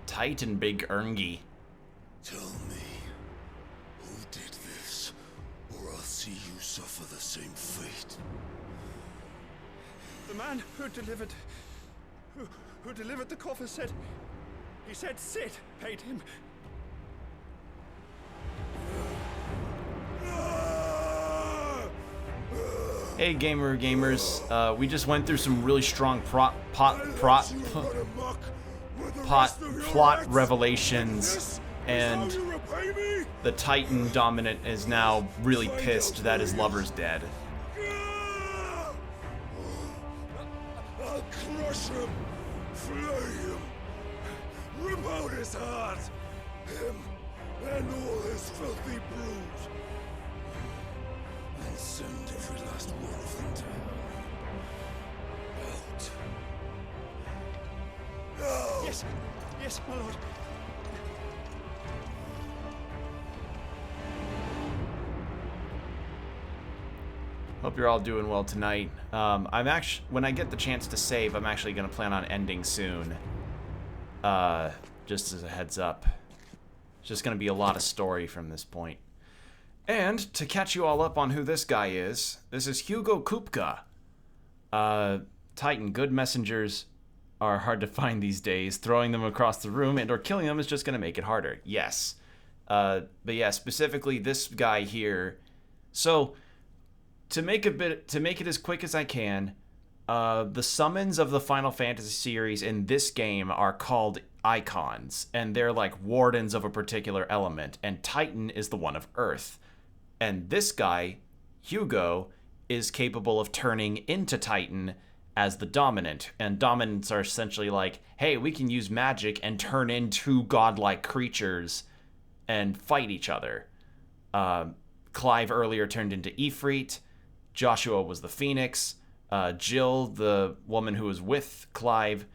Titan Big Erngey. Tell me, who did this, or I'll see you suffer the same fate. The man who delivered the coffer said, he said Sid paid him. Hey gamers, we just went through some really strong plot revelations, and the Titan dominant is now really pissed that his lover's dead. I'll crush him, flay him, rip out his heart, him and all his filthy brood. and send every last one of them to hell. Out. Yes, yes, my lord. Hope you're all doing well tonight. I'm actually, when I get the chance to save, I'm actually gonna plan on ending soon. Just as a heads up. It's just gonna be a lot of story from this point. And to catch you all up on who this guy is, this is Hugo Kupka. Titan, good messengers are hard to find these days. Throwing them across the room and or killing them is just gonna make it harder. Yes. But yeah, specifically this guy here. So to make it as quick as I can, the summons of the Final Fantasy series in this game are called icons, and they're like wardens of a particular element, and Titan is the one of Earth. And this guy, Hugo, is capable of turning into Titan as the dominant, and dominants are essentially like, hey, we can use magic and turn into godlike creatures and fight each other. Clive earlier turned into Ifrit. Joshua was the Phoenix. Jill, the woman who was with Clive,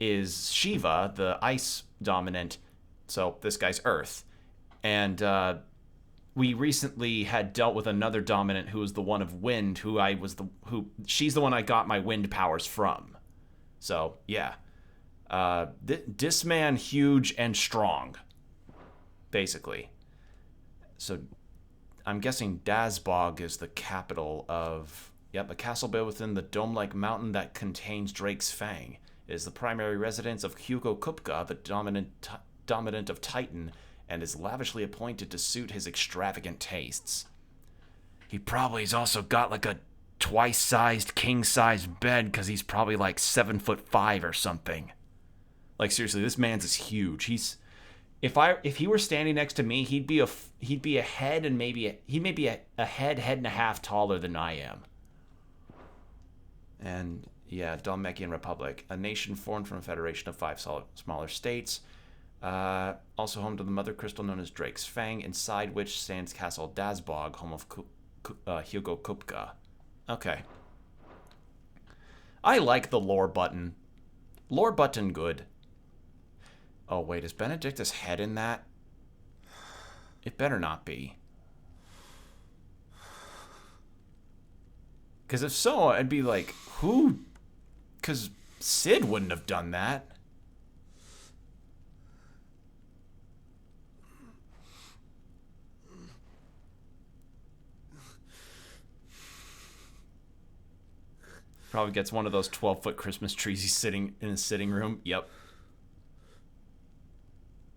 is Shiva, the ice dominant. So this guy's Earth. And we recently had dealt with another dominant who was the one of wind, she's the one I got my wind powers from. So yeah. This man huge and strong, basically. So I'm guessing Dazbog is the capital of, a castle built within the dome-like mountain that contains Drake's Fang. It is the primary residence of Hugo Kupka, the dominant of Titan, and is lavishly appointed to suit his extravagant tastes. He probably's also got like a twice-sized, king-sized bed, because he's probably like 7'5" or something. Like seriously, this man's is huge. If he were standing next to me, he'd be a head and maybe a head and a half taller than I am. And yeah, Dalmekian Republic, a nation formed from a federation of 5 smaller states, also home to the mother crystal known as Drake's Fang, inside which stands Castle Dazbog, home of Hugo Kupka. Okay. I like the lore button. Lore button good. Oh, wait, is Benedictus' head in that? It better not be. Because if so, I'd be like, who? Because Sid wouldn't have done that. Probably gets one of those 12-foot Christmas trees he's sitting in his sitting room. Yep.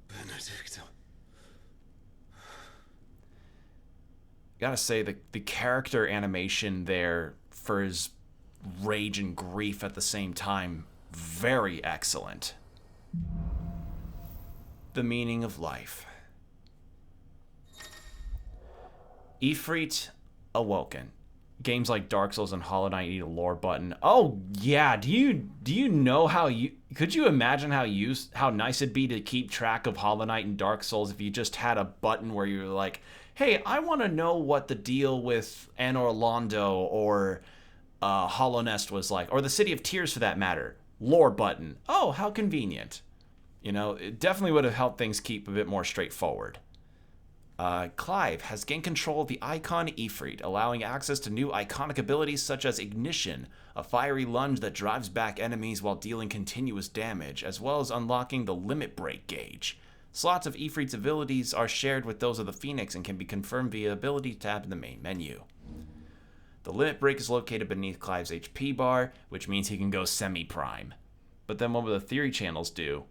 Benedicto. Gotta say, the character animation there for his rage and grief at the same time, very excellent. The meaning of life. Ifrit awoken. Games like Dark Souls and Hollow Knight need a lore button. Oh yeah, do you know how could you imagine how nice it'd be to keep track of Hollow Knight and Dark Souls if you just had a button where you were like, hey, I want to know what the deal with Anor Londo or Hollow Nest was like, or the City of Tears for that matter. Lore button. Oh, how convenient. You know, it definitely would have helped things keep a bit more straightforward. Clive has gained control of the icon Ifrit, allowing access to new iconic abilities such as Ignition, a fiery lunge that drives back enemies while dealing continuous damage, as well as unlocking the Limit Break gauge. Slots of Ifrit's abilities are shared with those of the Phoenix and can be confirmed via Ability tab in the main menu. The Limit Break is located beneath Clive's HP bar, which means he can go semi-prime. But then what will the theory channels do?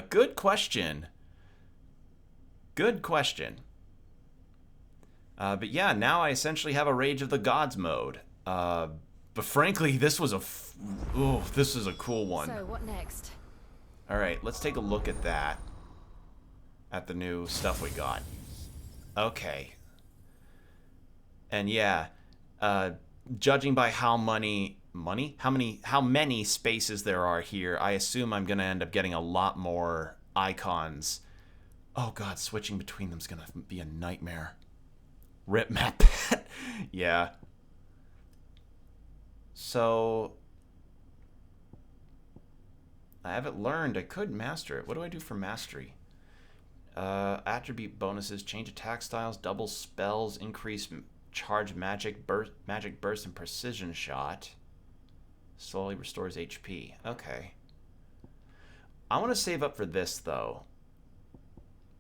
Good question. Good question. But yeah, now I essentially have a Rage of the Gods mode. But frankly, this was this is a cool one. So, what next? Alright, let's take a look at that. At the new stuff we got. Okay. And yeah, judging by how many spaces there are here, I assume I'm gonna end up getting a lot more icons. Oh god, switching between them is gonna be a nightmare. Rip map. Yeah. So I haven't learned. I could master it. What do I do for mastery? Attribute bonuses, change attack styles, double spells, increase charge magic, burst, and precision shot. Slowly restores HP. Okay. I want to save up for this, though.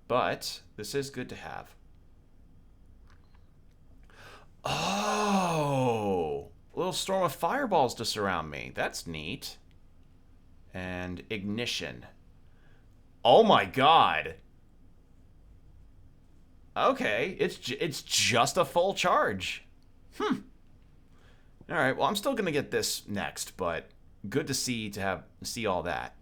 But this is good to have. Oh! A little storm of fireballs to surround me. That's neat. And ignition. Oh my god! Okay, it's just a full charge. Alright, well, I'm still gonna get this next, but good to see all that.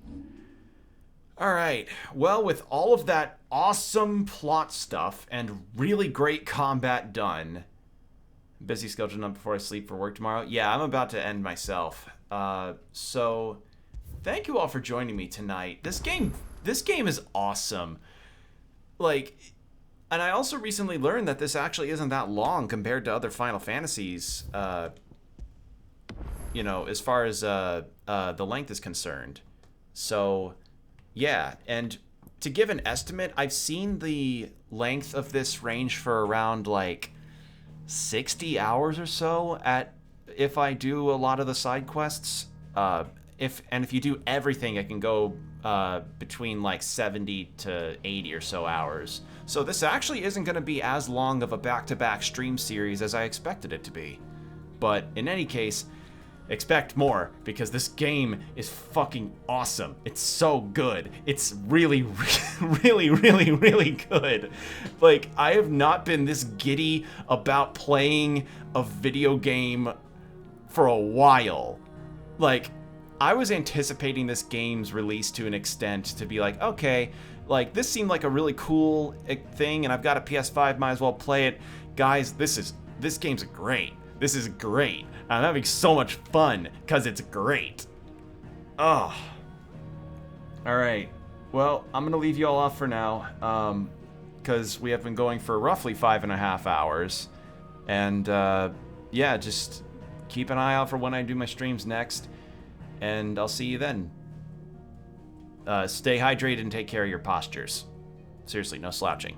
Alright, well, with all of that awesome plot stuff and really great combat done, busy scheduling up before I sleep for work tomorrow. Yeah, I'm about to end myself. So thank you all for joining me tonight. This game is awesome. Like, and I also recently learned that this actually isn't that long compared to other Final Fantasies, you know, as far as the length is concerned. So, yeah, and to give an estimate, I've seen the length of this range for around, like, 60 hours or so if I do a lot of the side quests. If you do everything, it can go between like 70 to 80 or so hours. So this actually isn't going to be as long of a back-to-back stream series as I expected it to be. But in any case, expect more, because this game is fucking awesome. It's so good. It's really, really, really, really good. Like, I have not been this giddy about playing a video game for a while. Like, I was anticipating this game's release to an extent to be like, okay, like, this seemed like a really cool thing, and I've got a PS5, might as well play it. Guys, this game's great. This is great. I'm having so much fun, because it's great. Oh. Alright. Well, I'm going to leave you all off for now, because we have been going for roughly 5.5 hours. And, yeah, just keep an eye out for when I do my streams next. And I'll see you then. Stay hydrated and take care of your postures. Seriously, no slouching.